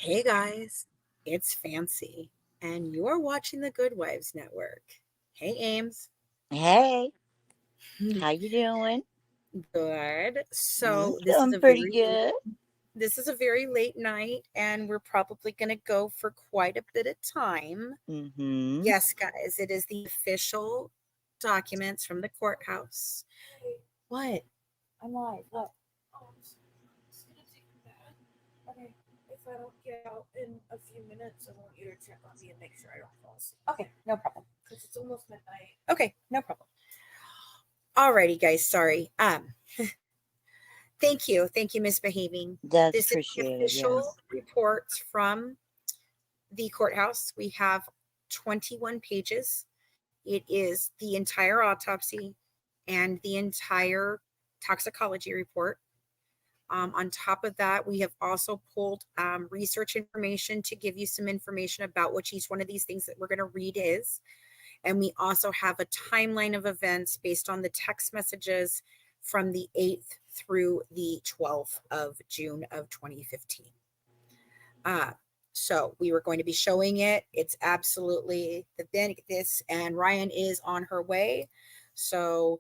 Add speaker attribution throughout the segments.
Speaker 1: Hey guys, it's Fancy, and you're watching the Good Wives Network. Hey Ames.
Speaker 2: Hey, how you doing?
Speaker 1: Good.
Speaker 2: I'm
Speaker 1: So
Speaker 2: doing pretty good.
Speaker 1: this is a very late night, and we're probably gonna go for quite a bit of time.
Speaker 2: Mm-hmm.
Speaker 1: Yes, guys, it is the official documents from the courthouse. What? I'm live. What?
Speaker 3: Oh, I'm just gonna take a bath. Okay. If I don't get out in a few minutes, I want you to check on me and make sure I don't fall asleep.
Speaker 1: Okay, no problem.
Speaker 3: Because it's almost midnight.
Speaker 1: Okay, no problem. Alrighty, guys. Sorry. Thank you, misbehaving.
Speaker 2: That's
Speaker 1: This is the
Speaker 2: appreciated,
Speaker 1: official
Speaker 2: yes.
Speaker 1: reports from the courthouse. We have 21 pages. It is the entire autopsy and the entire toxicology report. On top of that, we have also pulled research information to give you some information about what each one of these things that we're going to read is. And we also have a timeline of events based on the text messages from the 8th through the 12th of June of 2015. So we were going to be showing it. It's absolutely this, and Ryan is on her way. So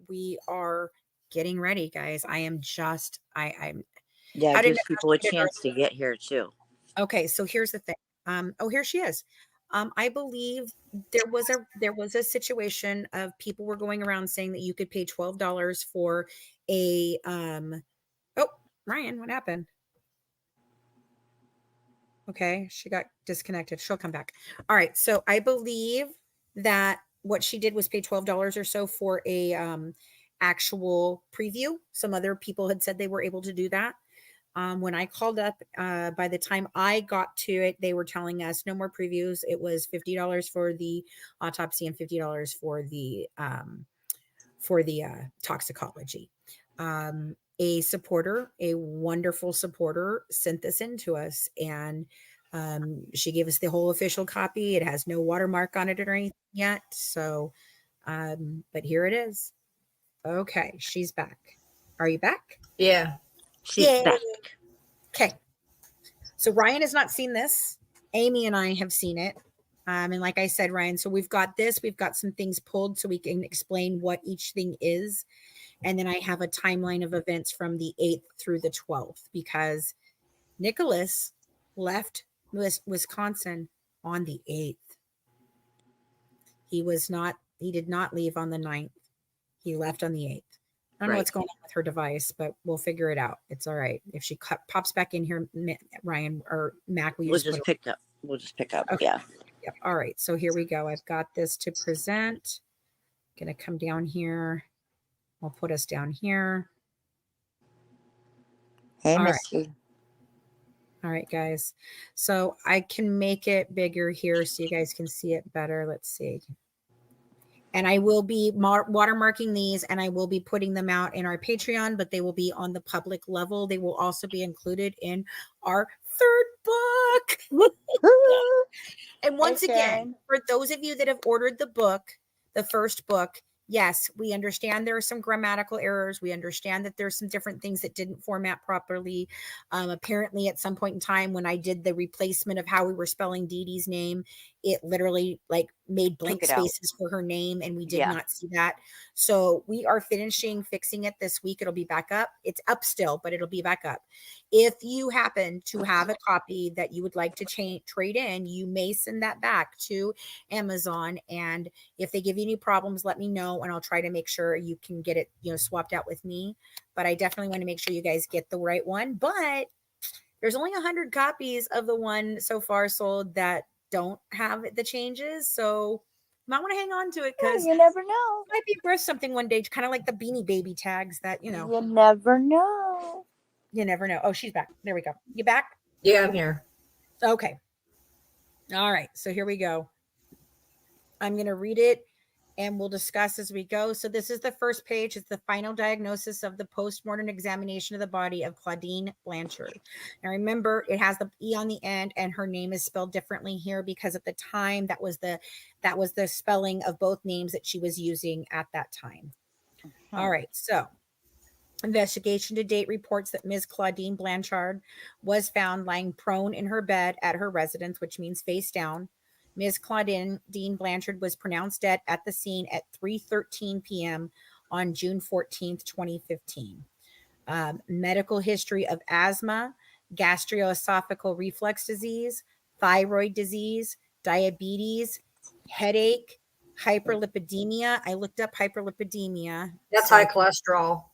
Speaker 1: we are getting ready, guys. I'm
Speaker 2: Yeah,
Speaker 1: how
Speaker 2: it
Speaker 1: did
Speaker 2: gives people a chance to get here too.
Speaker 1: okay, so here's the thing. Here she is. I believe there was a situation of people were going around saying that you could pay $12 for a oh, Ryan, what happened? Okay, she got disconnected. She'll come back. All right, so I believe that what she did was pay $12 or so for a actual preview. Some other people had said they were able to do that. When I called up, by the time I got to it, they were telling us no more previews. It was $50 for the autopsy and $50 for the toxicology. A supporter, a wonderful supporter, sent this in to us, and she gave us the whole official copy. It has no watermark on it or anything yet. So, but here it is. Okay, she's back. Are you back?
Speaker 3: Yeah.
Speaker 2: She's
Speaker 1: Yay.
Speaker 2: back.
Speaker 1: Okay. So Ryan has not seen this. Amy and I have seen it. And like I said, Ryan, so we've got this, we've got some things pulled so we can explain what each thing is. And then I have a timeline of events from the 8th through the 12th because Nicholas left Wisconsin on the 8th. He did not leave on the 9th. He left on the 8th. I don't know what's
Speaker 2: Right.
Speaker 1: going on with her device, but we'll figure it out. It's all right. If she pops back in here, Ryan or Mac, will you
Speaker 2: We'll
Speaker 1: just put
Speaker 2: just
Speaker 1: her?
Speaker 2: pick up. We'll just pick up.
Speaker 1: Okay.
Speaker 2: Yeah.
Speaker 1: Yep. All right. So here we go. I've got this to present. Going to come down here. I'll put us down here.
Speaker 2: Hey,
Speaker 1: All right.
Speaker 2: Misty.
Speaker 1: All right, guys. So I can make it bigger here so you guys can see it better. Let's see. And I will be watermarking these and I will be putting them out in our Patreon, but they will be on the public level. They will also be included in our third book. And once again, for those of you that have ordered the book, the first book, yes, we understand there are some grammatical errors. We understand that there's some different things that didn't format properly. Apparently, at some point in time, when I did the replacement of how we were spelling Dee Dee's name, it literally like made blank spaces for her name, and we did not see that. So we are fixing it this week. It'll be back up. It's up still, but it'll be back up. If you happen to have a copy that you would like to trade in, you may send that back to Amazon. And if they give you any problems, let me know and I'll try to make sure you can get it, swapped out with me. But I definitely want to make sure you guys get the right one. But there's only 100 copies of the one so far sold that don't have the changes. So you might want to hang on to it because
Speaker 2: you never know.
Speaker 1: It might be worth something one day, kind of like the Beanie Baby tags that,
Speaker 2: You never know.
Speaker 1: You never know. Oh, she's back. There we go. You back?
Speaker 3: Yeah, I'm here.
Speaker 1: Okay. All right. So here we go. I'm going to read it and we'll discuss as we go. So this is the first page. It's the final diagnosis of the postmortem examination of the body of Claudine Blanchard. Now remember, it has the E on the end and her name is spelled differently here because at the time that was the spelling of both names that she was using at that time. All right. So Investigation to date reports that Ms. Claudine Blanchard was found lying prone in her bed at her residence, which means face down. Ms. Claudine Blanchard was pronounced dead at the scene at 3:13 p.m. on June 14th, 2015. Medical history of asthma, gastroesophageal reflux disease, thyroid disease, diabetes, headache, hyperlipidemia. I looked up hyperlipidemia.
Speaker 4: That's
Speaker 1: so
Speaker 4: high cholesterol.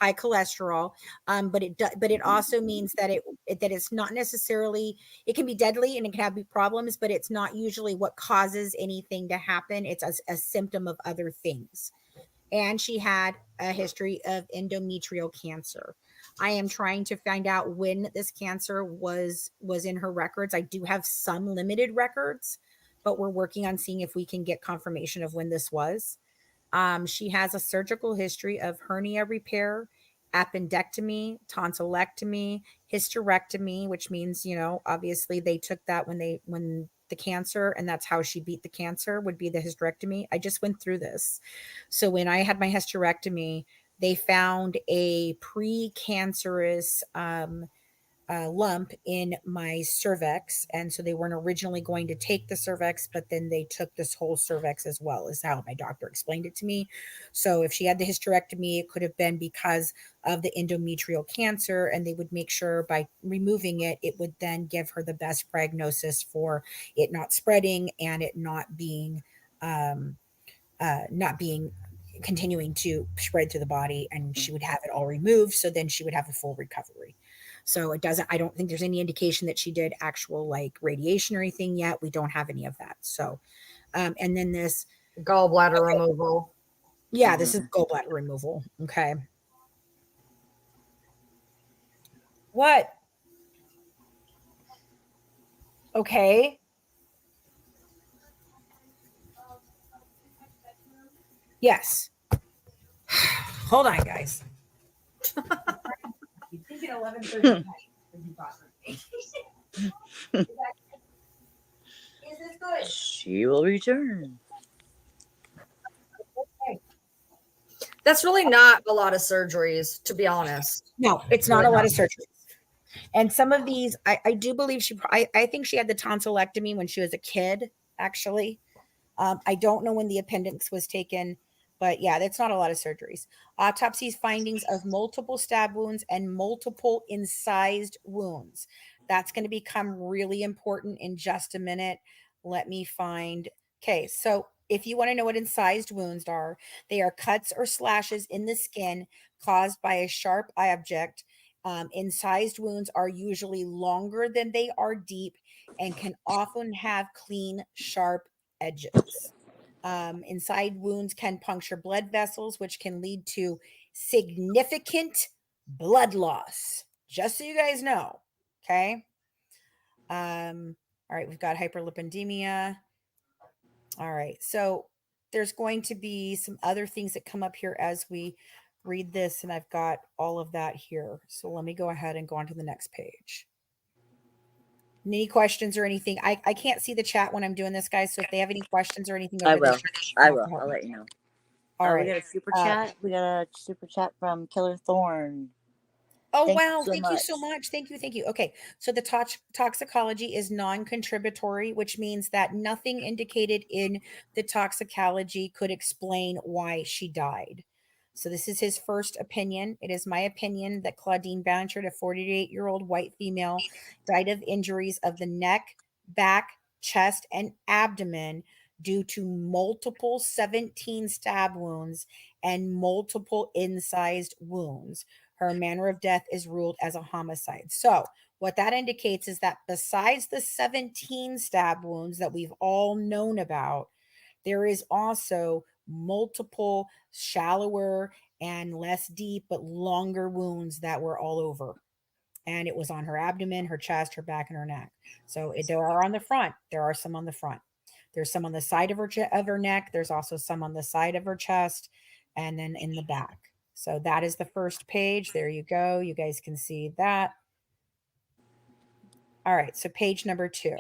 Speaker 1: high cholesterol, but it also means that it's not necessarily, it can be deadly and it can have problems, but it's not usually what causes anything to happen. It's a symptom of other things. And she had a history of endometrial cancer. I am trying to find out when this cancer was in her records. I do have some limited records, but we're working on seeing if we can get confirmation of when this was. She has a surgical history of hernia repair, appendectomy, tonsillectomy, hysterectomy, which means, obviously they took that when the cancer, and that's how she beat the cancer, would be the hysterectomy. I just went through this. So when I had my hysterectomy, they found a precancerous lump in my cervix. And so they weren't originally going to take the cervix, but then they took this whole cervix as well, is how my doctor explained it to me. So if she had the hysterectomy, it could have been because of the endometrial cancer, and they would make sure by removing it, it would then give her the best prognosis for it not spreading and it not being continuing to spread through the body, and she would have it all removed. So then she would have a full recovery. So I don't think there's any indication that she did actual like radiation or anything yet. We don't have any of that. So, and then this
Speaker 4: Gallbladder removal.
Speaker 1: Yeah, this is gallbladder removal. Okay. What? Okay. Yes. Hold on, guys. You think at 11:30 Is this good?
Speaker 2: She will return.
Speaker 1: Okay.
Speaker 4: That's really not a lot of surgeries, to be honest.
Speaker 1: No, it's not a lot of surgeries. And some of these, I do believe I think she had the tonsillectomy when she was a kid, actually. I don't know when the appendix was taken, but yeah, that's not a lot of surgeries. Autopsy's findings of multiple stab wounds and multiple incised wounds. That's going to become really important in just a minute. Let me find. Okay, so if you want to know what incised wounds are, they are cuts or slashes in the skin caused by a sharp object. Incised wounds are usually longer than they are deep and can often have clean, sharp edges. Inside wounds can puncture blood vessels, which can lead to significant blood loss. Just so you guys know. Okay. All right, we've got hyperlipidemia. All right, so there's going to be some other things that come up here as we read this, and I've got all of that here. So let me go ahead and go on to the next page. Any questions or anything? I can't see the chat when I'm doing this, guys. So if they have any questions or anything,
Speaker 2: I
Speaker 1: over there,
Speaker 2: will. I will. I'll let you know.
Speaker 1: All right.
Speaker 2: We got a super chat. We got a super chat from Killer Thorn.
Speaker 1: Oh,
Speaker 2: Thank you
Speaker 1: wow.
Speaker 2: so
Speaker 1: Thank you
Speaker 2: much.
Speaker 1: so much. Thank you. Thank you. Okay. So the toxicology is non-contributory, which means that nothing indicated in the toxicology could explain why she died. So this is his first opinion. It is my opinion that Claudine Blanchard, a 48-year-old white female, died of injuries of the neck, back, chest, and abdomen due to multiple 17 stab wounds and multiple incised wounds. Her manner of death is ruled as a homicide. So what that indicates is that besides the 17 stab wounds that we've all known about, there is also multiple shallower and less deep but longer wounds that were all over. And it was on her abdomen, her chest, her back, and her neck. So there are on the front. There are some on the front. There's some on the side of her neck. There's also some on the side of her chest, and then in the back. So that is the first page. There you go. You guys can see that. All right. So page number 2.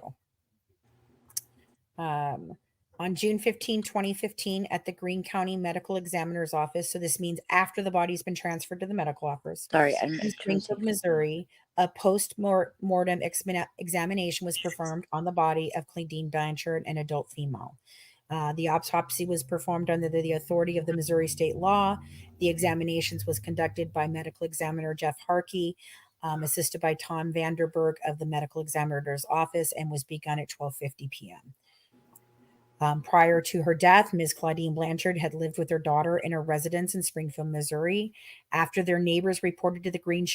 Speaker 1: On June 15, 2015, at the Greene County Medical Examiner's Office, so this means after the body's been transferred to the medical office,
Speaker 2: Sorry, I'm
Speaker 1: in Springfield, Missouri, a post-mortem examination was performed on the body of Claudine Blanchard, an adult female. The autopsy was performed under the authority of the Missouri state law. The examinations was conducted by medical examiner Jeff Harkey, assisted by Tom Vanderberg of the medical examiner's office, and was begun at 12:50 p.m. Prior to her death, Ms. Claudine Blanchard had lived with her daughter in a residence in Springfield, Missouri. After their neighbors reported to the Greene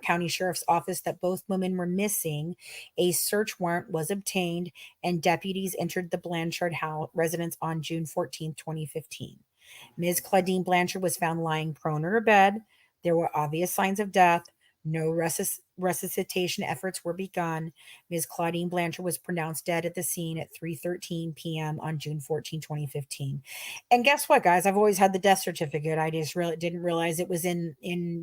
Speaker 1: County Sheriff's Office that both women were missing, a search warrant was obtained and deputies entered the Blanchard house residence on June 14, 2015. Ms. Claudine Blanchard was found lying prone in her bed. There were obvious signs of death. No resuscitation efforts were begun. Ms. Claudine Blanchard was pronounced dead at the scene at 3:13 p.m. on June 14, 2015. And guess what, guys? I've always had the death certificate. I just really didn't realize it was in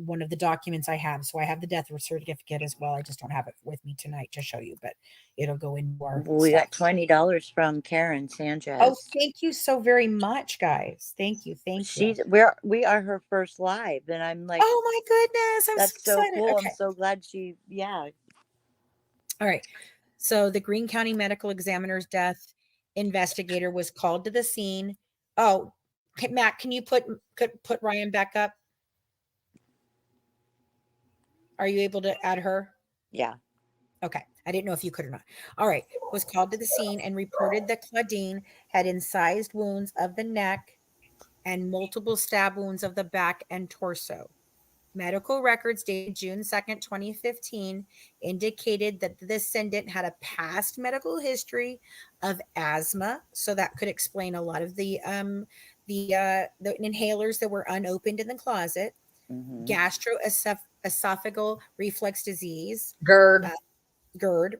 Speaker 1: one of the documents I have. So I have the death certificate as well. I just don't have it with me tonight to show you, but it'll go in more.
Speaker 2: We got $20 from Karen Sanchez.
Speaker 1: Oh, thank you so very much, guys. Thank you. Thank you.
Speaker 2: We are her first live, and I'm like,
Speaker 1: oh my goodness, I'm
Speaker 2: that's
Speaker 1: so
Speaker 2: so
Speaker 1: excited.
Speaker 2: cool.
Speaker 1: Okay.
Speaker 2: I'm so glad she, yeah.
Speaker 1: All right. So the Greene County Medical Examiner's death investigator was called to the scene. Oh, Matt, can you put Ryan back up? Are you able to add her?
Speaker 2: Yeah.
Speaker 1: Okay. I didn't know if you could or not. All right. Was called to the scene and reported that Claudine had incised wounds of the neck and multiple stab wounds of the back and torso. Medical records dated June 2nd, 2015 indicated that the descendant had a past medical history of asthma. So that could explain a lot of the inhalers that were unopened in the closet, gastroesophageal reflux disease, GERD,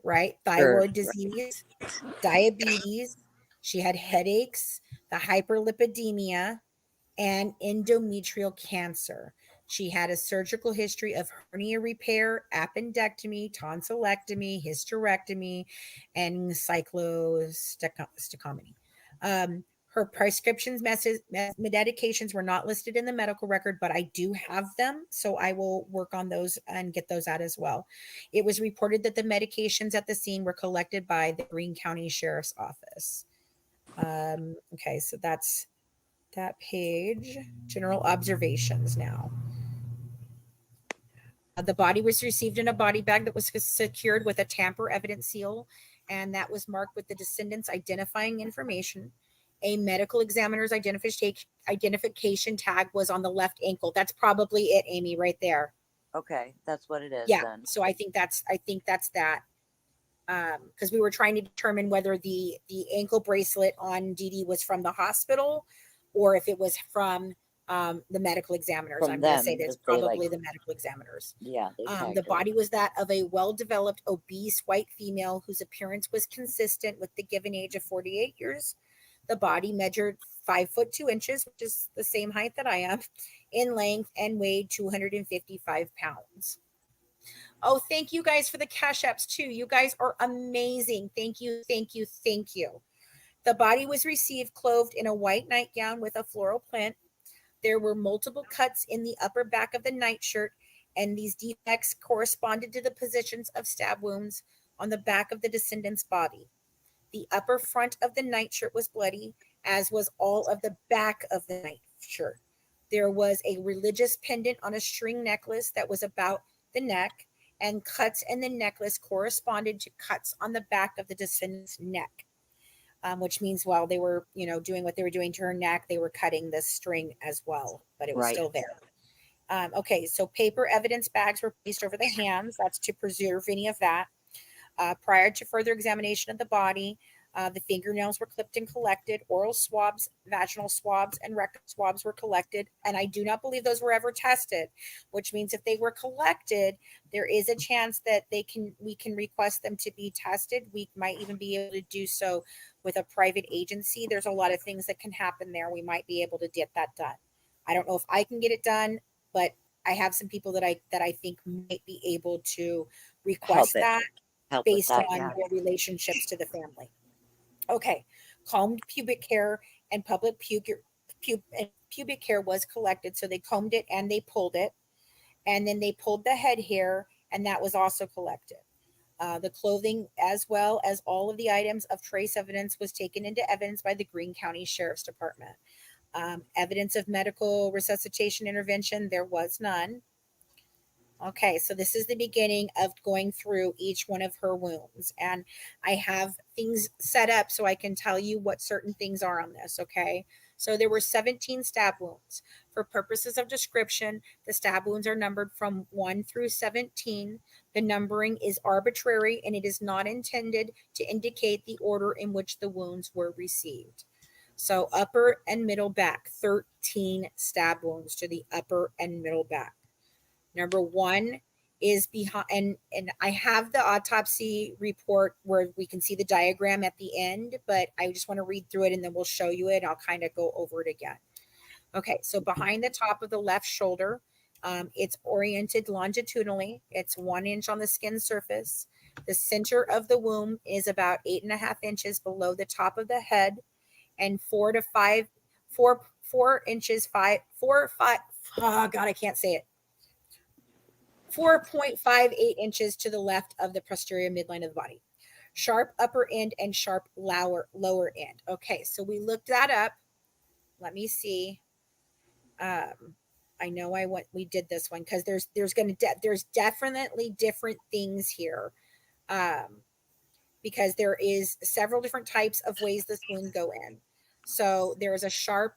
Speaker 1: right? Thyroid disease, diabetes. She had headaches, the hyperlipidemia, and endometrial cancer. She had a surgical history of hernia repair, appendectomy, tonsillectomy, hysterectomy, and cyclostomy. Her prescriptions, medications were not listed in the medical record, but I do have them. So I will work on those and get those out as well. It was reported that the medications at the scene were collected by the Greene County Sheriff's Office. Okay, so that's that page. General observations now. The body was received in a body bag that was secured with a tamper evidence seal, and that was marked with the descendant's identifying information. A medical examiner's identification tag was on the left ankle. That's probably it, Amy, right there.
Speaker 2: Okay, that's what it is.
Speaker 1: Yeah.
Speaker 2: Then.
Speaker 1: So I think that's that. Because we were trying to determine whether the ankle bracelet on Dee Dee was from the hospital or if it was from the medical examiners. I'm going to say that's probably the medical examiners.
Speaker 2: Yeah.
Speaker 1: The body was that of a well-developed, obese white female whose appearance was consistent with the given age of 48 years. The body measured 5'2", which is the same height that I am, in length, and weighed 255 pounds. Oh, thank you guys for the cash apps too. You guys are amazing. Thank you, thank you, thank you. The body was received clothed in a white nightgown with a floral print. There were multiple cuts in the upper back of the nightshirt, and these defects corresponded to the positions of stab wounds on the back of the descendant's body. The upper front of the nightshirt was bloody, as was all of the back of the nightshirt. There was a religious pendant on a string necklace that was about the neck, and cuts in the necklace corresponded to cuts on the back of the descendant's neck, which means while they were, doing what they were doing to her neck, they were cutting the string as well, but it was still there. Okay, so paper evidence bags were placed over the hands. That's to preserve any of that. Prior to further examination of the body, the fingernails were clipped and collected. Oral swabs, vaginal swabs, and rectal swabs were collected. And I do not believe those were ever tested, which means if they were collected, there is a chance that we can request them to be tested. We might even be able to do so with a private agency. There's a lot of things that can happen there. We might be able to get that done. I don't know if I can get it done, but I have some people that I think might be able to request that based on their relationships to the family. Okay, combed pubic hair and pubic hair was collected. So they combed it and they pulled it. And then they pulled the head hair, and that was also collected. The clothing, as well as all of the items of trace evidence, was taken into evidence by the Greene County Sheriff's Department. Evidence of medical resuscitation intervention, there was none. Okay, so this is the beginning of going through each one of her wounds. And I have things set up so I can tell you what certain things are on this, okay? So there were 17 stab wounds. For purposes of description, the stab wounds are numbered from 1 through 17. The numbering is arbitrary and it is not intended to indicate the order in which the wounds were received. So upper and middle back, 13 stab wounds to the upper and middle back. Number 1 is behind, and I have the autopsy report where we can see the diagram at the end, but I just want to read through it and then we'll show you it. I'll kind of go over it again. Okay, so behind the top of the left shoulder, it's oriented longitudinally. It's 1 inch on the skin surface. The center of the wound is about 8.5 inches below the top of the head, and 4 inches, 5, oh God, I can't say it. 4.58 inches to the left of the posterior midline of the body. Sharp upper end and sharp lower end. Okay, so we looked that up. Let me see. I know we did this one because there's definitely different things here. Because there is several different types of ways this wound go in. So there's a sharp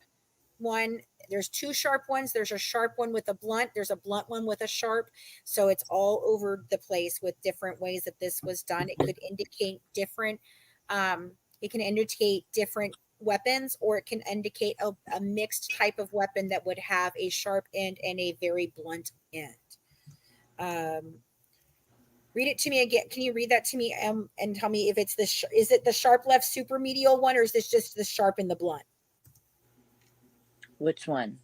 Speaker 1: one. There's 2 sharp ones. There's a sharp one with a blunt. There's a blunt one with a sharp. So it's all over the place with different ways that this was done. It could indicate different, weapons, or it can indicate a mixed type of weapon that would have a sharp end and a very blunt end. Read it to me again. Can you read that to me and tell me if it's is it the sharp left supermedial one, or is this just the sharp and the blunt?
Speaker 2: Which one?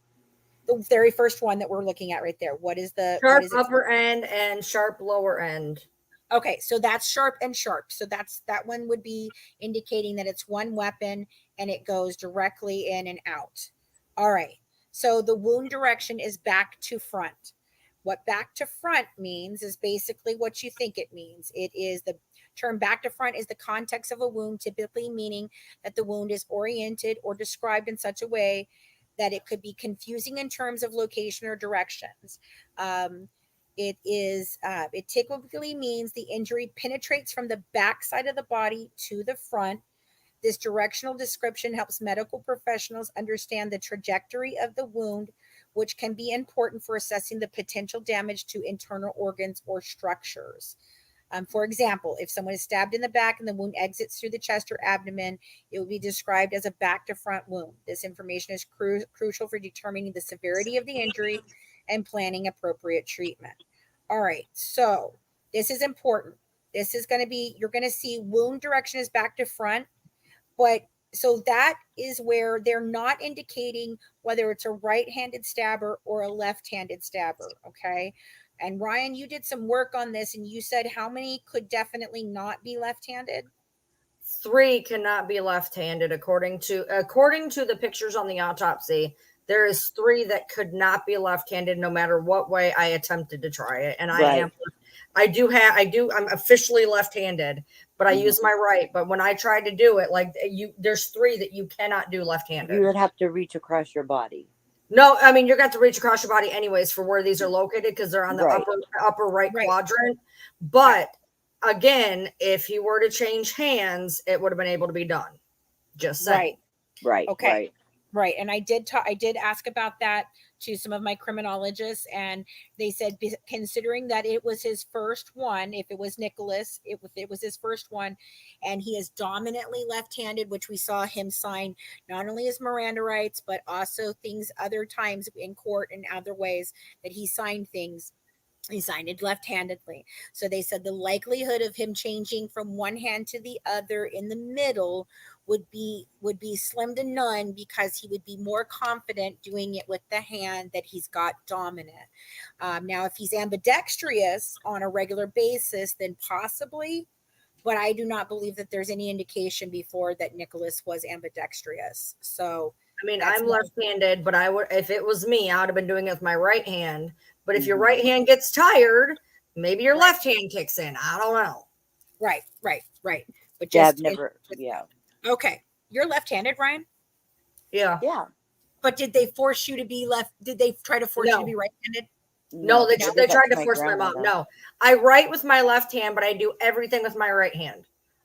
Speaker 1: The very first one that we're looking at right there. What is the
Speaker 4: Sharp
Speaker 1: what is it?
Speaker 4: upper end and sharp lower end.
Speaker 1: Okay, so that's sharp and sharp. So that one would be indicating that it's one weapon and it goes directly in and out. All right. So the wound direction is back to front. What back to front means is basically what you think it means. It is the term back to front is the context of a wound, typically meaning that the wound is oriented or described in such a way that it could be confusing in terms of location or directions. It typically means the injury penetrates from the back side of the body to the front. This directional description helps medical professionals understand the trajectory of the wound, which can be important for assessing the potential damage to internal organs or structures. For example, if someone is stabbed in the back and the wound exits through the chest or abdomen, it will be described as a back to front wound. This information is crucial for determining the severity of the injury and planning appropriate treatment. All right, so this is important. This is going to be, you're going to see wound direction is back to front, but so that is where they're not indicating whether it's a right-handed stabber or a left-handed stabber, okay? And Ryan, you did some work on this and you said how many could definitely not be left-handed?
Speaker 4: 3 cannot be left-handed according to the pictures on the autopsy. There is 3 that could not be left-handed no matter what way I attempted to try it. And
Speaker 2: Right.
Speaker 4: I'm officially left-handed, but I use my right. But when I tried to do it, there's 3 that you cannot do left-handed.
Speaker 2: You would have to reach across your body.
Speaker 4: No, I mean, you're going to reach across your body anyways for where these are located because they're on the
Speaker 2: Right.
Speaker 4: upper right quadrant. But again, if he were to change hands, it would have been able to be done. Just saying.
Speaker 2: Right.
Speaker 1: Okay. Right. And I did ask about that to some of my criminologists, and they said, considering that it was his first one, if it was Nicholas, it was his first one, and he is dominantly left-handed, which we saw him sign not only his Miranda rights, but also things other times in court and other ways that he signed things. He signed it left-handedly. So they said the likelihood of him changing from one hand to the other in the middle would be slim to none, because he would be more confident doing it with the hand that he's got dominant. Now, if he's ambidextrous on a regular basis, then possibly, but I do not believe that there's any indication before that Nicholas was ambidextrous. So
Speaker 4: I mean,
Speaker 1: that's
Speaker 4: I'm
Speaker 1: my-
Speaker 4: left-handed, but I would, if it was me, I would have been doing it with my right hand. But if your right hand gets tired, maybe your left hand kicks in. I don't know.
Speaker 1: right. But
Speaker 2: Yeah, I've
Speaker 1: just
Speaker 2: never. Yeah.
Speaker 1: okay. You're left-handed, Ryan.
Speaker 4: Yeah.
Speaker 2: Yeah.
Speaker 1: But did they force you to be left? Did they try to force you to be right-handed?
Speaker 4: No, they
Speaker 2: did
Speaker 4: tried
Speaker 2: that
Speaker 4: to force my
Speaker 2: grandma,
Speaker 4: mom.
Speaker 2: though.
Speaker 4: No, I write with my left hand, but I do everything with my right hand.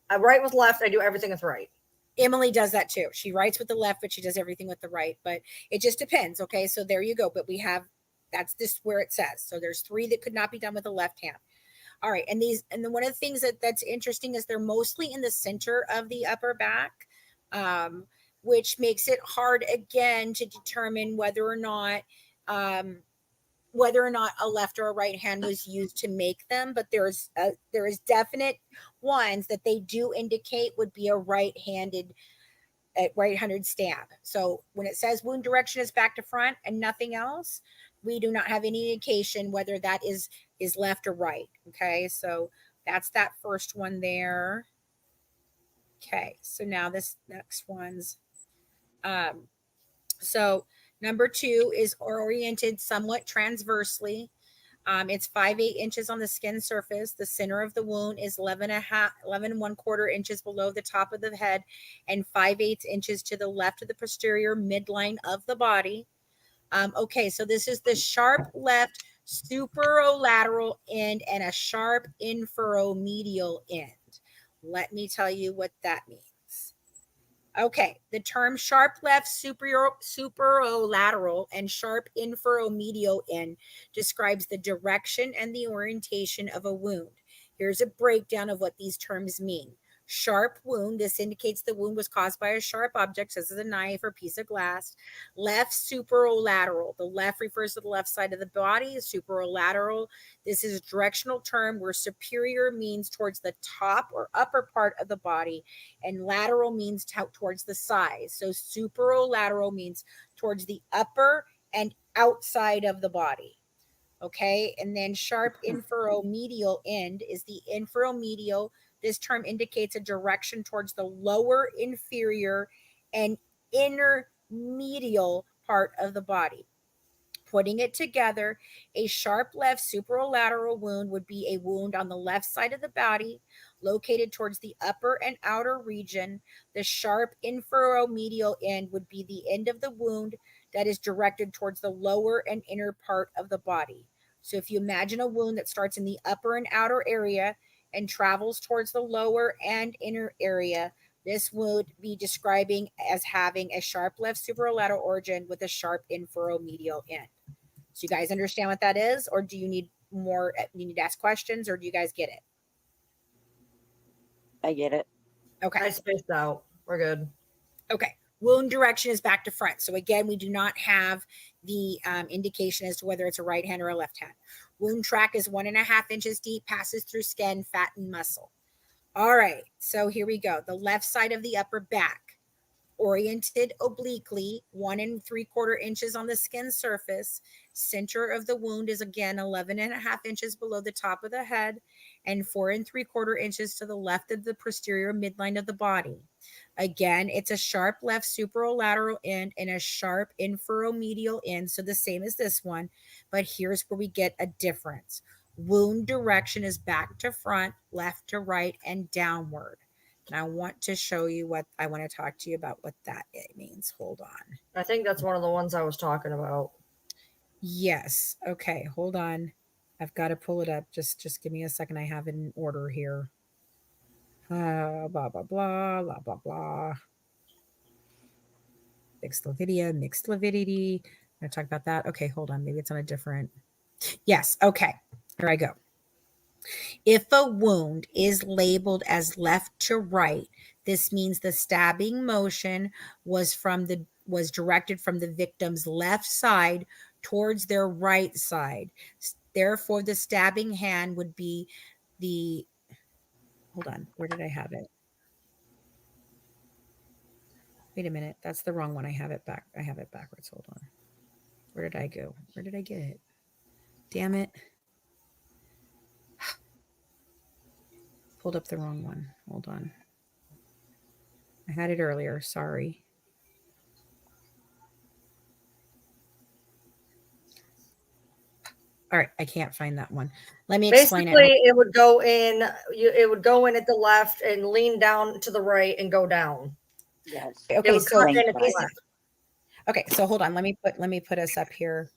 Speaker 4: I write with left. I do everything with right.
Speaker 1: Emily does that too. She writes with the left, but she does everything with the right. But it just depends. Okay, so there you go. But we have that's this where it says. So there's 3 that could not be done with the left hand. All right, and then one of the things that's interesting is they're mostly in the center of the upper back, which makes it hard again to determine whether or not a left or a right hand was used to make them. But there is definite ones that they do indicate would be a right-handed stab. So when it says wound direction is back to front and nothing else, we do not have any indication whether that is left or right. Okay, so that's that first one there. Okay, so now this next one's so number 2 is oriented somewhat transversely. It's 5/8 inches on the skin surface. The center of the wound is 11 and 1/4 inches below the top of the head and 5/8 inches to the left of the posterior midline of the body. Okay, so this is the sharp left superolateral end and a sharp inferomedial end. Let me tell you what that means. Okay, the term sharp left superolateral and sharp inferomedial end describes the direction and the orientation of a wound. Here's a breakdown of what these terms mean. Sharp wound, this indicates the wound was caused by a sharp object, such as a knife or piece of glass. Left superolateral, the left refers to the left side of the body. Superolateral, this is a directional term where superior means towards the top or upper part of the body, and lateral means towards the side. So superolateral means towards the upper and outside of the body. Okay, and then sharp inferomedial end is the inferomedial. This term indicates a direction towards the lower inferior and inner medial part of the body. Putting it together, a sharp left superolateral wound would be a wound on the left side of the body, located towards the upper and outer region. The sharp inferomedial end would be the end of the wound that is directed towards the lower and inner part of the body. So if you imagine a wound that starts in the upper and outer area and travels towards the lower and inner area, this would be describing as having a sharp left superolateral origin with a sharp inferomedial end. So you guys understand what that is, or do you need more? You need to ask questions, or do you guys get it?
Speaker 2: I get it.
Speaker 1: Okay.
Speaker 4: I spaced out. We're good.
Speaker 1: Okay. Wound direction is back to front. So again, we do not have the indication as to whether it's a right hand or a left hand. Wound track is 1.5 inches deep, passes through skin, fat, and muscle. All right. So here we go. The left side of the upper back, oriented obliquely, 1 3/4 inches on the skin surface. Center of the wound is again 11.5 inches below the top of the head and 4 3/4 inches to the left of the posterior midline of the body. Again, it's a sharp left superolateral end and a sharp inferomedial end, so the same as this one, but here's where we get a difference. Wound direction is back to front, left to right, and downward. And I want to show you what I want to talk to you about what that means. Hold on.
Speaker 4: I think that's one of the ones I was talking about.
Speaker 1: Yes. Okay. Hold on. I've got to pull it up. Just give me a second. I have it in order here. Blah, blah, blah, blah, blah, blah. Mixed lividity. I'm going to talk about that. Okay. Hold on. Maybe it's on a different. Yes. Okay. Here I go. If a wound is labeled as left to right, this means the stabbing motion was directed from the victim's left side towards their right side. Therefore, the stabbing hand would be hold on, where did I have it? Wait a minute, that's the wrong one. I have it backwards. Hold on. Where did I go? Where did I get it? Damn it. pulled up the wrong one. Hold on. I had it earlier. Sorry. All right, I can't find that one. Let me explain
Speaker 4: Basically,
Speaker 1: it.
Speaker 4: it would go in. It would go in at the left and lean down to the right and go down.
Speaker 2: Yes.
Speaker 4: It
Speaker 1: Okay,
Speaker 4: would
Speaker 1: so
Speaker 4: come in at the
Speaker 2: Basic-
Speaker 4: left.
Speaker 1: okay, so hold on. Let me put us up here.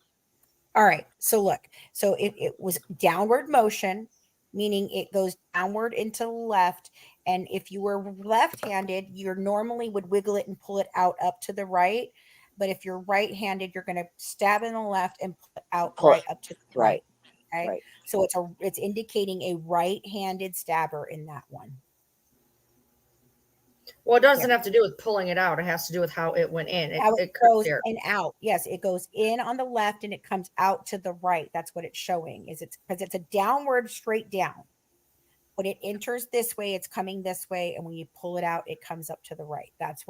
Speaker 1: All right. So look, so it was downward motion, meaning it goes downward into left. And if you were left-handed, you normally would wiggle it and pull it out up to the right. But if you're right-handed, you're going to stab in the left and pull it out right up to the right. Okay.
Speaker 2: Right.
Speaker 1: So it's indicating a right-handed stabber in that one.
Speaker 4: Well, it doesn't have to do with pulling it out. It has to do with how it went in.
Speaker 1: How it
Speaker 4: could
Speaker 1: goes
Speaker 4: clear.
Speaker 1: in out. Yes, it goes in on the left and it comes out to the right. That's what it's showing. Is it's because it's a downward straight down. When it enters this way, it's coming this way, and when you pull it out, it comes up to the right. That's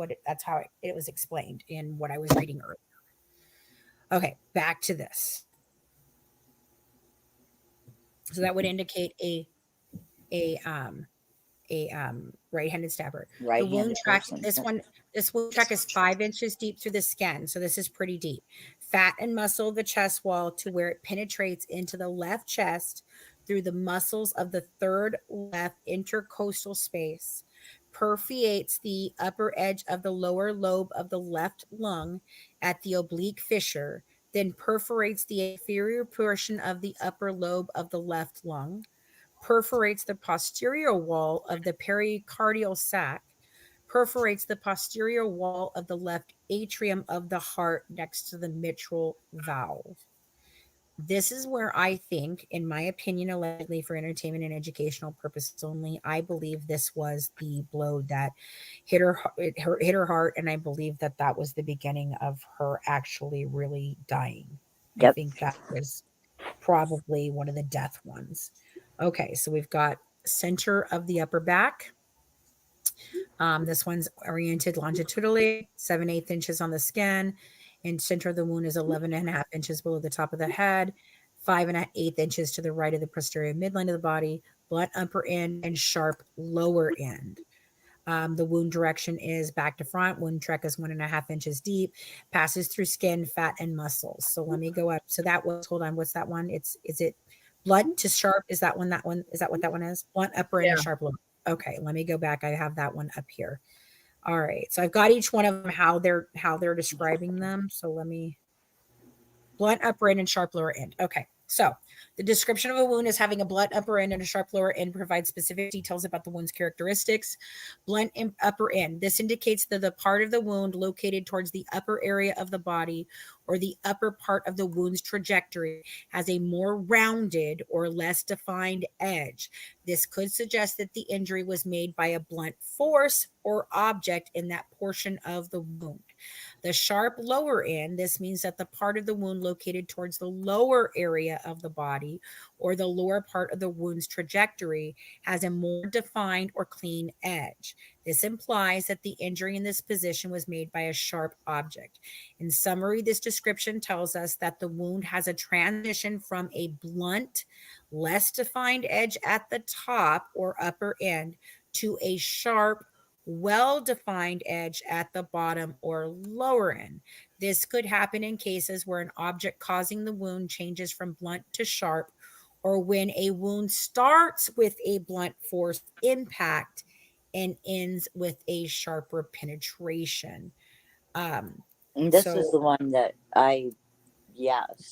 Speaker 1: how it was explained in what I was reading earlier. Okay, back to this. So that would indicate a right-handed stabber. The wound track, this wound track is 5 inches deep through the skin. So this is pretty deep. Fat and muscle of the chest wall to where it penetrates into the left chest through the muscles of the third left intercostal space, perforates the upper edge of the lower lobe of the left lung at the oblique fissure, then perforates the inferior portion of the upper lobe of the left lung, perforates the posterior wall of the pericardial sac, perforates the posterior wall of the left atrium of the heart next to the mitral valve. This is where I think, in my opinion, allegedly for entertainment and educational purposes only, I believe this was the blow that hit her heart, and I believe that was the beginning of her actually really dying.
Speaker 2: Yep.
Speaker 1: I think that was probably one of the death ones. Okay, so we've got center of the upper back. This one's oriented longitudinally, 7/8 inches on the skin, and center of the wound is 11.5 inches below the top of the head, 5.8 inches to the right of the posterior midline of the body, blunt upper end and sharp lower end. The wound direction is back to front. Wound trek is 1.5 inches deep, passes through skin, fat, and muscles. So let me go up. So that was, hold on, what's that one? Is it blunt to sharp? Is that one? Is that what that one is? Blunt upper end and sharp lower. Okay, let me go back. I have that one up here. All right. So I've got each one of them, how they're describing them. So let me, blunt upper end and sharp lower end. Okay. So the description of a wound as having a blunt upper end and a sharp lower end provides specific details about the wound's characteristics. Blunt upper end. This indicates that the part of the wound located towards the upper area of the body or the upper part of the wound's trajectory has a more rounded or less defined edge. This could suggest that the injury was made by a blunt force or object in that portion of the wound. The sharp lower end, this means that the part of the wound located towards the lower area of the body or the lower part of the wound's trajectory has a more defined or clean edge. This implies that the injury in this position was made by a sharp object. In summary, this description tells us that the wound has a transition from a blunt, less defined edge at the top or upper end to a sharp, well-defined edge at the bottom or lower end. This could happen in cases where an object causing the wound changes from blunt to sharp, or when a wound starts with a blunt force impact and ends with a sharper penetration.
Speaker 2: And this is the one that so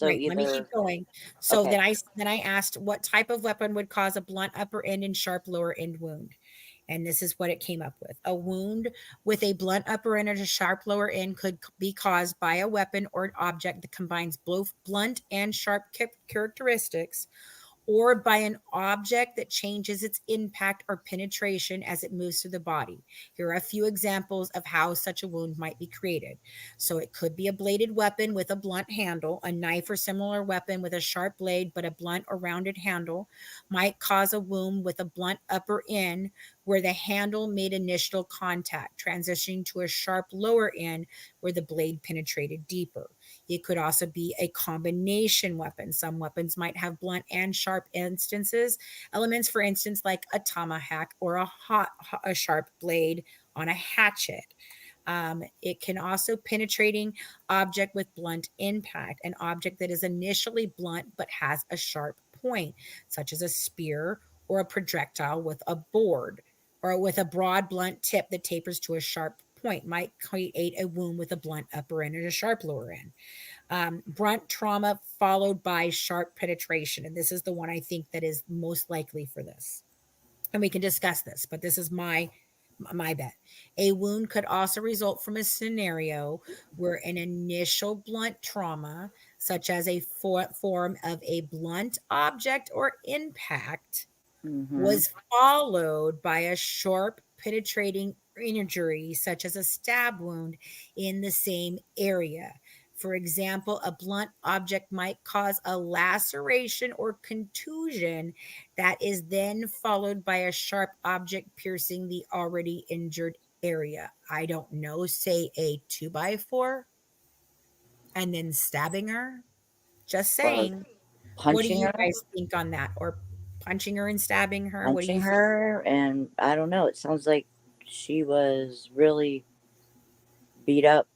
Speaker 1: right,
Speaker 2: either,
Speaker 1: let me keep going. So
Speaker 2: okay.
Speaker 1: then I asked what type of weapon would cause a blunt upper end and sharp lower end wound. And this is what it came up with. A wound with a blunt upper end and a sharp lower end could be caused by a weapon or an object that combines both blunt and sharp characteristics, or by an object that changes its impact or penetration as it moves through the body. Here are a few examples of how such a wound might be created. So it could be a bladed weapon with a blunt handle. A knife or similar weapon with a sharp blade but a blunt or rounded handle might cause a wound with a blunt upper end where the handle made initial contact, transitioning to a sharp lower end where the blade penetrated deeper. It could also be a combination weapon. Some weapons might have blunt and sharp elements, for instance, like a tomahawk or a sharp blade on a hatchet. It can also penetrating object with blunt impact, an object that is initially blunt but has a sharp point, such as a spear or a projectile with a board or with a broad blunt tip that tapers to a sharp point, might create a wound with a blunt upper end and a sharp lower end. Blunt trauma followed by sharp penetration. And this is the one I think that is most likely for this. And we can discuss this, but this is my bet. A wound could also result from a scenario where an initial blunt trauma, such as a form of a blunt object or impact, was followed by a sharp penetrating injury, such as a stab wound in the same area. For example, a blunt object might cause a laceration or contusion that is then followed by a sharp object piercing the already injured area. I don't know, say a 2x4 and then stabbing her. Just saying. What do
Speaker 2: Punching
Speaker 1: you
Speaker 2: her.
Speaker 1: guys think on that? Or punching her and stabbing her? What do
Speaker 2: Punching
Speaker 1: you
Speaker 2: her, and I don't know. It sounds like she was really beat up.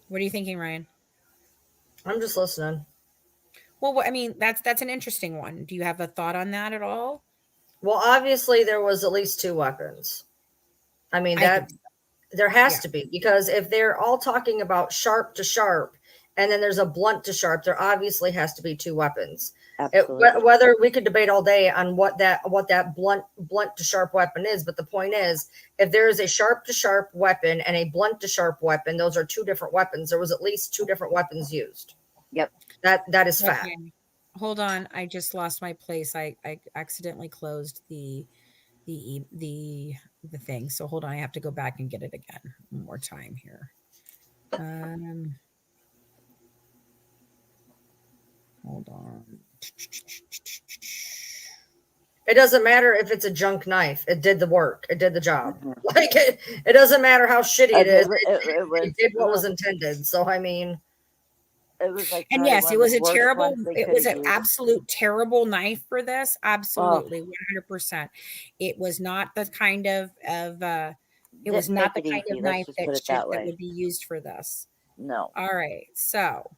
Speaker 1: What are you thinking, Ryan?
Speaker 4: I'm just listening.
Speaker 1: Well, I mean, that's an interesting one. Do you have a thought on that at all?
Speaker 4: Well, obviously there was at least two weapons. I mean, that there has to be, because if they're all talking about sharp to sharp and then there's a blunt to sharp, there obviously has to be two weapons. Whether we could debate all day on what that blunt to sharp weapon is, but the point is, if there is a sharp to sharp weapon and a blunt to sharp weapon, those are two different weapons. There was at least two different weapons used.
Speaker 2: Yep.
Speaker 4: That is fact.
Speaker 1: Okay. Hold on, I just lost my place. I accidentally closed the thing. So hold on, I have to go back and get it again one more time here. Hold on.
Speaker 4: It doesn't matter if it's a junk knife. It did the work. It did the job. Like it doesn't matter how shitty it is. It did what was intended. So I mean,
Speaker 2: it was like,
Speaker 1: and yes, it was a terrible. It was an absolute terrible knife for this. Absolutely, 100%. It was not the kind of. It was not the kind of knife that would be used for this.
Speaker 2: No.
Speaker 1: All right, so.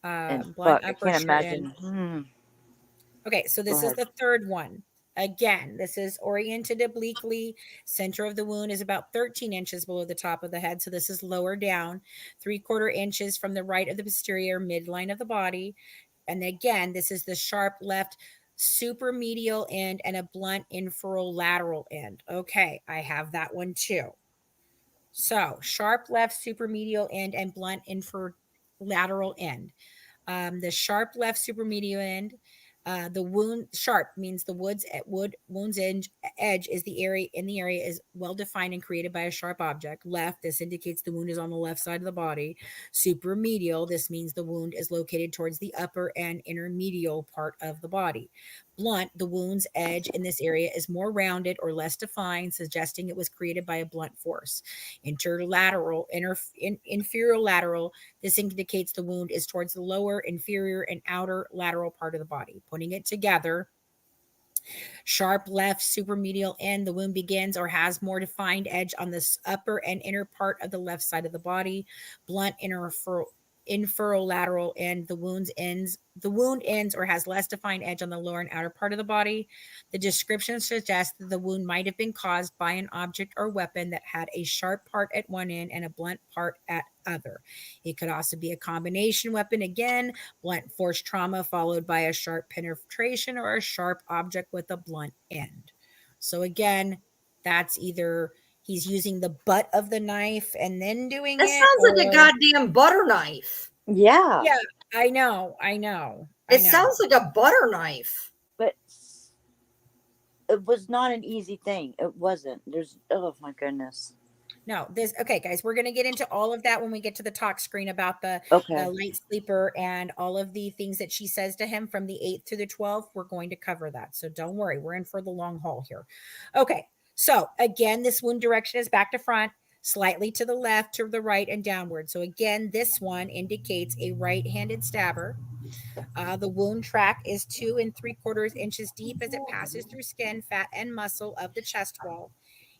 Speaker 2: I can't imagine.
Speaker 1: Okay, so this is the third one. Again, this is oriented obliquely. Center of the wound is about 13 inches below the top of the head. So this is lower down, 3/4 inches from the right of the posterior midline of the body. And again, this is the sharp left supermedial end and a blunt inferolateral end. Okay, I have that one too. So sharp left supermedial end and blunt inferolateral end. The sharp left supermedial end. The wound sharp means the wound's edge is the area is well defined and created by a sharp object. Left, this indicates the wound is on the left side of the body. Supermedial, this means the wound is located towards the upper and intermedial part of the body. Blunt, the wound's edge in this area is more rounded or less defined, suggesting it was created by a blunt force. Inferior lateral, this indicates the wound is towards the lower, inferior, and outer lateral part of the body. Putting it together, sharp left supermedial end, the wound begins or has more defined edge on the upper and inner part of the left side of the body. Blunt inferolateral end, the wound ends or has less defined edge on the lower and outer part of the body. The description suggests that the wound might have been caused by an object or weapon that had a sharp part at one end and a blunt part at other. It could also be a combination weapon, again, blunt force trauma followed by a sharp penetration or a sharp object with a blunt end. So again, that's either he's using the butt of the knife and then doing it.
Speaker 4: It sounds like a goddamn butter knife.
Speaker 2: Yeah.
Speaker 1: Yeah, I know.
Speaker 4: It sounds like a butter knife.
Speaker 2: But it was not an easy thing. It wasn't. Oh my goodness.
Speaker 1: No, this okay, guys. We're gonna get into all of that when we get to the talk screen about the
Speaker 2: Okay.
Speaker 1: light sleeper and all of the things that she says to him from the 8th to the 12th. We're going to cover that. So don't worry, we're in for the long haul here. Okay, so again, this wound direction is back to front, slightly to the left, to the right, and downward. So again, this one indicates a right-handed stabber. The wound track is 2 3/4 inches deep as it passes through skin, fat, and muscle of the chest wall.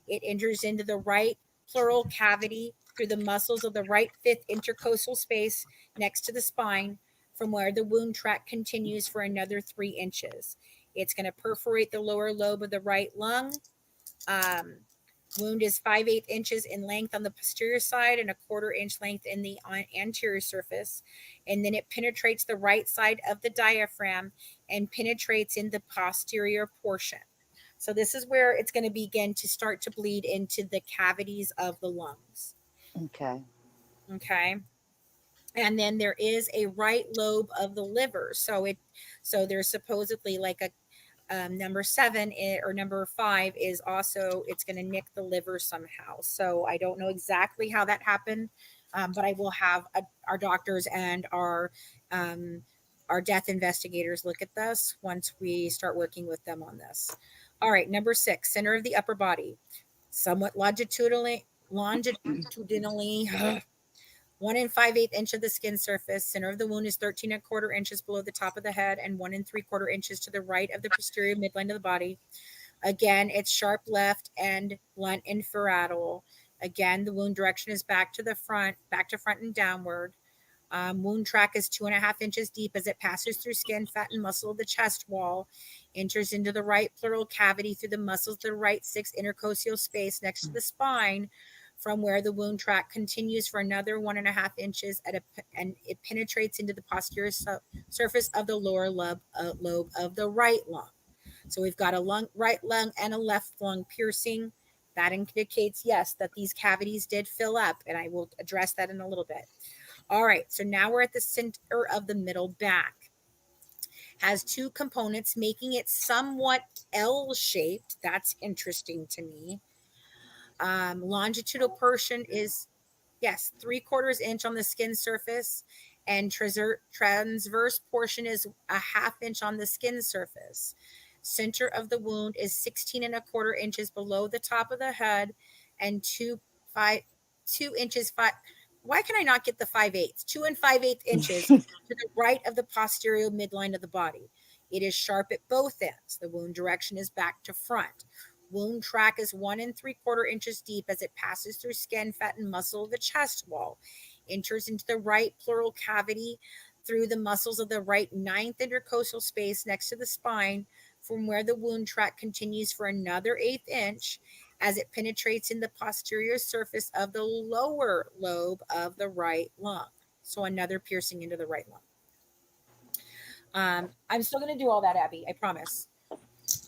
Speaker 1: It enters into the right pleural cavity through the muscles of the right fifth intercostal space next to the spine, from where the wound track continues for another 3 inches. It's going to perforate the lower lobe of the right lung. Wound is 5/8 inches in length on the posterior side and a 1/4 inch length in the anterior surface. And then it penetrates the right side of the diaphragm and penetrates in the posterior portion. So this is where it's going to begin to start to bleed into the cavities of the lungs.
Speaker 2: Okay.
Speaker 1: Okay. And then there is a right lobe of the liver. So there's supposedly like a number 7 or number 5 is also, it's going to nick the liver somehow. So I don't know exactly how that happened, but I will have our doctors and our death investigators look at this once we start working with them on this. All right, number 6, center of the upper body, somewhat longitudinally 1 5/8 inch of the skin surface. Center of the wound is 13 1/4 inches below the top of the head and 1 3/4 inches to the right of the posterior midline of the body. Again, it's sharp left and blunt infrared. Again, the wound direction is back to front and downward. Wound track is 2.5 inches deep as it passes through skin, fat, and muscle of the chest wall, enters into the right pleural cavity through the muscles of the right 6th intercostal space next to the spine, from where the wound track continues for another 1.5 inches and it penetrates into the posterior surface of the lower lobe of the right lung. So we've got a right lung and a left lung piercing. That indicates, yes, that these cavities did fill up, and I will address that in a little bit. All right, so now we're at the center of the middle back. Has 2 components, making it somewhat L-shaped. That's interesting to me. Longitudinal portion is, yes, 3/4 inch on the skin surface, and transverse portion is 1/2 inch on the skin surface. Center of the wound is 16 1/4 inches below the top of the head and 2 inches. Why can I not get the 5/8? 2 5/8 inches to the right of the posterior midline of the body. It is sharp at both ends. The wound direction is back to front. Wound track is 1 3/4 inches deep as it passes through skin, fat, and muscle of the chest wall. Enters into the right pleural cavity through the muscles of the right 9th intercostal space next to the spine, from where the wound track continues for another 1/8 inch as it penetrates in the posterior surface of the lower lobe of the right lung. So another piercing into the right lung. I'm still going to do all that, Abby. I promise.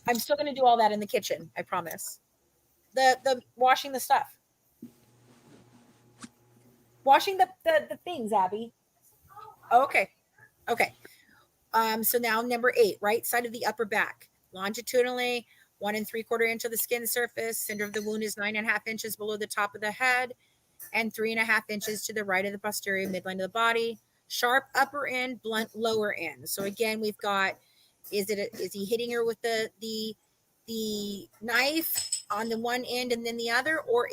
Speaker 1: I'm still going to do all that in the kitchen. I promise. The washing the stuff. Washing the things, Abby. Okay. Okay. So now number 8, right side of the upper back. Longitudinally, 1 3/4 inch of the skin surface. Center of the wound is 9.5 inches below the top of the head and 3.5 inches to the right of the posterior midline of the body. Sharp upper end, blunt lower end. So again, we've got, is he hitting her with the knife on the one end and then the other, or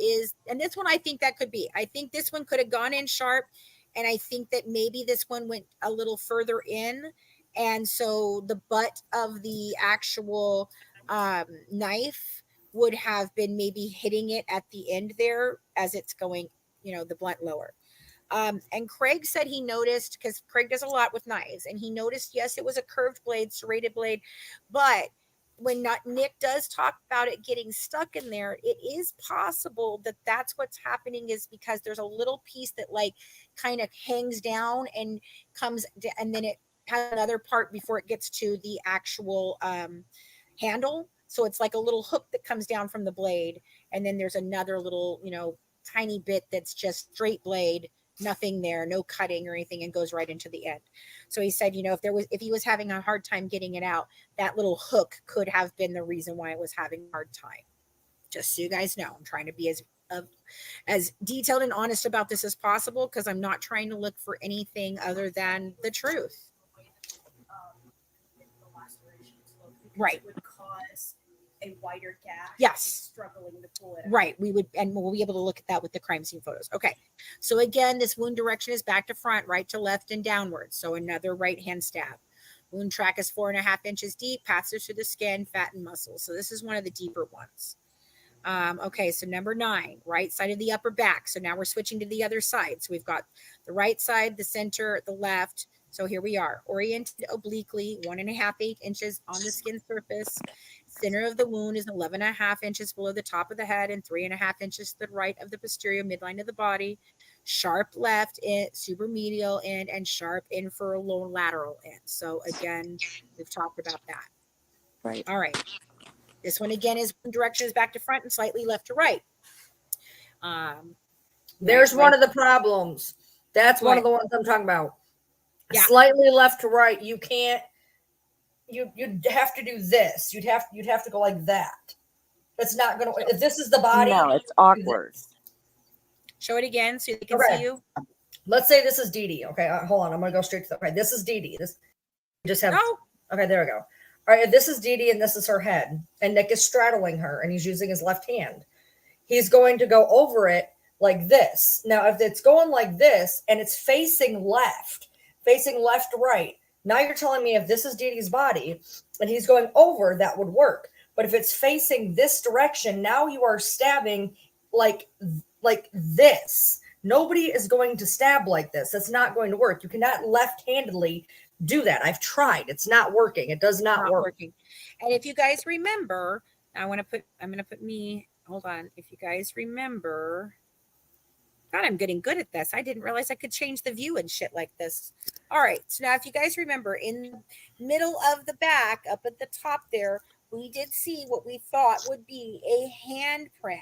Speaker 1: and this one, I think that could be. I think this one could have gone in sharp, and I think that maybe this one went a little further in, and so the butt of the actual knife would have been maybe hitting it at the end there as it's going, the blunt lower. And Craig said he noticed, because Craig does a lot with knives, and he noticed, yes, it was a curved blade, serrated blade, but when Nick does talk about it getting stuck in there, it is possible that that's what's happening, is because there's a little piece that like kind of hangs down and comes, and then it has another part before it gets to the actual handle. So it's like a little hook that comes down from the blade, and then there's another little, tiny bit that's just straight blade, nothing there, no cutting or anything, and goes right into the end. So he said, if he was having a hard time getting it out, that little hook could have been the reason why it was having a hard time. Just so you guys know, I'm trying to be as as detailed and honest about this as possible, because I'm not trying to look for anything other than the truth. Right.
Speaker 3: It would cause a wider gash.
Speaker 1: Yes.
Speaker 3: Struggling to pull it out.
Speaker 1: Right. We would, and we'll be able to look at that with the crime scene photos. Okay. So again, this wound direction is back to front, right to left, and downward. So another right hand stab. Wound track is 4.5 inches deep, passes through the skin, fat, and muscles. So this is one of the deeper ones. Okay, so number 9, right side of the upper back. So now we're switching to the other side. So we've got the right side, the center, the left. So here we are, oriented obliquely, 1.5 inches on the skin surface. Center of the wound is 11.5 inches below the top of the head and 3.5 inches to the right of the posterior midline of the body. Sharp left in supermedial end and sharp inferolateral end. So again, we've talked about that.
Speaker 2: Right.
Speaker 1: All right. This one again is one direction is back to front and slightly left to right.
Speaker 4: There's one of the problems. That's one of the ones I'm talking about. Yeah. Slightly left to right. You can't. You'd have to do this. You'd have to go like that. It's not going to. If this is the body,
Speaker 2: no, it's awkward.
Speaker 1: Show it again so they can see you.
Speaker 4: Let's say this is Dee Dee. Okay, hold on. I'm going to go straight to the. Okay, this is Dee Dee. This just have.
Speaker 1: No.
Speaker 4: Okay, there we go. All right, this is Dee Dee and this is her head, and Nick is straddling her, and he's using his left hand. He's going to go over it like this. Now, if it's going like this and it's facing left to right, now you're telling me if this is Dee Dee's body and he's going over, that would work. But if it's facing this direction, now you are stabbing like this. Nobody is going to stab like this. That's not going to work. You cannot left-handedly do that. I've tried. It's not working. It does not work.
Speaker 1: Working. And if you guys remember, I'm going to put me, hold on. If you guys remember, God, I'm getting good at this. I didn't realize I could change the view and shit like this. All right. So now if you guys remember, in the middle of the back, up at the top there, we did see what we thought would be a handprint.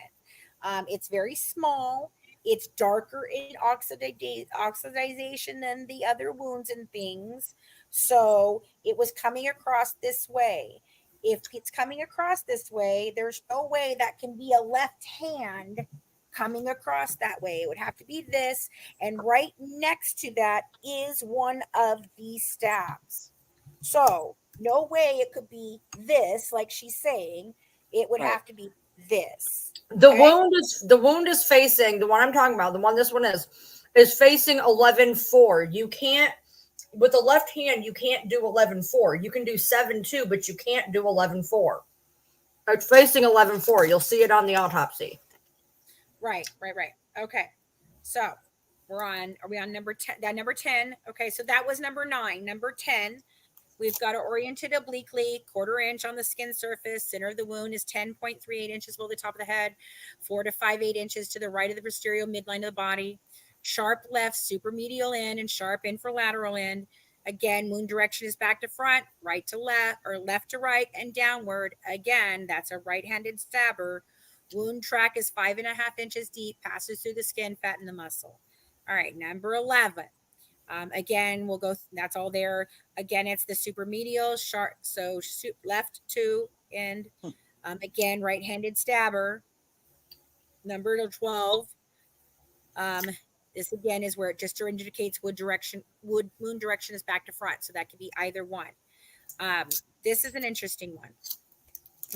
Speaker 1: It's very small. It's darker in oxidization than the other wounds and things. So it was coming across this way. If it's coming across this way, there's no way that can be a left hand coming across that way. It would have to be this. And right next to that is one of these stabs. So no way it could be this, like she's saying. It would have to be this.
Speaker 4: The wound is facing, the one I'm talking about, the one this one is facing 11-4. You can't, with the left hand, you can't do 11-4. You can do 7-2, but you can't do 11-4. It's facing 11-4. You'll see it on the autopsy.
Speaker 1: Right. Okay. So are we on number 10? That number 10. Okay. So that was number 9. Number 10. We've got it oriented obliquely, 1/4 inch on the skin surface. Center of the wound is 10.38 inches below the top of the head, 4 to 5.8 inches to the right of the posterior midline of the body. Sharp left, supermedial end, and sharp infralateral end. Again, wound direction is back to front, right to left, or left to right, and downward. Again, that's a right-handed stabber. Wound track is 5.5 inches deep, passes through the skin, fat, and the muscle. All right, number 11. Again, we'll go, that's all there. Again, it's the supermedial, sharp, so left to end. Again, right-handed stabber. Number 12. This again is where it just indicates wound direction is back to front. So that could be either one. This is an interesting one.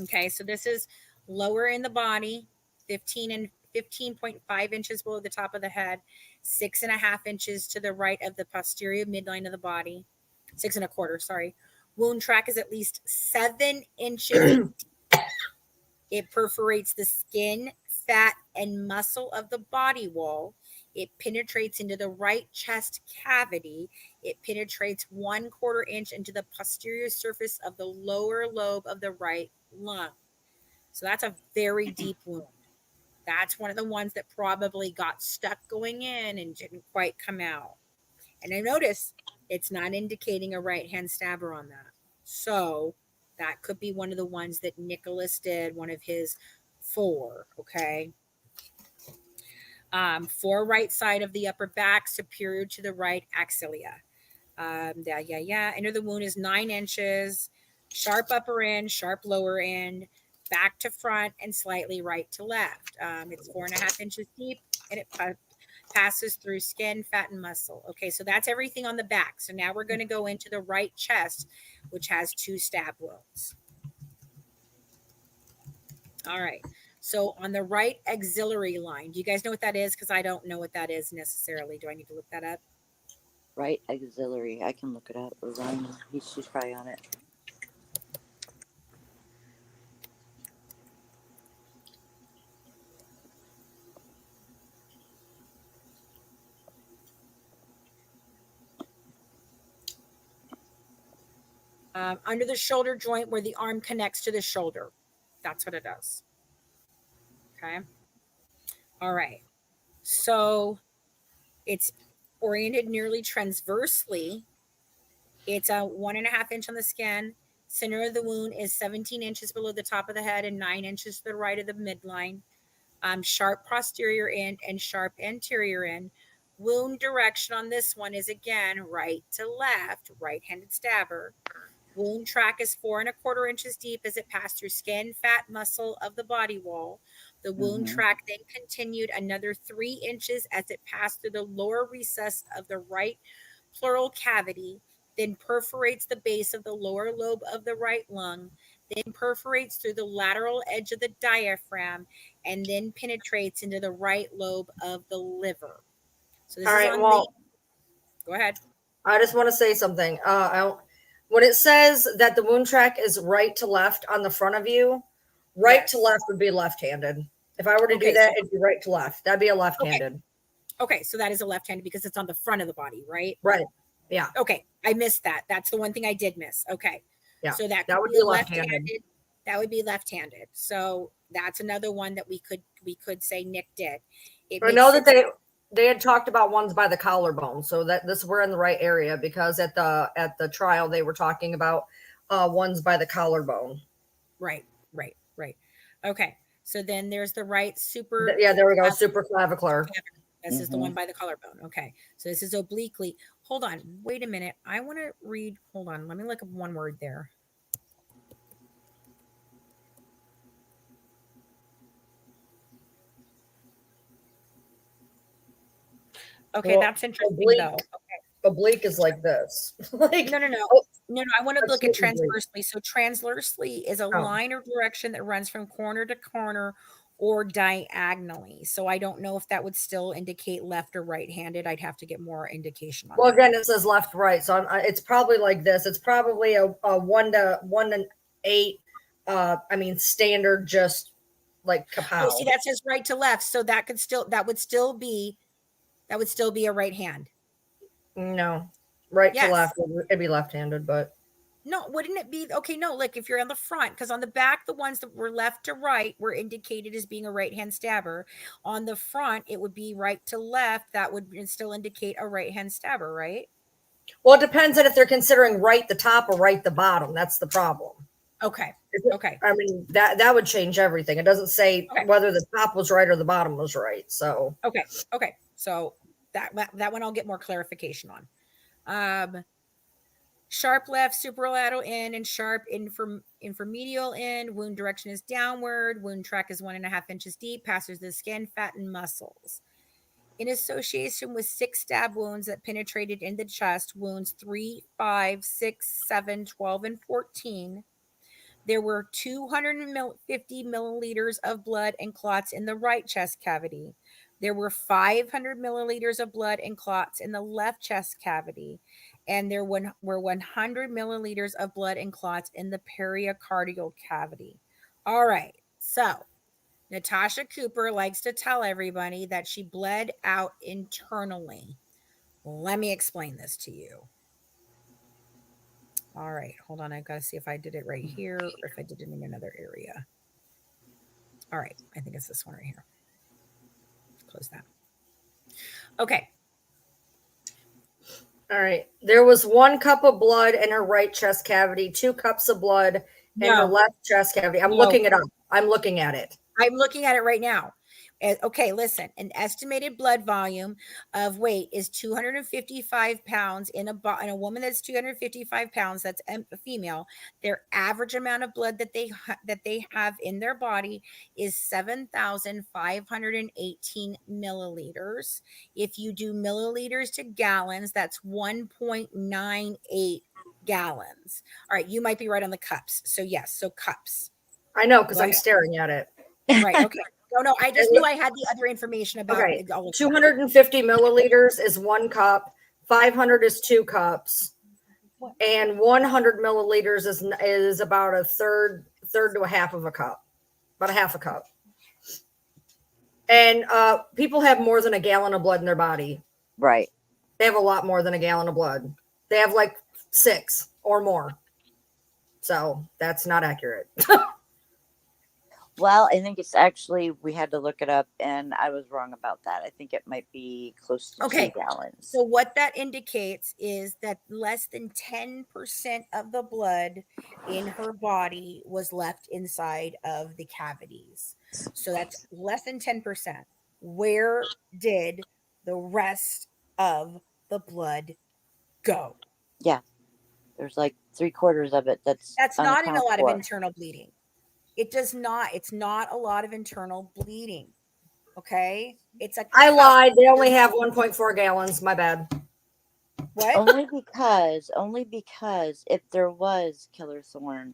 Speaker 1: Okay, so this is lower in the body, 15.5 inches below the top of the head, 6.5 inches to the right of the posterior midline of the body, 6.25, sorry. Wound track is at least 7 inches deep. It perforates the skin, fat, and muscle of the body wall. It penetrates into the right chest cavity. It penetrates 1/4 inch into the posterior surface of the lower lobe of the right lung. So that's a very deep wound. That's one of the ones that probably got stuck going in and didn't quite come out. And I notice it's not indicating a right-hand stabber on that. So that could be one of the ones that Nicholas did, one of his 4, okay? 4 right side of the upper back, superior to the right axilla. Enter the wound is 9 inches, sharp upper end, sharp lower end. back to front and slightly right to left. It's 4.5 inches deep, and it passes through skin, fat, and muscle. Okay, so that's everything on the back. So now we're going to go into the right chest, which has 2 stab wounds. All right. So on the right axillary line, do you guys know what that is? Because I don't know what that is necessarily. Do I need to look that up?
Speaker 2: Right axillary. I can look it up. Ryan, she's probably on it.
Speaker 1: Under the shoulder joint where the arm connects to the shoulder. That's what it does. Okay. All right. So it's oriented nearly transversely. It's a 1.5 inch on the skin. Center of the wound is 17 inches below the top of the head and 9 inches to the right of the midline. Sharp posterior end and sharp anterior end. Wound direction on this one is again right to left, right-handed stabber. Wound track is 4.25 inches deep as it passed through skin, fat, muscle of the body wall. The wound track then continued another 3 inches as it passed through the lower recess of the right pleural cavity, then perforates the base of the lower lobe of the right lung, then perforates through the lateral edge of the diaphragm, and then penetrates into the right lobe of the liver. So this
Speaker 4: All
Speaker 1: is
Speaker 4: right,
Speaker 1: on
Speaker 4: well,
Speaker 1: go ahead.
Speaker 4: I just want to say something. When it says that the wound track is right to left on the front of you, right to left would be left-handed. If I were to do that, it'd be right to left. That'd be a left-handed.
Speaker 1: Okay, so that is a left-handed because it's on the front of the body, right?
Speaker 4: Right. Yeah.
Speaker 1: Okay, I missed that. That's the one thing I did miss. Okay.
Speaker 4: Yeah.
Speaker 1: So that
Speaker 4: would
Speaker 1: be
Speaker 4: be
Speaker 1: left-handed.
Speaker 4: left-handed.
Speaker 1: That would be left-handed. So that's another one that we could say Nick did.
Speaker 4: I know that they had talked about ones by the collarbone, so that we're in the right area because at the trial they were talking about ones by the collarbone.
Speaker 1: Right. Okay. So then there's the right super.
Speaker 4: Yeah, there we go. Supraclavicular.
Speaker 1: This is the one by the collarbone. Okay. So this is obliquely. Hold on. Wait a minute. I want to read. Hold on. Let me look up one word there. Okay, well, that's interesting though. Okay.
Speaker 4: Oblique is like this. Like
Speaker 1: no. I want to look at transversely. So transversely is a line or direction that runs from corner to corner or diagonally. So I don't know if that would still indicate left or right-handed. I'd have to get more indication on that.
Speaker 4: Well, again, it says left, right. So it's probably like this. It's probably a 1 to 8. Standard, just like kapow.
Speaker 1: Oh, see, that says right to left. So that would still be a right hand.
Speaker 4: No, right to left. It'd be left-handed, but
Speaker 1: no, wouldn't it be okay? No, like if you're on the front, because on the back, the ones that were left to right were indicated as being a right hand stabber. On the front, it would be right to left. That would still indicate a right hand stabber, right?
Speaker 4: Well, it depends on if they're considering right the top or right the bottom. That's the problem.
Speaker 1: Okay.
Speaker 4: I mean, that would change everything. It doesn't say whether the top was right or the bottom was right. So
Speaker 1: okay. So that one I'll get more clarification on. Sharp left superlateral end and sharp inframedial end. Wound direction is downward. Wound track is 1.5 inches deep. Passes the skin, fat, and muscles. In association with 6 stab wounds that penetrated in the chest, wounds 3, 5, 6, 7, 12, and 14. There were 250 milliliters of blood and clots in the right chest cavity. There were 500 milliliters of blood and clots in the left chest cavity. And there were 100 milliliters of blood and clots in the pericardial cavity. All right. So Natasha Cooper likes to tell everybody that she bled out internally. Let me explain this to you. All right, hold on. I've got to see if I did it right here or if I did it in another area. All right, I think it's this one right here. Close that. Okay.
Speaker 4: All right. There was 1 cup of blood in her right chest cavity, 2 cups of blood in her left chest cavity. I'm looking it up. I'm looking at it.
Speaker 1: I'm looking at it right now. Okay, listen, an estimated blood volume of weight is 255 pounds in a woman that's 255 pounds, that's a female. Their average amount of blood that they have in their body is 7,518 milliliters. If you do milliliters to gallons, that's 1.98 gallons. All right, you might be right on the cups. So yes, so cups.
Speaker 4: I know, because
Speaker 1: Go
Speaker 4: I'm
Speaker 1: ahead.
Speaker 4: staring at it.
Speaker 1: Right. Okay. No, I just knew I had the other information about
Speaker 4: Okay,
Speaker 1: all of that.
Speaker 4: 250 milliliters is 1 cup, 500 is 2 cups, and 100 milliliters is about a third to a half of a cup, about a half a cup. And people have more than a gallon of blood in their body.
Speaker 2: Right.
Speaker 4: They have a lot more than a gallon of blood. They have like 6 or more. So that's not accurate.
Speaker 2: Well, I think it's actually, we had to look it up, and I was wrong about that. I think it might be close to 2 gallons.
Speaker 1: So what that indicates is that less than 10% of the blood in her body was left inside of the cavities. So that's less than 10%. Where did the rest of the blood go?
Speaker 2: Yeah. There's like 3/4 of it that's
Speaker 1: not in a lot of
Speaker 2: for.
Speaker 1: internal bleeding. It's not a lot of internal bleeding. Okay.
Speaker 4: I lied. They only have 1.4 gallons. My bad.
Speaker 1: What?
Speaker 2: Only because if there was Killer Thorn,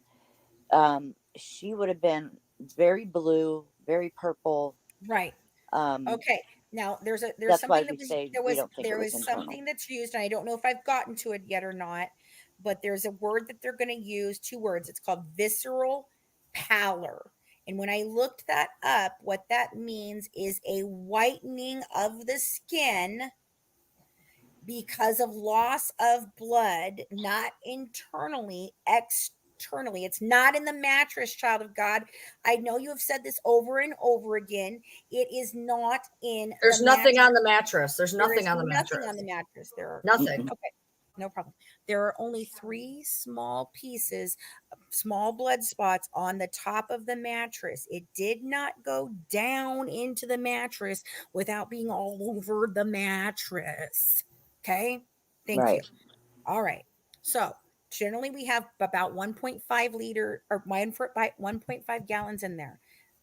Speaker 2: she would have been very blue, very purple.
Speaker 1: Right. Okay. Now there's
Speaker 2: that's
Speaker 1: something
Speaker 2: why
Speaker 1: that
Speaker 2: we
Speaker 1: was
Speaker 2: say
Speaker 1: there
Speaker 2: we
Speaker 1: was
Speaker 2: don't think
Speaker 1: there
Speaker 2: it was
Speaker 1: was
Speaker 2: internal.
Speaker 1: something that's used, and I don't know if I've gotten to it yet or not, but there's a word that they're going to use, 2 words. It's called visceral pallor. And when I looked that up, what that means is a whitening of the skin because of loss of blood, not internally, externally. It's not in the mattress, child of God. I know you have said this over and over again. It is not in
Speaker 4: There's
Speaker 1: the
Speaker 4: nothing
Speaker 1: mattress.
Speaker 4: on the mattress. There's nothing on the mattress.
Speaker 1: Nothing on the mattress. There are
Speaker 4: nothing.
Speaker 1: Okay, no problem. There are only 3 small pieces, small blood spots on the top of the mattress. It did not go down into the mattress without being all over the mattress. Okay, thank you. All right. So generally we have about 1.5 liter or 1.5 gallons in there.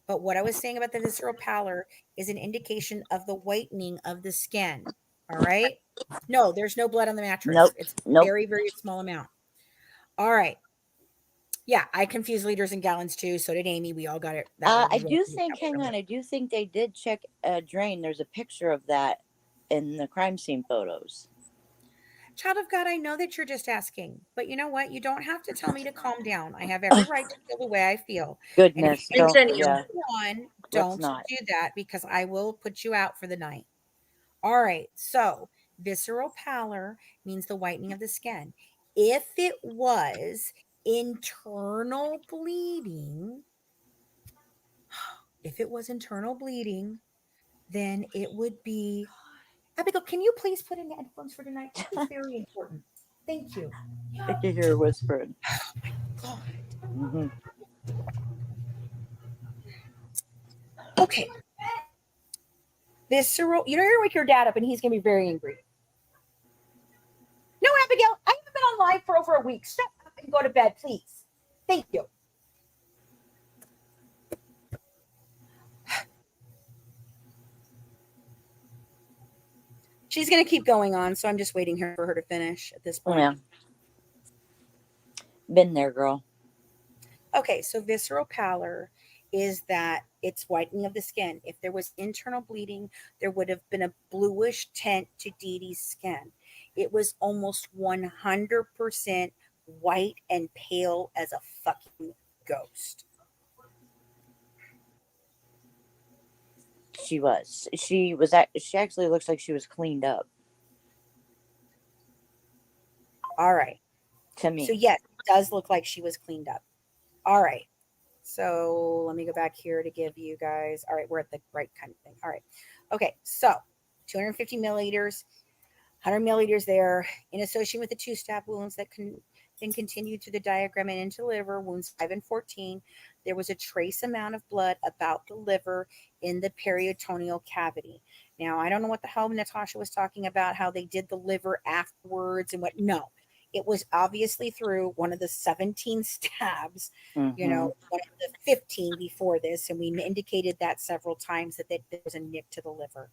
Speaker 1: But what I was saying about the visceral pallor is an indication of the whitening of the skin. All right. No, there's no blood on the mattress. It's very, very small amount. All right. Yeah, I confused liters and gallons too. So did Amy. We all got it.
Speaker 2: I do think they did check a drain. There's a picture of that in the crime scene photos.
Speaker 1: Child of God, I know that you're just asking, but you know what? You don't have to tell me to calm down. I have every right to feel the way I feel.
Speaker 2: Goodness,
Speaker 1: and if
Speaker 4: don't
Speaker 1: do that, because I will put you out for the night. All right. So visceral pallor means the whitening of the skin. If it was internal bleeding, then it would be. Abigail, can you please put in headphones for tonight? It's very important. Thank you.
Speaker 2: I can hear her whispering.
Speaker 1: Oh my God.
Speaker 2: Mm-hmm.
Speaker 1: Okay. Visceral. You're going to wake your dad up and he's going to be very angry. No, Abigail, I haven't been on live for over a week. Shut up and go to bed, please. Thank you. She's going to keep going on, so I'm just waiting for her to finish at this point.
Speaker 2: Yeah. Been there, girl.
Speaker 1: Okay, so visceral pallor is that it's whitening of the skin. If there was internal bleeding, there would have been a bluish tint to Dee Dee's skin. It was almost 100% white and pale as a fucking ghost.
Speaker 2: She actually looks like she was cleaned up.
Speaker 1: All right.
Speaker 2: To me.
Speaker 1: So yes, it does look like she was cleaned up. All right. So let me go back here to give you guys. All right, we're at the right kind of thing. All right. Okay, so 250 milliliters, 100 milliliters there in association with the 2 stab wounds that then continued through the diagram and into the liver, wounds 5 and 14. There was a trace amount of blood about the liver in the peritoneal cavity. Now, I don't know what the hell Natasha was talking about, how they did the liver afterwards and what. No, it was obviously through one of the 17 stabs, you know, one of the 15 before this. And we indicated that several times that there was a nick to the liver.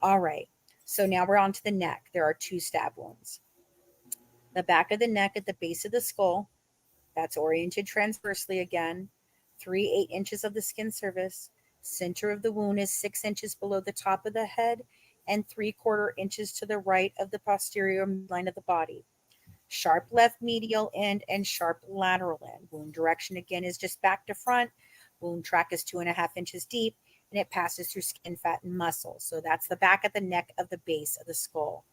Speaker 1: All right. So now we're on to the neck. There are 2 stab wounds. The back of the neck at the base of the skull, that's oriented transversely again, 3/8 inches of the skin surface. Center of the wound is 6 inches below the top of the head and 3/4 inches to the right of the posterior midline of the body. Sharp left medial end and sharp lateral end. Wound direction again is just back to front. Wound track is 2.5 inches deep and it passes through skin, fat, and muscle. So that's the back of the neck of the base of the skull.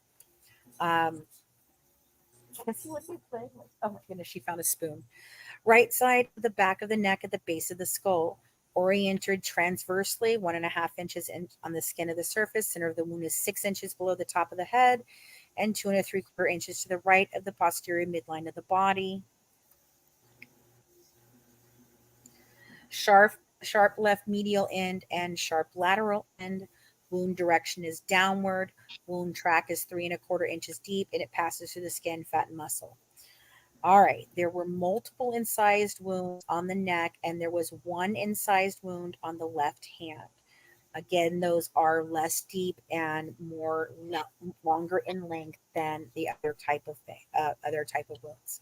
Speaker 1: Let's see what you play. Oh my goodness, she found a spoon. Right side of the back of the neck at the base of the skull, oriented transversely, 1.5 inches on the skin of the surface. Center of the wound is 6 inches below the top of the head and 2 3/4 inches to the right of the posterior midline of the body. Sharp left medial end and sharp lateral end. Wound direction is downward. Wound track is 3 1/4 inches deep and it passes through the skin, fat, and muscle. All right, there were multiple incised wounds on the neck, and there was 1 incised wound on the left hand. Again, those are less deep and longer in length than the other type of wounds.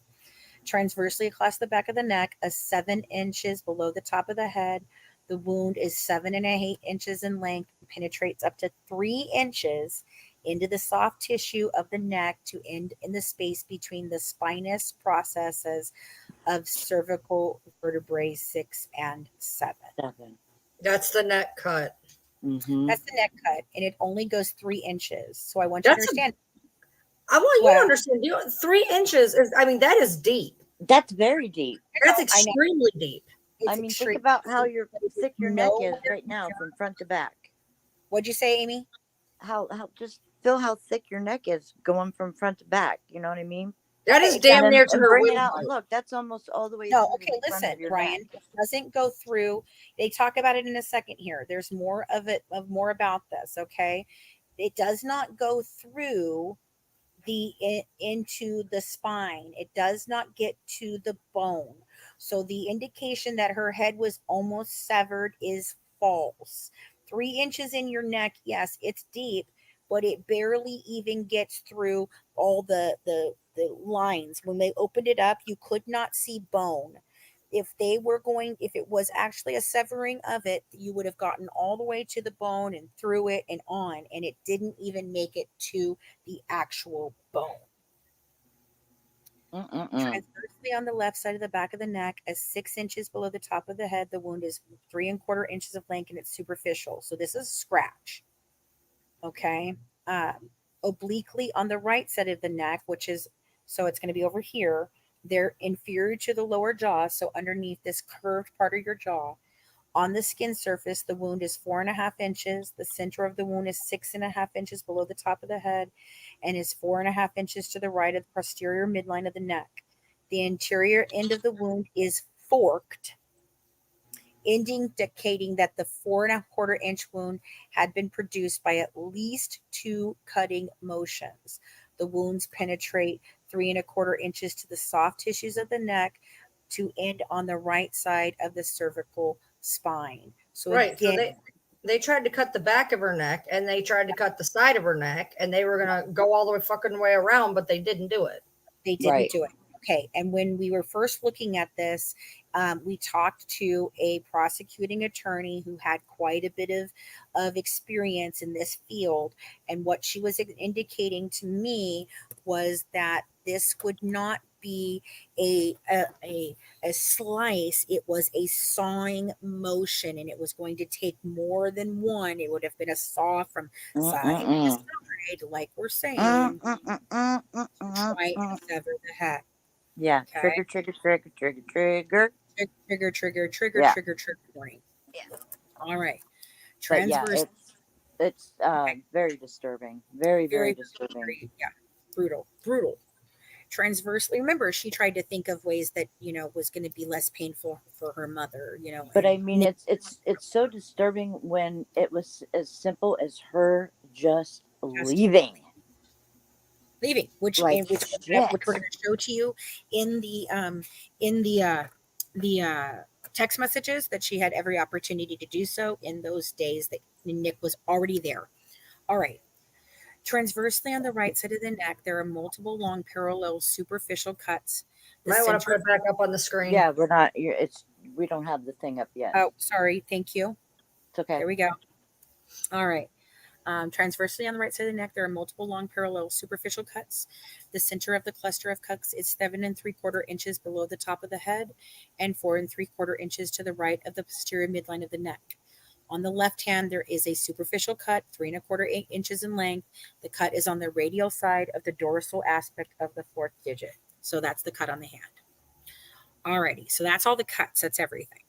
Speaker 1: Transversely across the back of the neck, 7 inches below the top of the head. The wound is 7 1/8 inches in length, and penetrates up to 3 inches into the soft tissue of the neck to end in the space between the spinous processes of cervical vertebrae 6 and 7.
Speaker 4: That's the neck cut.
Speaker 1: That's the neck cut, and it only goes 3 inches. So I want you to understand.
Speaker 4: I want you to understand. 3 inches is, I mean, that is deep.
Speaker 2: That's very deep.
Speaker 4: That's extremely deep.
Speaker 2: I mean, think about how thick your neck is right now from front to back.
Speaker 1: What'd you say, Amy?
Speaker 2: How just feel how thick your neck is going from front to back. You know what I mean?
Speaker 4: That is damn near to her
Speaker 2: bring it
Speaker 4: wing.
Speaker 2: out and look. That's almost all the way.
Speaker 1: No, okay, listen, Ryan. It doesn't go through. They talk about it in a second here. There's more of it, more about this. Okay, it does not go through into the spine. It does not get to the bone. So the indication that her head was almost severed is false. 3 inches in your neck, yes, it's deep, but it barely even gets through all the lines. When they opened it up, you could not see bone. If it was actually a severing of it, you would have gotten all the way to the bone and through it and on, and it didn't even make it to the actual bone. Transversely on the left side of the back of the neck, as 6 inches below the top of the head, the wound is 3 1/4 inches of length and it's superficial. So this is a scratch. Okay. Obliquely on the right side of the neck, so it's going to be over here. They're inferior to the lower jaw, so underneath this curved part of your jaw. On the skin surface, the wound is 4.5 inches. The center of the wound is 6.5 inches below the top of the head and is 4.5 inches to the right of the posterior midline of the neck. The interior end of the wound is forked, indicating that the 4 1/4 inch wound had been produced by at least 2 cutting motions. The wounds penetrate 3 1/4 inches to the soft tissues of the neck to end on the right side of the cervical spine. So
Speaker 4: right.
Speaker 1: Again,
Speaker 4: so they tried to cut the back of her neck and they tried to cut the side of her neck and they were going to go all the fucking way around, but they didn't do it.
Speaker 1: They didn't do it. Okay. And when we were first looking at this, we talked to a prosecuting attorney who had quite a bit of experience in this field. And what she was indicating to me was that this would not be a slice. It was a sawing motion, and it was going to take more than one. It would have been a saw from side to side, like we're saying, trying to sever the head.
Speaker 2: Yeah.
Speaker 1: Okay.
Speaker 2: Trigger.
Speaker 1: Trigger warning.
Speaker 4: Yeah.
Speaker 1: All right.
Speaker 2: But yeah, it's
Speaker 1: Okay.
Speaker 2: very disturbing. Very disturbing.
Speaker 1: Yeah. Brutal. Transversely, remember, she tried to think of ways that, was going to be less painful for her mother,
Speaker 2: But I
Speaker 1: and
Speaker 2: mean, it's so disturbing when it was as simple as her just
Speaker 1: just
Speaker 2: leaving.
Speaker 1: leaving, which
Speaker 2: Like
Speaker 1: which
Speaker 2: shit.
Speaker 1: we're going to show to you in the text messages that she had every opportunity to do so in those days that Nick was already there. All right. Transversely on the right side of the neck, there are multiple long parallel superficial cuts. The
Speaker 4: Might want to put
Speaker 1: center.
Speaker 4: it back up on the screen.
Speaker 2: Yeah, we're not. We don't have the thing up yet.
Speaker 1: Oh, sorry. Thank you.
Speaker 2: It's okay.
Speaker 1: There we go. All right. Transversely on the right side of the neck, there are multiple long parallel superficial cuts. The center of the cluster of cuts is 7 3/4 inches below the top of the head and 4 3/4 inches to the right of the posterior midline of the neck. On the left hand, there is a superficial cut, 3 1/4 inches in length. The cut is on the radial side of the dorsal aspect of the fourth digit. So that's the cut on the hand. Alrighty, so that's all the cuts. That's everything.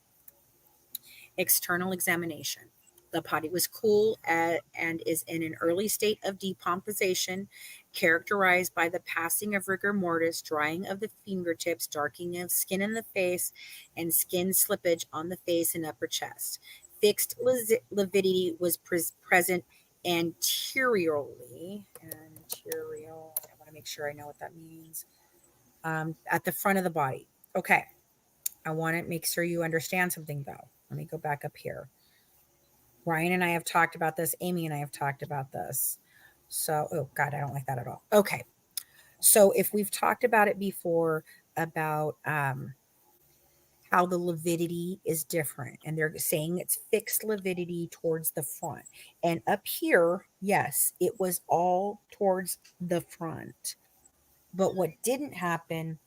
Speaker 1: External examination. The body was cool and is in an early state of decomposition, characterized by the passing of rigor mortis, drying of the fingertips, darkening of skin in the face, and skin slippage on the face and upper chest. Fixed lividity was present anteriorly. Anterior. I want to make sure I know what that means. At the front of the body. Okay. I want to make sure you understand something, though. Let me go back up here. Ryan and I have talked about this. Amy and I have talked about this. So, oh God, I don't like that at all. Okay. So if we've talked about it before about how the lividity is different, and they're saying it's fixed lividity towards the front. And up here, yes, it was all towards the front. But what didn't happen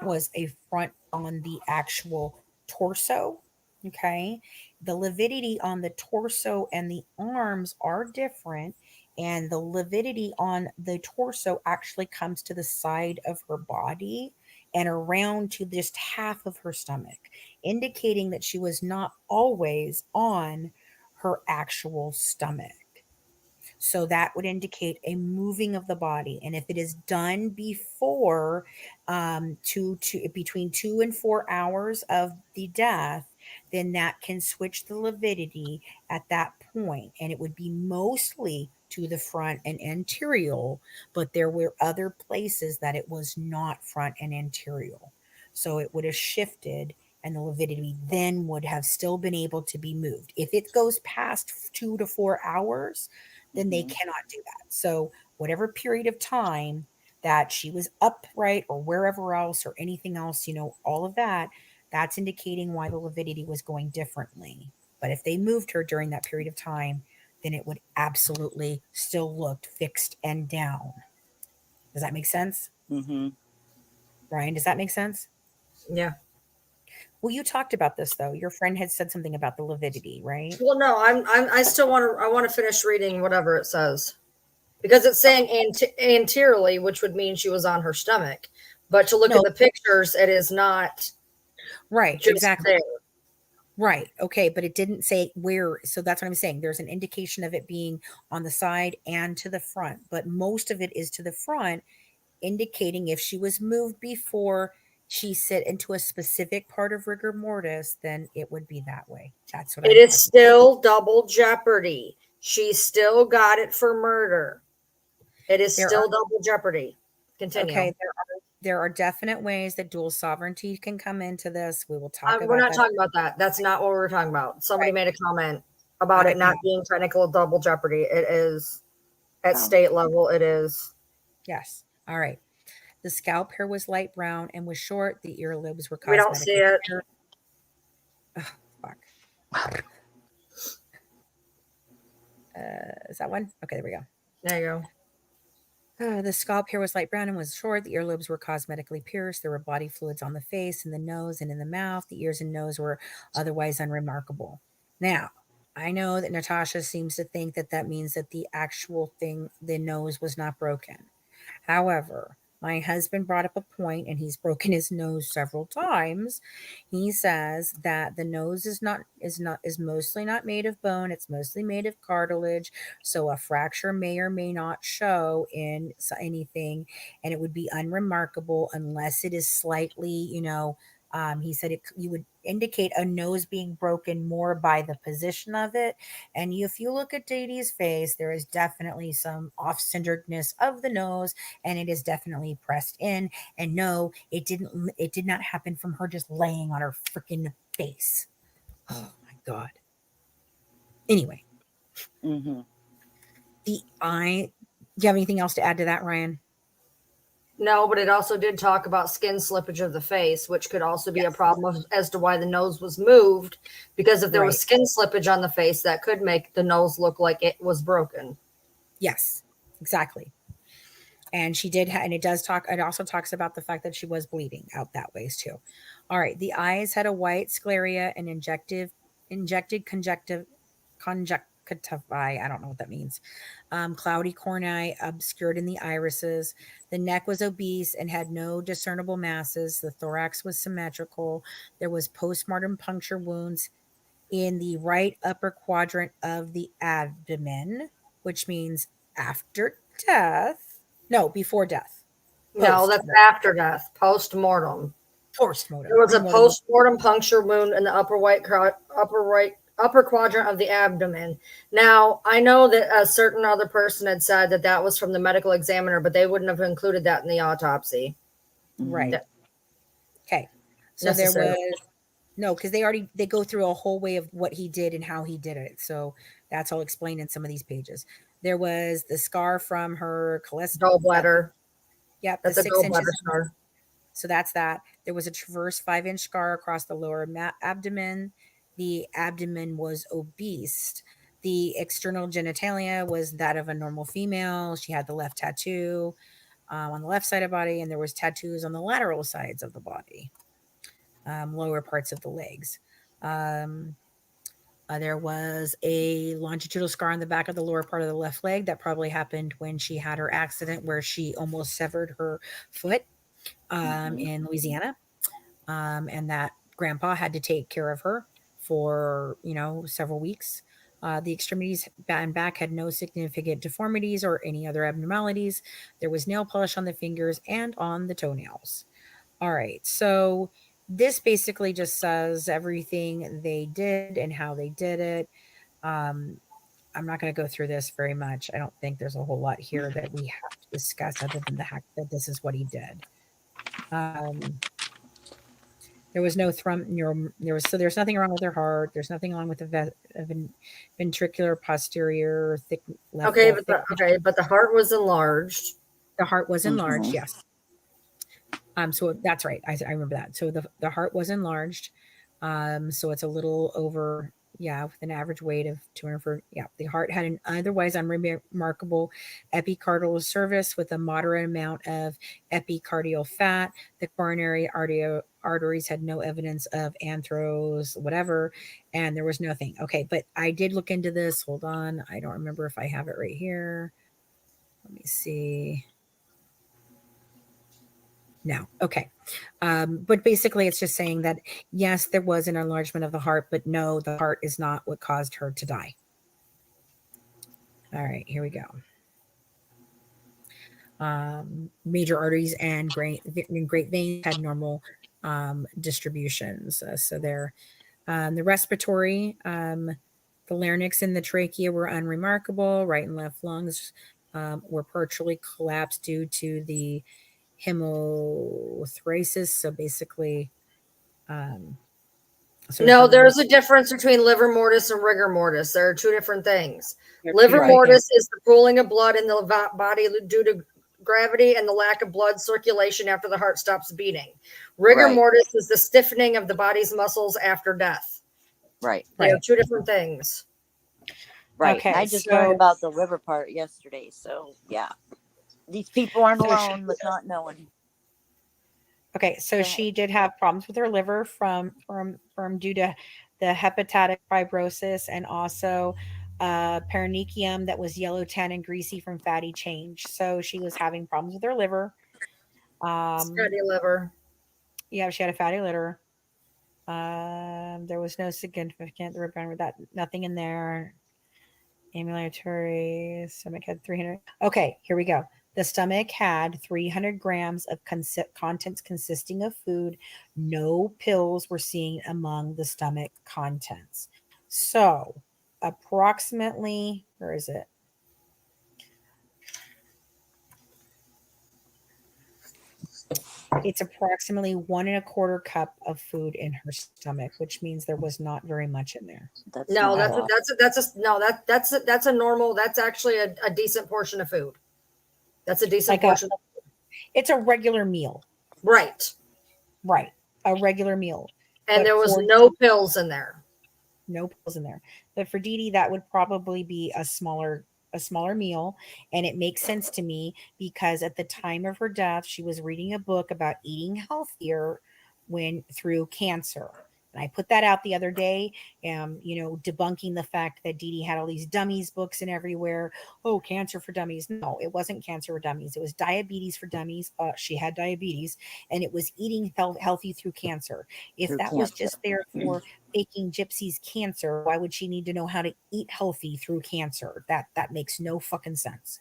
Speaker 1: was a front on the actual torso. Okay. The lividity on the torso and the arms are different. And the lividity on the torso actually comes to the side of her body and around to just half of her stomach, indicating that she was not always on her actual stomach. So that would indicate a moving of the body. And if it is done before between 2 and 4 hours of the death, then that can switch the lividity at that point. And it would be mostly to the front and anterior, but there were other places that it was not front and anterior. So it would have shifted and the lividity then would have still been able to be moved. If it goes past 2 to 4 hours, then they cannot do that. So whatever period of time that she was upright or wherever else or anything else, all of that, that's indicating why the lividity was going differently. But if they moved her during that period of time, then it would absolutely still look fixed and down. Does that make sense?
Speaker 2: Mm-hmm.
Speaker 1: Brian, does that make sense?
Speaker 4: Yeah.
Speaker 1: Well, you talked about this though. Your friend had said something about the lividity, right?
Speaker 4: Well, no, I still want to finish reading whatever it says because it's saying anteriorly, which would mean she was on her stomach. But to look at the pictures, it is not
Speaker 1: right.
Speaker 4: just
Speaker 1: Exactly.
Speaker 4: there.
Speaker 1: Right. Okay. But it didn't say where. So that's what I'm saying. There's an indication of it being on the side and to the front, but most of it is to the front, indicating if she was moved before she sit into a specific part of rigor mortis, then it would be that way. That's what
Speaker 4: it is still double jeopardy. She still got it for murder. It is still double jeopardy. Continue.
Speaker 1: Okay. There are definite ways that dual sovereignty can come into this. We will talk about
Speaker 4: We're not talking about that. That's not what we're talking about. Somebody made a comment about it not being technical double jeopardy. It is at state level. It is.
Speaker 1: Yes. All right. The scalp hair was light brown and was short. The earlobes were cosmetically.
Speaker 4: We don't see it.
Speaker 1: Oh, fuck. Is that one? Okay, there we go.
Speaker 4: There you
Speaker 1: go. The scalp hair was light brown and was short. The earlobes were cosmetically pierced. There were body fluids on the face and the nose and in the mouth. The ears and nose were otherwise unremarkable. Now, I know that Natasha seems to think that that means that the actual thing, the nose was not broken. However, My husband brought up a point, and he's broken his nose several times. He says that the nose is mostly not made of bone. It's mostly made of cartilage. So a fracture may or may not show in anything, and it would be unremarkable unless it is slightly, he said you would indicate a nose being broken more by the position of it. And if you look at Dee face, there is definitely some off-centeredness of the nose, and it is definitely pressed in. And no, it did not happen from her just laying on her freaking face. Oh my God. Anyway,
Speaker 2: Mm-hmm.
Speaker 1: do you have anything else to add to that, Ryan?
Speaker 4: No, but it also did talk about skin slippage of the face, which could also be a problem as to why the nose was moved. Because if there was skin slippage on the face, that could make the nose look like it was broken.
Speaker 1: Yes, exactly. And she did, and it also talks about the fact that she was bleeding out that ways too. All right. The eyes had a white scleria and injected conjunctivae. I don't know what that means. Cloudy cornea obscured in the irises. The neck was obese and had no discernible masses. The thorax was symmetrical. There was postmortem puncture wounds in the right upper quadrant of the abdomen, which means after death. No, before death.
Speaker 4: No, that's after death, post-mortem.
Speaker 1: Post-mortem.
Speaker 4: There was a post-mortem puncture wound in the upper quadrant of the abdomen. Now, I know that a certain other person had said that was from the medical examiner, but they wouldn't have included that in the autopsy.
Speaker 1: Right. Okay. So there was no, because they go through a whole way of what he did and how he did it. So that's all explained in some of these pages. There was the scar from her
Speaker 4: gallbladder.
Speaker 1: Yep,
Speaker 4: that's
Speaker 1: the
Speaker 4: a
Speaker 1: 6
Speaker 4: gallbladder
Speaker 1: inches.
Speaker 4: scar.
Speaker 1: So that's that. There was a transverse 5-inch scar across the lower abdomen. The abdomen was obese. The external genitalia was that of a normal female. She had the left tattoo on the left side of the body, and there was tattoos on the lateral sides of the body, lower parts of the legs. There was a longitudinal scar on the back of the lower part of the left leg that probably happened when she had her accident where she almost severed her foot in Louisiana. And that grandpa had to take care of her for, several weeks. The extremities and back had no significant deformities or any other abnormalities. There was nail polish on the fingers and on the toenails. All right. So this basically just says everything they did and how they did it. I'm not going to go through this very much. I don't think there's a whole lot here that we have to discuss other than the fact that this is what he did. There was no there's nothing wrong with her heart. There's nothing wrong with the ventricular posterior thick left.
Speaker 4: But the heart was enlarged.
Speaker 1: The heart was enlarged, yes. So that's right. I remember that. So the heart was enlarged. So it's a little over, with an average weight of 240. Yeah. The heart had an otherwise unremarkable epicardial surface with a moderate amount of epicardial fat. The coronary arteries had no evidence of anthrose, whatever, and there was nothing. Okay. But I did look into this. Hold on. I don't remember if I have it right here. Let me see. No. Okay. But basically it's just saying that, yes, there was an enlargement of the heart, but no, the heart is not what caused her to die. All right, here we go. Major arteries and great veins had normal distributions. So there, the respiratory, the larynx and the trachea were unremarkable. Right and left lungs were partially collapsed due to the hemothoracis. So basically,
Speaker 4: there's a difference between livor mortis and rigor mortis. There are two different things. Livor mortis is the pooling of blood in the body due to gravity and the lack of blood circulation after the heart stops beating. Rigor mortis is the stiffening of the body's muscles after death.
Speaker 2: Right.
Speaker 4: They are two different things.
Speaker 2: Right. Okay, I just learned about the liver part yesterday. So yeah. These people aren't alone with not knowing.
Speaker 1: Okay, so she did have problems with her liver from due to the hepatic fibrosis and also perineum that was yellow, tan, and greasy from fatty change. So she was having problems with her liver.
Speaker 4: Fatty liver.
Speaker 1: Yeah, she had a fatty liver. There was no significant with that. Nothing in there. Ambulatory stomach had 300. Okay, here we go. The stomach had 300 grams of contents consisting of food. No pills were seen among the stomach contents. So, approximately, where is it? It's approximately 1.25 cup of food in her stomach, which means there was not very much in there.
Speaker 2: That's
Speaker 4: No,
Speaker 2: not a lot.
Speaker 4: that's a normal. That's actually a decent portion of food. That's a decent
Speaker 1: Like
Speaker 4: portion.
Speaker 1: it's a regular meal,
Speaker 4: Right.
Speaker 1: right? A regular meal.
Speaker 4: And
Speaker 1: But
Speaker 4: there was
Speaker 1: for
Speaker 4: no pills in there.
Speaker 1: no pills in there. But for Dee Dee, that would probably be a smaller meal. And it makes sense to me because at the time of her death, she was reading a book about eating healthier when through cancer. And I put that out the other day, debunking the fact that Dee Dee had all these dummies books and everywhere. Oh, cancer for dummies. No, it wasn't cancer for dummies. It was diabetes for dummies. She had diabetes and it was eating healthy through cancer. If
Speaker 2: Through
Speaker 1: that was
Speaker 2: cancer.
Speaker 1: just there for faking Gypsy's cancer, why would she need to know how to eat healthy through cancer? That makes no fucking sense.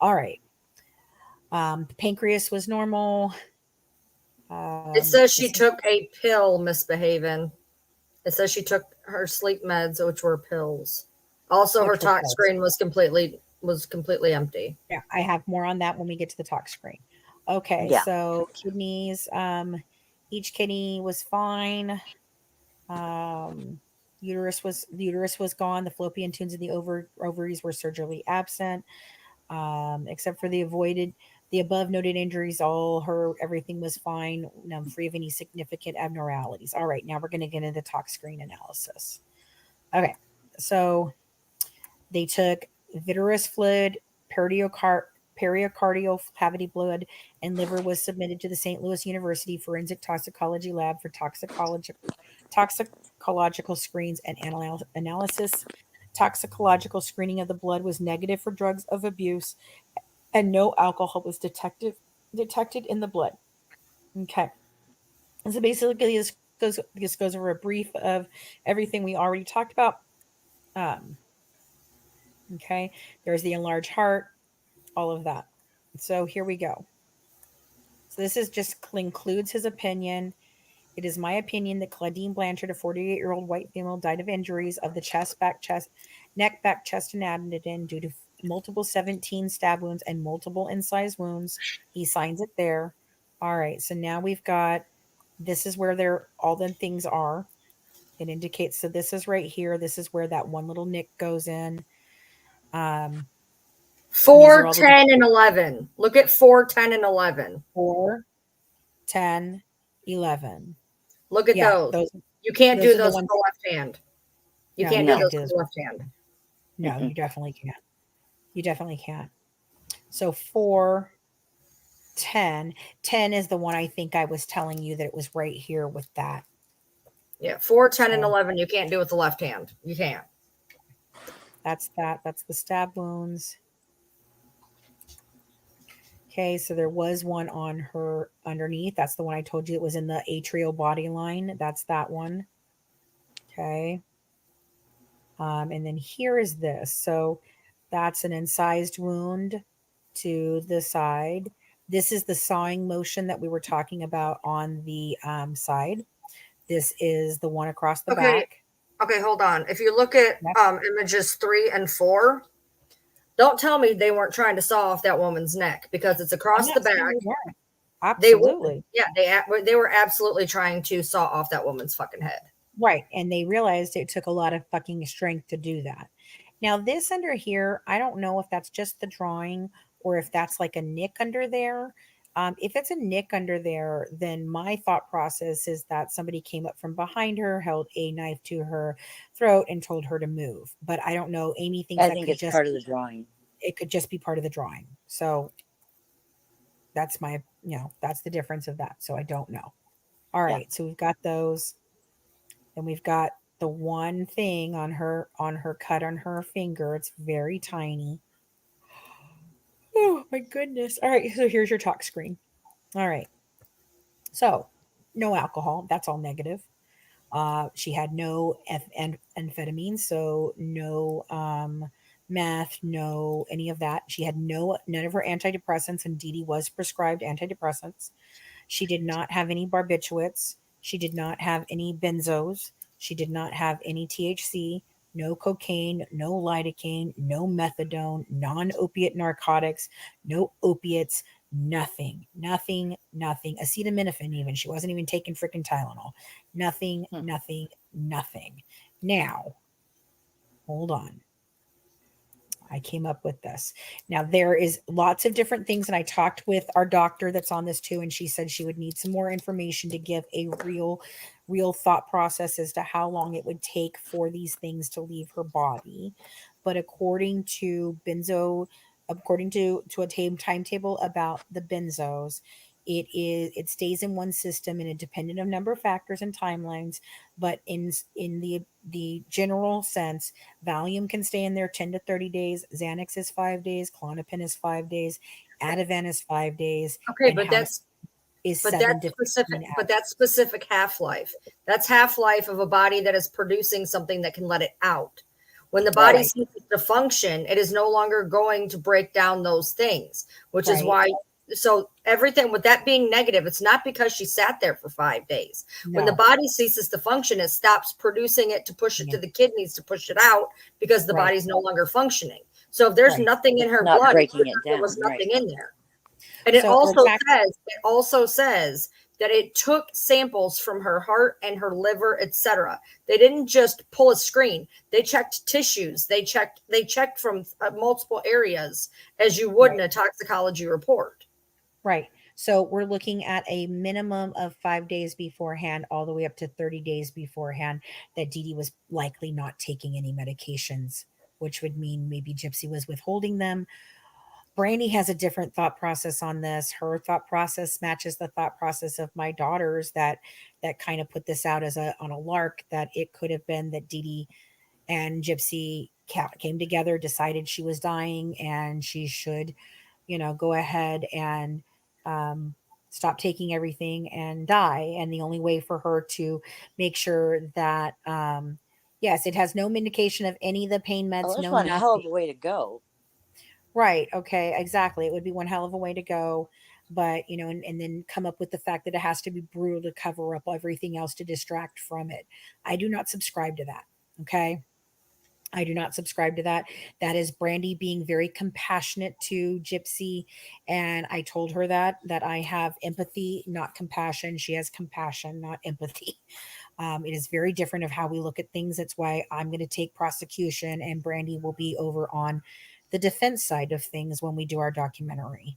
Speaker 1: All right. The pancreas was normal.
Speaker 4: It says she
Speaker 1: This
Speaker 4: took a pill, misbehaving. It says she took her sleep meds, which were pills. Also, her
Speaker 1: which were
Speaker 4: tox
Speaker 1: pills.
Speaker 4: screen was completely empty.
Speaker 1: Yeah, I have more on that when we get to the talk screen. Okay,
Speaker 2: Yeah.
Speaker 1: so kidneys, each kidney was fine. Uterus was gone. The fallopian tubes in the ovaries were surgically absent, except for the above noted injuries. Everything was fine, free of any significant abnormalities. All right, now we're going to get into talk screen analysis. Okay, so they took vitreous fluid, pericardial cavity blood, and liver was submitted to the St. Louis University Forensic Toxicology Lab for toxicological screens and analysis. Toxicological screening of the blood was negative for drugs of abuse, and no alcohol was detected in the blood. Okay. And so basically, this goes over a brief of everything we already talked about. Okay. There's the enlarged heart, all of that. So here we go. So this is just includes his opinion. It is my opinion that Claudine Blanchard, a 48-year-old white female, died of injuries of the neck, back, chest, and abdomen due to multiple 17 stab wounds and multiple incised wounds. He signs it there. All right. So now we've got, this is where all the things are. It indicates, so this is right here. This is where that one little nick goes in.
Speaker 4: 4, 10, and 11. Look at 4, 10, and 11.
Speaker 1: 4, 10, 11.
Speaker 4: Look at those. You can't do those with the left hand. You can't do those with the left hand.
Speaker 1: No, you definitely can't. You definitely can't. So 4, 10. 10 is the one I think I was telling you that it was right here with that.
Speaker 4: Yeah, 4, 10, and 11 you can't do with the left hand. You can't.
Speaker 1: That's that. That's the stab wounds. Okay, so there was one on her underneath. That's the one I told you it was in the atrial body line. That's that one. Okay. And then here is this. So that's an incised wound to the side. This is the sawing motion that we were talking about on the side. This is the one across the back.
Speaker 4: Okay, hold on. If you look at images 3 and 4, don't tell me they weren't trying to saw off that woman's neck because it's across the back.
Speaker 1: Absolutely.
Speaker 4: They were absolutely trying to saw off that woman's fucking head.
Speaker 1: Right. And they realized it took a lot of fucking strength to do that. Now, this under here, I don't know if that's just the drawing or if that's like a nick under there. If it's a nick under there, then my thought process is that somebody came up from behind her, held a knife to her throat, and told her to move. But I don't know. Amy thinks
Speaker 2: I think it's part of the drawing.
Speaker 1: It could just be part of the drawing. So that's that's the difference of that. So I don't know. All right. Yeah. So we've got those. And we've got the one thing on her cut on her finger. It's very tiny. Oh my goodness. All right. So here's your talk screen. All right. So no alcohol. That's all negative. She had no amphetamine, so no meth, no any of that. She had none of her antidepressants, and Dee Dee was prescribed antidepressants. She did not have any barbiturates. She did not have any benzos. She did not have any THC, no cocaine, no lidocaine, no methadone, non opiate narcotics, no opiates, nothing, nothing, nothing. Acetaminophen, even. She wasn't even taking freaking Tylenol. Nothing,
Speaker 2: Hmm.
Speaker 1: nothing, nothing. Now, hold on. I came up with this. Now there is lots of different things, and I talked with our doctor that's on this too, and she said she would need some more information to give a real thought process as to how long it would take for these things to leave her body. But according to a timetable about the benzos, it stays in one system and it dependent on number of factors and timelines, but in the general sense, Valium can stay in there 10 to 30 days. Xanax is 5 days. Klonopin is 5 days. Ativan is 5 days.
Speaker 4: Okay,
Speaker 1: And
Speaker 4: but
Speaker 1: house is
Speaker 4: but
Speaker 1: 7
Speaker 4: that's
Speaker 1: to
Speaker 4: specific
Speaker 1: 15
Speaker 4: but
Speaker 1: hours.
Speaker 4: that's specific half-life. That's half-life of a body that is producing something that can let it out. When the body
Speaker 2: Right.
Speaker 1: Right.
Speaker 4: ceases to function, it is no longer going to break down those things, which is
Speaker 1: Right.
Speaker 4: why. So everything with that being negative, it's not because she sat there for 5 days. When the
Speaker 1: No.
Speaker 4: body ceases to function, it stops producing it to push it to
Speaker 1: Yeah.
Speaker 4: the kidneys to push it out because the
Speaker 1: Right.
Speaker 4: body's no longer functioning. So if there's
Speaker 1: Right.
Speaker 4: nothing in
Speaker 2: It's
Speaker 4: her
Speaker 2: not
Speaker 4: blood, it's
Speaker 2: breaking
Speaker 4: because
Speaker 2: it
Speaker 4: there was
Speaker 2: down. Right.
Speaker 4: nothing in there. And
Speaker 1: So exactly.
Speaker 4: it also says that it took samples from her heart and her liver, etc. They didn't just pull a screen. They checked tissues. They checked from multiple areas as you would in
Speaker 1: Right.
Speaker 4: a toxicology report.
Speaker 1: Right. So we're looking at a minimum of 5 days beforehand, all the way up to 30 days beforehand, that Dee Dee was likely not taking any medications, which would mean maybe Gypsy was withholding them. Brandy has a different thought process on this. Her thought process matches the thought process of my daughters that kind of put this out as a on a lark, that it could have been that Dee Dee and Gypsy came together, decided she was dying and she should, go ahead and um, stop taking everything and die. And the only way for her to make sure that, yes, it has no indication of any of the pain
Speaker 2: Oh,
Speaker 1: meds,
Speaker 2: there's
Speaker 1: no
Speaker 2: one hell of
Speaker 1: nothing.
Speaker 2: a way to go.
Speaker 1: Right. Okay. Exactly. It would be one hell of a way to go. But, and then come up with the fact that it has to be brutal to cover up everything else to distract from it. I do not subscribe to that. Okay. I do not subscribe to that. That is Brandy being very compassionate to Gypsy. And I told her that I have empathy, not compassion. She has compassion, not empathy. It is very different of how we look at things. That's why I'm going to take prosecution and Brandy will be over on the defense side of things when we do our documentary.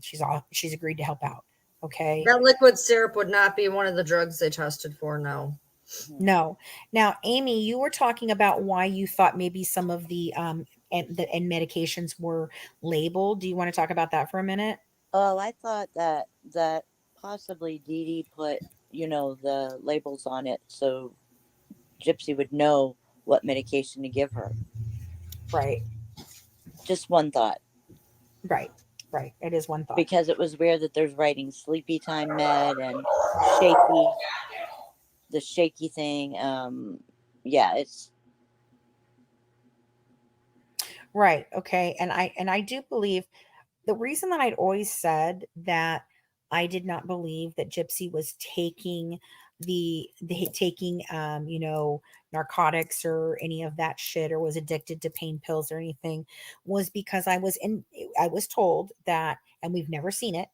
Speaker 1: She's agreed to help out. Okay.
Speaker 4: That liquid syrup would not be one of the drugs they tested for, no.
Speaker 2: Mhm.
Speaker 1: No. Now, Amy, you were talking about why you thought maybe some of and medications were labeled. Do you want to talk about that for a minute?
Speaker 2: Oh, I thought that possibly Dee Dee put, the labels on it so Gypsy would know what medication to give her.
Speaker 1: Right.
Speaker 2: Just one thought.
Speaker 1: Right. Right. It is one thought.
Speaker 2: Because it was weird that there's writing sleepy time med and shaky, the shaky thing. Yeah, it's
Speaker 1: Right. Okay. And I do believe the reason that I'd always said that I did not believe that Gypsy was taking the taking narcotics or any of that shit, or was addicted to pain pills or anything, was because I was told that, and we've never seen it.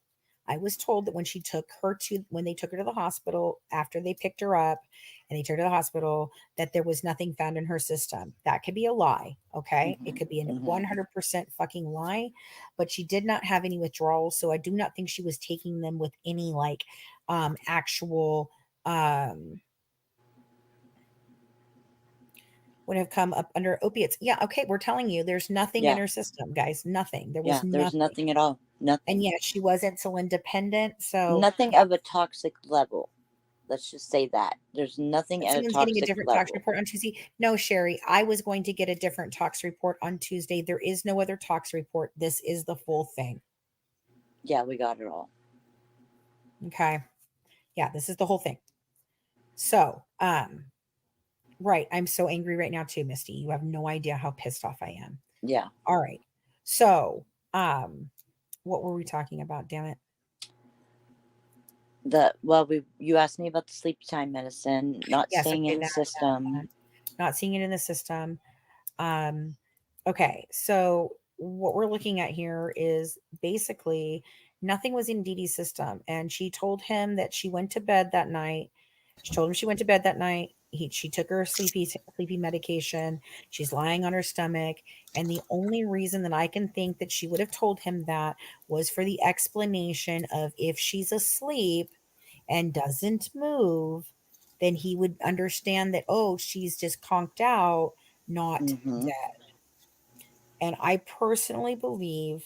Speaker 1: I was told that when they took her to the hospital after they picked her up and they took her to the hospital, that there was nothing found in her system. That could be a lie. Okay. It
Speaker 2: hmm
Speaker 1: could be a
Speaker 2: hmm
Speaker 1: 100% fucking lie, but she did not have any withdrawals. So I do not think she was taking them with any like actual um would have come up under opiates. Yeah, okay, we're telling you there's nothing in
Speaker 2: yeah,
Speaker 1: her system, guys. Nothing. There was
Speaker 2: yeah. There's
Speaker 1: nothing.
Speaker 2: nothing at all.
Speaker 1: And
Speaker 2: Nothing.
Speaker 1: yet she was insulin dependent. So
Speaker 2: Nothing of a toxic level. Let's just say that there's nothing at a
Speaker 1: someone's getting a
Speaker 2: toxic
Speaker 1: different tox
Speaker 2: level.
Speaker 1: report on Tuesday. No, Sherry, I was going to get a different tox report on Tuesday. There is no other tox report. This is the full thing.
Speaker 2: Yeah, we got it all.
Speaker 1: Okay. Yeah, this is the whole thing. So, right. I'm so angry right now too, Misty. You have no idea how pissed off I am.
Speaker 2: Yeah.
Speaker 1: All right. So, what were we talking about? Damn it.
Speaker 2: You asked me about the sleep time medicine, not
Speaker 1: Yes.
Speaker 2: staying
Speaker 1: Okay.
Speaker 2: in the system.
Speaker 1: Not seeing it in the system. Um, okay. So, what we're looking at here is basically nothing was in Dee Dee's system. And she told him that she went to bed that night. She told him she went to bed that night. She took her sleepy medication. She's lying on her stomach. And the only reason that I can think that she would have told him that was for the explanation of if she's asleep and doesn't move, then he would understand that, oh, she's just conked out, not
Speaker 2: Mm-hmm.
Speaker 1: dead. And I personally believe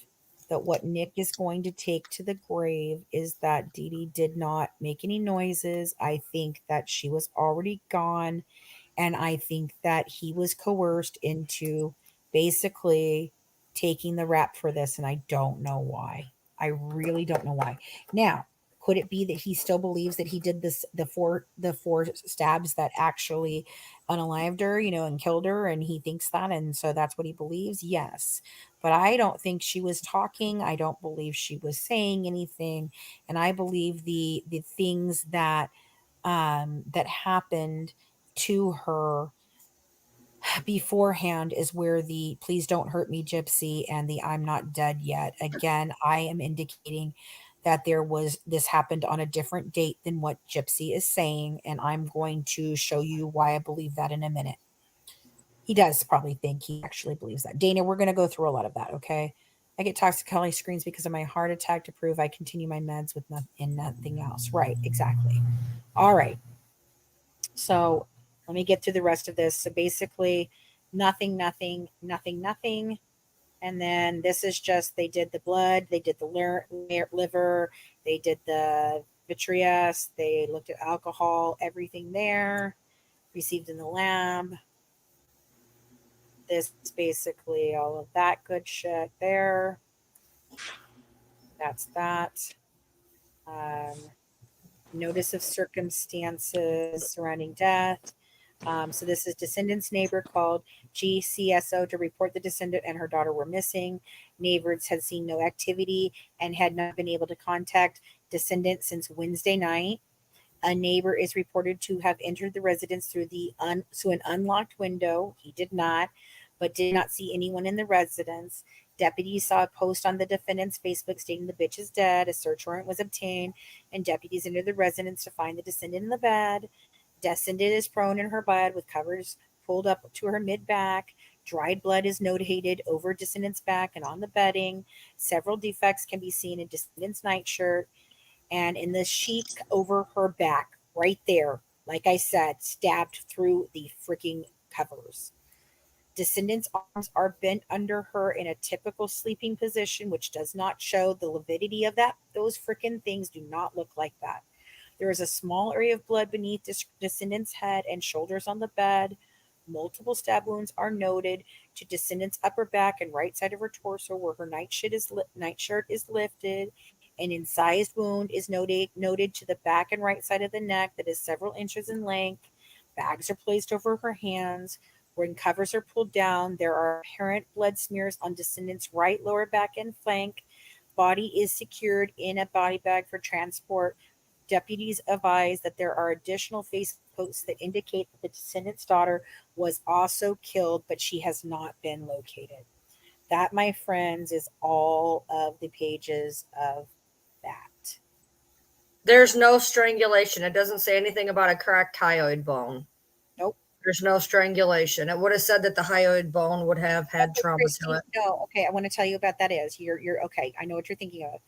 Speaker 1: that what Nick is going to take to the grave is that Dee Dee did not make any noises. I think that she was already gone. And I think that he was coerced into basically taking the rap for this. And I don't know why. I really don't know why. Now, could it be that he still believes that he did this the four stabs that actually unalived her, and killed her, and he thinks that, and so that's what he believes? Yes. But I don't think she was talking. I don't believe she was saying anything. And I believe the things that happened to her beforehand is where the please don't hurt me gypsy and the I'm not dead yet. Again, I am indicating that this happened on a different date than what gypsy is saying, and I'm going to show you why I believe that in a minute. He does probably think he actually believes that. Dana, we're going to go through a lot of that, okay? I get toxicology screens because of my heart attack to prove I continue my meds with nothing else. Right, exactly. All right. So let me get through the rest of this. So basically, nothing, nothing, nothing, nothing. And then this is just they did the blood, they did the liver, they did the vitreous, they looked at alcohol, everything there, received in the lab. This is basically all of that good shit there. That's that. Um, Notice of circumstances surrounding death. So this is descendant's neighbor called GCSO to report the descendant and her daughter were missing. Neighbors had seen no activity and had not been able to contact descendant since Wednesday night. A neighbor is reported to have entered the residence through an unlocked window. He did not, but did not see anyone in the residence. Deputies saw a post on the defendant's Facebook stating the bitch is dead. A search warrant was obtained, and deputies entered the residence to find the descendant in the bed. Descendant is prone in her bed with covers pulled up to her mid back. Dried blood is notated over descendant's back and on the bedding. Several defects can be seen in descendant's nightshirt and in the sheet over her back, right there. Like I said, stabbed through the freaking covers. Descendant's arms are bent under her in a typical sleeping position, which does not show the lividity of that. Those freaking things do not look like that. There is a small area of blood beneath descendant's head and shoulders on the bed. Multiple stab wounds are noted to descendant's upper back and right side of her torso where her nightshirt is lifted. An incised wound is noted to the back and right side of the neck that is several inches in length. Bags are placed over her hands. When covers are pulled down, there are apparent blood smears on descendant's right lower back and flank. Body is secured in a body bag for transport. Deputies advise that there are additional Facebook posts that indicate that the descendant's daughter was also killed, but she has not been located. That, my friends, is all of the pages of that.
Speaker 4: There's no strangulation. It doesn't say anything about a cracked hyoid bone.
Speaker 1: Nope.
Speaker 4: There's no strangulation. It would have said that the hyoid bone would have had
Speaker 1: Okay,
Speaker 4: trauma
Speaker 1: Christy,
Speaker 4: to it.
Speaker 1: no, okay. I want to tell you about that. You're okay. I know what you're thinking of.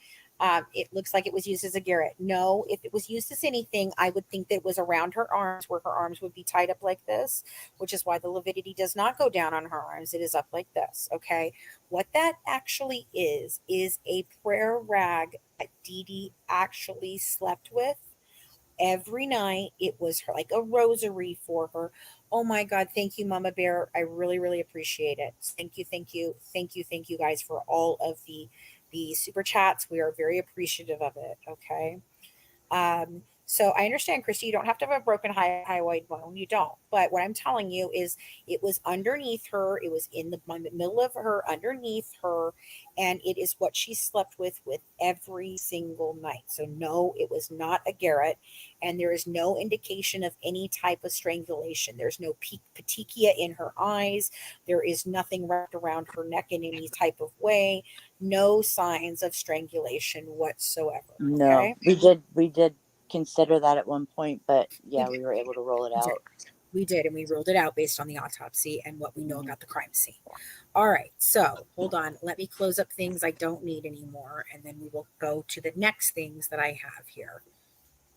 Speaker 1: It looks like it was used as a garrote. No, if it was used as anything, I would think that it was around her arms, where her arms would be tied up like this, which is why the lividity does not go down on her arms. It is up like this. Okay, what that actually is a prayer rag that Dee Dee actually slept with every night. It was her, like a rosary for her. Oh my God. Thank you, Mama Bear. I really, really appreciate it. Thank you. Thank you. Thank you. Thank you guys for all of the super chats. We are very appreciative of it. Okay. So I understand, Christy, you don't have to have a broken hyoid bone. You don't. But what I'm telling you is it was underneath her. It was in the middle of her, underneath her. And it is what she slept with every single night. So no, it was not a garret. And there is no indication of any type of strangulation. There's no petechia in her eyes. There is nothing wrapped around her neck in any type of way. No signs of strangulation whatsoever.
Speaker 2: No,
Speaker 1: Okay.
Speaker 2: we did consider that at one point, but yeah, we were able to roll it
Speaker 1: We did.
Speaker 2: out.
Speaker 1: We did, and we ruled it out based on the autopsy and what we know about the crime scene. All right, so hold on. Let me close up things I don't need anymore, and then we will go to the next things that I have here.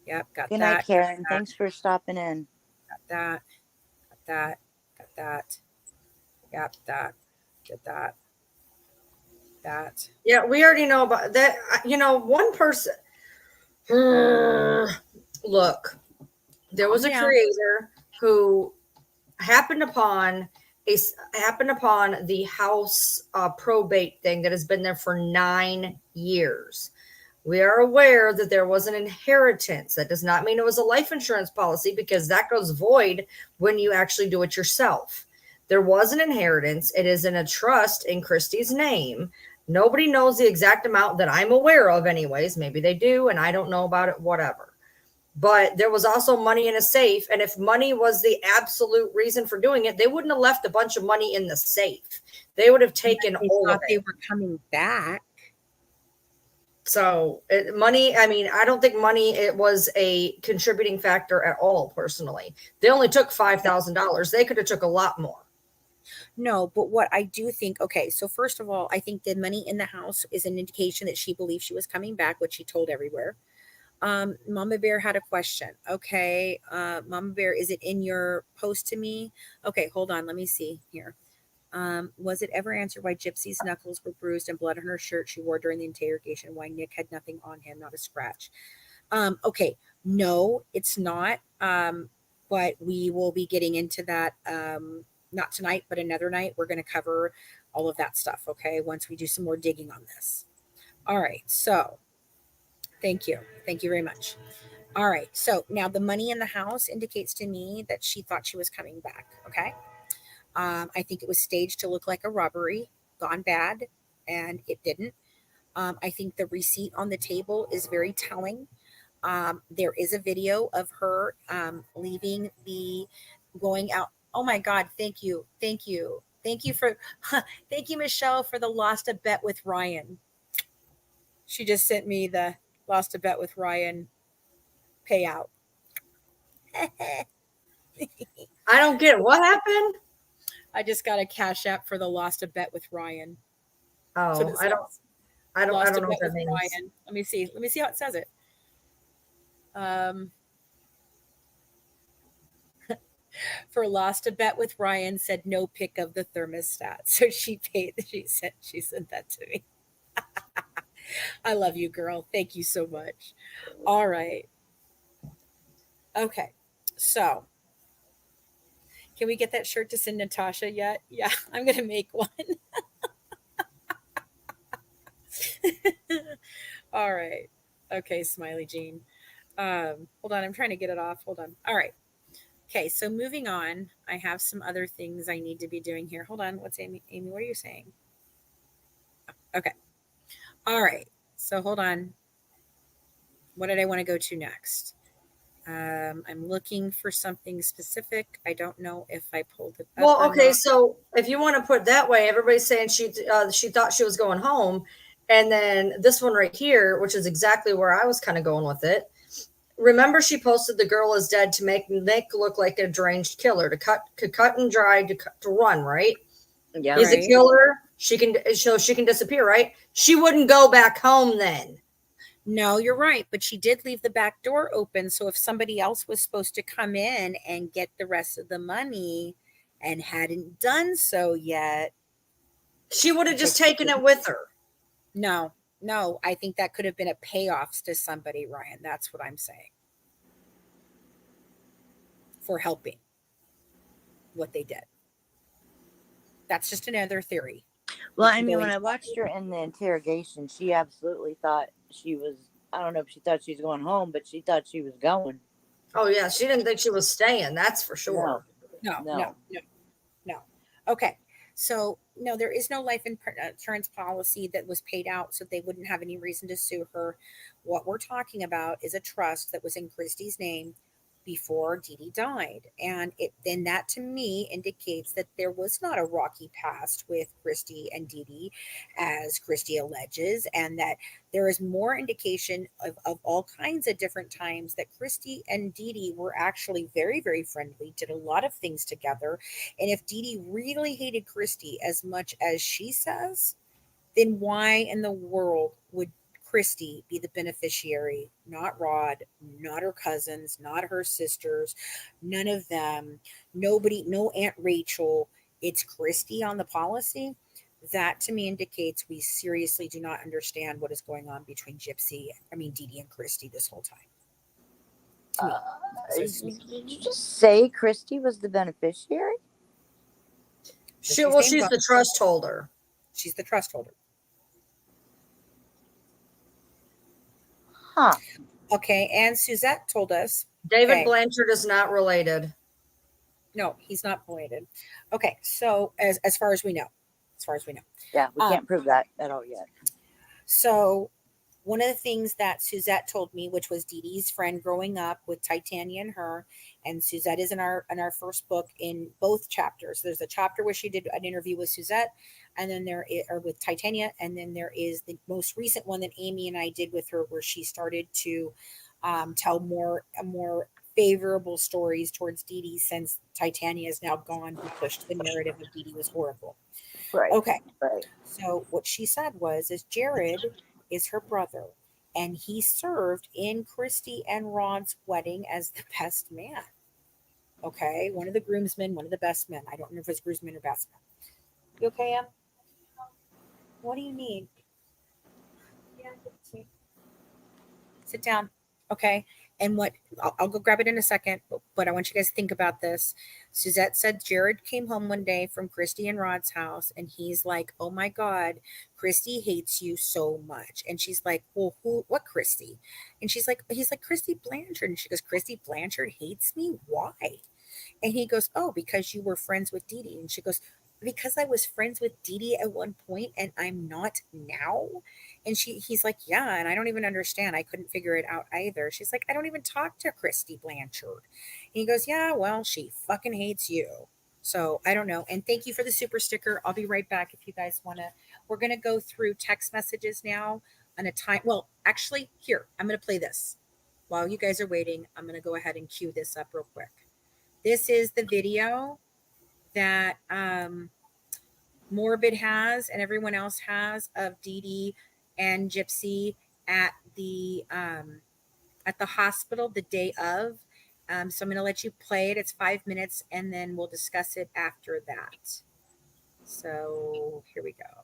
Speaker 1: Yep, got
Speaker 2: Good
Speaker 1: that.
Speaker 2: night, Karen. Thanks for stopping in.
Speaker 1: Got that. Got that. Got that. Yep, that. Did that. That.
Speaker 4: Yeah, we already know about that. You know, one person. Look, there was a creator who happened upon the house probate thing that has been there for 9 years. We are aware that there was an inheritance. That does not mean it was a life insurance policy, because that goes void when you actually do it yourself. There was an inheritance. It is in a trust in Christie's name. Nobody knows the exact amount that I'm aware of anyways. Maybe they do, and I don't know about it, whatever. But there was also money in a safe. And if money was the absolute reason for doing it, they wouldn't have left a bunch of money in the safe. They would have taken all of it.
Speaker 1: They were coming back.
Speaker 4: So money, I mean, I don't think money, it was a contributing factor at all, personally. They only took $5,000. They could have took a lot more.
Speaker 1: No, but what I do think, okay, so first of all, I think the money in the house is an indication that she believed she was coming back, which she told everywhere. Mama Bear had a question. Okay, Mama Bear, is it in your post to me? Okay, hold on, let me see here. Was it ever answered why Gypsy's knuckles were bruised and blood on her shirt she wore during the interrogation? Why Nick had nothing on him, not a scratch? Okay, no, it's not. But we will be getting into that. Not tonight, but another night. We're going to cover all of that stuff. Okay, once we do some more digging on this. All right, so thank you very much. All right, so now the money in the house indicates to me that she thought she was coming back. Okay. I think it was staged to look like a robbery gone bad, and it didn't. I think the receipt on the table is very telling. There is a video of her leaving going out. Oh my God! Thank you for, thank you, Michelle, for the lost a bet with Ryan. She just sent me the lost a bet with Ryan payout.
Speaker 4: I don't get it. What happened?
Speaker 1: I just got a cash app for the lost a bet with Ryan.
Speaker 4: Oh, I don't know what that means.
Speaker 1: Ryan. Let me see how it says it. For lost a bet with Ryan, said no pick of the thermostat. So she sent that to me. I love you, girl. Thank you so much. All right. Okay. So can we get that shirt to send Natasha yet? Yeah, I'm going to make one. All right. Okay, Smiley Jean. Hold on. I'm trying to get it off. Hold on. All right. Okay, so moving on, I have some other things I need to be doing here. Hold on. What's Amy? Amy, what are you saying? Okay. All right. So hold on. What did I want to go to next? I'm looking for something specific. I don't know if I pulled it up.
Speaker 4: Well, okay, so if you want to put it that way, everybody's saying she thought she was going home. And then this one right here, which is exactly where I was kind of going with it. Remember, she posted the girl is dead to make Nick look like a deranged killer, to cut and dry, to run, right?
Speaker 2: Yeah,
Speaker 4: he's a killer. She can disappear, right? She wouldn't go back home then.
Speaker 1: No, you're right. But she did leave the back door open. So if somebody else was supposed to come in and get the rest of the money and hadn't done so yet,
Speaker 4: she would have just taken it with her.
Speaker 1: No, I think that could have been a payoff to somebody, Ryan. That's what I'm saying. For helping what they did. That's just another theory.
Speaker 2: Well, I mean, when I watched her in the interrogation, she absolutely thought she was I don't know if she thought she was going home, but she thought she was going.
Speaker 4: Oh yeah, she didn't think she was staying. That's for sure.
Speaker 1: No. Okay. So, no, there is no life insurance policy that was paid out, so they wouldn't have any reason to sue her. What we're talking about is a trust that was in Christy's name before Dee Dee died. And then that to me indicates that there was not a rocky past with Christy and Dee Dee, as Christy alleges, and that there is more indication of all kinds of different times that Christy and Dee Dee were actually very, very friendly, did a lot of things together. And if Dee Dee really hated Christy as much as she says, then why in the world would Christy be the beneficiary, not Rod, not her cousins, not her sisters, none of them, nobody, no Aunt Rachel, it's Christy on the policy? That to me indicates we seriously do not understand what is going on between Dee Dee and Christy this whole time. To me.
Speaker 2: Did you just say Christy was the beneficiary?
Speaker 4: She's the trust holder.
Speaker 1: She's the trust holder.
Speaker 2: Huh.
Speaker 1: Okay, and Suzette told us
Speaker 4: David Blanchard is not related.
Speaker 1: No, he's not related. Okay, so as far as we know.
Speaker 2: Yeah, we can't prove that at all yet.
Speaker 1: So one of the things that Suzette told me, which was Dee Dee's friend growing up with Titania and her, and Suzette is in our first book in both chapters. There's a chapter where she did an interview with Suzette, and then with Titania, and then there is the most recent one that Amy and I did with her, where she started to tell more favorable stories towards Dee Dee since Titania is now gone, who pushed the narrative of Dee Dee was horrible.
Speaker 2: Right.
Speaker 1: Okay.
Speaker 2: Right.
Speaker 1: So what she said is Jared is her brother, and he served in Christy and Ron's wedding as the best man. Okay, one of the groomsmen, one of the best men. I don't know if it's groomsman or best man. You okay, Em? What do you need? Sit down. Okay. And I'll go grab it in a second, but I want you guys to think about this. Suzette said Jared came home one day from Christy and Rod's house, and he's like, "Oh my God, Christy hates you so much." And she's like, "Well, what Christy?" And he's like, "Christy Blanchard." And she goes, "Christy Blanchard hates me? Why?" And he goes, "Oh, because you were friends with Dee Dee." And she goes, "Because I was friends with Dee Dee at one point and I'm not now?" And he's like, "Yeah, and I don't even understand. I couldn't figure it out either." She's like, "I don't even talk to Christy Blanchard." And he goes, "Yeah, well, she fucking hates you." So I don't know. And thank you for the super sticker. I'll be right back if you guys want to. We're going to go through text messages now on a time. Well, actually, here, I'm going to play this. While you guys are waiting, I'm going to go ahead and cue this up real quick. This is the video that Morbid has and everyone else has of Dee Dee and Gypsy at the hospital the day of. So I'm going to let you play it. It's 5 minutes, and then we'll discuss it after that. So here we go.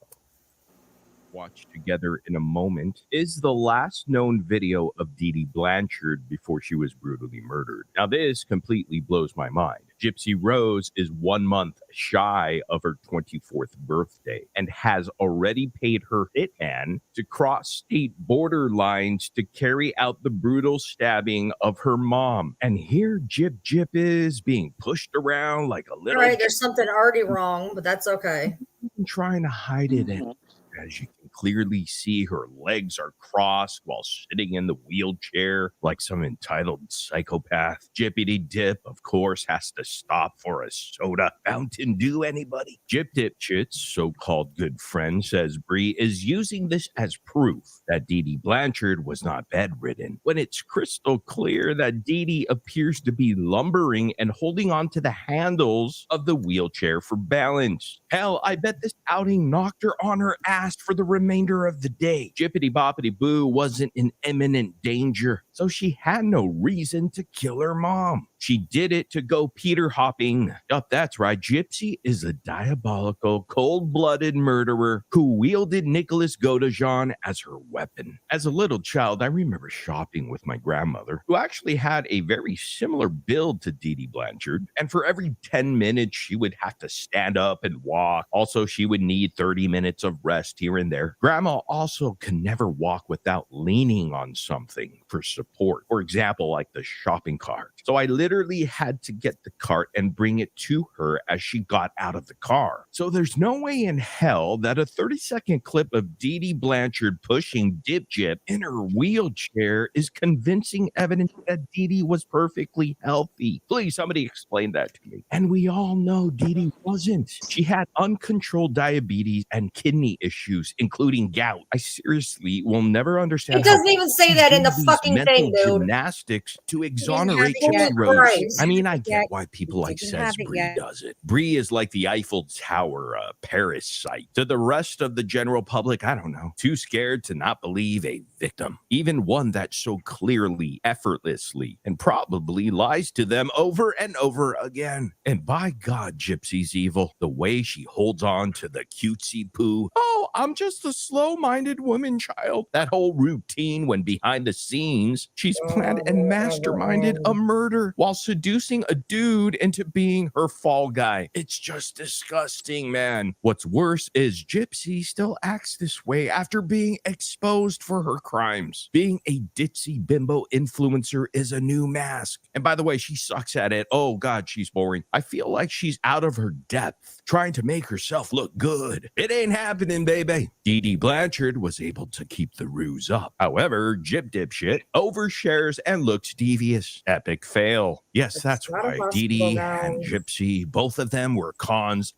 Speaker 5: Watch together in a moment is the last known video of Dee Dee Blanchard before she was brutally murdered. Now, this completely blows my mind. Gypsy Rose is 1 month shy of her 24th birthday and has already paid her hitman to cross state border lines to carry out the brutal stabbing of her mom. And here Jip is being pushed around like a little...
Speaker 4: All right, there's something already wrong, but that's okay.
Speaker 5: Trying to hide it. And as you can clearly see, her legs are crossed while sitting in the wheelchair like some entitled psychopath. Jippity Dip, of course, has to stop for a soda. Mountain Dew, anybody? Jip Dipshit's so-called good friend, says Bree, is using this as proof that Dee Dee Blanchard was not bedridden, when it's crystal clear that Dee Dee appears to be lumbering and holding on to the handles of the wheelchair for balance. Hell, I bet this outing knocked her on her ass for the remainder of the day. Jippity Boppity Boo wasn't in imminent danger. so she had no reason to kill her mom. She did it to go Peter hopping. Yup, that's right. Gypsy is a diabolical, cold-blooded murderer who wielded Nicholas Godejohn as her weapon. As a little child, I remember shopping with my grandmother, who actually had a very similar build to Dee Dee Blanchard. And for every 10 minutes, she would have to stand up and walk. Also, she would need 30 minutes of rest here and there. Grandma also could never walk without leaning on something for support. For example, like the shopping cart. So I literally had to get the cart and bring it to her as she got out of the car. So there's no way in hell that a 30-second clip of Dee Dee Blanchard pushing Dip Jip in her wheelchair is convincing evidence that Dee Dee was perfectly healthy. Please, somebody explain that to me. And we all know Dee Dee wasn't. She had uncontrolled diabetes and kidney issues, including gout. I seriously will never understand.
Speaker 4: It doesn't even say that in the
Speaker 5: these
Speaker 4: fucking
Speaker 5: mental
Speaker 4: thing, dude.
Speaker 5: gymnastics to exonerate
Speaker 1: have it
Speaker 5: Gypsy
Speaker 1: yet.
Speaker 5: Rose.
Speaker 4: Christ.
Speaker 5: I mean, I
Speaker 1: Yeah,
Speaker 5: get why people
Speaker 1: you
Speaker 5: like
Speaker 1: didn't
Speaker 5: says
Speaker 1: have it
Speaker 5: Bree
Speaker 1: yet.
Speaker 5: does it. Bree is like the Eiffel Tower Paris site. To the rest of the general public, I don't know, too scared to not believe a victim, even one that so clearly, effortlessly, and probably lies to them over and over again. And by God, Gypsy's evil. The way she holds on to the cutesy poo. Oh, I'm just a slow-minded woman child. That whole routine when behind the scenes, she's planned and masterminded a murder while seducing a dude into being her fall guy. It's just disgusting, man. What's worse is Gypsy still acts this way after being exposed for her crimes. Being a ditzy bimbo influencer is a new mask. And by the way, she sucks at it. Oh God, she's boring. I feel like she's out of her depth, trying to make herself look good. It ain't happening, baby. Dee Dee Blanchard was able to keep the ruse up. However, Jip Dipshit overshares and looks devious. Epic fail. Yes, that's
Speaker 4: not
Speaker 5: right.
Speaker 4: impossible,
Speaker 5: Dee Dee
Speaker 4: guys.
Speaker 5: and Gypsy, both of them were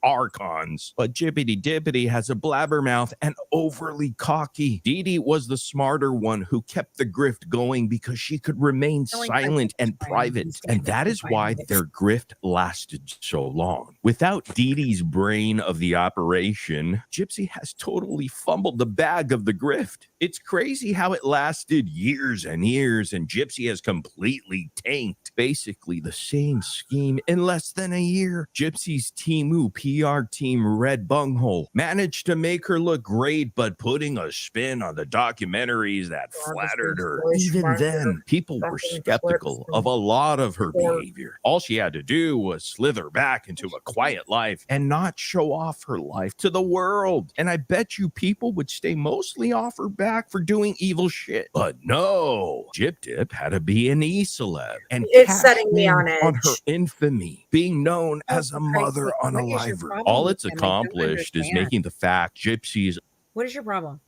Speaker 5: are cons. But Jippity Dippity has a blabbermouth and overly cocky. Dee Dee was the smarter one who kept the grift going because she could remain
Speaker 1: Knowing
Speaker 5: silent and
Speaker 1: fine.
Speaker 5: private.
Speaker 1: He's
Speaker 5: And that is why their grift lasted so long. Without Dee Dee's brain of the operation, Gypsy has totally fumbled the bag of the grift. It's crazy how it lasted years and years, and Gypsy has completely tanked basically the same scheme in less than a year. Gypsy's Timu PR team Red Bunghole managed to make her look great, but putting a spin on the documentaries that flattered her. Even then, people were skeptical of a lot of her behavior. All she had to do was slither back into a quiet life and not show off her life to the world. And I bet you people would stay mostly off her back for doing evil shit. But no, Jip Dip had to be an e-celeb and
Speaker 4: It's
Speaker 5: cash
Speaker 4: setting me
Speaker 5: in
Speaker 4: on
Speaker 5: her
Speaker 4: edge.
Speaker 5: infamy, being known as a
Speaker 1: for Christ's
Speaker 5: mother
Speaker 1: sake,
Speaker 5: on a
Speaker 1: what is your
Speaker 5: liver.
Speaker 1: problem
Speaker 5: All
Speaker 1: with
Speaker 5: it's
Speaker 1: them? I don't
Speaker 5: accomplished is
Speaker 1: understand.
Speaker 5: making the fact Gypsy's
Speaker 1: What is your problem?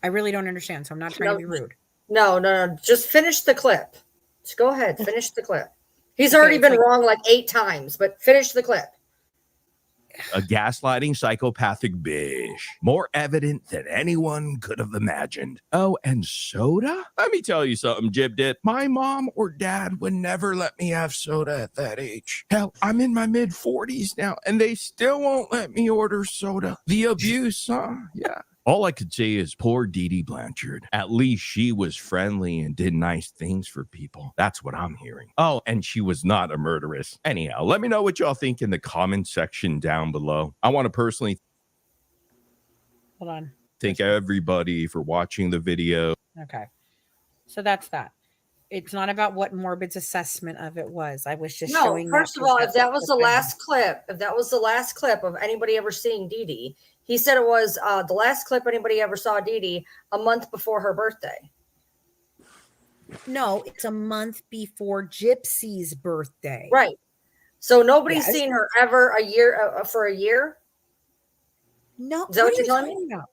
Speaker 1: I really don't understand, so I'm not trying to be rude.
Speaker 4: No. Just finish the clip. Just go ahead. Finish the clip. He's
Speaker 1: Okay,
Speaker 4: already
Speaker 1: it's
Speaker 4: been
Speaker 1: like-
Speaker 4: wrong like 8 times, but finish the clip.
Speaker 5: a gaslighting psychopathic bitch, more evident than anyone could have imagined. Oh, and soda? Let me tell you something, Jib Dip. My mom or dad would never let me have soda at that age. Hell, I'm in my mid-40s now, and they still won't let me order soda. The abuse, huh? Yeah. All I could say is poor Dee Dee Blanchard. At least she was friendly and did nice things for people. That's what I'm hearing. Oh, and she was not a murderess. Anyhow, let me know what y'all think in the comment section down below. I want to personally
Speaker 1: Hold on.
Speaker 5: thank everybody for watching the video.
Speaker 1: Okay. So that's that. It's not about what Morbid's assessment of it was. I was just
Speaker 4: No,
Speaker 1: showing
Speaker 4: first of all, if that was the last clip of anybody ever seeing Dee Dee, he said it was the last clip anybody ever saw Dee Dee a month before her birthday.
Speaker 1: No, it's a month before Gypsy's birthday.
Speaker 4: Right. So nobody's
Speaker 1: Yes.
Speaker 4: seen her ever a year for a year.
Speaker 1: No,
Speaker 4: Is that what
Speaker 1: are
Speaker 4: you're
Speaker 1: you
Speaker 4: telling me?
Speaker 1: talking about?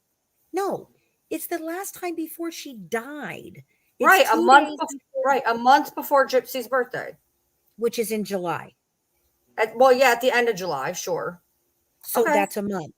Speaker 1: No, it's the last time before she died. It's
Speaker 4: Right, a
Speaker 1: 2
Speaker 4: month
Speaker 1: days
Speaker 4: before, right, a month before Gypsy's birthday.
Speaker 1: which is in July.
Speaker 4: At the end of July, sure.
Speaker 1: So
Speaker 4: Okay.
Speaker 1: that's a month.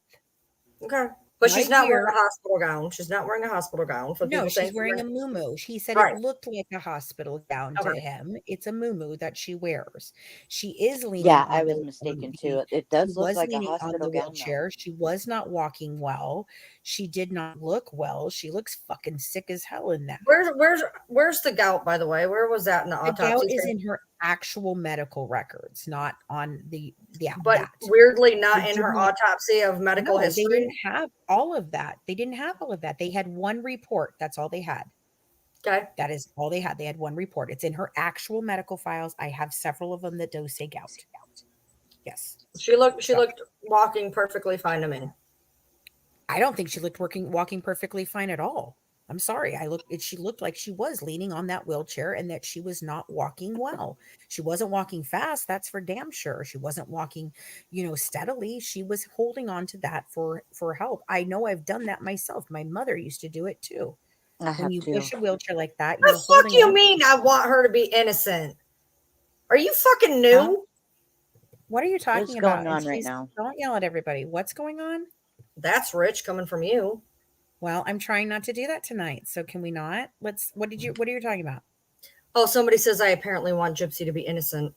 Speaker 4: Okay. But she's
Speaker 1: right
Speaker 4: not wearing
Speaker 1: here.
Speaker 4: a hospital gown. She's not wearing a hospital gown. For
Speaker 1: No,
Speaker 4: people saying
Speaker 1: she's wearing a muumuu. He said
Speaker 4: Right.
Speaker 1: it looked like a hospital gown to
Speaker 4: Okay.
Speaker 1: him. It's a muumuu that she wears. She is leaning
Speaker 2: Yeah,
Speaker 1: on
Speaker 2: I was
Speaker 1: the
Speaker 2: mistaken
Speaker 1: she
Speaker 2: too. It does look
Speaker 1: was
Speaker 2: like a
Speaker 1: leaning on the
Speaker 2: hospital gown, though.
Speaker 1: wheelchair. She was not walking well. She did not look well. She looks fucking sick as hell in that.
Speaker 4: Where's the gout, by the way? Where was that in the
Speaker 1: The gout
Speaker 4: autopsy?
Speaker 1: is in her actual medical records, not on the
Speaker 4: But
Speaker 1: that.
Speaker 4: weirdly not
Speaker 1: They
Speaker 4: in her
Speaker 1: didn't-
Speaker 4: autopsy of medical
Speaker 1: No, they
Speaker 4: history.
Speaker 1: didn't have all of that. They didn't have all of that. They had one report. That's all they had.
Speaker 4: Okay.
Speaker 1: That is all they had. They had one report. It's in her actual medical files. I have several of them that do say gout. Yes.
Speaker 4: She looked walking perfectly fine to me.
Speaker 1: I don't think she looked walking perfectly fine at all. I'm sorry. She looked like she was leaning on that wheelchair and that she was not walking well. She wasn't walking fast, that's for damn sure. She wasn't walking, steadily. She was holding on to that for help. I know I've done that myself. My mother used to do it too.
Speaker 2: I
Speaker 1: When
Speaker 2: have
Speaker 1: you
Speaker 2: to.
Speaker 1: push a wheelchair like that,
Speaker 4: What
Speaker 1: you're
Speaker 4: the fuck
Speaker 1: holding
Speaker 4: you
Speaker 1: on.
Speaker 4: mean I want her to be innocent? Are you fucking new?
Speaker 1: Huh? What are you talking
Speaker 2: What's
Speaker 1: about?
Speaker 2: going on right
Speaker 1: Please
Speaker 2: now?
Speaker 1: don't yell at everybody. What's going on?
Speaker 4: That's rich coming from you.
Speaker 1: Well, I'm trying not to do that tonight. So can we not? What are you talking about?
Speaker 4: Oh, somebody says I apparently want Gypsy to be innocent.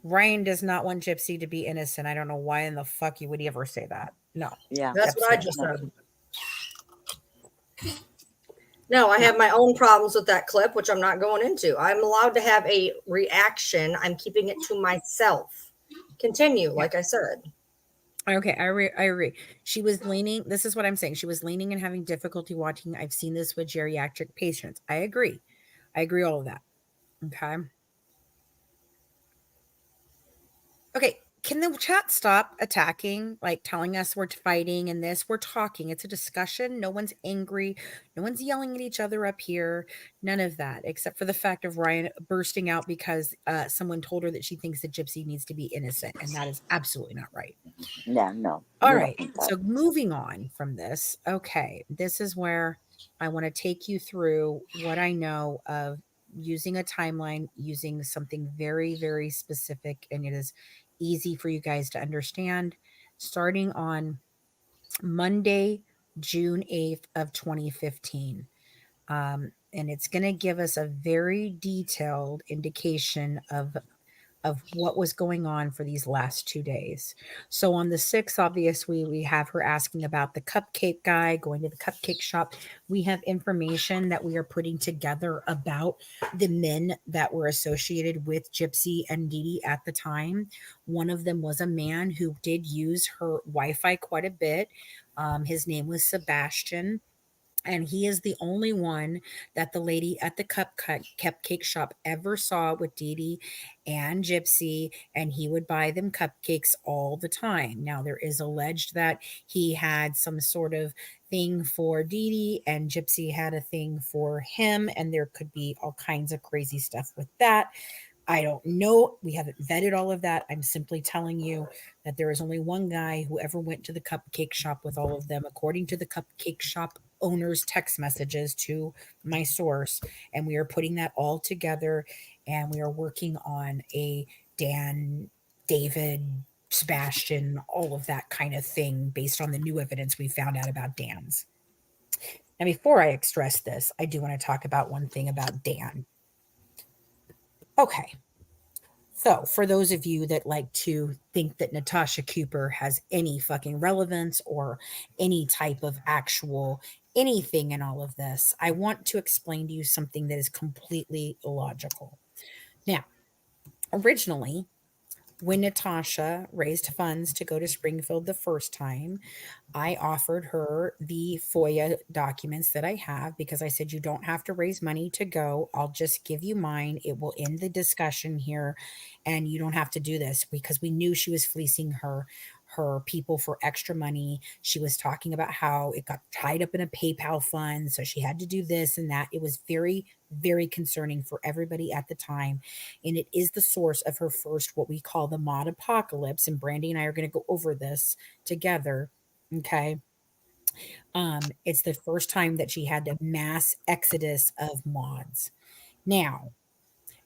Speaker 1: Ryan does not want Gypsy to be innocent. I don't know why in the fuck you would ever say that. No.
Speaker 2: Yeah.
Speaker 4: That's what I
Speaker 1: absolutely
Speaker 4: just said. No, I have my own problems with that clip, which I'm not going into. I'm allowed to have a reaction. I'm keeping it to myself. Continue, like I said.
Speaker 1: Okay, I agree. She was leaning. This is what I'm saying. She was leaning and having difficulty watching. I've seen this with geriatric patients. I agree. All of that. Okay. Okay. Can the chat stop attacking, like telling us we're fighting and this? We're talking. It's a discussion. No one's angry. No one's yelling at each other up here. None of that, except for the fact of Ryan bursting out because someone told her that she thinks that Gypsy needs to be innocent. And that is absolutely not right.
Speaker 2: Yeah, no.
Speaker 1: All right. So moving on from this. Okay. This is where I want to take you through what I know of using a timeline, using something very, very specific, and it is easy for you guys to understand. Starting on Monday, June 8th of 2015. And it's going to give us a very detailed indication of what was going on for these last 2 days. So on the 6th, obviously, we have her asking about the cupcake guy, going to the cupcake shop. We have information that we are putting together about the men that were associated with Gypsy and Dee Dee at the time. One of them was a man who did use her Wi-Fi quite a bit. His name was Sebastian. And he is the only one that the lady at the cupcake shop ever saw with Dee Dee and Gypsy, and he would buy them cupcakes all the time. Now, there is alleged that he had some sort of thing for Dee Dee, and Gypsy had a thing for him, and there could be all kinds of crazy stuff with that. I don't know. We haven't vetted all of that. I'm simply telling you that there is only one guy who ever went to the cupcake shop with all of them, according to the cupcake shop owner's text messages to my source. And we are putting that all together, and we are working on a Dan, David, Sebastian, all of that kind of thing based on the new evidence we found out about Dan's. Now, before I express this, I do want to talk about one thing about Dan. Okay. So, for those of you that like to think that Natasha Cooper has any fucking relevance or any type of actual anything in all of this, I want to explain to you something that is completely illogical. Now, originally, when Natasha raised funds to go to Springfield the first time, I offered her the FOIA documents that I have because I said, you don't have to raise money to go. I'll just give you mine. It will end the discussion here, and you don't have to do this, because we knew she was fleecing her people for extra money. She was talking about how it got tied up in a PayPal fund, so she had to do this and that. It was very, very concerning for everybody at the time, and it is the source of her first, what we call the mod apocalypse, and Brandy and I are going to go over this together. Okay. It's the first time that she had a mass exodus of mods. Now,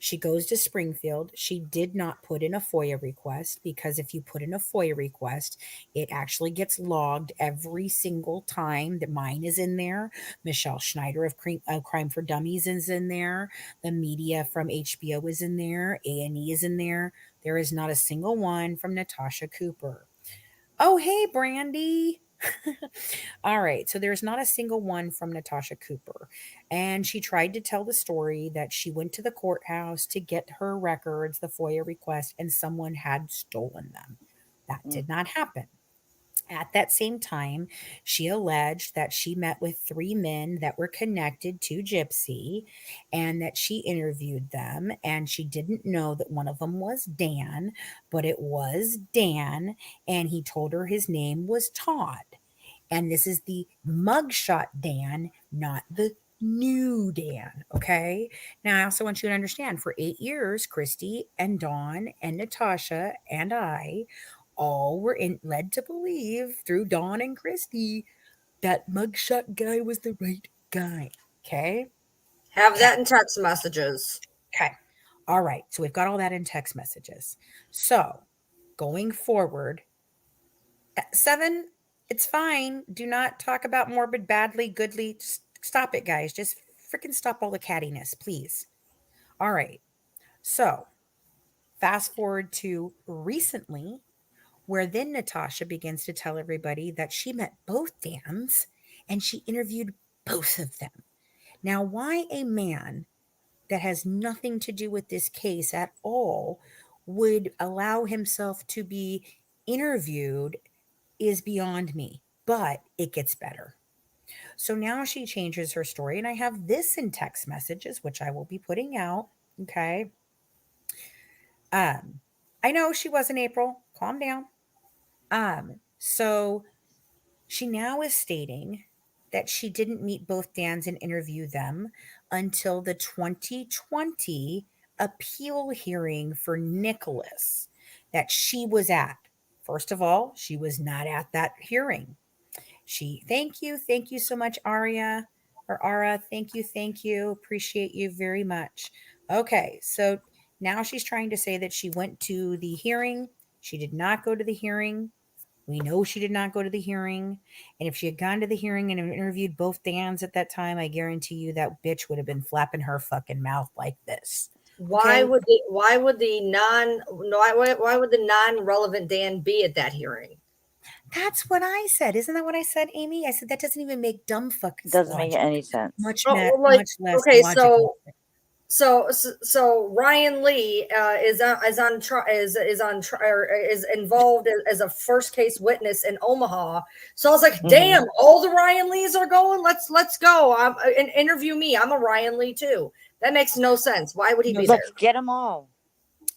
Speaker 1: She goes to Springfield. She did not put in a FOIA request, because if you put in a FOIA request, it actually gets logged every single time. That mine is in there. Michelle Schneider of Crime for Dummies is in there. The media from HBO is in there. A&E is in there. There is not a single one from Natasha Cooper. Oh, hey, Brandy. All right. So there's not a single one from Natasha Cooper. And she tried to tell the story that she went to the courthouse to get her records, the FOIA request, and someone had stolen them. That did not happen. At that same time, she alleged that she met with 3 men that were connected to Gypsy and that she interviewed them. And she didn't know that one of them was Dan, but it was Dan. And he told her his name was Todd. And this is the mugshot Dan, not the new Dan. Okay. Now, I also want you to understand, for 8 years, Christy and Dawn and Natasha and I all were led to believe through Dawn and Christy that mugshot guy was the right guy. Okay.
Speaker 4: Have that in text messages.
Speaker 1: Okay. All right. So we've got all that in text messages. So going forward, 7, it's fine. Do not talk about morbid, badly, goodly. Just stop it, guys. Just freaking stop all the cattiness, please. All right. So fast forward to recently, where then Natasha begins to tell everybody that she met both Dans and she interviewed both of them. Now, why a man that has nothing to do with this case at all would allow himself to be interviewed is beyond me, but it gets better. So now she changes her story, and I have this in text messages, which I will be putting out. Okay. I know she was in April. Calm down. So she now is stating that she didn't meet both Dans and interview them until the 2020 appeal hearing for Nicholas that she was at. First of all, she was not at that hearing. Thank you so much, Aria or Ara. Thank you. Appreciate you very much. Okay, so now she's trying to say that she went to the hearing. She did not go to the hearing. We know she did not go to the hearing. And if she had gone to the hearing and interviewed both Dans at that time, I guarantee you that bitch would have been flapping her fucking mouth like this.
Speaker 4: Why would the non-relevant Dan be at that hearing?
Speaker 1: That's what I said. Isn't that what I said, Amy? I said that doesn't even make dumb fucking
Speaker 2: Doesn't
Speaker 1: logic.
Speaker 2: make any sense.
Speaker 1: Much
Speaker 4: Oh,
Speaker 1: much less
Speaker 4: okay,
Speaker 1: logical.
Speaker 4: so Ryan Lee is involved as a first case witness in Omaha. So I was like, damn, all the Ryan Lees are going. Let's go. And interview me. I'm a Ryan Lee too. That makes no sense. Why would he be there?
Speaker 2: Let's get them all.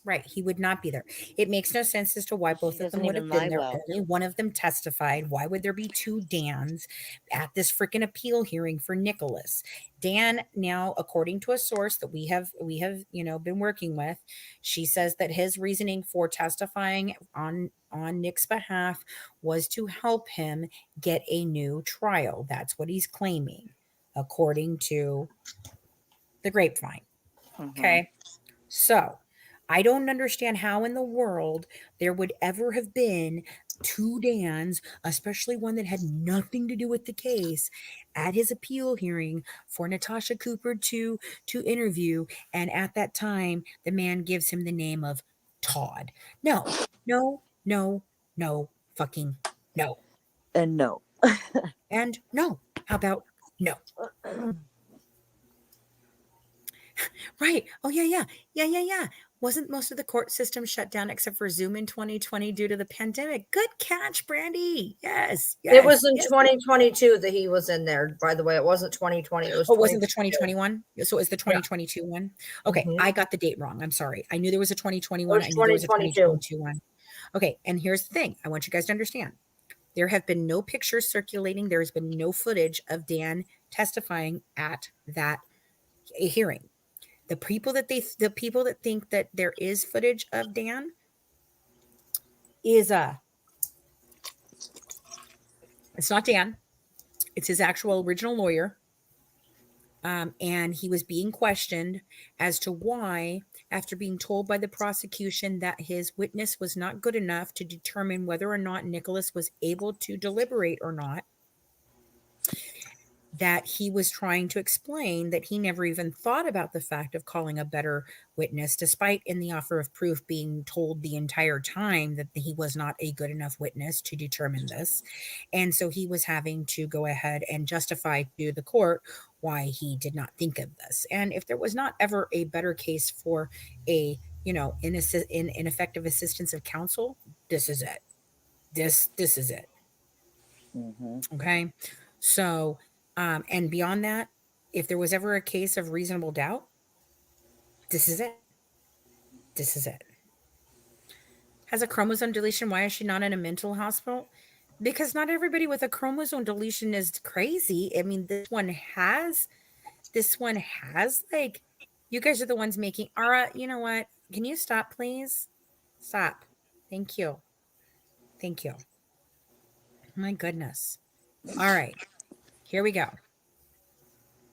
Speaker 1: Right. He would not be there. It makes no sense as to why both of them would have been there. Only one of them testified. Why would there be 2 Dans at this freaking appeal hearing for Nicholas? Dan, now, according to a source that we have, been working with, she says that his reasoning for testifying on Nick's behalf was to help him get a new trial. That's what he's claiming, according to the grapevine. Okay. So I don't understand how in the world there would ever have been 2 Dans, especially one that had nothing to do with the case, at his appeal hearing for Natasha Cooper to interview. And at that time, the man gives him the name of Todd. No, fucking no.
Speaker 2: And no.
Speaker 1: And no. How about no? Right. Oh, yeah. Wasn't most of the court system shut down except for Zoom in 2020 due to the pandemic? Good catch, Brandy. Yes.
Speaker 4: It was in 2022 that he was in there, by the way. It wasn't 2020. It
Speaker 1: wasn't the 2021? So it was the 2022 one? Okay. I got the date wrong. I'm sorry. I knew there was a 2021. I knew there was a 2022 one. Okay. And here's the thing. I want you guys to understand. There have been no pictures circulating. There has been no footage of Dan testifying at that hearing. The people that think that there is footage of Dan is it's not Dan. It's his actual original lawyer. And he was being questioned as to why, after being told by the prosecution that his witness was not good enough to determine whether or not Nicholas was able to deliberate or not, that he was trying to explain that he never even thought about the fact of calling a better witness, despite in the offer of proof being told the entire time that he was not a good enough witness to determine this. And so he was having to go ahead and justify to the court why he did not think of this. And if there was not ever a better case for a, ineffective assistance of counsel, this is it. This is it.
Speaker 2: Mm-hmm.
Speaker 1: Okay. So, and beyond that, if there was ever a case of reasonable doubt, this is it. This is it. Has a chromosome deletion. Why is she not in a mental hospital? Because not everybody with a chromosome deletion is crazy. I mean, this one has, like, you guys are the ones making. Ara, you know what? Can you stop, please? Stop. Thank you. Thank you. My goodness. All right. Here we go.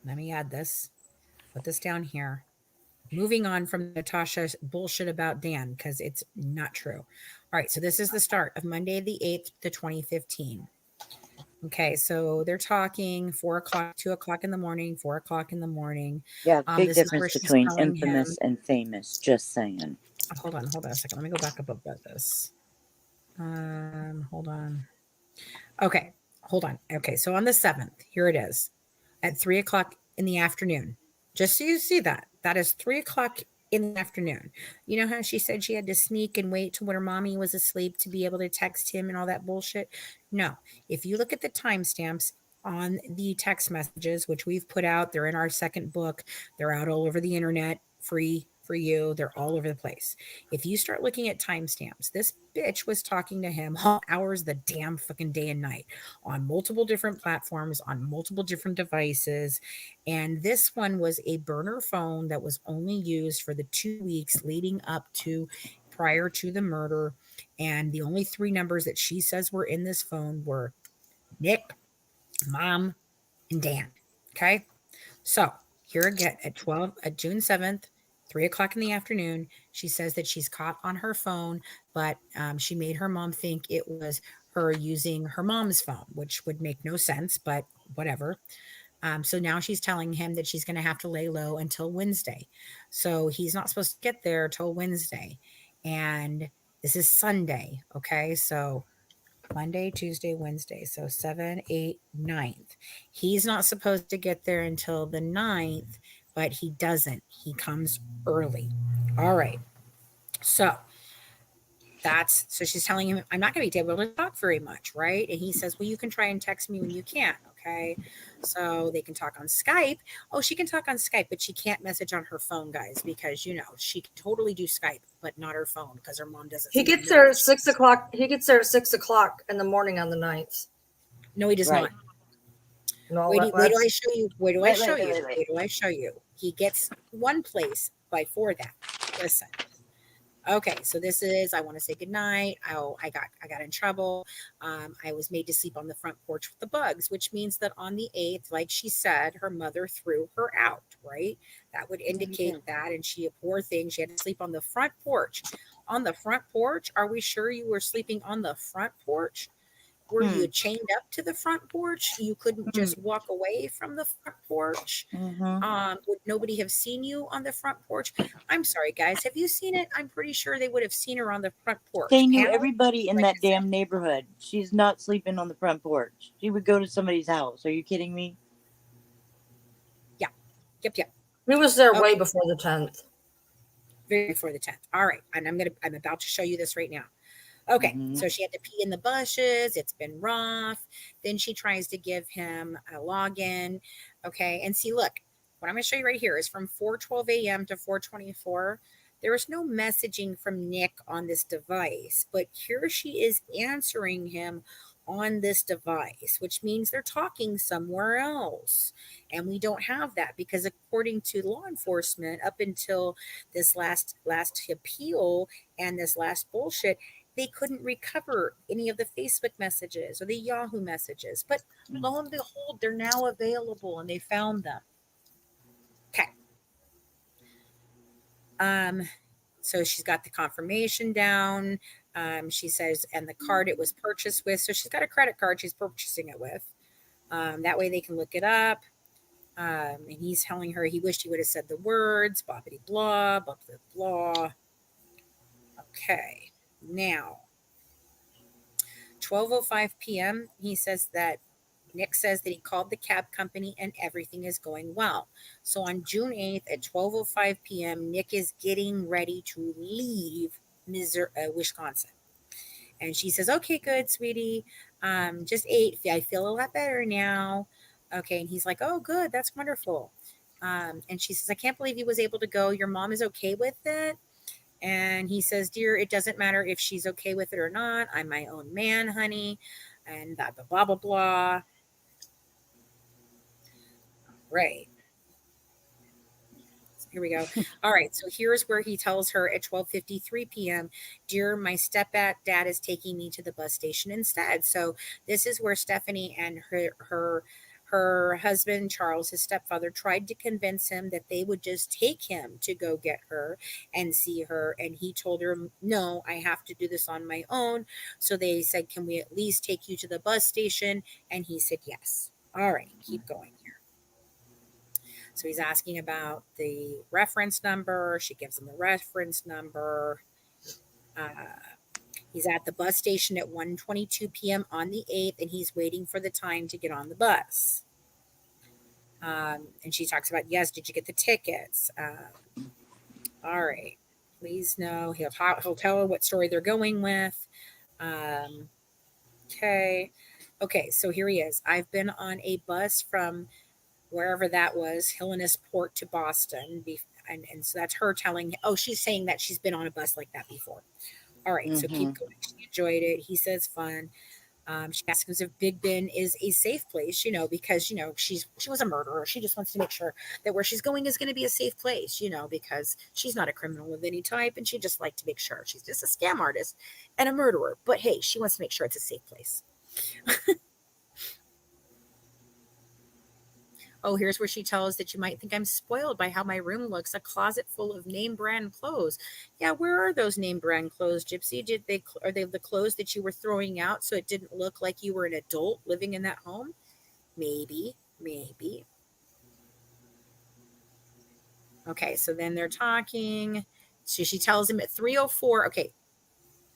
Speaker 1: Let me add this. Put this down here. Moving on from Natasha's bullshit about Dan, because it's not true. All right, so this is the start of Monday the 8th to 2015. Okay, so they're talking 4 o'clock, 2 o'clock in the morning, 4 o'clock in the morning.
Speaker 2: Yeah, big
Speaker 1: This is where
Speaker 2: difference
Speaker 1: she's
Speaker 2: between
Speaker 1: telling
Speaker 2: infamous
Speaker 1: him,
Speaker 2: and famous. Just saying.
Speaker 1: hold on a second. Let me go back up about this. Hold on. Okay, hold on. Okay, so on the 7th, here it is, at 3 o'clock in the afternoon. Just so you see that is 3 o'clock in the afternoon. You know how she said she had to sneak and wait till when her mommy was asleep to be able to text him and all that bullshit? No. If you look at the timestamps on the text messages, which we've put out, they're in our second book. They're out all over the internet, free for you. They're all over the place. If you start looking at timestamps, this bitch was talking to him all hours of the damn fucking day and night on multiple different platforms, on multiple different devices. And this one was a burner phone that was only used for the 2 weeks leading up to prior to the murder. And the only 3 numbers that she says were in this phone were Nick, Mom, and Dan. Okay. So here again at June 7th, 3 o'clock in the afternoon, she says that she's caught on her phone, but she made her mom think it was her using her mom's phone, which would make no sense, but whatever. So now she's telling him that she's going to have to lay low until Wednesday. So he's not supposed to get there till Wednesday. And this is Sunday. Okay. So Monday, Tuesday, Wednesday. So 7, 8, 9th. He's not supposed to get there until the 9th, but he doesn't. He comes early. All right. So she's telling him, I'm not going to be able to talk very much, right? And he says, well, you can try and text me when you can. Okay. So they can talk on Skype. Oh, she can talk on Skype, but she can't message on her phone, guys, because, she can totally do Skype, but not her phone because her mom doesn't.
Speaker 4: He gets there at 6 o'clock. He gets there at 6 o'clock in the morning on the 9th.
Speaker 1: No, he does not.
Speaker 4: No,
Speaker 1: wait do I show you? Wait do I show you? He gets one place before that. Listen. Okay, so this is, I want to say goodnight. Oh, I got in trouble. I was made to sleep on the front porch with the bugs, which means that on the 8th, like she said, her mother threw her out, right? That would indicate that. And she, a poor thing, she had to sleep on the front porch. On the front porch? Are we sure you were sleeping on the front porch? Were you chained up to the front porch? You couldn't just walk away from the front porch? Would nobody have seen you on the front porch? I'm sorry, guys. Have you seen it? I'm pretty sure they would have seen her on the front porch.
Speaker 2: They knew everybody in that damn neighborhood. She's not sleeping on the front porch. She would go to somebody's house. Are you kidding me?
Speaker 1: Yeah. Yep.
Speaker 4: He was there way before the 10th.
Speaker 1: Very before the 10th. All right. And I'm about to show you this right now. Okay, so she had to pee in the bushes. It's been rough. Then she tries to give him a login. Okay, and see, look, what I'm going to show you right here is from 4:12 a.m. to 4:24. There was no messaging from Nick on this device, but here she is answering him on this device, which means they're talking somewhere else. And we don't have that because according to law enforcement, up until this last appeal and this last bullshit, they couldn't recover any of the Facebook messages or the Yahoo messages. But lo and behold, they're now available and they found them. So she's got the confirmation down. She says, and the card it was purchased with. So she's got a credit card she's purchasing it with. That way they can look it up. And he's telling her he wished he would have said the words, boppity blah, boppity blah. Okay, now 12:05 p.m. He says that Nick says that he called the cab company and everything is going well. So on June 8th at 12:05 p.m., Nick is getting ready to leave Wisconsin. And she says, okay, good, sweetie. Just ate. I feel a lot better now. Okay. And he's like, oh, good. That's wonderful. And she says, I can't believe he was able to go. Your mom is okay with it. And he says, dear, it doesn't matter if she's okay with it or not. I'm my own man, honey. And blah, blah, blah, blah, blah. Right. So here we go. All right. So here's where he tells her at 12:53 p.m., dear, my stepdad is taking me to the bus station instead. So this is where Stephanie and her husband, Charles, his stepfather, tried to convince him that they would just take him to go get her and see her. And he told her, no, I have to do this on my own. So they said, can we at least take you to the bus station? And he said, yes. All right, keep going here. So he's asking about the reference number. She gives him the reference number. He's at the bus station at 1:22 p.m. on the 8th, and he's waiting for the time to get on the bus. And she talks about, yes, did you get the tickets? All right. Please no. He'll tell her what story they're going with. Okay. Okay, so here he is. I've been on a bus from wherever that was, Hillenasport to Boston. And so that's her telling, she's saying that she's been on a bus like that before. All right, so keep going. She enjoyed it. He says fun. She asks him if Big Ben is a safe place, because, she was a murderer. She just wants to make sure that where she's going is going to be a safe place, because she's not a criminal of any type. And she just liked to make sure she's just a scam artist and a murderer. But hey, she wants to make sure it's a safe place. Oh, here's where she tells that you might think I'm spoiled by how my room looks, a closet full of name brand clothes. Yeah, where are those name brand clothes, Gypsy? Are they the clothes that you were throwing out so it didn't look like you were an adult living in that home? Maybe. Okay, so then they're talking. So she tells him at 3:04. Okay,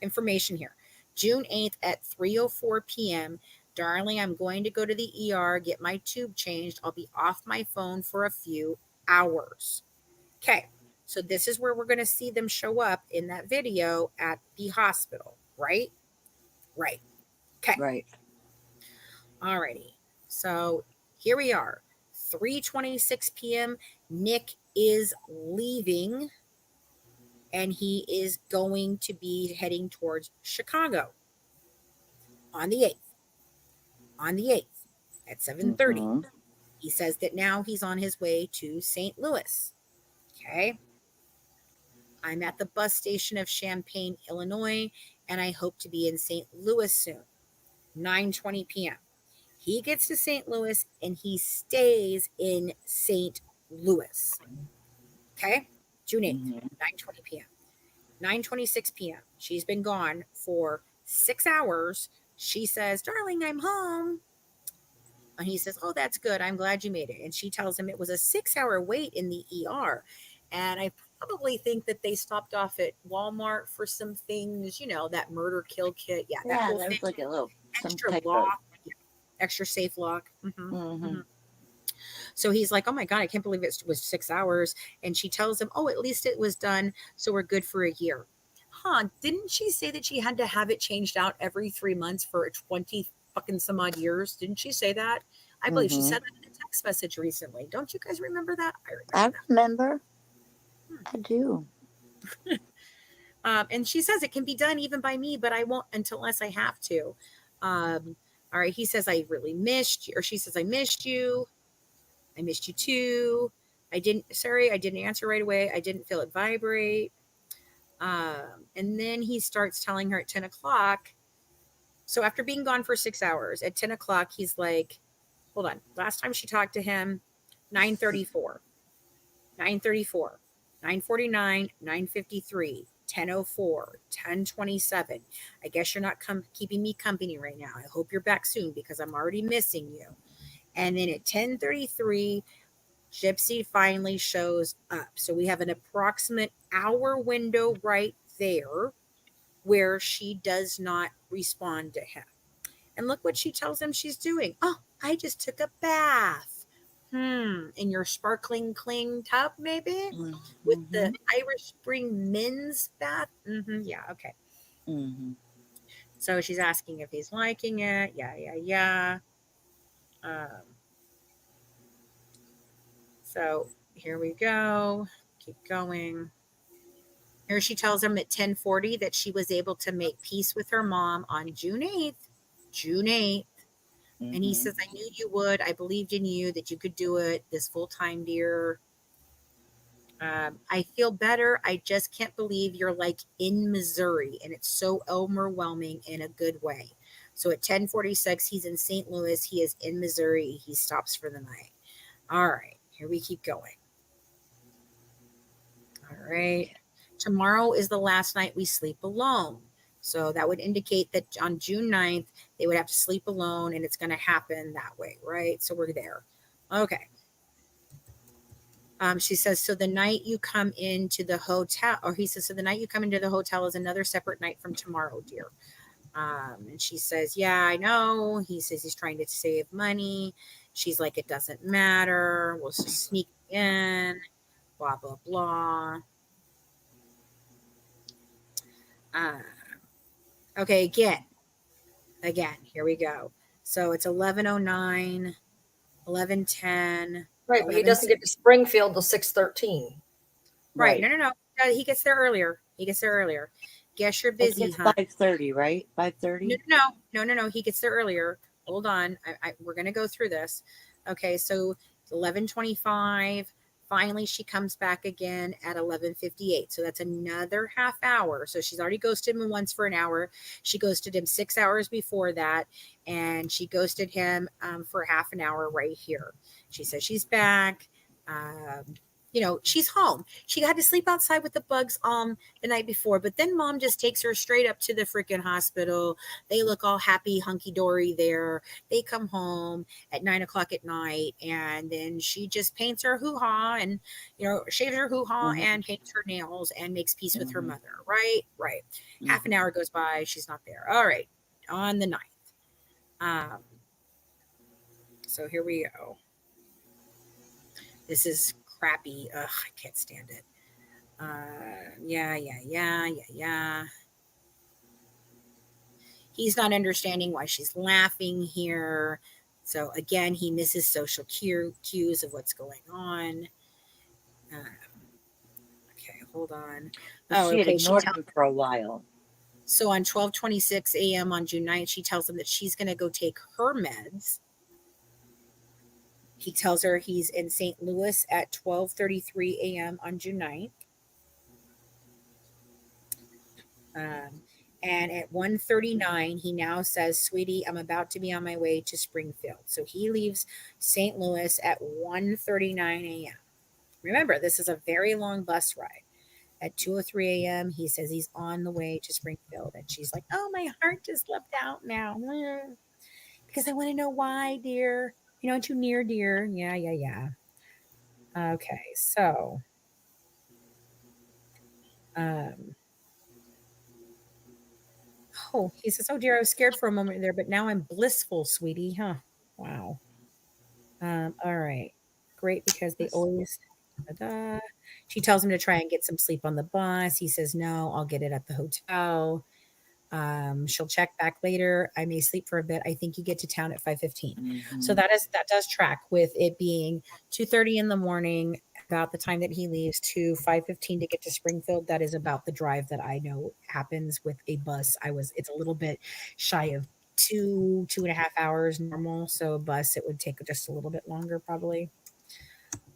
Speaker 1: information here. June 8th at 3:04 p.m. Darling, I'm going to go to the ER, get my tube changed. I'll be off my phone for a few hours. Okay, so this is where we're going to see them show up in that video at the hospital, right? Right. Okay.
Speaker 2: Right.
Speaker 1: Alrighty. So here we are, 3:26 p.m. Nick is leaving, and he is going to be heading towards Chicago on the 8th. On the 8th at 7:30. He says that now he's on his way to St. Louis. Okay. I'm at the bus station of Champaign, Illinois, and I hope to be in St. Louis soon. 9:20 p.m. He gets to St. Louis and he stays in St. Louis. Okay. June 8th, 9:20 p.m. 9:26 p.m. She's been gone for 6 hours. She says, darling, I'm home. And he says, oh, that's good. I'm glad you made it. And she tells him it was a 6-hour wait in the ER. And I probably think that they stopped off at Walmart for some things, that murder kill kit. Yeah, that whole
Speaker 2: there was
Speaker 1: thing.
Speaker 2: like a little
Speaker 1: Extra lock, extra safe lock. So he's like, oh my God, I can't believe it was 6 hours. And she tells him, oh, at least it was done. So we're good for a year. Didn't she say that she had to have it changed out every 3 months for 20 fucking some odd years? Didn't she say that? I believe she said that in a text message recently. Don't you guys remember that?
Speaker 2: I remember. I do.
Speaker 1: And she says it can be done even by me, but I won't unless I have to. All right. He says, I really missed you. Or she says, I missed you. I missed you too. I didn't answer right away. I didn't feel it vibrate. And then he starts telling her at 10 o'clock. So after being gone for 6 hours, at 10 o'clock, he's like, hold on. Last time she talked to him, 9:34. 9:49, 9:53, 10:04, 10:27. I guess you're not keeping me company right now. I hope you're back soon because I'm already missing you. And then at 10:33, Gypsy finally shows up. So we have an approximate hour window right there where she does not respond to him. And look what she tells him she's doing. Oh, I just took a bath. In your sparkling cling tub, maybe? With the Irish Spring men's bath? Yeah, okay. So she's asking if he's liking it. Yeah. So here we go. Keep going. Here she tells him at 10:40 that she was able to make peace with her mom on June 8th. June 8th. And he says, I knew you would. I believed in you that you could do it this full time, dear. I feel better. I just can't believe you're like in Missouri. And it's so overwhelming in a good way. So at 10:46, he's in St. Louis. He is in Missouri. He stops for the night. All right. Here we keep going. All right. Tomorrow is the last night we sleep alone. So that would indicate that on June 9th, they would have to sleep alone and it's going to happen that way, right? So we're there. Okay. She says, so the night you come into the hotel, or he says, so the night you come into the hotel is another separate night from tomorrow, dear. And she says, yeah, I know. He says he's trying to save money. She's like, it doesn't matter. We'll just sneak in, blah, blah, blah. Okay, again, here we go. So it's 11:09, 11:10.
Speaker 4: Right, but he doesn't get to Springfield till 6:13.
Speaker 1: Right. No. He gets there earlier. Guess you're busy, huh?
Speaker 2: 5:30, right? 5:30?
Speaker 1: No. He gets there earlier. Hold on. We're going to go through this. Okay, so 11:25. Finally, she comes back again at 11:58. So that's another half hour. So she's already ghosted him once for an hour. She ghosted him 6 hours before that. And she ghosted him for half an hour right here. She says she's back. She's home. She had to sleep outside with the bugs the night before, but then mom just takes her straight up to the freaking hospital. They look all happy, hunky-dory there. They come home at 9:00 at night, and then she just paints her hoo-ha and, shaves her hoo-ha and paints her nails and makes peace with her mother. Right. Half an hour goes by. She's not there. All right. On the 9th. So here we go. This is crappy. Ugh, I can't stand it. Yeah. He's not understanding why she's laughing here. So again, he misses social cues of what's going on. Okay, hold on.
Speaker 2: She had ignored him for a while.
Speaker 1: So on 12:26 a.m. on June 9th, she tells him that she's going to go take her meds. He tells her he's in St. Louis at 12:33 a.m. on June 9th. And at 1:39, he now says, sweetie, I'm about to be on my way to Springfield. So he leaves St. Louis at 1:39 a.m. Remember, this is a very long bus ride. At 2:03 a.m., he says he's on the way to Springfield. And she's like, oh, my heart just left out now. Because I want to know why, dear. Too near, dear. Yeah. Okay, so he says, oh dear, I was scared for a moment there, but now I'm blissful, sweetie. Huh? Wow. All right. Great, because they always she tells him to try and get some sleep on the bus. He says, no, I'll get it at the hotel. She'll check back later. I may sleep for a bit. I think you get to town at 5:15. So that does track with it being 2:30 in the morning, about the time that he leaves, to 5:15 to get to Springfield. That is about the drive that I know happens with a bus. It's a little bit shy of 2.5 hours normal. So a bus, it would take just a little bit longer probably.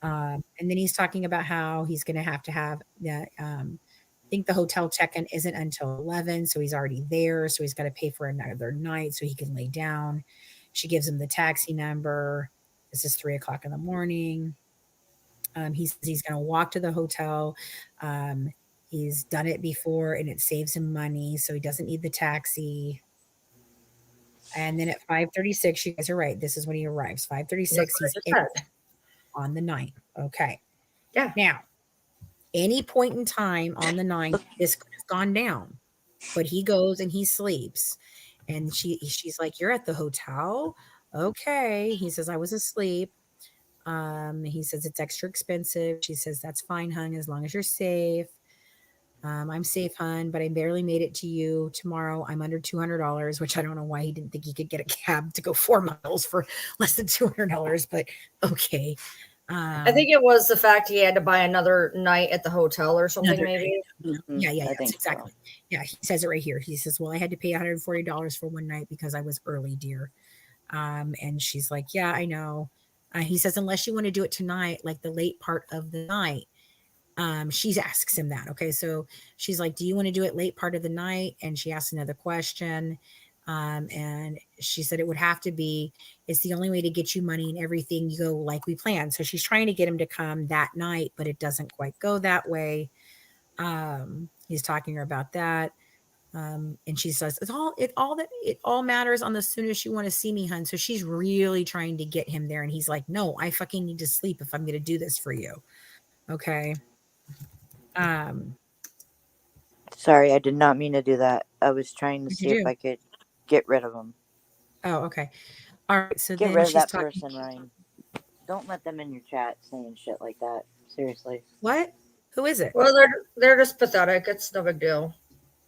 Speaker 1: And then he's talking about how he's going to have that. I think the hotel check-in isn't until 11, so he's already there. So he's got to pay for another night so he can lay down. She gives him the taxi number. This is 3:00 in the morning. He's going to walk to the hotel. He's done it before and it saves him money, so he doesn't need the taxi. And then at 5:36, you guys are right. This is when he arrives. 5:36, he's in on the 9th. Okay.
Speaker 4: Yeah.
Speaker 1: Now, any point in time on the 9th, this could have gone down, but he goes and he sleeps. And she's like, "You're at the hotel?" Okay. He says, "I was asleep." He says, "It's extra expensive." She says, "That's fine, hon, as long as you're safe." "I'm safe, hon, but I barely made it to you tomorrow. I'm under $200, which I don't know why he didn't think he could get a cab to go 4 miles for less than $200, but okay.
Speaker 4: I think it was the fact he had to buy another night at the hotel or something, maybe.
Speaker 1: Yeah,
Speaker 2: I think
Speaker 1: exactly.
Speaker 2: so.
Speaker 1: Yeah, he says it right here. He says, "Well, I had to pay $140 for one night because I was early, dear." And she's like, "Yeah, I know." He says, "Unless you want to do it tonight, like the late part of the night." She asks him that. Okay, so she's like, "Do you want to do it late part of the night?" And she asks another question. And she said it would have to be, it's the only way to get you money and everything. You go like we planned. So she's trying to get him to come that night, but it doesn't quite go that way. He's talking to her about that. And she says, it all matters on the soonest you want to see me, hun. So she's really trying to get him there. And he's like, "No, I fucking need to sleep if I'm going to do this for you." Okay.
Speaker 2: Sorry, I did not mean to do that. I was trying to
Speaker 1: What'd
Speaker 2: see
Speaker 1: you
Speaker 2: if
Speaker 1: do?
Speaker 2: I could get rid of them.
Speaker 1: Oh, okay. All right. So
Speaker 2: Get
Speaker 1: then
Speaker 2: rid of
Speaker 1: she's
Speaker 2: that
Speaker 1: talking.
Speaker 2: person, Ryan. Don't let them in your chat saying shit like that. Seriously.
Speaker 1: What? Who is it?
Speaker 4: Well, they're just pathetic. It's no big deal.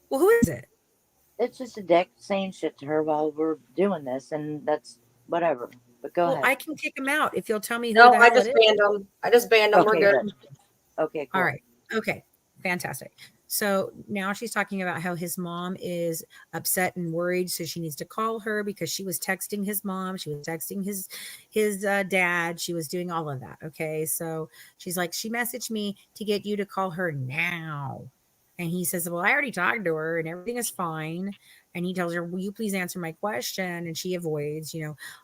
Speaker 1: Well, who is it?
Speaker 2: It's just a dick saying shit to her while we're doing this, and that's whatever. But go
Speaker 1: Well,
Speaker 2: ahead.
Speaker 1: I can kick him out if you'll tell me who
Speaker 4: No,
Speaker 1: the
Speaker 4: I
Speaker 1: hell
Speaker 4: just
Speaker 1: it is.
Speaker 4: banned them. I just banned them. We're
Speaker 2: Okay,
Speaker 4: good.
Speaker 2: Okay, cool.
Speaker 1: All right. Okay. Fantastic. So now she's talking about how his mom is upset and worried, so she needs to call her because she was texting his mom, she was texting his dad, she was doing all of that. Okay, so she's like, "She messaged me to get you to call her now." And he says, "Well, I already talked to her and everything is fine." And he tells her, "Will you please answer my question?" And she avoids,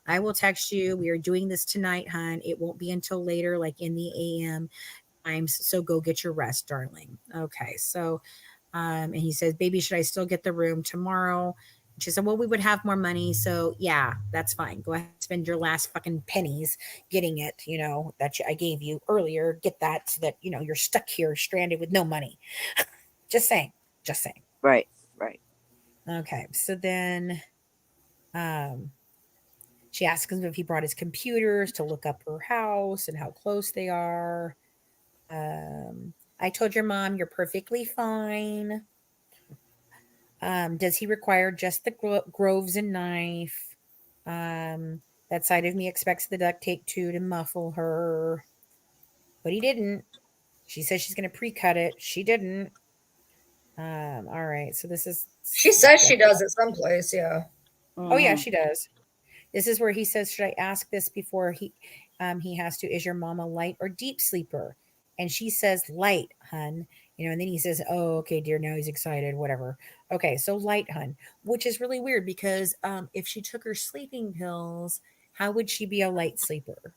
Speaker 1: "I will text you. We are doing this tonight, hon. It won't be until later, like in the AM times. So go get your rest, darling." Okay. So, and he says, "Baby, should I still get the room tomorrow?" And she said, "Well, we would have more money. So yeah, that's fine. Go ahead, spend your last fucking pennies getting it, that I gave you earlier. Get that so that, you're stuck here stranded with no money." Just saying. Just saying.
Speaker 2: Right.
Speaker 1: Okay. So then, she asks him if he brought his computers to look up her house and how close they are. "I told your mom you're perfectly fine." Does he require just the Groves and knife? That side of me expects the duct tape too to muffle her, but he didn't. She says she's going to pre-cut it. She didn't. All right. So this is.
Speaker 4: She says she does it someplace. Yeah.
Speaker 1: Oh yeah, she does. This is where he says, "Should I ask this before he has to? Is your mom a light or deep sleeper?" And she says, "Light, hun." And then he says, "Oh, okay, dear." Now he's excited, whatever. Okay, so light, hun, which is really weird because if she took her sleeping pills, how would she be a light sleeper?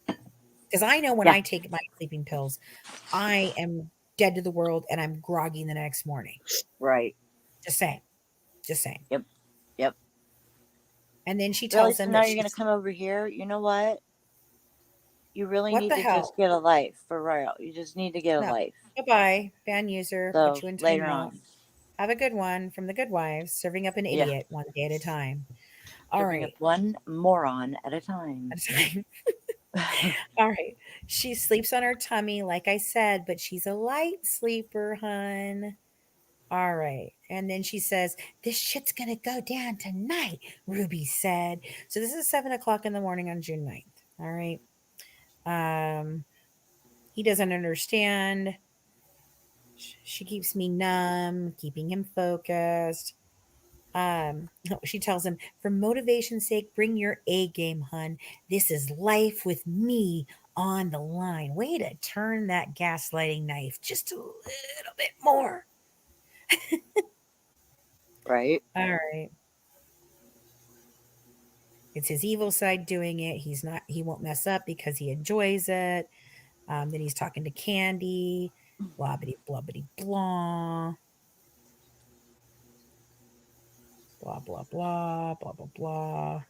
Speaker 1: Because I know when
Speaker 2: Yeah.
Speaker 1: I take my sleeping pills, I am dead to the world and I'm groggy the next morning.
Speaker 2: Right.
Speaker 1: Just saying. Just saying.
Speaker 2: Yep.
Speaker 1: And then she
Speaker 2: Really?
Speaker 1: tells
Speaker 2: So
Speaker 1: him
Speaker 2: now
Speaker 1: that
Speaker 2: you're gonna
Speaker 1: she's,
Speaker 2: come over here? You know what? You really
Speaker 1: "What
Speaker 2: need
Speaker 1: the
Speaker 2: to
Speaker 1: hell?
Speaker 2: just get a life for real. You just need to get a
Speaker 1: No.
Speaker 2: life.
Speaker 1: Bye-bye. Ban user. Put
Speaker 2: So
Speaker 1: you in
Speaker 2: later
Speaker 1: timeout.
Speaker 2: on,
Speaker 1: Have a good one from the Good Wives, serving up an
Speaker 2: yeah,
Speaker 1: idiot one day at a time. All
Speaker 2: serving up
Speaker 1: right.
Speaker 2: one moron at a time.
Speaker 1: At a time. All right. She sleeps on her tummy, like I said, but she's a light sleeper, hun. All right. And then she says, "This shit's going to go down tonight," Ruby said. So this is 7 o'clock in the morning on June 9th. All right. He doesn't understand. She keeps me numb, keeping him focused. She tells him, "For motivation's sake, bring your A game, hun. This is life with me on the line." Way to turn that gaslighting knife just a little bit more.
Speaker 2: Right.
Speaker 1: All right. It's his evil side doing it. He won't mess up because he enjoys it. Then he's talking to Candy, blobbity, blubbity, blah. Blah, blah, blah, blah, blah, blah.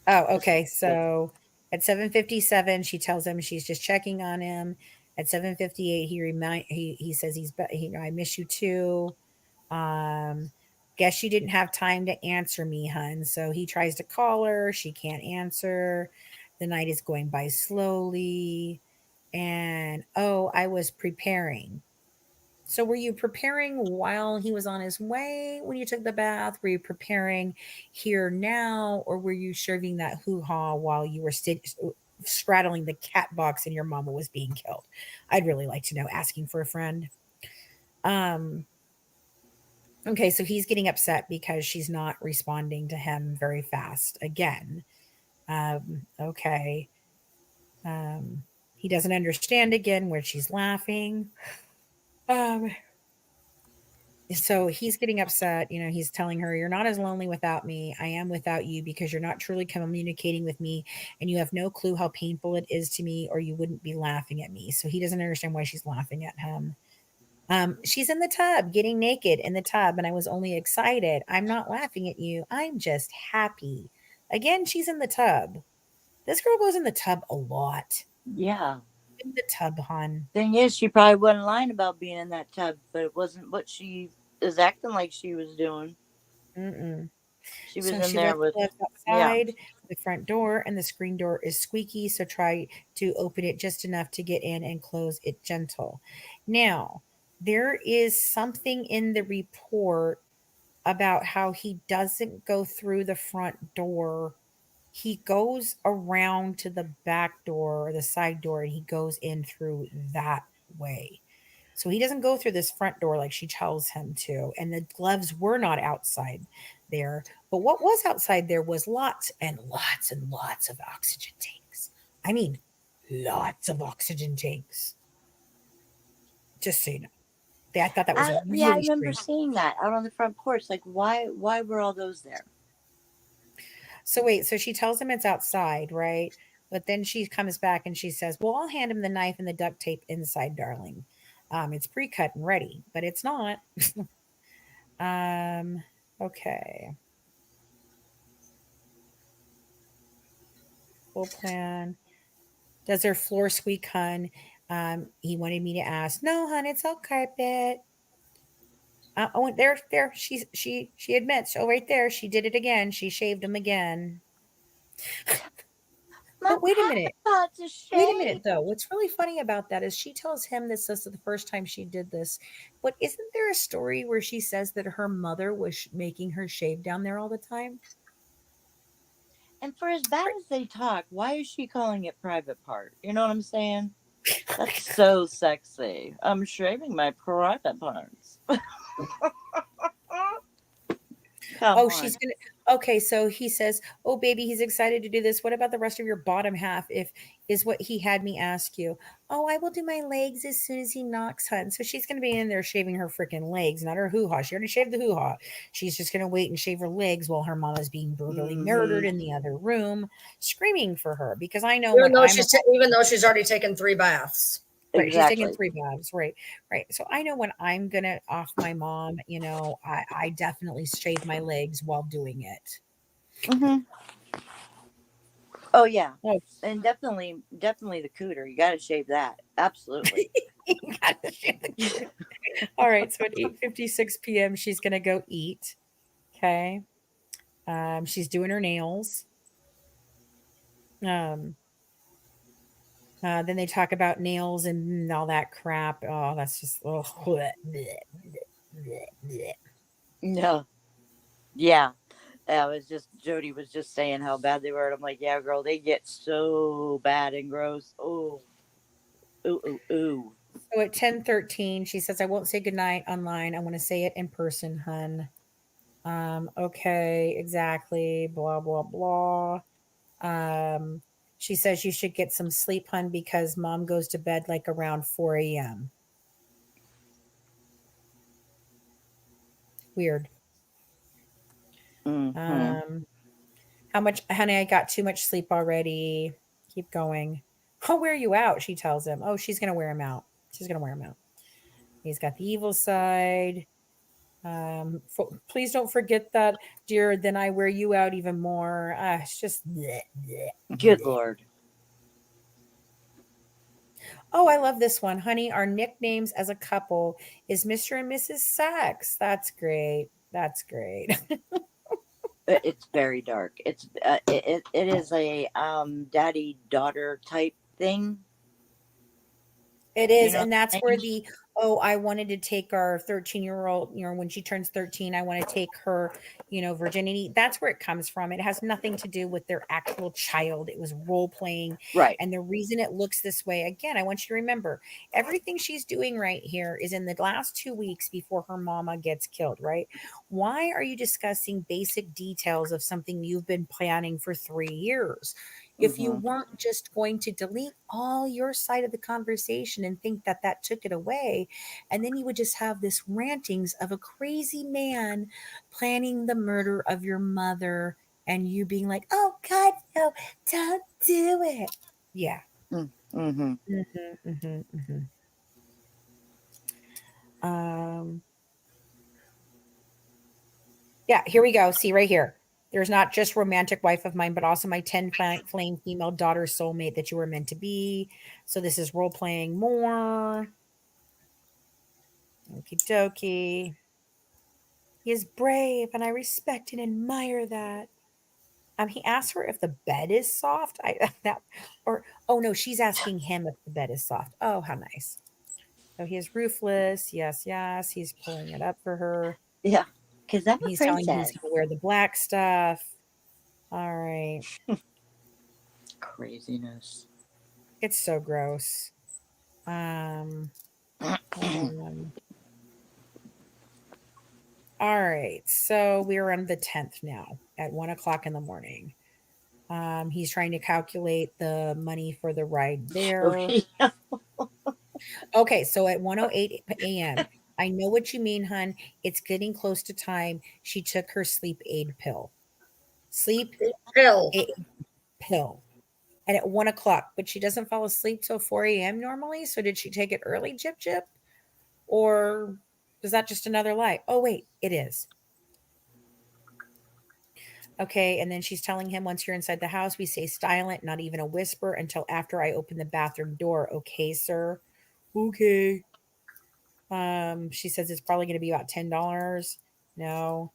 Speaker 1: Oh, okay. So at 7:57, she tells him she's just checking on him. At 7:58, he says I miss you too. Guess you didn't have time to answer me, hun. So he tries to call her. She can't answer. The night is going by slowly. And oh, I was preparing. So were you preparing while he was on his way when you took the bath? Were you preparing here now, or were you serving that hoo-ha while you were straddling the cat box and your mama was being killed? I'd really like to know, asking for a friend. Okay, so he's getting upset because she's not responding to him very fast again. Okay. He doesn't understand again where she's laughing. So he's getting upset. He's telling her, "You're not as lonely without me. I am without you because you're not truly communicating with me and you have no clue how painful it is to me, or you wouldn't be laughing at me." So he doesn't understand why she's laughing at him. She's in the tub, getting naked in the tub, and I was only excited. I'm not laughing at you. I'm just happy. Again, she's in the tub. This girl goes in the tub a lot.
Speaker 2: Yeah.
Speaker 1: In the tub, hon.
Speaker 2: Thing is, she probably wasn't lying about being in that tub, but it wasn't what she is acting like she was doing.
Speaker 1: Mm-mm.
Speaker 2: She was
Speaker 1: So
Speaker 2: in
Speaker 1: she
Speaker 2: there
Speaker 1: left
Speaker 2: with,
Speaker 1: the gloves outside the front door, and the screen door is squeaky. So try to open it just enough to get in and close it gentle. Now, there is something in the report about how he doesn't go through the front door. He goes around to the back door or the side door, and he goes in through that way. So he doesn't go through this front door like she tells him to. And the gloves were not outside there. But what was outside there was lots and lots and lots of oxygen tanks. I mean, lots of oxygen tanks. Just so you know. I thought that was
Speaker 2: yeah, I
Speaker 1: really
Speaker 2: remember
Speaker 1: strange.
Speaker 2: seeing that out on the front porch. Like, why were all those there?
Speaker 1: So wait, so she tells him it's outside, right? But then she comes back and she says, "Well, I'll hand him the knife and the duct tape inside, darling. It's pre-cut and ready, but it's not." Okay. Full plan. Does her floor squeak, hun? He wanted me to ask. No, hun, it's all carpet. Oh, there. She admits. Oh, right there. She did it again. She shaved him again.
Speaker 2: My
Speaker 1: But wait a minute.
Speaker 2: pot's a
Speaker 1: Wait a
Speaker 2: shame.
Speaker 1: minute, though. What's really funny about that is she tells him this is the first time she did this. But isn't there a story where she says that her mother was making her shave down there all the time?
Speaker 2: And for as bad as they talk, why is she calling it private part? You know what I'm saying? That's so sexy. I'm shaving my private parts. Come
Speaker 1: Oh,
Speaker 2: on.
Speaker 1: she's gonna. Okay, so he says, "Oh, baby, he's excited to do this. What about the rest of your bottom half? If is what he had me ask you." Oh, I will do my legs as soon as he knocks, hun. So she's gonna be in there shaving her freaking legs, not her hoo ha. She already shaved the hoo ha. She's just gonna wait and shave her legs while her mama's being brutally murdered in the other room, screaming for her. Because I know
Speaker 4: Even
Speaker 1: when
Speaker 4: though
Speaker 1: I'm
Speaker 4: even though she's already taken 3 baths.
Speaker 1: right, she's taking
Speaker 2: Exactly.
Speaker 1: 3 baths, right, right. So I know when I'm gonna off my mom, I definitely shave my legs while doing it.
Speaker 2: Hmm. Oh yeah,
Speaker 1: Oh,
Speaker 2: and definitely the cooter. You got to shave that. Absolutely.
Speaker 1: you gotta shave the cooter. All right, so at 8:56 p.m., she's gonna go eat. Okay. She's doing her nails. Um, then they talk about nails and all that crap. Oh, that's just bleh, bleh, bleh, bleh.
Speaker 2: No. Yeah. I was just Jody was just saying how bad they were. And I'm like, yeah, girl, they get so bad and gross. Oh, ooh, ooh, ooh.
Speaker 1: So at 10:13, she says, "I won't say goodnight online. I want to say it in person, hun." Okay, exactly. Blah blah blah. Um, she says you should get some sleep, hun, because mom goes to bed like around 4 a.m. Weird.
Speaker 2: Mm-hmm.
Speaker 1: How much, honey? I got too much sleep already. Keep going. I'll wear you out, she tells him. Oh, she's going to wear him out. She's going to wear him out. He's got the evil side. Please don't forget that, dear. Then I wear you out even more. It's just bleh, bleh,
Speaker 2: Good
Speaker 1: bleh.
Speaker 2: Lord.
Speaker 1: Oh, I love this one, honey. Our nicknames as a couple is Mr. and Mrs. Sex. That's great. That's great.
Speaker 2: It's very dark. It's it is a daddy daughter type thing.
Speaker 1: It is,
Speaker 2: You know
Speaker 1: and
Speaker 2: what
Speaker 1: that's
Speaker 2: I'm
Speaker 1: where
Speaker 2: saying?
Speaker 1: I wanted to take our 13-year-old, when she turns 13, I want to take her, virginity. That's where it comes from. It has nothing to do with their actual child. It was role playing.
Speaker 2: Right.
Speaker 1: And the reason it looks this way, again, I want you to remember everything she's doing right here is in the last 2 weeks before her mama gets killed, right? Why are you discussing basic details of something you've been planning for 3 years? If you weren't just going to delete all your side of the conversation and think that that took it away, and then you would just have this rantings of a crazy man planning the murder of your mother and you being like, oh God, no, don't do it. Yeah.
Speaker 2: Mm-hmm.
Speaker 1: Yeah, here we go. See right here. There's not just romantic wife of mine, but also my 10 flame female daughter soulmate that you were meant to be. So this is role playing more. Okie dokie. He is brave, and I respect and admire that. He asked her if the bed is soft. Oh no, she's asking him if the bed is soft. Oh, how nice. So he is ruthless. Yes, yes. He's pulling it up for her.
Speaker 2: Yeah, because I'm a
Speaker 1: He's telling you he's
Speaker 2: princess.
Speaker 1: going to wear the black stuff. All right.
Speaker 2: Craziness.
Speaker 1: It's so gross. Hold on. All right. So we're on the 10th now at 1:00 in the morning. He's trying to calculate the money for the ride there.
Speaker 2: Okay.
Speaker 1: Okay, so at 1:08 a.m. I know what you mean, hun. It's getting close to time. She took her sleep aid pill. Sleep
Speaker 4: Pill.
Speaker 1: aid pill. And at 1:00, but she doesn't fall asleep till 4 a.m. normally. So did she take it early, Jip Jip? Or is that just another lie? Oh, wait, it is. Okay, and then she's telling him once you're inside the house, we stay silent, not even a whisper until after I open the bathroom door. Okay, sir. Okay. She says it's probably going to be about $10. No.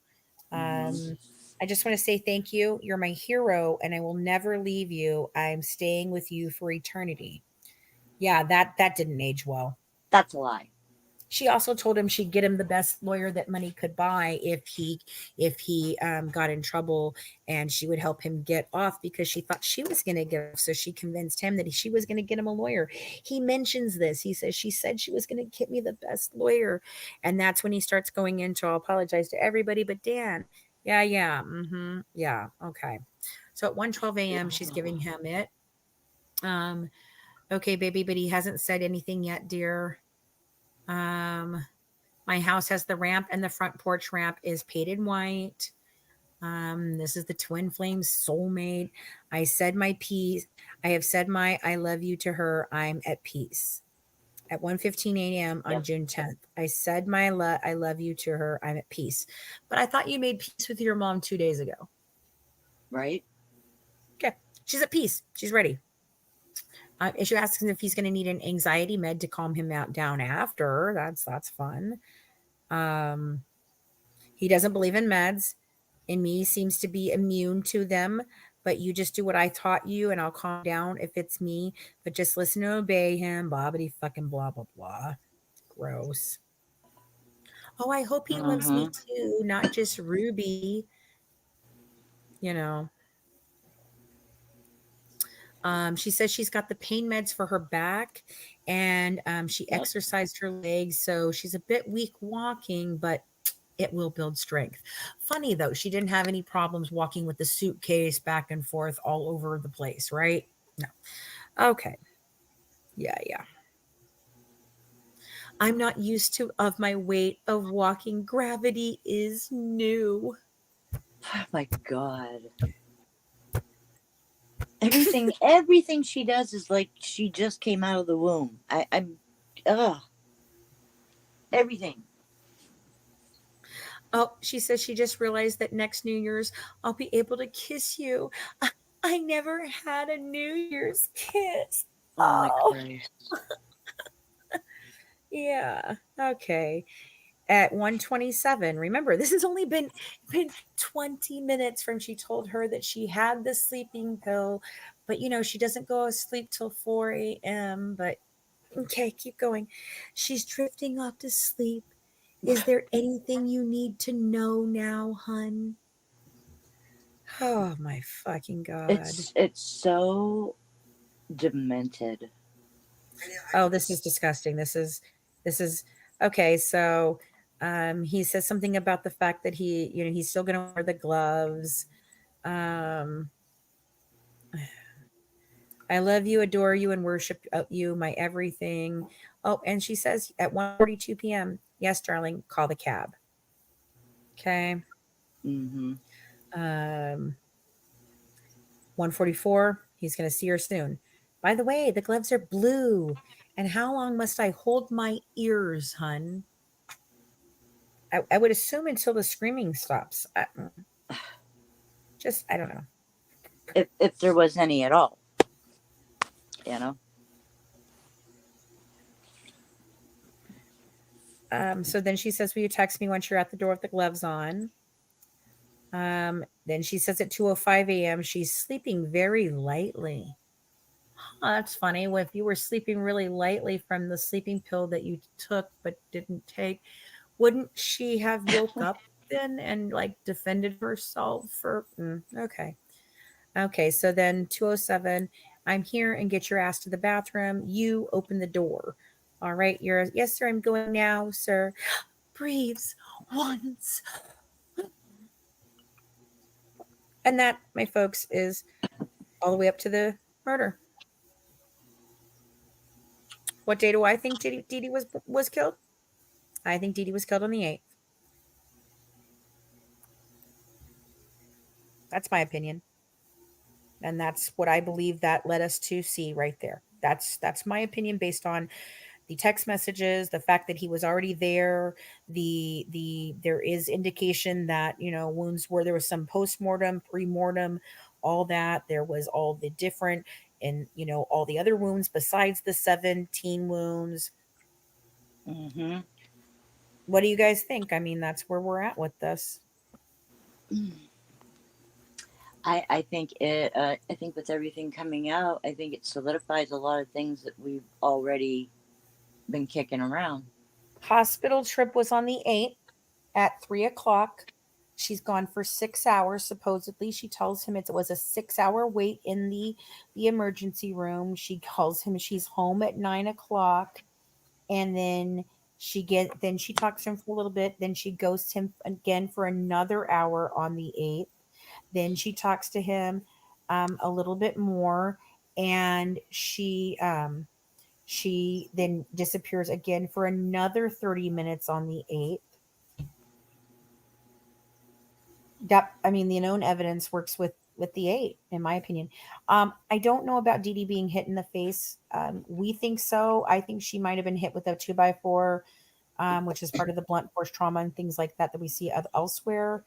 Speaker 1: I just want to say thank you. You're my hero, and I will never leave you. I'm staying with you for eternity. Yeah, that didn't age well.
Speaker 2: That's a lie.
Speaker 1: She also told him she'd get him the best lawyer that money could buy if he got in trouble, and she would help him get off because she thought she was going to get off. So she convinced him that she was going to get him a lawyer. He mentions this. He says, she said she was going to get me the best lawyer. And that's when he starts going into, I'll apologize to everybody, but Dan. Yeah. Yeah. Okay. So at 1:12 a.m., she's giving him it. Okay, baby, but he hasn't said anything yet, dear. My house has the ramp, and the front porch ramp is painted white. This is the twin flame soulmate. I said my piece. I have said my I love you to her. I'm at peace. At 1:15 a.m. on June 10th, I said my I love you to her. I'm at peace. But I thought you made peace with your mom 2 days ago.
Speaker 2: Right?
Speaker 1: Okay. She's at peace. She's ready. She asks him if he's going to need an anxiety med to calm him down after. That's fun. He doesn't believe in meds, and me seems to be immune to them. But you just do what I taught you, and I'll calm down if it's me. But just listen and obey him. Bobbity fucking blah blah blah. Gross. Oh, I hope he loves me too, not just Ruby. You know. She says she's got the pain meds for her back, and she exercised her legs, so she's a bit weak walking, but it will build strength. Funny though, she didn't have any problems walking with the suitcase back and forth all over the place, right? No. Okay. Yeah. I'm not used to of my weight of walking. Gravity is new.
Speaker 2: Oh my God. Everything she does is like she just came out of the womb. Ugh, everything.
Speaker 1: Oh, she says she just realized that next New Year's I'll be able to kiss you. I never had a New Year's kiss.
Speaker 2: Oh my
Speaker 1: Oh,
Speaker 2: Christ.
Speaker 1: yeah. Okay. At 1:27. Remember, this has only been 20 minutes from she told her that she had the sleeping pill, but she doesn't go to sleep till 4 a.m. But okay, keep going. She's drifting off to sleep. Is there anything you need to know now, hun? Oh my fucking god.
Speaker 2: It's so demented.
Speaker 1: Oh, this is disgusting. This is okay. So he says something about the fact that he's still gonna wear the gloves. Um I love you, adore you, and worship you, my everything. Oh, and she says at 1:42 p.m. Yes, darling, call the cab. Okay.
Speaker 2: Mm-hmm.
Speaker 1: 1:44, he's gonna see her soon. By the way, the gloves are blue. And how long must I hold my ears, hun? I would assume until the screaming stops. I don't know.
Speaker 2: If there was any at all, you know.
Speaker 1: So then she says, will you text me once you're at the door with the gloves on? Then she says at 2:05 a.m. she's sleeping very lightly. That's funny. Well, if you were sleeping really lightly from the sleeping pill that you took but didn't take, wouldn't she have woke up then and like defended herself for okay, so then 2:07, I'm here and get your ass to the bathroom. You open the door. All right, yes, sir, I'm going now, sir. Breathes once. And that, my folks, is all the way up to the murder. What day do I think Dee Dee was killed? I think Dee Dee was killed on the 8th. That's my opinion. And that's what I believe that led us to see right there. That's my opinion based on the text messages, the fact that he was already there, there is indication that, wounds where there was some post-mortem, pre-mortem, all that. There was all the different and, all the other wounds besides the 17 wounds.
Speaker 2: Mm-hmm.
Speaker 1: What do you guys think? I mean, that's where we're at with this.
Speaker 2: I think I think with everything coming out, I think it solidifies a lot of things that we've already been kicking around.
Speaker 1: Hospital trip was on the 8th at 3:00. She's gone for 6 hours. Supposedly, she tells him it was a 6-hour wait in the emergency room. She calls him. She's home at 9:00, and then she talks to him for a little bit. Then she ghosts him again for another hour on the 8th. Then she talks to him a little bit more, and she then disappears again for another 30 minutes on the 8th. That, I mean, the known evidence works with the 8, in my opinion. I don't know about Dee Dee being hit in the face. We think so. I think she might have been hit with a 2x4, which is part of the blunt force trauma and things like that we see elsewhere.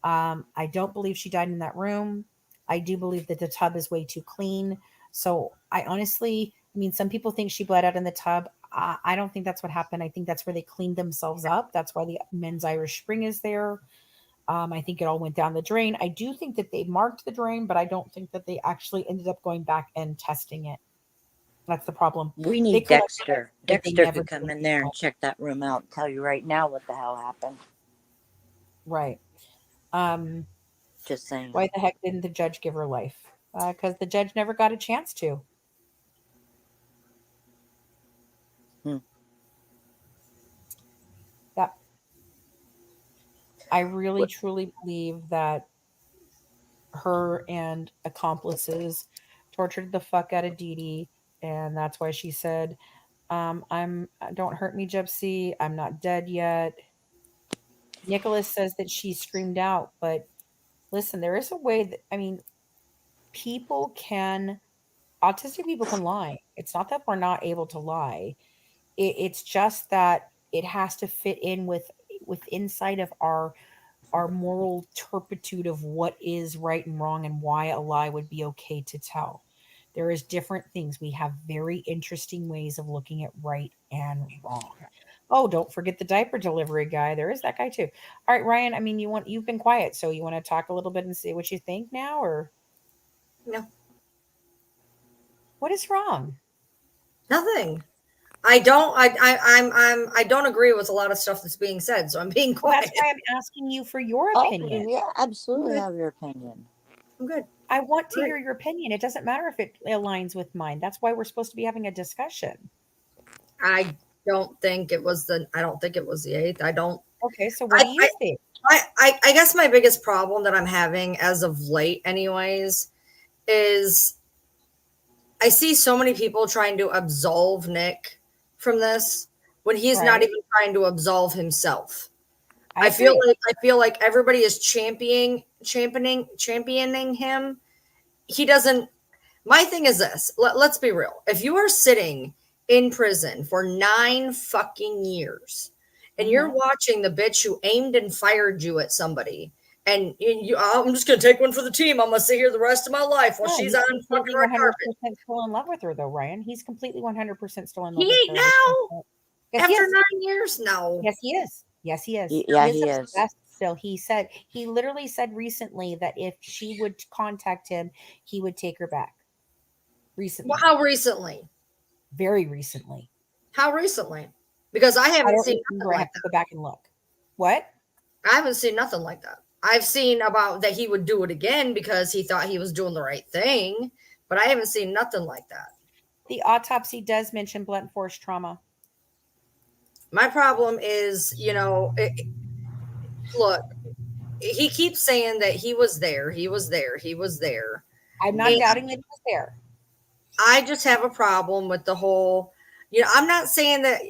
Speaker 1: I don't believe she died in that room. I do believe that the tub is way too clean. So I honestly, I mean, some people think she bled out in the tub. I don't think that's what happened. I think that's where they cleaned themselves up. That's why the men's Irish Spring is there. I think it all went down the drain. I do think that they marked the drain, but I don't think that they actually ended up going back and testing it. That's the problem.
Speaker 2: We
Speaker 1: They
Speaker 2: need
Speaker 1: could have,
Speaker 2: Dexter.
Speaker 1: but they
Speaker 2: Dexter
Speaker 1: never
Speaker 2: could come
Speaker 1: did.
Speaker 2: in there and check that room out and tell you right now what the hell happened.
Speaker 1: Right.
Speaker 2: Just saying.
Speaker 1: Why the heck didn't the judge give her life? Because the judge never got a chance to. Yeah. I really, truly believe that her and accomplices tortured the fuck out of Dee Dee, and that's why she said, don't hurt me, Gypsy. I'm not dead yet. Nicholas says that she screamed out, but listen, there is a way that, I mean, autistic people can lie. It's not that we're not able to lie. It's just that it has to fit in with inside of our moral turpitude of what is right and wrong and why a lie would be okay to tell. There is different things. We have very interesting ways of looking at right and wrong. Oh, don't forget the diaper delivery guy. There is that guy too. All right, Ryan, I mean, you've been quiet, so you want to talk a little bit and see what you think now, or
Speaker 4: No,
Speaker 1: what is wrong?
Speaker 4: nothing. I don't. I don't agree with a lot of stuff that's being said, so I'm being
Speaker 1: Well,
Speaker 4: quiet.
Speaker 1: that's why I'm asking you for your
Speaker 2: Oh,
Speaker 1: opinion.
Speaker 2: yeah, absolutely
Speaker 4: Okay.
Speaker 2: have your opinion.
Speaker 4: I'm good.
Speaker 1: I want to
Speaker 4: Right.
Speaker 1: hear your opinion. It doesn't matter if it aligns with mine. That's why we're supposed to be having a discussion.
Speaker 4: I don't think it was the. I don't think it was the 8th. I don't.
Speaker 1: Okay, so what do you think?
Speaker 4: I guess my biggest problem that I'm having as of late, anyways, is I see so many people trying to absolve Nick from this when he's not
Speaker 1: Right.
Speaker 4: even trying to absolve himself.
Speaker 1: I
Speaker 4: I feel
Speaker 1: agree.
Speaker 4: like everybody is championing him. He doesn't. My thing is this. Let's be real. If you are sitting in prison for 9 fucking years and you're
Speaker 1: Mhm.
Speaker 4: watching the bitch who aimed and fired you at somebody, and I'm just gonna take one for the team. I'm gonna sit here the rest of my life while
Speaker 1: No,
Speaker 4: she's
Speaker 1: he's
Speaker 4: on fucking
Speaker 1: completely
Speaker 4: red carpet.
Speaker 1: 100% still in love with her, though, Ryan. He's completely 100% still in
Speaker 4: He
Speaker 1: love with
Speaker 4: ain't
Speaker 1: her.
Speaker 4: now
Speaker 1: Yes, he
Speaker 4: after
Speaker 1: is.
Speaker 4: 9 years. No,
Speaker 1: Yes, he is. Yes, he is.
Speaker 2: Yeah,
Speaker 1: He is
Speaker 2: he is.
Speaker 1: obsessed still. He literally said recently that if she would contact him, he would take her back. Recently,
Speaker 4: well, how recently?
Speaker 1: very recently.
Speaker 4: How recently? Because I
Speaker 1: I
Speaker 4: haven't
Speaker 1: don't
Speaker 4: seen
Speaker 1: remember.
Speaker 4: nothing
Speaker 1: I
Speaker 4: like
Speaker 1: have to go back and look. What?
Speaker 4: that. I haven't seen nothing like that. I've seen about that he would do it again because he thought he was doing the right thing, but I haven't seen nothing like that.
Speaker 1: The autopsy does mention blunt force trauma.
Speaker 4: My problem is, look, he keeps saying that he was there, he was there, he was there.
Speaker 1: I'm not
Speaker 4: And
Speaker 1: doubting that he was there.
Speaker 4: I just have a problem with the whole, I'm not saying that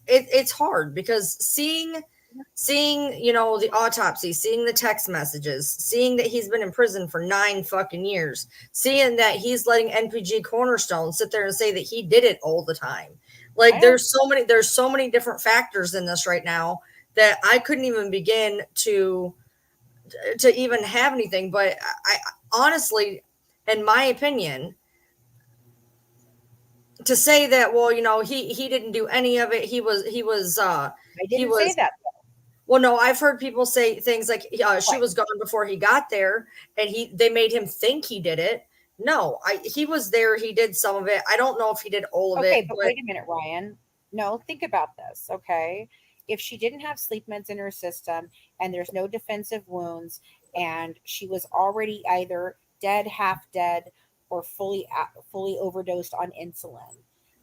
Speaker 4: it's hard because seeing, the autopsy, seeing the text messages, seeing that he's been in prison for 9 fucking years, seeing that he's letting NPG Cornerstone sit there and say that he did it all the time. Like there's so many different factors in this right now that I couldn't even begin to even have anything. But I honestly, in my opinion, to say that, well, he didn't do any of it. He was
Speaker 1: I didn't say that.
Speaker 4: well, no, I've heard people say things like she
Speaker 1: What?
Speaker 4: was gone before he got there, and they made him think he did it. No, he was there. He did some of it. I don't know if he did all of
Speaker 1: Okay,
Speaker 4: it,
Speaker 1: but
Speaker 4: but
Speaker 1: wait a minute, Ryan. No, think about this, okay? If she didn't have sleep meds in her system and there's no defensive wounds and she was already either dead, half dead, or fully overdosed on insulin,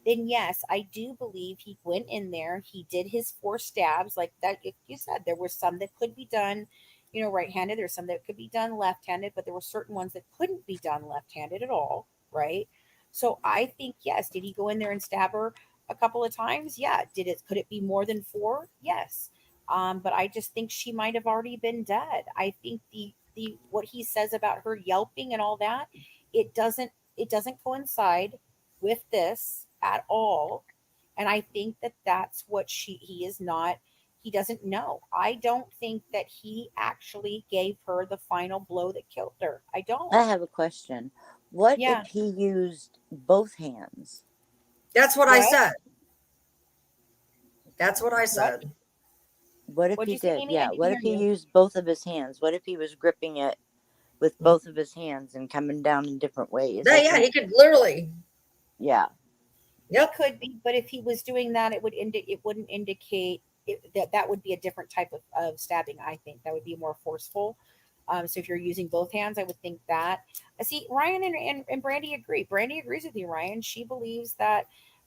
Speaker 1: then yes, I do believe he went in there, he did his 4 stabs like that. If you said there were some that could be done, right-handed, there's some that could be done left-handed, but there were certain ones that couldn't be done left-handed at all, right? So I think yes. Did he go in there and stab her a couple of times? Yeah. Could it be more than 4? Yes. But I just think she might have already been dead. I think the what he says about her yelping and all that, it doesn't coincide with this at all. And I think that that's what he is not. He doesn't know. I don't think that he actually gave her the final blow that killed her. I don't.
Speaker 2: I have a question. What
Speaker 1: Yeah.
Speaker 2: if he used both hands?
Speaker 4: that's what I
Speaker 1: What?
Speaker 4: said. That's what I
Speaker 1: What?
Speaker 4: said.
Speaker 2: What if
Speaker 1: What'd
Speaker 2: he
Speaker 1: you say,
Speaker 2: did?
Speaker 1: Amy? I
Speaker 2: Yeah.
Speaker 1: didn't
Speaker 2: What
Speaker 1: hear
Speaker 2: if he
Speaker 1: you.
Speaker 2: used both of his hands? What if he was gripping it with both of his hands and coming down in different ways?
Speaker 4: Yeah, he could literally.
Speaker 2: Yeah.
Speaker 4: Yep.
Speaker 1: It could be, but if he was doing that, it wouldn't indicate that would be a different type of stabbing. I think that would be more forceful. So if you're using both hands, I would think that. I see Ryan and Brandy agree. Brandy agrees with you, Ryan. She believes that,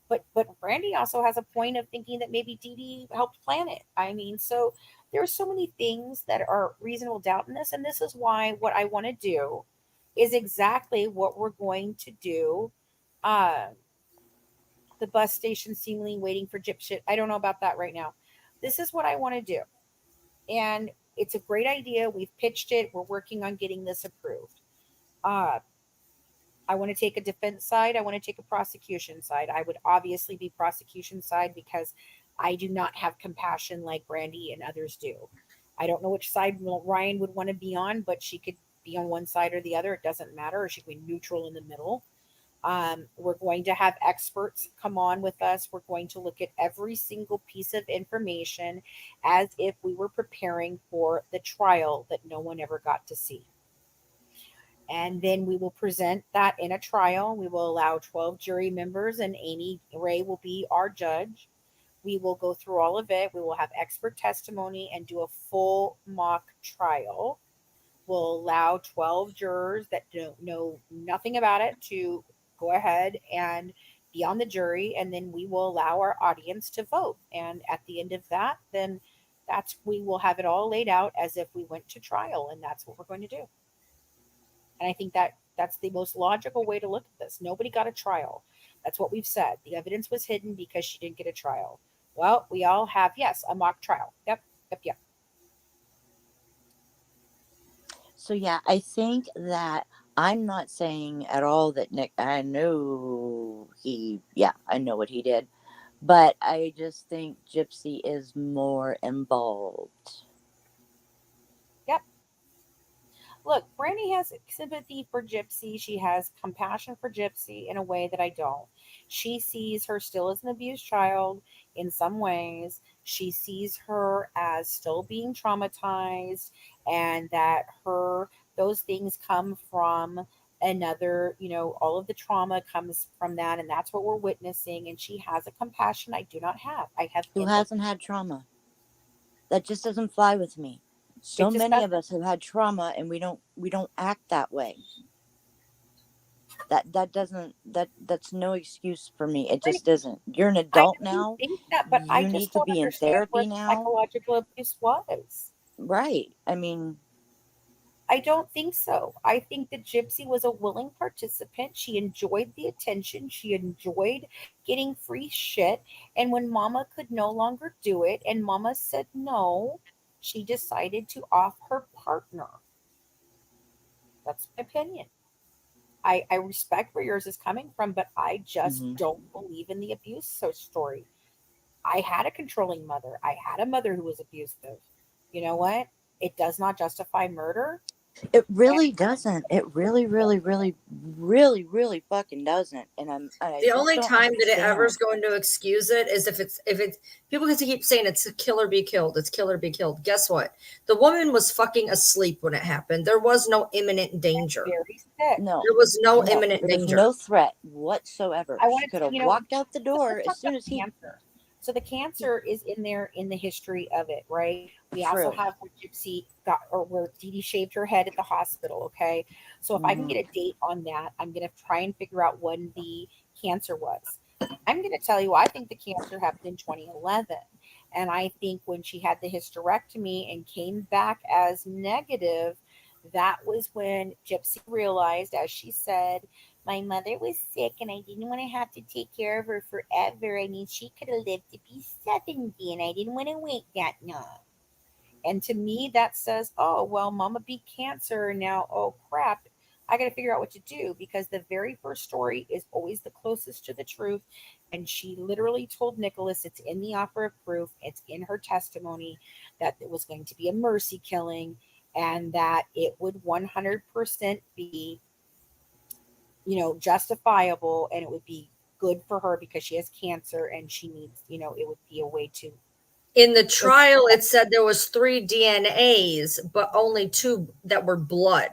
Speaker 1: but Brandy also has a point of thinking that maybe Dee Dee helped plan it. I mean, so there are so many things that are reasonable doubt in this, and this is why what I want to do is exactly what we're going to do. The bus station seemingly waiting for gyp shit. I don't know about that right now. This is what I want to do. And it's a great idea. We've pitched it. We're working on getting this approved. Uh, I want to take a defense side. I want to take a prosecution side. I would obviously be prosecution side because I do not have compassion like Brandy and others do. I don't know which side Ryan would want to be on, but she could be on one side or the other. It doesn't matter. Or she could be neutral in the middle. We're going to have experts come on with us. We're going to look at every single piece of information as if we were preparing for the trial that no one ever got to see. And then we will present that in a trial. We will allow 12 jury members, and Amy Ray will be our judge. We will go through all of it. We will have expert testimony and do a full mock trial. We'll allow 12 jurors that don't know nothing about it to go ahead and be on the jury, and then we will allow our audience to vote. And at the end of that, then we will have it all laid out as if we went to trial, and that's what we're going to do. And I think that's the most logical way to look at this. Nobody got a trial. That's what we've said. The evidence was hidden because she didn't get a trial. Well, we all have, yes, a mock trial. Yep.
Speaker 2: So yeah, I think that I'm not saying at all that Nick, I know what he did, but I just think Gypsy is more involved.
Speaker 1: Yep. Look, Brandy has sympathy for Gypsy. She has compassion for Gypsy in a way that I don't. She sees her still as an abused child in some ways. She sees her as still being traumatized, and that those things come from another, all of the trauma comes from that, and that's what we're witnessing. And she has a compassion I do not have. I have
Speaker 2: Who
Speaker 1: empathy.
Speaker 2: hasn't had trauma? That just doesn't fly with me. So
Speaker 1: It just
Speaker 2: many of
Speaker 1: doesn't.
Speaker 2: us have had trauma, and we don't act that way. That's no excuse for me. It just isn't. You're an adult
Speaker 1: I know you
Speaker 2: now.
Speaker 1: think that, but I
Speaker 2: You need
Speaker 1: just
Speaker 2: to
Speaker 1: don't
Speaker 2: be in
Speaker 1: understand where
Speaker 2: therapy
Speaker 1: the
Speaker 2: now.
Speaker 1: psychological abuse was.
Speaker 2: Right. I mean,
Speaker 1: I don't think so. I think that Gypsy was a willing participant. She enjoyed the attention. She enjoyed getting free shit. And when Mama could no longer do it, and Mama said no, she decided to off her partner. That's my opinion. I respect where yours is coming from, but I just
Speaker 2: mhm.
Speaker 1: don't believe in the abuse story. I had a controlling mother. I had a mother who was abusive. You know what? It does not justify murder.
Speaker 2: It
Speaker 1: And
Speaker 2: really doesn't. It really, really, really, really, really fucking doesn't. And I
Speaker 4: The
Speaker 2: just
Speaker 4: only
Speaker 2: don't
Speaker 4: time that it ever is
Speaker 2: understand.
Speaker 4: going to excuse it is if it's people can keep saying it's a kill or be killed. It's kill or be killed. Guess what? The woman was fucking asleep when it happened. There was no imminent danger.
Speaker 1: very sick.
Speaker 2: No,
Speaker 4: There was no
Speaker 2: no,
Speaker 4: imminent
Speaker 2: there was
Speaker 4: danger.
Speaker 2: no threat whatsoever.
Speaker 1: I
Speaker 2: She
Speaker 1: want
Speaker 2: could
Speaker 1: to,
Speaker 2: have walked out the
Speaker 1: let's
Speaker 2: door as
Speaker 1: talk
Speaker 2: soon
Speaker 1: about
Speaker 2: as he.
Speaker 1: cancer. So the cancer is in there in the history of it, right? We also
Speaker 2: True.
Speaker 1: have where Gypsy got, or where Dee Dee shaved her head at the hospital. Okay, so if I can
Speaker 2: Mm-hmm.
Speaker 1: get a date on that, I'm gonna try and figure out when the cancer was. I'm gonna tell you, I think the cancer happened in 2011, and I think when she had the hysterectomy and came back as negative, that was when Gypsy realized, as she said, my mother was sick and I didn't want to have to take care of her forever. I mean, she could have lived to be 70 and I didn't want to wait that long. And to me, that says, oh, well, mama beat cancer. Now, oh, crap. I got to figure out what to do because the very first story is always the closest to the truth. And she literally told Nicholas, it's in the offer of proof, it's in her testimony, that it was going to be a mercy killing and that it would 100% be, justifiable, and it would be good for her because she has cancer and she needs, it would be a way to.
Speaker 4: In the trial, it said there was 3 DNAs, but only 2 that were blood.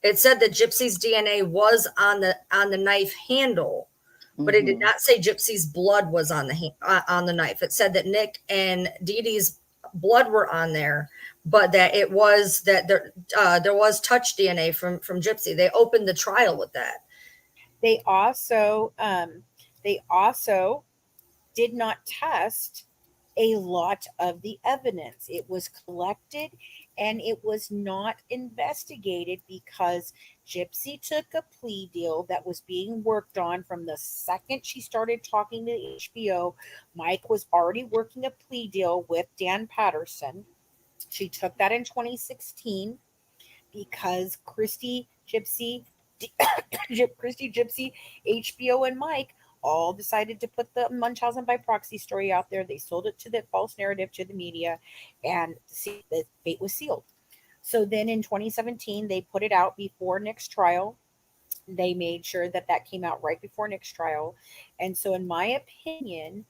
Speaker 4: It said that Gypsy's DNA was on the knife handle, but it did
Speaker 2: Mm-hmm.
Speaker 4: not say Gypsy's blood was on the knife. It said that Nick and Dee Dee's blood were on there, but that it was that there was touch DNA from Gypsy. They opened the trial with that.
Speaker 1: They also did not test a lot of the evidence. It was collected and it was not investigated because Gypsy took a plea deal that was being worked on from the second she started talking to HBO. Mike was already working a plea deal with Dan Patterson. She took that in 2016 because Gypsy Christy, Gypsy, HBO, and Mike all decided to put the Munchausen by proxy story out there. They sold it to the false narrative to the media, and the fate was sealed. So then in 2017, they put it out before Nick's trial. They made sure that that came out right before Nick's trial. And so, in my opinion,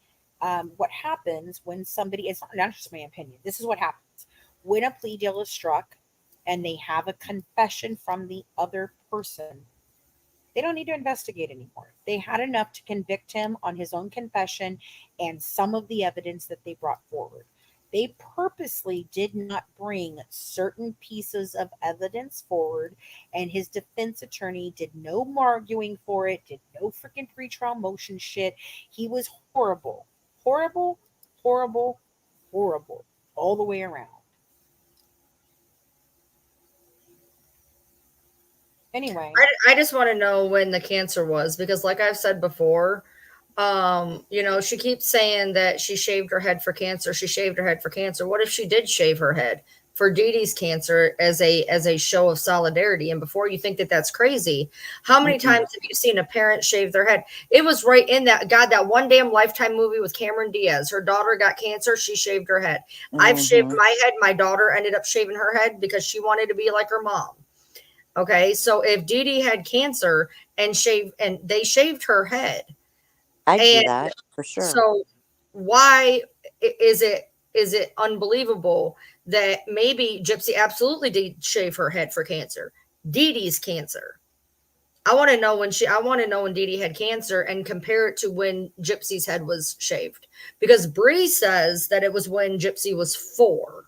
Speaker 1: what happens when somebody, it's not just my opinion, this is what happens when a plea deal is struck and they have a confession from the other person. They don't need to investigate anymore. They had enough to convict him on his own confession and some of the evidence that they brought forward. They purposely did not bring certain pieces of evidence forward, and his defense attorney did no arguing for it, did no freaking pretrial motion shit. He was horrible, horrible, horrible, horrible, all the way around. Anyway,
Speaker 4: I just want to know when the cancer was, because like I've said before, she keeps saying that she shaved her head for cancer. She shaved her head for cancer. What if she did shave her head for Dee Dee's cancer as a show of solidarity? And before you think that that's crazy, how many times have you seen a parent shave their head? It was right in that one damn Lifetime movie with Cameron Diaz. Her daughter got cancer. She shaved her head. I've shaved my head. My daughter ended up shaving her head because she wanted to be like her mom. Okay, so if Dee Dee had cancer and they shaved her head,
Speaker 2: I do that for sure.
Speaker 4: So why is it unbelievable that maybe Gypsy absolutely did shave her head for cancer? Dee Dee's cancer. I want to know when Dee Dee had cancer and compare it to when Gypsy's head was shaved, because Bree says that it was when Gypsy was 4.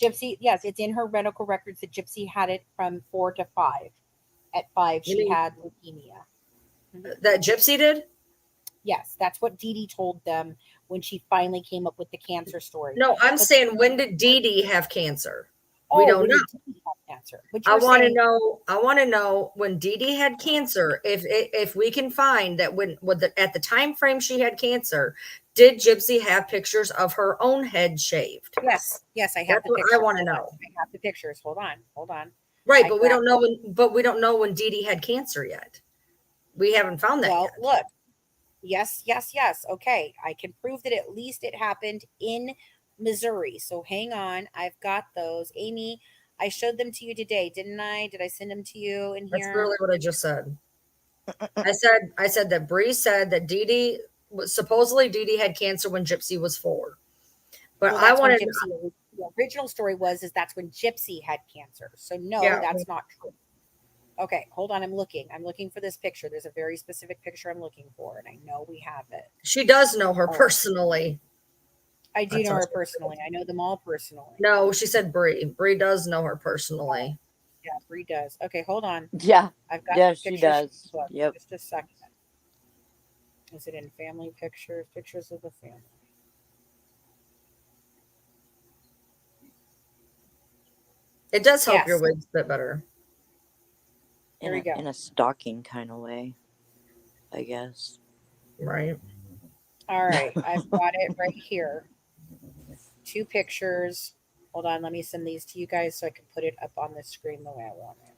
Speaker 1: Gypsy, yes, it's in her medical records that Gypsy had it from 4 to 5. At 5, she had leukemia.
Speaker 4: That Gypsy did?
Speaker 1: Yes, that's what Dee Dee told them when she finally came up with the cancer story.
Speaker 4: No, I'm saying, when did Dee Dee have cancer?
Speaker 1: We don't know. Cancer.
Speaker 4: I want to know when Dee Dee had cancer. If we can find that at the time frame she had cancer, did Gypsy have pictures of her own head shaved?
Speaker 1: Yes, I have.
Speaker 4: That's
Speaker 1: the
Speaker 4: what
Speaker 1: pictures.
Speaker 4: I want to know.
Speaker 1: I have the pictures. Hold on.
Speaker 4: Right, but we don't know when. But we don't know when Dee Dee had cancer yet. We haven't found that yet.
Speaker 1: Look. Yes. Okay, I can prove that at least it happened in Missouri. So hang on, I've got those. Amy, I showed them to you today, didn't I? Did I send them to you in here?
Speaker 4: That's really what I just said. I said that Bree said that supposedly Dee Dee had cancer when Gypsy was 4. But I want to.
Speaker 1: The original story is that's when Gypsy had cancer. So no, that's not true. Okay, hold on. I'm looking for this picture. There's a very specific picture I'm looking for, and I know we have it.
Speaker 4: She does know her personally.
Speaker 1: I do know her personally. I know them all personally.
Speaker 4: No, she said Bree. Bree does know her personally.
Speaker 1: Yeah, Bree does. Okay, hold on.
Speaker 2: Yeah.
Speaker 1: I've got
Speaker 2: the she does. Yep.
Speaker 1: Just a second. Is it in family pictures? Pictures of the family.
Speaker 4: It does help your wigs a bit better.
Speaker 1: There we go.
Speaker 2: In a stalking kind of way, I guess.
Speaker 4: Right.
Speaker 1: All right. I've got it right here. 2 pictures. Hold on. Let me send these to you guys so I can put it up on the screen the way I want it.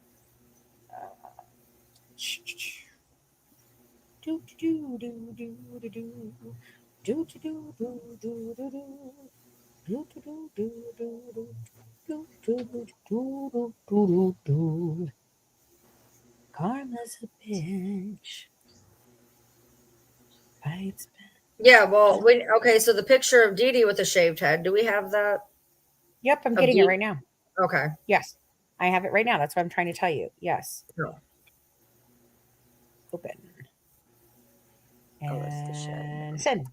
Speaker 1: Karma's a bitch.
Speaker 4: Yeah, well, okay, so the picture of Dee Dee with a shaved head, do we have that?
Speaker 1: Yep, I'm getting it right now.
Speaker 4: Okay.
Speaker 1: Yes, I have it right now. That's what I'm trying to tell you. Yes.
Speaker 4: No.
Speaker 1: Open. And send.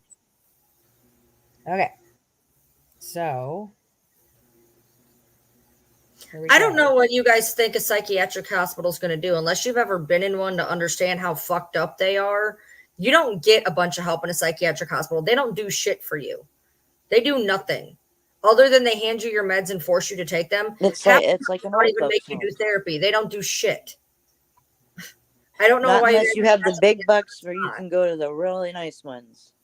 Speaker 1: Okay. So.
Speaker 4: I don't know what you guys think a psychiatric hospital is going to do unless you've ever been in one to understand how fucked up they are. You don't get a bunch of help in a psychiatric hospital. They don't do shit for you. They do nothing other than they hand you your meds and force you to take them.
Speaker 2: It's like an
Speaker 4: don't even make you do therapy. They don't do shit. I don't know
Speaker 2: Not
Speaker 4: why.
Speaker 2: Unless you have the big bucks where you can go to the really nice ones.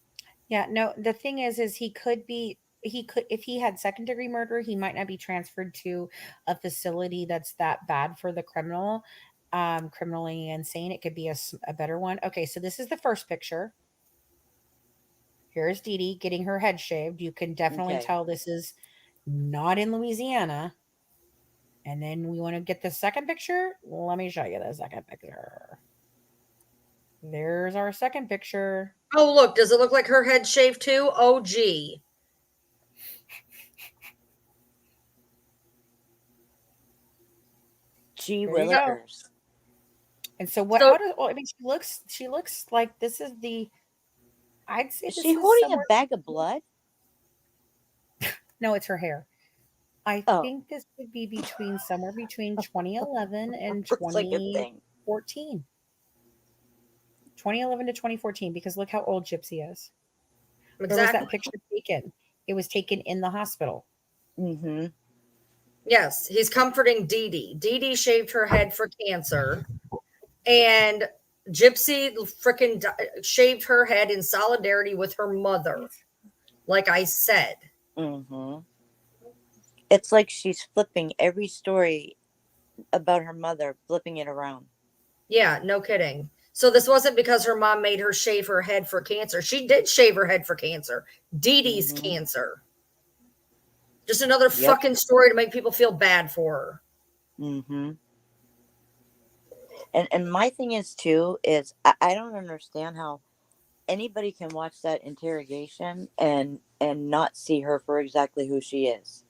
Speaker 1: Yeah, no, the thing is he could be, if he had second degree murder, he might not be transferred to a facility that's that bad for the criminally insane. It could be a better one. Okay, so this is the first picture. Here's Dee Dee getting her head shaved. You can definitely
Speaker 2: Okay.
Speaker 1: tell this is not in Louisiana. And then we want to get the second picture. Let me show you the second picture. There's our second picture.
Speaker 4: Oh, look, does it look like her head shaved too? Oh, gee.
Speaker 2: Gee
Speaker 1: There you go.
Speaker 2: willikers.
Speaker 1: And so what?
Speaker 4: So-
Speaker 1: How does? Well, I mean, she looks like this is the. I'd say
Speaker 2: Is
Speaker 1: this
Speaker 2: she
Speaker 1: is
Speaker 2: holding a
Speaker 1: somewhere.
Speaker 2: bag of blood?
Speaker 1: No, it's her hair. I
Speaker 2: Oh.
Speaker 1: think this would be somewhere between 2011 and
Speaker 2: Looks like a thing.
Speaker 1: 2014. 2011 to 2014, because look how old Gypsy is. Where was that picture taken? It was taken in the hospital.
Speaker 2: Mm-hmm.
Speaker 4: Yes, he's comforting Dee Dee. Dee Dee shaved her head for cancer, and Gypsy freaking shaved her head in solidarity with her mother. Like I said.
Speaker 2: Mm-hmm. It's like she's flipping every story about her mother, flipping it around.
Speaker 4: Yeah, no kidding. So this wasn't because her mom made her shave her head for cancer. She did shave her head for cancer. Dee Dee's cancer. Just another fucking story to make people feel bad for her.
Speaker 2: Mm-hmm. And my thing is too is I don't understand how anybody can watch that interrogation and not see her for exactly who she is.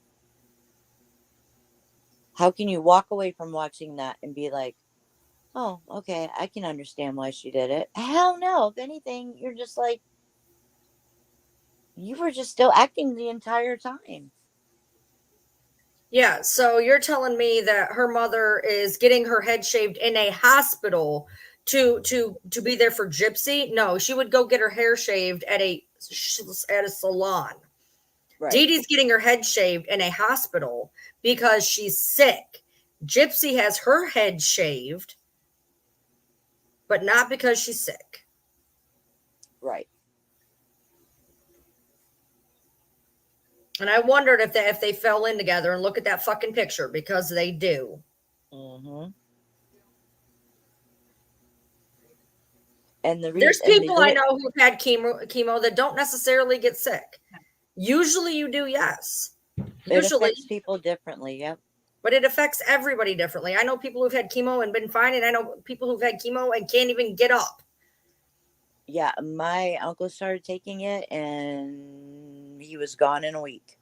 Speaker 2: How can you walk away from watching that and be like, oh, okay, I can understand why she did it? Hell no. If anything, you're just like, you were just still acting the entire time.
Speaker 4: Yeah, so you're telling me that her mother is getting her head shaved in a hospital to be there for Gypsy? No, she would go get her hair shaved at a salon.
Speaker 2: Right.
Speaker 4: Dee Dee's getting her head shaved in a hospital because she's sick. Gypsy has her head shaved, but not because she's sick.
Speaker 2: Right.
Speaker 4: And I wondered if they fell in together, and look at that fucking picture, because they do.
Speaker 2: Mm-hmm. And
Speaker 4: there's people I know who've had chemo that don't necessarily get sick. Usually you do, yes.
Speaker 2: It affects people differently, yep.
Speaker 4: But it affects everybody differently. I know people who've had chemo and been fine, and I know people who've had chemo and can't even get up.
Speaker 2: Yeah, my uncle started taking it, and he was gone in a week.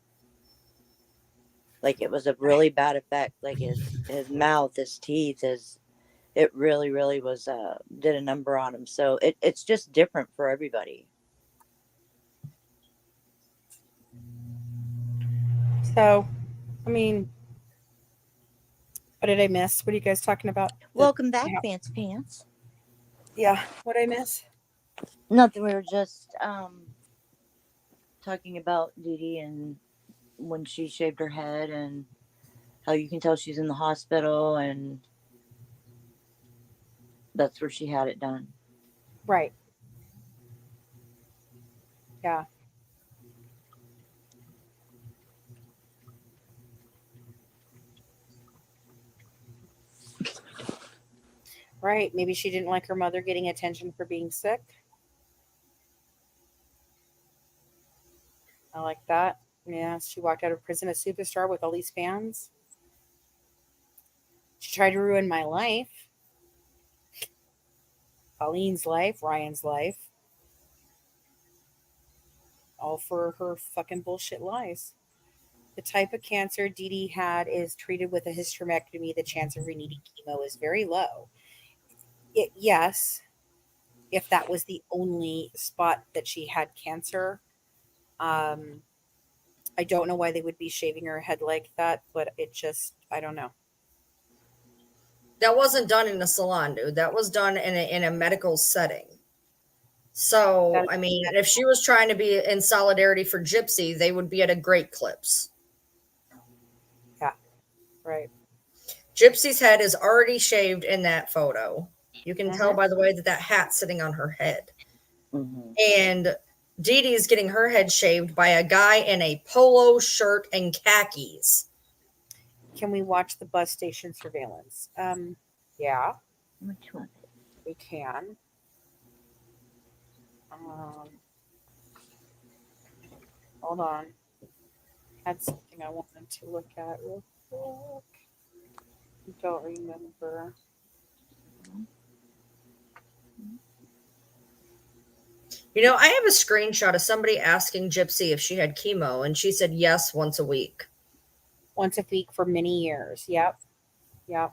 Speaker 2: Like, it was a really bad effect. Like, his mouth, his teeth, it really, really was, did a number on him. So it's just different for everybody.
Speaker 1: So, I mean, what did I miss? What are you guys talking about?
Speaker 2: Welcome back, Fancy Pants.
Speaker 1: Yeah, what did I miss?
Speaker 2: Nothing. We were just talking about Dee Dee and when she shaved her head and how you can tell she's in the hospital, and that's where she had it done.
Speaker 1: Right. Yeah. Right. Maybe she didn't like her mother getting attention for being sick. I like that. Yeah. She walked out of prison a superstar with all these fans. She tried to ruin my life. Colleen's life, Ryan's life. All for her fucking bullshit lies. The type of cancer Dee Dee had is treated with a hysterectomy. The chance of her needing chemo is very low. Yes, if that was the only spot that she had cancer. I don't know why they would be shaving her head like that, but it just, I don't know.
Speaker 4: That wasn't done in a salon, dude. That was done in a medical setting. So, I mean, if she was trying to be in solidarity for Gypsy, they would be at a Great Clips.
Speaker 1: Yeah, right.
Speaker 4: Gypsy's head is already shaved in that photo. You can tell by the way that hat's sitting on her head.
Speaker 2: Mm-hmm.
Speaker 4: And Dee Dee's getting her head shaved by a guy in a polo shirt and khakis.
Speaker 1: Can we watch the bus station surveillance? Yeah,
Speaker 2: Which one?
Speaker 1: we can. Hold on. Had something I wanted to look at real quick. Don't remember.
Speaker 4: You know, I have a screenshot of somebody asking Gypsy if she had chemo, and she said yes once a week.
Speaker 1: Once a week for many years. Yep. Yep.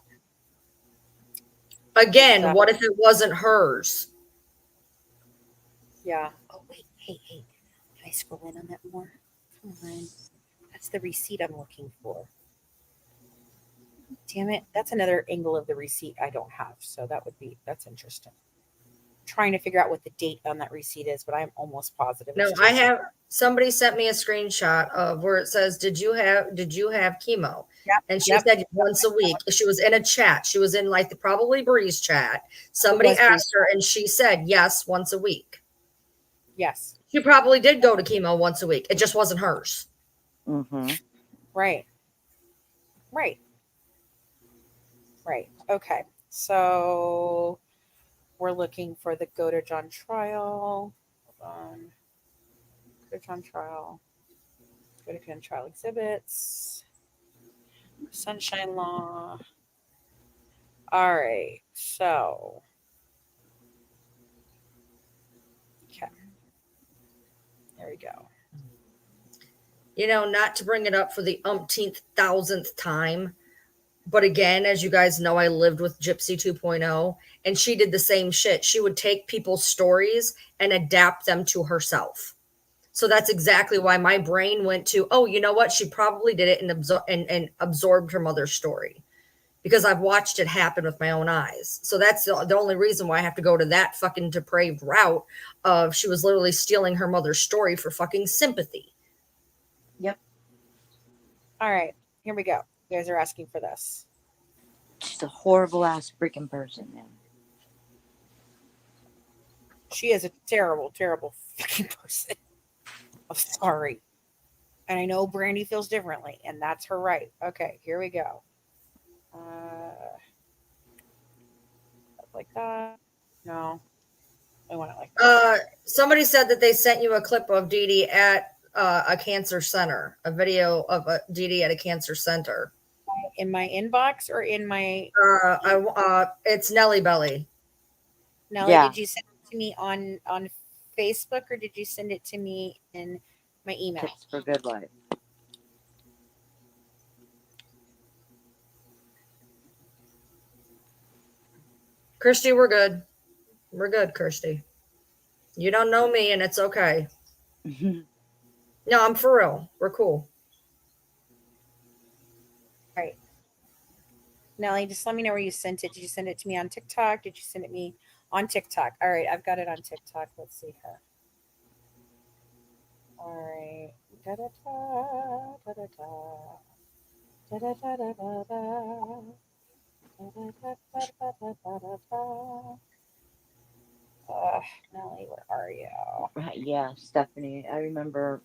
Speaker 4: Again,
Speaker 1: Exactly.
Speaker 4: what if it wasn't hers?
Speaker 1: Yeah. Oh, wait. Hey. Can I scroll in on that more? Come on. That's the receipt I'm looking for. Damn it. That's another angle of the receipt I don't have. So that's interesting. Trying to figure out what the date on that receipt is, but I'm almost positive.
Speaker 4: No, I have somebody sent me a screenshot of where it says, did you have chemo?
Speaker 1: Yep,
Speaker 4: And she said once a week. She was in a chat. She was in like probably Bree's chat. Somebody asked her and she said yes once a week.
Speaker 1: Yes.
Speaker 4: She probably did go to chemo once a week. It just wasn't hers.
Speaker 2: Mm-hmm.
Speaker 1: Right. Okay. So we're looking for the Godejohn trial. Hold on. Godejohn trial. Godejohn trial exhibits. Sunshine law. All right. So. Okay. There we go.
Speaker 4: You know, not to bring it up for the umpteenth thousandth time, but again, as you guys know, I lived with Gypsy 2.0, and she did the same shit. She would take people's stories and adapt them to herself. So that's exactly why my brain went to, oh, you know what? She probably did it and absorbed her mother's story, because I've watched it happen with my own eyes. So that's the only reason why I have to go to that fucking depraved route of she was literally stealing her mother's story for fucking sympathy.
Speaker 2: Yep.
Speaker 1: All right. Here we go. You guys are asking for this.
Speaker 2: She's a horrible ass freaking person, man.
Speaker 1: She is a terrible, terrible fucking person. I'm sorry. And I know Brandy feels differently, and that's her right. Okay, here we go. Like that. No. I want it like that.
Speaker 4: Somebody said that they sent you a clip of Dee Dee at a cancer center, a video of Dee Dee at a cancer center.
Speaker 1: In my inbox or in my
Speaker 4: it's Nelly Belly.
Speaker 1: Nelly, Did you send it to me on Facebook, or did you send it to me in my email?
Speaker 2: Tips for Good Life.
Speaker 4: Kirsty, we're good. We're good, Kirsty. You don't know me, and it's okay. No, I'm for real. We're cool.
Speaker 1: All right. Nelly, just let me know where you sent it. Did you send it to me on TikTok? Did you send it me on TikTok? All right, I've got it on TikTok. Let's see here. All right. Da-da-da, da-da-da. Da-da-da-da-da-da. Nelly, where are you?
Speaker 2: Yeah, Stephanie. I remember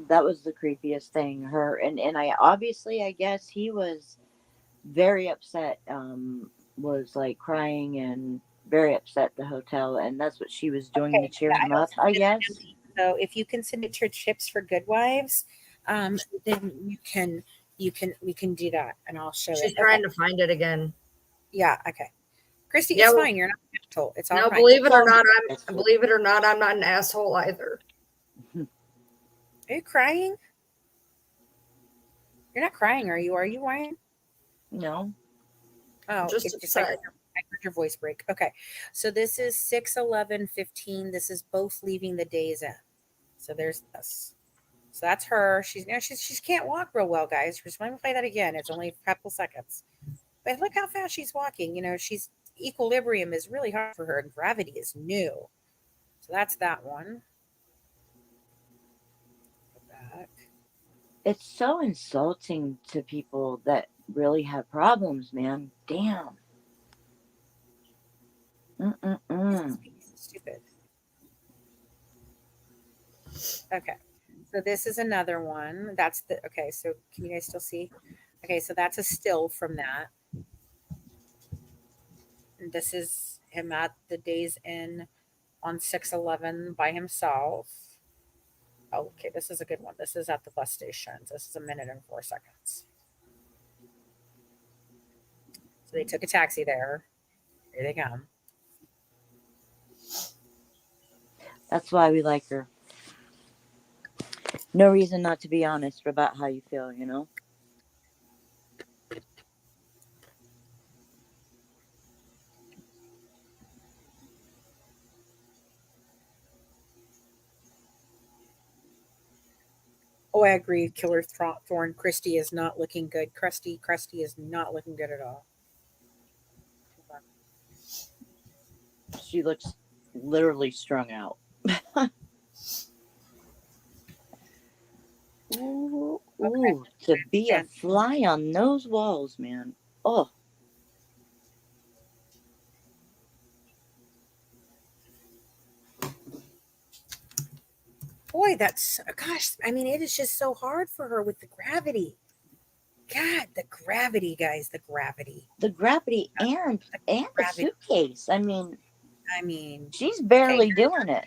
Speaker 2: that was the creepiest thing. Her and I obviously, I guess he was very upset. Was like crying and very upset at the hotel, and that's what she was doing to cheer him up, I guess.
Speaker 1: So if you can send it to Chips for Good Wives, then we can do that, and I'll show it.
Speaker 4: She's trying to find it again.
Speaker 1: Yeah. Okay. Christy, it's fine. You're not an asshole. It's all right.
Speaker 4: Believe it or not, I'm not an asshole either.
Speaker 1: Are you crying? You're not crying, are you? Are you, Ryan?
Speaker 2: No.
Speaker 1: Oh,
Speaker 4: just
Speaker 1: I heard your voice break. Okay. So this is 6/11/15. This is both leaving the days in. So there's this. So that's her. She can't walk real well, guys. Just let me play that again. It's only a couple seconds. But look how fast she's walking. You know, equilibrium is really hard for her, and gravity is new. So that's that one. Go back.
Speaker 2: It's so insulting to people that really have problems, man. Damn.
Speaker 1: Stupid. Okay. So this is another one. That's the okay. So can you guys still see? Okay, so that's a still from that. And this is him at the Days Inn on 6/11 by himself. Oh, okay, this is a good one. This is at the bus station. This is 1:04. So they took a taxi there. Here they come.
Speaker 2: That's why we like her. No reason not to be honest about how you feel, you know?
Speaker 1: Oh, I agree. Killer Thorn. Christy is not looking good. Krusty is not looking good at all.
Speaker 2: She looks literally strung out. Ooh, ooh, to be a fly on those walls, man. Oh.
Speaker 1: Boy, that's gosh. I mean, it is just so hard for her with the gravity. God, the gravity, guys, the gravity.
Speaker 2: The gravity and the suitcase. I mean, she's barely doing it.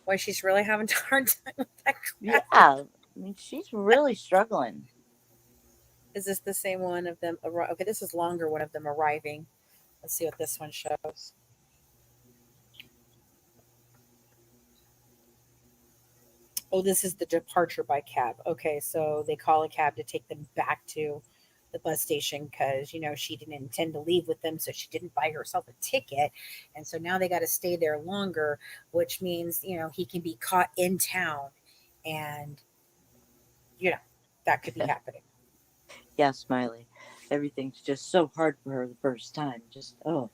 Speaker 1: Boy, she's really having a hard time with that gravity.
Speaker 2: Yeah, I mean, she's really struggling.
Speaker 1: Is this the same one of them? Okay, this is longer one of them arriving. Let's see what this one shows. Oh, this is the departure by cab. Okay, so they call a cab to take them back to the bus station because, you know, she didn't intend to leave with them, so she didn't buy herself a ticket. And so now they got to stay there longer, which means, you know, he can be caught in town and, you know, that could be happening.
Speaker 2: Yeah, Smiley. Everything's just so hard for her the first time. Just, oh.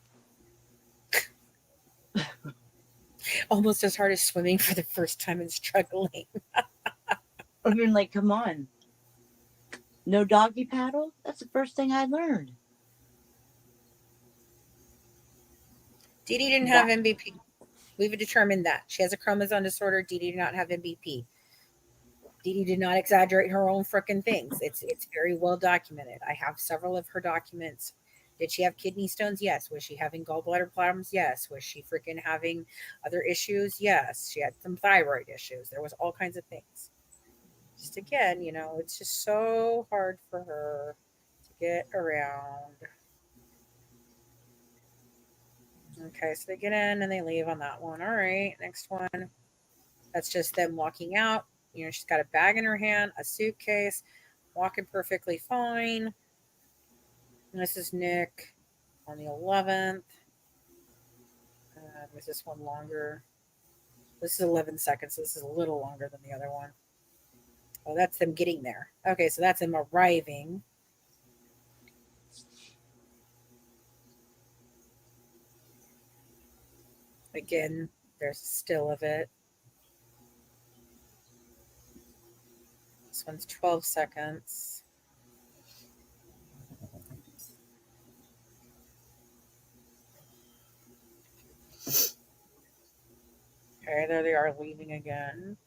Speaker 1: Almost as hard as swimming for the first time and struggling.
Speaker 2: I mean, like, come on. No doggy paddle? That's the first thing I learned.
Speaker 1: Dee Dee didn't have MVP. We've determined that. She has a chromosome disorder. Dee Dee did not have MVP. Dee Dee did not exaggerate her own freaking things. It's very well documented. I have several of her documents. Did she have kidney stones? Yes. Was she having gallbladder problems? Yes. Was she freaking having other issues? Yes. She had some thyroid issues. There was all kinds of things. Just again, you know, it's just so hard for her to get around. Okay, so they get in and they leave on that one. All right, next one. That's just them walking out. You know, she's got a bag in her hand, a suitcase, walking perfectly fine. And this is Nick on the 11th. Was this one longer? This is 11 seconds. So this is a little longer than the other one. Oh, that's them getting there. Okay, so that's them arriving. Again, there's still of it. This one's 12 seconds. Okay, there they are leaving again.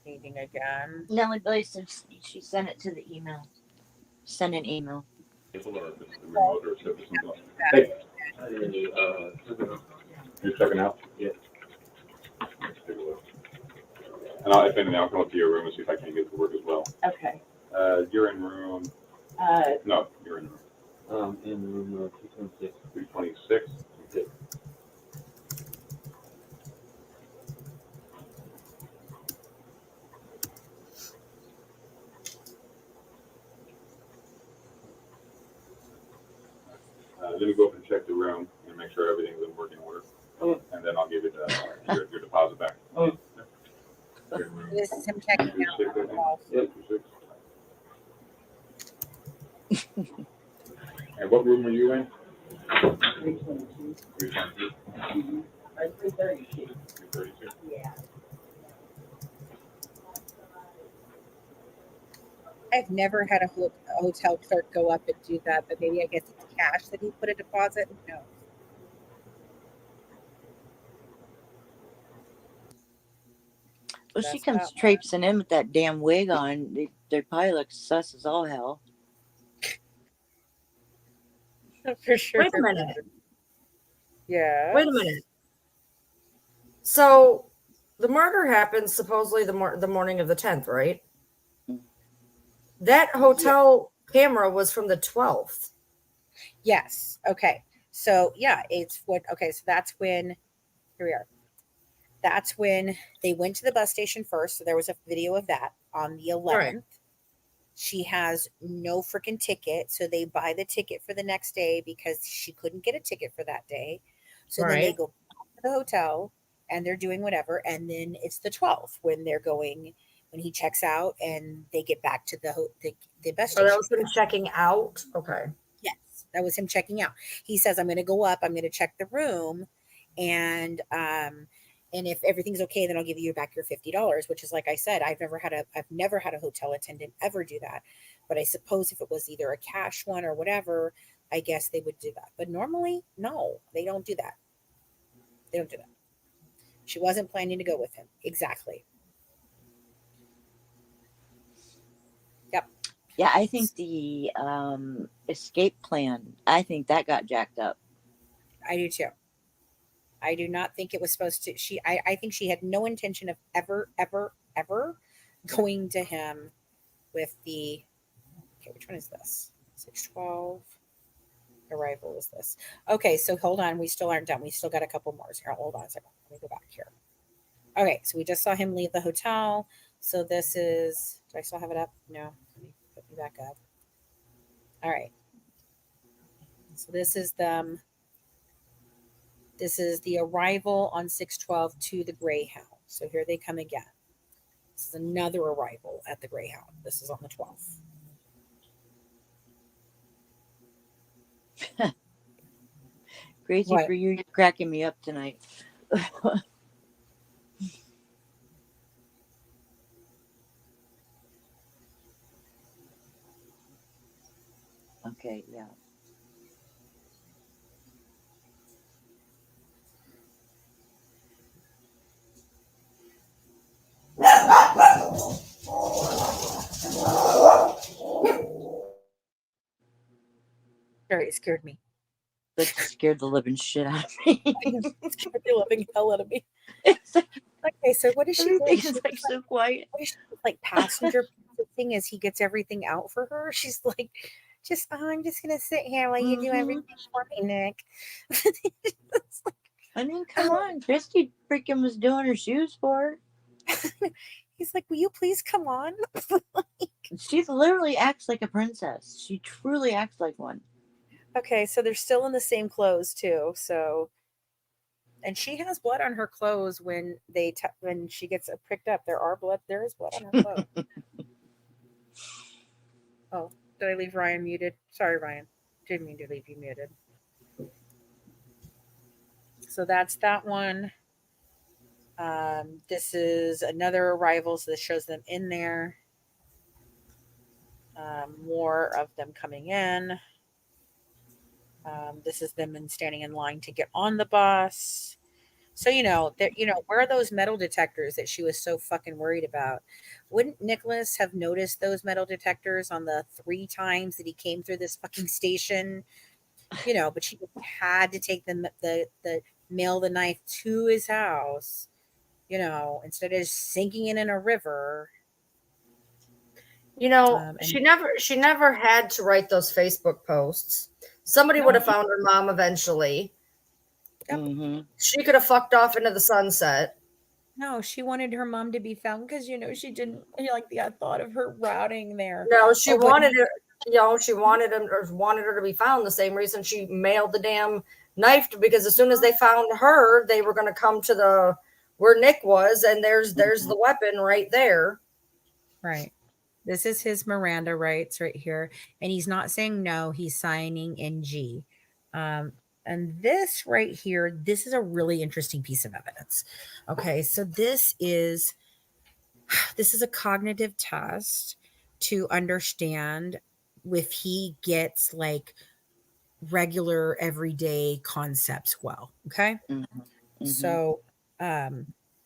Speaker 1: Leaving again.
Speaker 2: Nellie Billy said she sent it to the email. Send an email.
Speaker 6: Hey, you're checking out? Yeah. Let's take a look. And if anything, I'll come up to your room and see if I can get to work as well.
Speaker 2: Okay.
Speaker 6: You're in room. No, you're in room.
Speaker 7: In room 226.
Speaker 6: 226. Okay. Let me go up and check the room and make sure everything's in working order. And then I'll give you your deposit back.
Speaker 1: This is him checking out.
Speaker 6: And what room were you in?
Speaker 7: 322.
Speaker 6: 322.
Speaker 7: 332.
Speaker 6: 332.
Speaker 7: Yeah.
Speaker 1: I've never had a hotel clerk go up and do that, but maybe I guess it's cash that he put a deposit. No.
Speaker 2: Well, she
Speaker 1: That's
Speaker 2: comes
Speaker 1: that one.
Speaker 2: traipsing in with that damn wig on. They probably look sus as all hell.
Speaker 1: For sure.
Speaker 4: Wait a minute.
Speaker 1: Yeah.
Speaker 4: Wait a minute. So the murder happened supposedly the morning of the 10th, right? That hotel camera was from the 12th.
Speaker 1: Yes. Okay. So yeah, it's what. Okay. So that's when. Here we are. That's when they went to the bus station first. So there was a video of that on the 11th.
Speaker 4: Right.
Speaker 1: She has no freaking ticket. So they buy the ticket for the next day because she couldn't get a ticket for that day. So then they
Speaker 4: Right.
Speaker 1: go back to the hotel and they're doing whatever. And then it's the 12th when they're going, when he checks out and they get back to the bus
Speaker 4: So
Speaker 1: station.
Speaker 4: that was him checking out. Okay.
Speaker 1: Yes, that was him checking out. He says, I'm going to go up, I'm going to check the room. And if everything's okay, then I'll give you back your $50, which is, like I said, I've never had a hotel attendant ever do that. But I suppose if it was either a cash one or whatever, I guess they would do that. But normally, no, they don't do that. They don't do that. She wasn't planning to go with him. Exactly. Yep.
Speaker 2: Yeah, I think the escape plan, I think that got jacked up.
Speaker 1: I do too. I do not think it was supposed to. I think she had no intention of ever going to him with the. Okay, which one is this? 612. Arrival is this. Okay, so hold on. We still aren't done. We still got a couple more. Here, hold on a second. Let me go back here. Okay, so we just saw him leave the hotel. So this is. Do I still have it up? No. Let me put me back up. All right. So this is them. This is the arrival on 612 to the Greyhound. So here they come again. This is another arrival at the Greyhound. This is on the 12th.
Speaker 2: Crazy
Speaker 1: What?
Speaker 2: for you, you're cracking me up tonight. Okay, yeah.
Speaker 1: Sorry, it scared me.
Speaker 2: That scared the living shit out of me.
Speaker 1: It scared the living hell out of me.
Speaker 2: It's like,
Speaker 1: Okay, so what is she doing?
Speaker 2: everything is like so quiet.
Speaker 1: What is she, like passenger thing as he gets everything out for her? She's like, I'm just gonna sit here while you do everything for me, Nick. It's like,
Speaker 2: I mean, come on. Christy freaking was doing her shoes for her.
Speaker 1: he's like, will you please come on?
Speaker 2: She literally acts like a princess. She truly acts like one.
Speaker 1: Okay, so they're still in the same clothes too. So, and she has blood on her clothes when when she gets pricked up. There is blood on her clothes. Oh, did I leave Ryan muted? Sorry, Ryan. Didn't mean to leave you muted. So that's that one. This is another arrival, so this shows them in there. More of them coming in. This is them standing in line to get on the bus. So where are those metal detectors that she was so fucking worried about? Wouldn't Nicholas have noticed those metal detectors on the 3 times that he came through this fucking station? But she had to take the mail the knife to his house, instead of sinking it in a river.
Speaker 4: She never had to write those Facebook posts. Somebody would have found her mom eventually.
Speaker 1: Yep.
Speaker 2: Mm-hmm.
Speaker 4: She could have fucked off into the sunset.
Speaker 1: No, she wanted her mom to be found because she didn't like the thought of her routing there.
Speaker 4: No, she wanted her. She wanted her to be found. The same reason she mailed the damn knife because as soon as they found her, they were going to come to where Nick was, and there's the weapon right there.
Speaker 1: Right. This is his Miranda rights right here, and he's not saying no. He's signing NG. And this right here, this is a really interesting piece of evidence. Okay, so this is a cognitive test to understand if he gets like regular everyday concepts well. Okay.
Speaker 2: Mm-hmm.
Speaker 1: So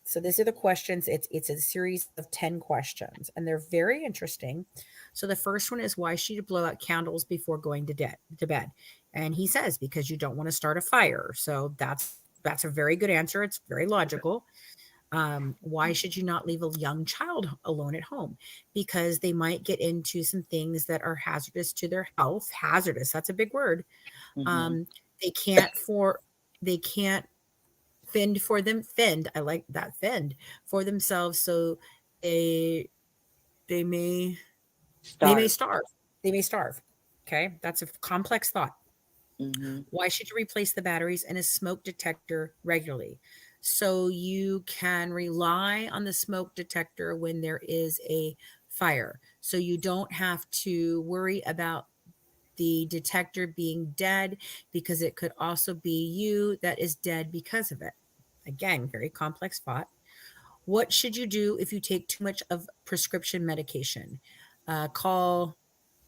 Speaker 1: So these are the questions. It's a series of 10 questions, and they're very interesting. So the first one is, why should you blow out candles before going to bed? And he says, because you don't want to start a fire. So that's a very good answer. It's very logical. Why should you not leave a young child alone at home? Because they might get into some things that are hazardous to their health. Hazardous, that's a big word.
Speaker 2: Mm-hmm.
Speaker 1: They can't fend. I like that, fend for themselves. So they may starve. They may starve. Okay, that's a complex thought.
Speaker 2: Mm-hmm.
Speaker 1: Why should you replace the batteries in a smoke detector regularly? So you can rely on the smoke detector when there is a fire. So you don't have to worry about the detector being dead, because it could also be you that is dead because of it. Again, very complex thought. What should you do if you take too much of prescription medication? Call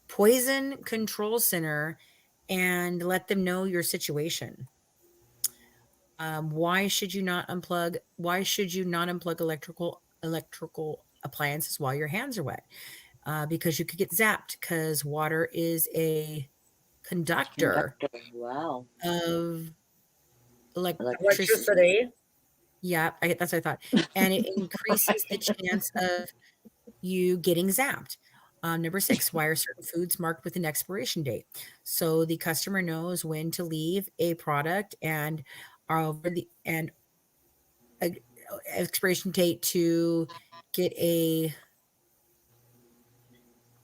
Speaker 1: Poison Control Center and let them know your situation. Why should you not unplug? Why should you not unplug electrical appliances while your hands are wet? Because you could get zapped, because water is a conductor
Speaker 2: Wow.
Speaker 1: of electricity.
Speaker 4: Electricity.
Speaker 1: Yeah, that's what I thought. And it increases the chance of you getting zapped. Number 6, why are certain foods marked with an expiration date? So the customer knows when to leave a product and are over the and a, expiration date to get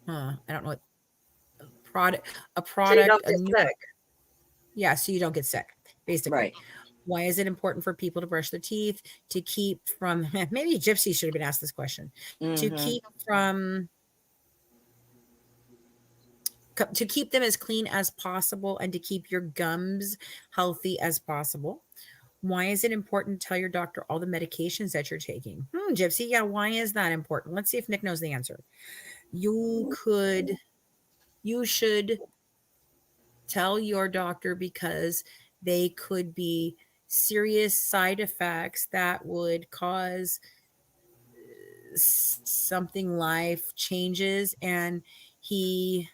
Speaker 1: I don't know what product,
Speaker 4: So you don't
Speaker 1: a
Speaker 4: get
Speaker 1: new,
Speaker 4: sick.
Speaker 1: yeah, so you don't get sick, basically.
Speaker 2: Right.
Speaker 1: Why is it important for people to brush their teeth? To keep from, maybe Gypsy should have been asked this question. To
Speaker 2: Mm-hmm.
Speaker 1: keep them as clean as possible, and to keep your gums healthy as possible. Why is it important to tell your doctor all the medications that you're taking? Gypsy, yeah, why is that important? Let's see if Nick knows the answer. You should tell your doctor, because they could be serious side effects that would cause something, life changes, and he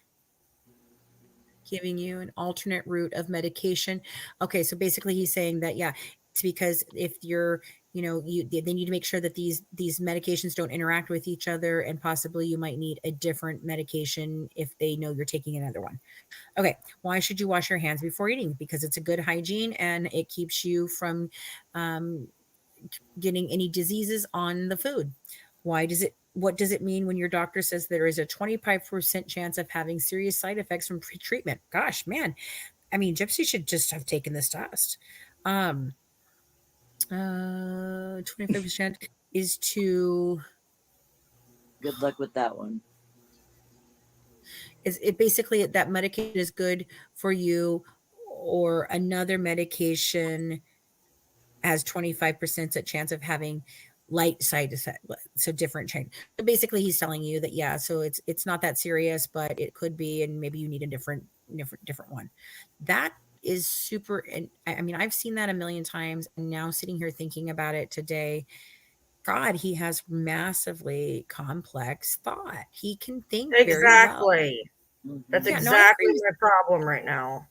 Speaker 1: giving you an alternate route of medication. Okay, so basically he's saying that, yeah, it's because if you're, they need to make sure that these medications don't interact with each other, and possibly you might need a different medication if they know you're taking another one. Okay, why should you wash your hands before eating? Because it's a good hygiene, and it keeps you from getting any diseases on the food. What does it mean when your doctor says there is a 25% chance of having serious side effects from pre-treatment? Gosh, man. I mean, Gypsy should just have taken this test. 25% is to,
Speaker 2: Good luck with that one.
Speaker 1: is it basically that medication is good for you, or another medication has 25% a chance of having light side effect, so different change. So basically he's telling you that, yeah, so it's not that serious, but it could be, and maybe you need a different one. That is super. And I mean, I've seen that a million times, and now sitting here thinking about it today, God, he has massively complex thought. He can think very well.
Speaker 4: Exactly. That's
Speaker 1: Yeah, no, I
Speaker 4: exactly
Speaker 1: agree.
Speaker 4: my problem right now.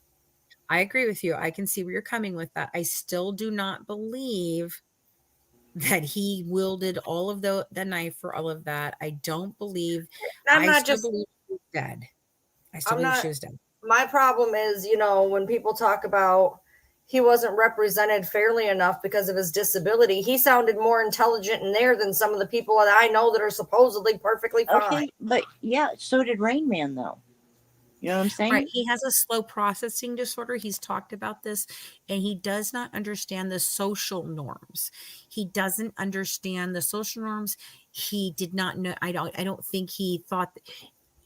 Speaker 1: I agree with you. I can see where you're coming with that. I still do not believe that he wielded all of the knife for all of that. I don't believe.
Speaker 4: I'm
Speaker 1: I
Speaker 4: not
Speaker 1: still
Speaker 4: just,
Speaker 1: believe she was dead. I still
Speaker 4: I'm
Speaker 1: believe
Speaker 4: not,
Speaker 1: she was dead.
Speaker 4: my problem is, when people talk about he wasn't represented fairly enough because of his disability, he sounded more intelligent in there than some of the people that I know that are supposedly perfectly fine.
Speaker 2: Okay, but yeah, so did Rain Man, though. You know what I'm saying?
Speaker 1: Right. He has a slow processing disorder. He's talked about this, and he does not understand the social norms. He doesn't understand the social norms. He did not know. I don't think he thought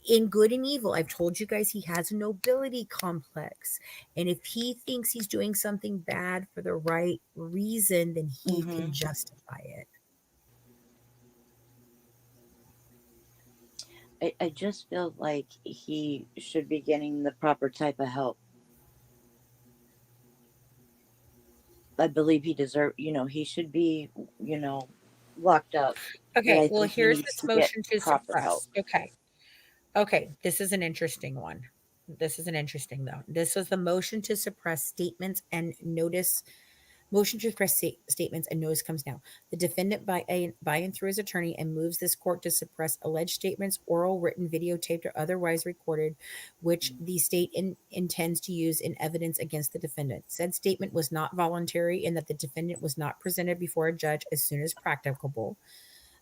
Speaker 1: in good and evil. I've told you guys he has a nobility complex. And if he thinks he's doing something bad for the right reason, then he can justify it.
Speaker 2: I just feel like he should be getting the proper type of help. I believe he deserves, he should be, locked up. But
Speaker 1: Okay,
Speaker 2: I
Speaker 1: well,
Speaker 2: think he
Speaker 1: here's
Speaker 2: needs
Speaker 1: this
Speaker 2: to get
Speaker 1: motion to
Speaker 2: proper help.
Speaker 1: suppress. Okay, this is an interesting one. This is an interesting though. This was the motion to suppress statements and notice. Motion to suppress statements and notice comes now. The defendant by and through his attorney and moves this court to suppress alleged statements, oral, written, videotaped, or otherwise recorded, which the state intends to use in evidence against the defendant. Said statement was not voluntary in that the defendant was not presented before a judge as soon as practicable.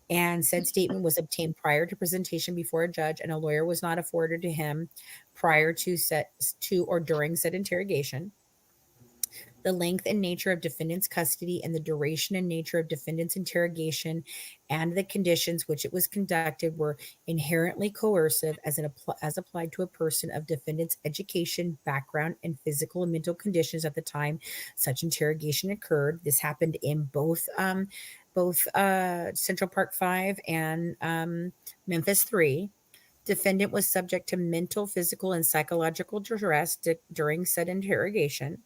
Speaker 1: And said statement was obtained prior to presentation before a judge, and a lawyer was not afforded to him prior to or during said interrogation. The length and nature of defendant's custody and the duration and nature of defendant's interrogation and the conditions which it was conducted were inherently coercive as applied to a person of defendant's education, background, and physical and mental conditions at the time such interrogation occurred. This happened in both Central Park 5 and Memphis 3. Defendant was subject to mental, physical, and psychological duress during said interrogation.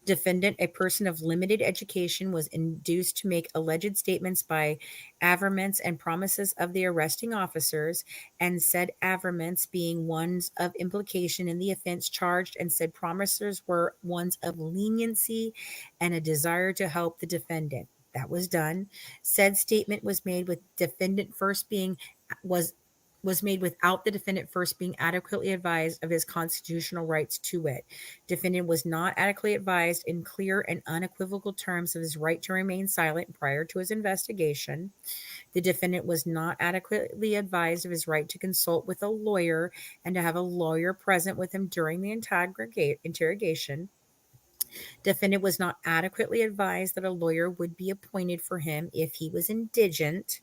Speaker 1: Defendant, a person of limited education, was induced to make alleged statements by averments and promises of the arresting officers, and said averments being ones of implication in the offense charged, and said promises were ones of leniency and a desire to help the defendant. That was done. Said statement was made with defendant first being was made without the defendant first being adequately advised of his constitutional rights, to wit. Defendant was not adequately advised in clear and unequivocal terms of his right to remain silent prior to his investigation. The defendant was not adequately advised of his right to consult with a lawyer and to have a lawyer present with him during the interrogation. Defendant was not adequately advised that a lawyer would be appointed for him if he was indigent.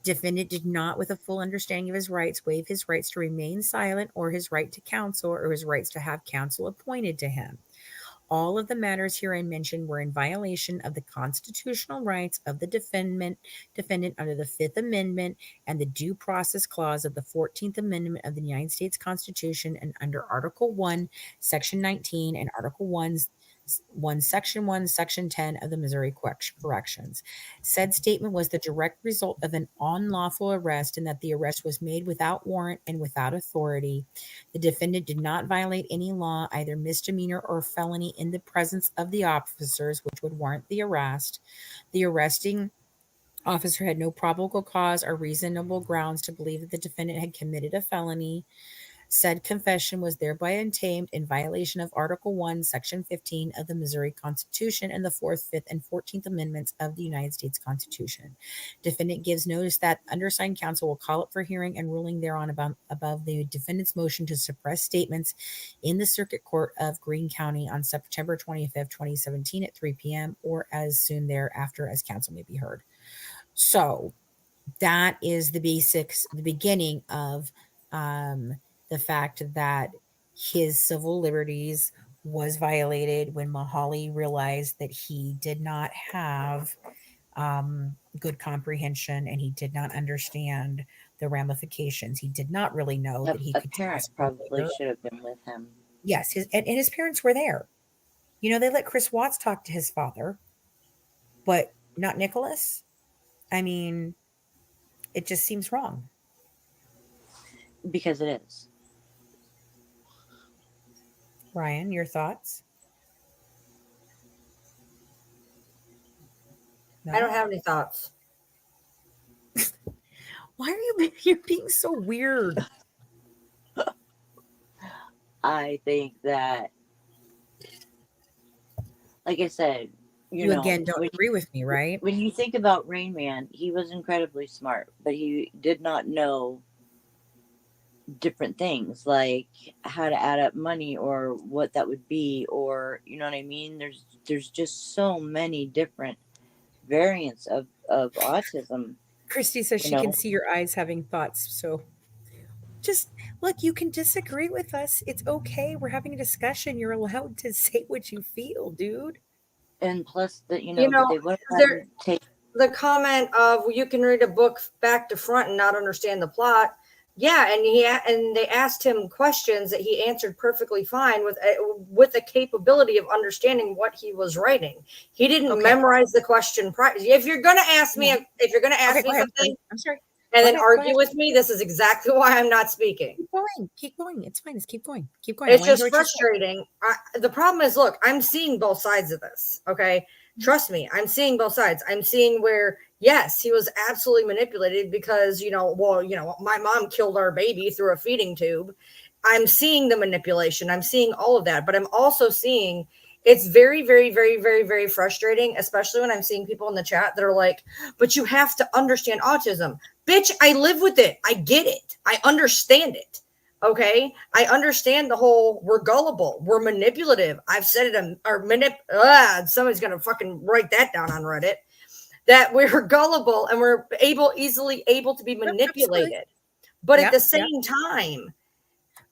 Speaker 1: Defendant did not, with a full understanding of his rights, waive his rights to remain silent or his right to counsel or his rights to have counsel appointed to him. All of the matters herein mentioned were in violation of the constitutional rights of the defendant under the Fifth Amendment and the Due Process Clause of the 14th Amendment of the United States Constitution, and under Article 1, Section 19, and Article 1, Section 1, Section 10 of the Missouri Corrections. Said statement was the direct result of an unlawful arrest, and that the arrest was made without warrant and without authority. The defendant did not violate any law, either misdemeanor or felony, in the presence of the officers, which would warrant the arrest. The arresting officer had no probable cause or reasonable grounds to believe that the defendant had committed a felony. Said confession was thereby obtained in violation of Article 1, Section 15 of the Missouri Constitution and the 4th, 5th, and 14th Amendments of the United States Constitution. Defendant gives notice that undersigned counsel will call up for hearing and ruling thereon above the defendant's motion to suppress statements in the Circuit Court of Greene County on September 25th, 2017 at 3 p.m. or as soon thereafter as counsel may be heard. So that is the basics, the beginning of the fact that his civil liberties was violated when Mahali realized that he did not have good comprehension and he did not understand the ramifications. He did not really know that he
Speaker 2: A
Speaker 1: could
Speaker 2: parent
Speaker 1: ask
Speaker 2: probably should have been with him.
Speaker 1: Yes, and his parents were there. You know, they let Chris Watts talk to his father, but not Nicholas. I mean, it just seems wrong.
Speaker 2: Because it is.
Speaker 1: Ryan, your thoughts? No?
Speaker 4: I don't have any thoughts.
Speaker 1: Why are you're being so weird?
Speaker 2: I think that, like I said,
Speaker 1: You again don't agree with me, right?
Speaker 2: When you think about Rain Man, he was incredibly smart, but he did not know different things like how to add up money or what that would be, or you know what I mean. There's just so many different variants of autism.
Speaker 1: Christy says she can see your eyes having thoughts. So just look, you can disagree with us. It's okay. We're having a discussion. You're allowed to say what you feel, dude.
Speaker 2: And plus that they would
Speaker 4: the comment of you can read a book back to front and not understand the plot. Yeah, and they asked him questions that he answered perfectly fine with the capability of understanding what he was writing. He didn't memorize the question. If you're gonna ask me, something,
Speaker 1: I'm sorry.
Speaker 4: and
Speaker 1: Go
Speaker 4: then
Speaker 1: ahead,
Speaker 4: argue with me, this is exactly why I'm not speaking.
Speaker 1: Keep going. It's fine. Just keep going. Keep going.
Speaker 4: It's just frustrating. The problem is, look, I'm seeing both sides of this. Okay. Trust me, I'm seeing both sides. I'm seeing where, yes, he was absolutely manipulated because, my mom killed our baby through a feeding tube. I'm seeing the manipulation. I'm seeing all of that. But I'm also seeing it's very, very, very, very, very frustrating, especially when I'm seeing people in the chat that are like, but you have to understand autism. Bitch, I live with it. I get it. I understand it. Okay, I understand the whole we're gullible, we're manipulative. I've said it, somebody's gonna fucking write that down on Reddit. That we're gullible and we're easily able to be manipulated. But at the same time,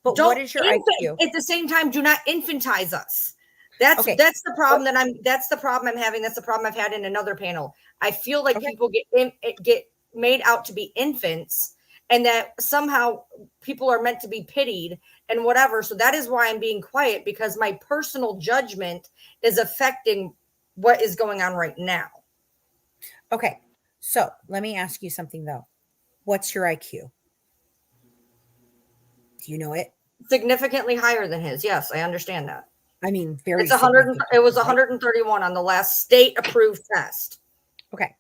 Speaker 1: what is your IQ?
Speaker 4: At the same time, do not infantize us. That's the problem that's the problem I'm having. That's the problem I've had in another panel. I feel like people get made out to be infants, and that somehow people are meant to be pitied and whatever. So that is why I'm being quiet, because my personal judgment is affecting what is going on right now.
Speaker 1: Okay. So let me ask you something though. What's your IQ? Do you know it?
Speaker 4: Significantly higher than his. Yes, I understand that.
Speaker 1: I mean, very.
Speaker 4: It's 100. It was 131 on the last state approved test.
Speaker 1: Okay.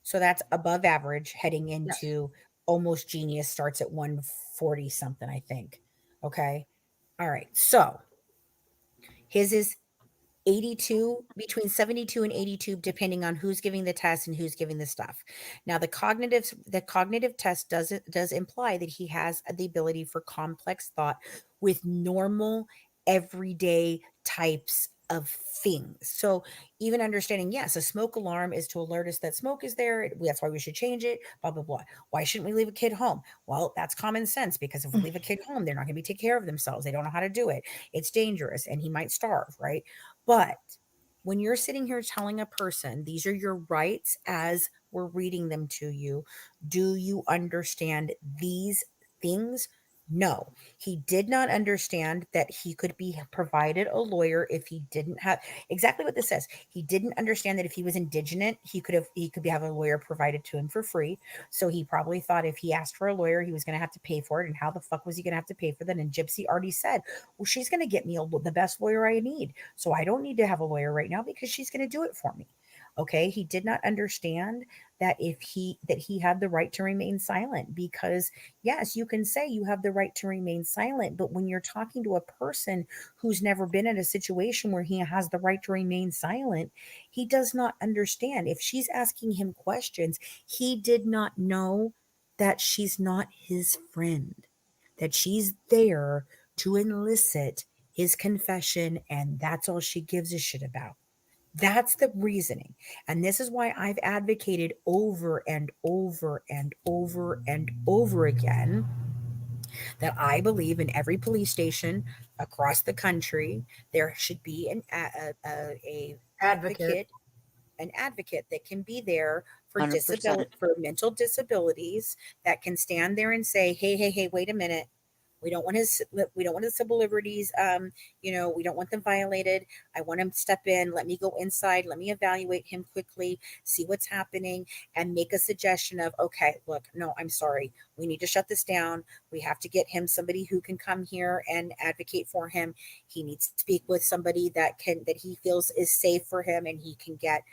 Speaker 1: So that's above average heading into almost genius, starts at 140 something, I think. Okay. All right. So his is 82, between 72 and 82, depending on who's giving the test and who's giving the stuff. Now, the cognitive test does imply that he has the ability for complex thought with normal, everyday types of things. So even understanding, yes, a smoke alarm is to alert us that smoke is there. That's why we should change it, blah, blah, blah. Why shouldn't we leave a kid home? Well, that's common sense, because if we leave a kid home, they're not going to be taking care of themselves. They don't know how to do it. It's dangerous and he might starve, right? But when you're sitting here telling a person, these are your rights as we're reading them to you, do you understand these things? No, he did not understand that he could be provided a lawyer if he didn't have exactly what this says. He didn't understand that if he was indigent, he could have a lawyer provided to him for free. So he probably thought if he asked for a lawyer, he was going to have to pay for it. And how the fuck was he going to have to pay for that? And Gypsy already said, well, she's going to get me the best lawyer I need. So I don't need to have a lawyer right now because she's going to do it for me. Okay. He did not understand that he had the right to remain silent, because yes, you can say you have the right to remain silent, but when you're talking to a person who's never been in a situation where he has the right to remain silent, he does not understand. If she's asking him questions, he did not know that she's not his friend, that she's there to elicit his confession, and that's all she gives a shit about. That's the reasoning. And this is why I've advocated over and over and over and over again that I believe in every police station across the country, there should be an advocate that can be there for
Speaker 2: 100%.
Speaker 1: for mental disabilities, that can stand there and say, hey, wait a minute. We don't want his civil liberties. We don't want them violated. I want him to step in. Let me go inside. Let me evaluate him quickly, see what's happening, and make a suggestion of, okay, look, no, I'm sorry. We need to shut this down. We have to get him somebody who can come here and advocate for him. He needs to speak with somebody that he feels is safe for him, and he can get,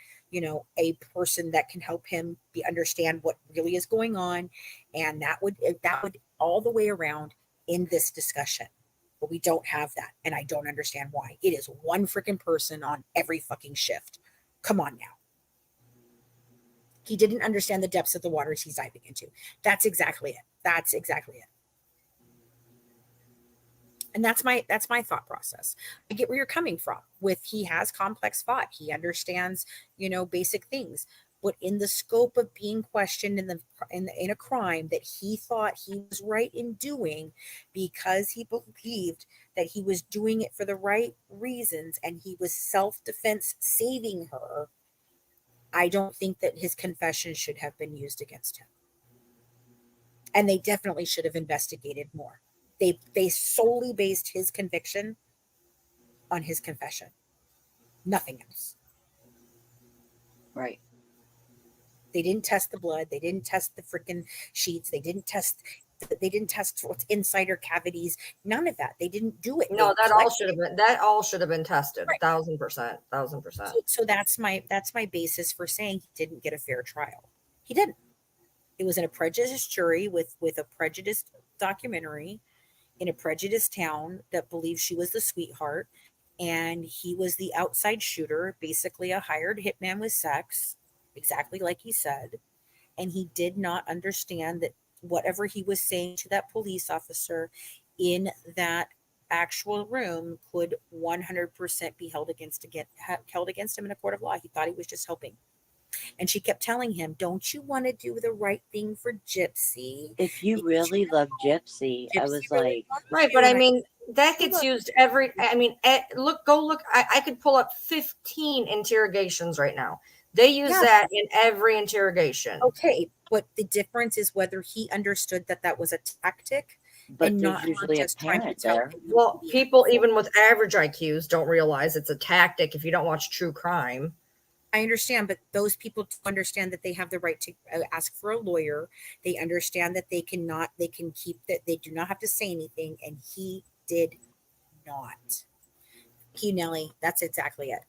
Speaker 1: a person that can help him understand what really is going on. And that would all the way around in this discussion. But we don't have that, and I don't understand why. It is one freaking person on every fucking shift. Come on now. He didn't understand the depths of the waters he's diving into. That's exactly it. And that's my thought process. I get where you're coming from with, he has complex thought. He understands, basic things. But in the scope of being questioned in a crime that he thought he was right in doing, because he believed that he was doing it for the right reasons and he was self-defense saving her, I don't think that his confession should have been used against him. And they definitely should have investigated more. They solely based his conviction on his confession, nothing else.
Speaker 2: Right.
Speaker 1: They didn't test the blood. They didn't test the freaking sheets. They didn't test what's inside her cavities. None of that. They didn't do it.
Speaker 4: No,
Speaker 1: They
Speaker 4: that all should have been tested.
Speaker 1: Right.
Speaker 4: 1000%. 1000%.
Speaker 1: So that's my basis for saying he didn't get a fair trial. He didn't. It was in a prejudiced jury with a prejudiced documentary in a prejudiced town that believed she was the sweetheart, and he was the outside shooter, basically a hired hitman with sex, exactly like he said. And he did not understand that whatever he was saying to that police officer in that actual room could 100% be held against him in a court of law. He thought he was just helping. And she kept telling him, don't you want to do the right thing for Gypsy?
Speaker 2: If you really love Gypsy, I was
Speaker 1: really
Speaker 2: like,
Speaker 1: loves
Speaker 4: Right,
Speaker 1: you.
Speaker 4: but I
Speaker 1: And
Speaker 4: mean, that gets used go look. I could pull up 15 interrogations right now. They use
Speaker 1: Yeah.
Speaker 4: that in every interrogation.
Speaker 1: okay, but the difference is whether he understood that that was a tactic
Speaker 2: but
Speaker 1: and
Speaker 2: there's
Speaker 1: not
Speaker 2: usually a
Speaker 1: just trying to
Speaker 2: parent
Speaker 1: tell
Speaker 2: there.
Speaker 1: him.
Speaker 4: Well, people even with average IQs don't realize it's a tactic if you don't watch true crime.
Speaker 1: I understand, but those people do understand that they have the right to ask for a lawyer. They understand that they can keep that. They do not have to say anything. And he did not. Nelly, that's exactly it.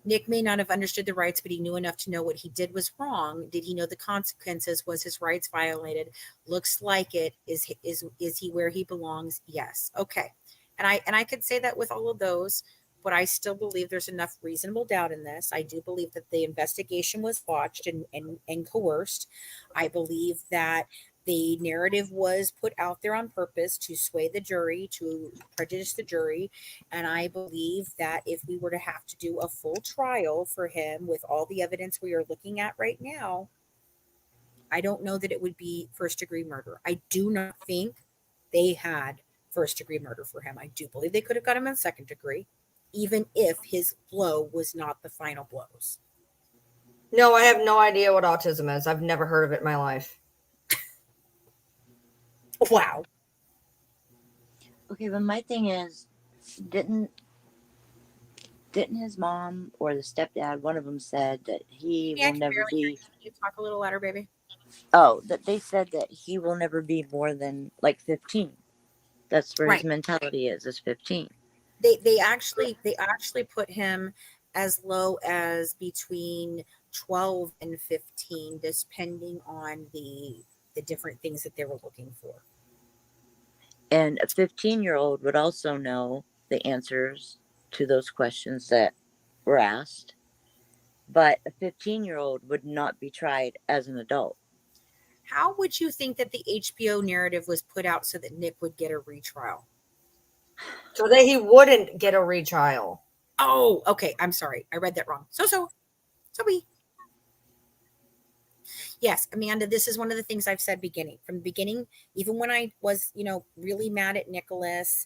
Speaker 1: Nick may not have understood the rights, but he knew enough to know what he did was wrong. Did he know the consequences? Was his rights violated? Looks like it. Is he where he belongs? Yes. Okay. And I could say that with all of those, but I still believe there's enough reasonable doubt in this. I do believe that the investigation was watched and coerced. I believe that the narrative was put out there on purpose to sway the jury, to prejudice the jury. And I believe that if we were to have to do a full trial for him with all the evidence we are looking at right now, I don't know that it would be first degree murder. I do not think they had first degree murder for him. I do believe they could have got him in second degree, even if his blow was not the final blows.
Speaker 4: No, I have no idea what autism is. I've never heard of it in my life.
Speaker 1: Wow.
Speaker 2: Okay, but my thing is, didn't his mom or the stepdad, one of them said that he
Speaker 1: Yeah, I
Speaker 2: will
Speaker 1: can
Speaker 2: never
Speaker 1: barely hear
Speaker 2: be,
Speaker 1: you. Talk a little louder, baby.
Speaker 2: that they said that he will never be more than like 15. That's where
Speaker 1: Right.
Speaker 2: his mentality is 15.
Speaker 1: They actually put him as low as between 12 and 15, depending on the different things that they were looking for.
Speaker 2: And a 15-year-old would also know the answers to those questions that were asked. But a 15-year-old would not be tried as an adult.
Speaker 1: How would you think that the HBO narrative was put out so that Nick would get a retrial?
Speaker 4: So that he wouldn't get a retrial.
Speaker 1: Oh, okay. I'm sorry. I read that wrong. So be. Yes, Amanda, this is one of the things I've said from the beginning, even when I was, really mad at Nicholas.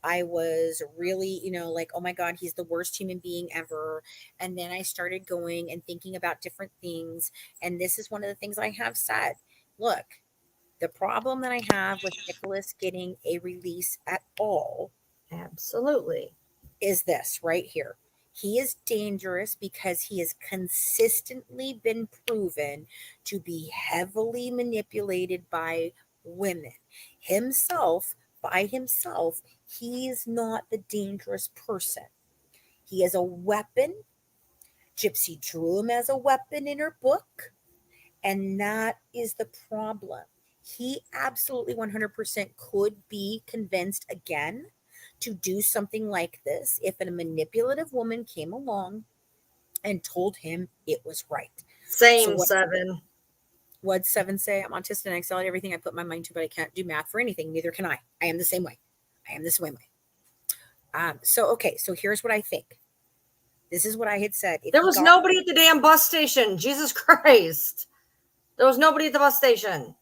Speaker 1: I was really, like, oh my God, he's the worst human being ever. And then I started going and thinking about different things. And this is one of the things I have said. Look, the problem that I have with Nicholas getting a release at all
Speaker 4: Absolutely.
Speaker 1: is this right here. He is dangerous because he has consistently been proven to be heavily manipulated by women. By himself, he is not the dangerous person. He is a weapon. Gypsy drew him as a weapon in her book. And that is the problem. He absolutely 100% could be convinced again to do something like this if a manipulative woman came along and told him it was right.
Speaker 4: Same, Seven.
Speaker 1: What'd Seven say? I'm autistic and excel at everything I put my mind to, but I can't do math for anything. Neither can I. I am the same way. So here's what I think. This is what I had said.
Speaker 4: There was nobody at the damn bus station. Jesus Christ. There was nobody at the bus station.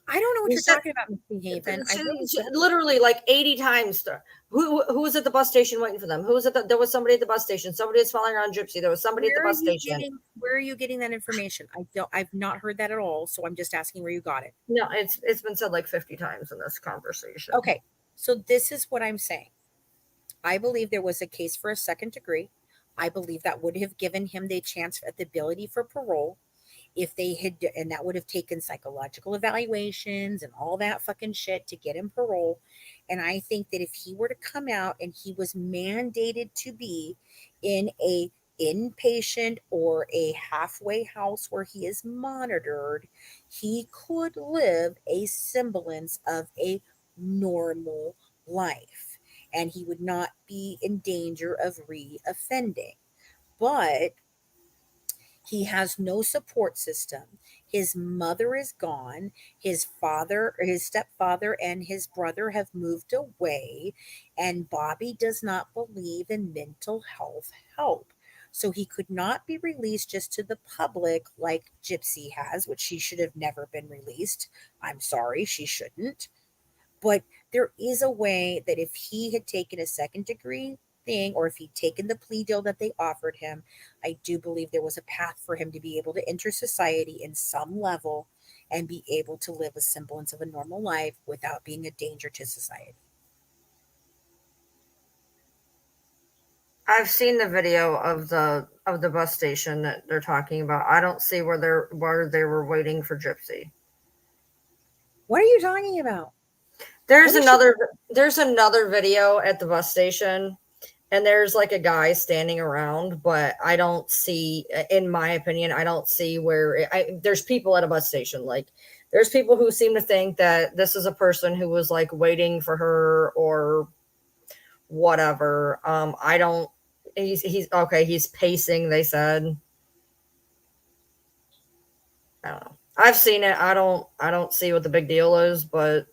Speaker 1: I don't know what
Speaker 4: You
Speaker 1: you're
Speaker 4: said-
Speaker 1: talking about, Miss Haven. I really don't.
Speaker 4: literally like 80 times. Who was at the bus station waiting for them? Who was at there was somebody at the bus station. Somebody was following around Gypsy. There was somebody at the bus station.
Speaker 1: Where are you getting that information? I've not heard that at all. So I'm just asking where you got it.
Speaker 4: No, it's been said like 50 times in this conversation.
Speaker 1: Okay. So this is what I'm saying. I believe there was a case for a second degree. I believe that would have given him the chance at the ability for parole if they had, and that would have taken psychological evaluations and all that fucking shit to get him parole. And I think that if he were to come out and he was mandated to be in a inpatient or a halfway house where he is monitored, he could live a semblance of a normal life and he would not be in danger of re-offending. But he has no support system. His mother is gone. His father, his stepfather, and his brother have moved away. And Bobby does not believe in mental health help. So he could not be released just to the public like Gypsy has, which she should have never been released. I'm sorry, she shouldn't. But there is a way that if he had taken a second degree thing or if he'd taken the plea deal that they offered him, I do believe there was a path for him to be able to enter society in some level and be able to live a semblance of a normal life without being a danger to society.
Speaker 4: I've seen the video of the bus station that they're talking about. I don't see where they were waiting for Gypsy.
Speaker 1: What are you talking about?
Speaker 4: There's another video at the bus station, and there's like a guy standing around, but I don't see, in my opinion, I don't see where there's people at a bus station. Like there's people who seem to think that this is a person who was like waiting for her or whatever. I don't. He's okay. He's pacing. They said. I don't know. I've seen it. I don't see what the big deal is, but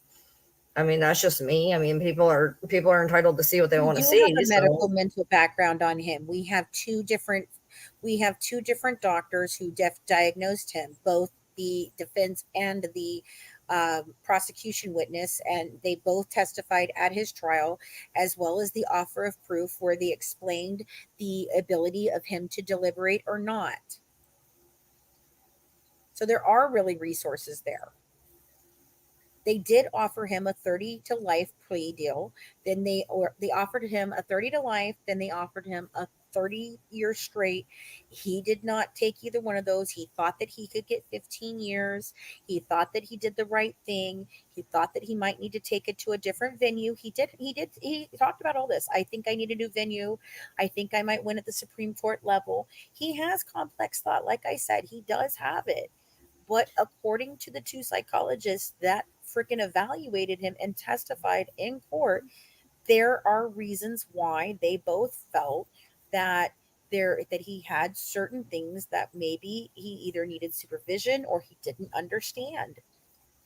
Speaker 4: I mean that's just me. I mean people are entitled to see what they want to see.
Speaker 1: Have a medical mental background on him. We have two different doctors who diagnosed him, both the defense and the prosecution witness, and they both testified at his trial, as well as the offer of proof where they explained the ability of him to deliberate or not. So there are really resources there. They did offer him a 30 to life plea deal. Then they offered him a 30 to life. Then they offered him a 30 years straight. He did not take either one of those. He thought that he could get 15 years. He thought that he did the right thing. He thought that he might need to take it to a different venue. He talked about all this. I think I need a new venue. I think I might win at the Supreme Court level. He has complex thought. Like I said, he does have it. But according to the two psychologists that freaking evaluated him and testified in court, there are reasons why they both felt that he had certain things that maybe he either needed supervision or he didn't understand.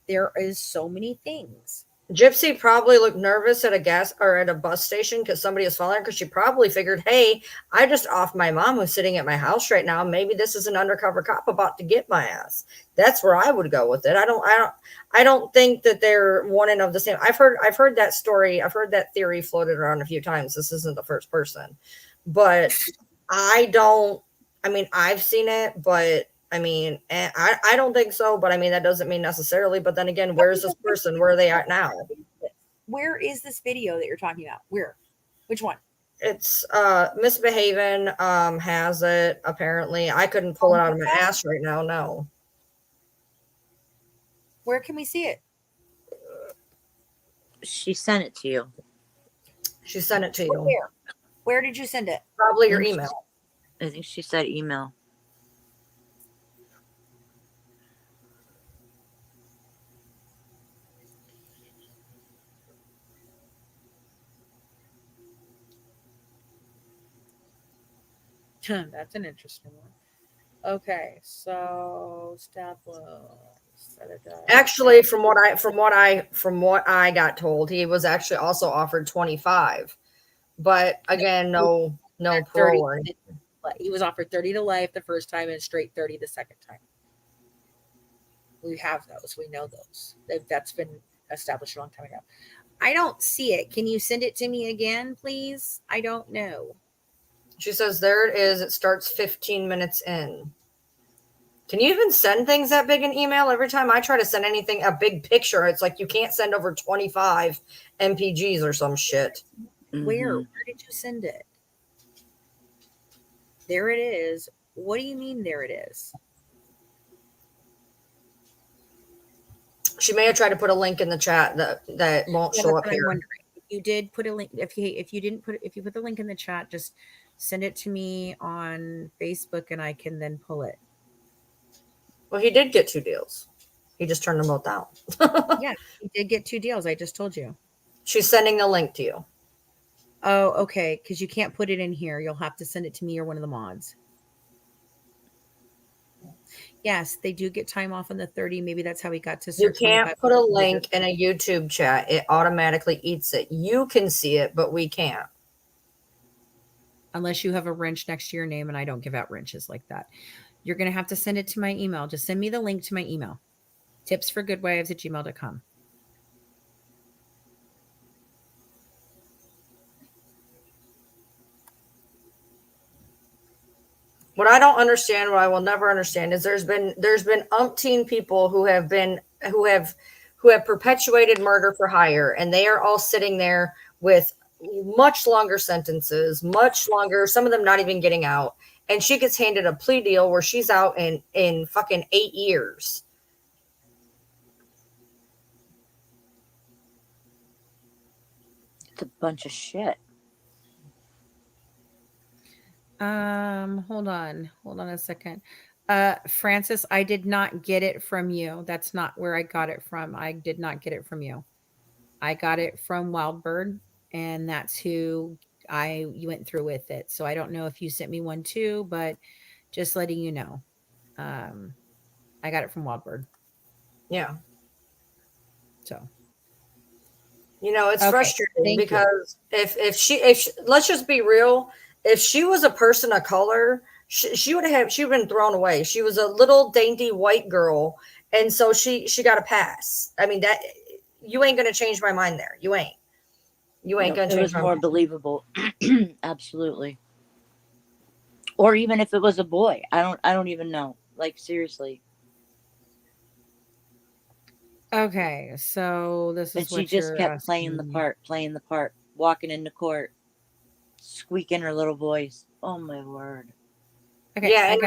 Speaker 1: There is so many things.
Speaker 4: Gypsy probably looked nervous at a bus station because somebody was following her, because she probably figured, hey, I just offed my mom who's sitting at my house right now. Maybe this is an undercover cop about to get my ass. That's where I would go with it. I don't think that they're one and of the same. I've heard that story. I've heard that theory floated around a few times. This isn't the first person, but I've seen it, but I mean, I don't think so, but I mean, that doesn't mean necessarily. But then again, where's this person? Where are they at now?
Speaker 1: Where is this video that you're talking about? Where? Which one?
Speaker 4: It's Misbehaving has it, apparently. I couldn't pull it out of my ass right now, no.
Speaker 1: Where can we see it?
Speaker 2: She sent it to you.
Speaker 4: She sent it to you.
Speaker 1: Where did you send it?
Speaker 4: Probably your email.
Speaker 2: I think she said email.
Speaker 1: That's an interesting one. Okay, so step
Speaker 4: Actually, from what I got told, he was actually also offered 25. But again, no parole or anything.
Speaker 1: He was offered 30 to life the first time and straight 30 the second time. We have those. We know those. That's been established a long time ago. I don't see it. Can you send it to me again, please? I don't know.
Speaker 4: She says, there it is. It starts 15 minutes in. Can you even send things that big in email? Every time I try to send anything, a big picture, it's like you can't send over 25 MPGs or some shit.
Speaker 1: Where did you send it? There it is. What do you mean there it is?
Speaker 4: She may have tried to put a link in the chat that won't show up here.
Speaker 1: If you did put a link, if you put the link in the chat, just send it to me on Facebook and I can then pull it.
Speaker 4: Well, he did get 2 deals. He just turned them both down.
Speaker 1: Yeah, he did get 2 deals. I just told you.
Speaker 4: She's sending the link to you.
Speaker 1: Oh, okay. Because you can't put it in here. You'll have to send it to me or one of the mods. Yes, they do get time off on the 30. Maybe that's how he got to.
Speaker 4: You can't put a link in a YouTube chat. It automatically eats it. You can see it, but we can't.
Speaker 1: Unless you have a wrench next to your name, and I don't give out wrenches like that. You're going to have to send it to my email. Just send me the link to my email. tipsforgoodwives@gmail.com.
Speaker 4: What I don't understand, what I will never understand, is there's been umpteen people who have perpetuated murder for hire, and they are all sitting there with much longer sentences, much longer, some of them not even getting out. And she gets handed a plea deal where she's out in fucking 8 years.
Speaker 2: It's a bunch of shit.
Speaker 1: Hold on a second. Francis, I did not get it from you. That's not where I got it from. I did not get it from you. I got it from Wildbird, and that's who you went through with it. So I don't know if you sent me one too, but just letting you know. I got it from Wildbird.
Speaker 4: Yeah.
Speaker 1: So.
Speaker 4: You know, it's
Speaker 1: Okay,
Speaker 4: frustrating because if she let's just be real, if she was a person of color, she would have been thrown away. She was a little dainty white girl, and so she got a pass. I mean, that you ain't gonna change my mind there. You ain't gonna change
Speaker 2: it was
Speaker 4: my
Speaker 2: more
Speaker 4: mind.
Speaker 2: Believable. Absolutely. Or even if it was a boy, I don't even know. Like, seriously.
Speaker 1: Okay, so this is
Speaker 2: And she
Speaker 1: what
Speaker 2: just
Speaker 1: you're
Speaker 2: kept
Speaker 1: asking
Speaker 2: playing the part, walking into court, squeaking her little voice. Oh my word.
Speaker 1: Okay,
Speaker 4: Yeah,
Speaker 1: I
Speaker 4: and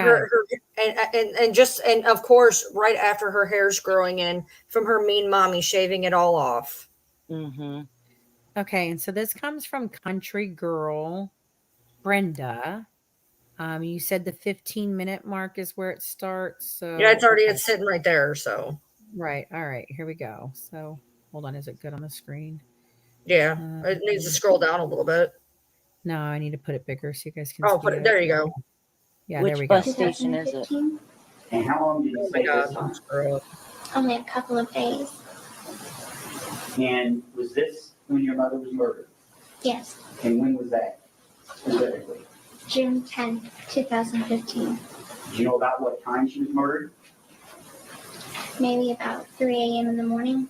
Speaker 1: got
Speaker 4: and of course, right after her hair's growing in from her mean mommy shaving it all off.
Speaker 2: Mm-hmm.
Speaker 1: Okay, and so this comes from Country Girl Brenda. You said the 15-minute mark is where it starts. So
Speaker 4: Yeah, it's sitting right there. So
Speaker 1: right, all right, here we go. So hold on, is it good on the screen?
Speaker 4: yeah, it needs to scroll down a little bit.
Speaker 1: No, I need to put it bigger so you guys can
Speaker 4: Oh,
Speaker 1: see
Speaker 4: put it there. You go.
Speaker 1: Yeah,
Speaker 2: Which
Speaker 1: there we
Speaker 2: bus
Speaker 1: go.
Speaker 2: station is it?
Speaker 7: And how long did you
Speaker 4: Oh my
Speaker 7: say
Speaker 4: God,
Speaker 7: this on?
Speaker 4: screw up.
Speaker 8: Only a couple of days.
Speaker 7: And was this when your mother was murdered?
Speaker 8: Yes,
Speaker 7: And when was that specifically?
Speaker 8: June 10th, 2015.
Speaker 7: Do you know about what time she was murdered?
Speaker 8: Maybe about 3 a.m. in the morning.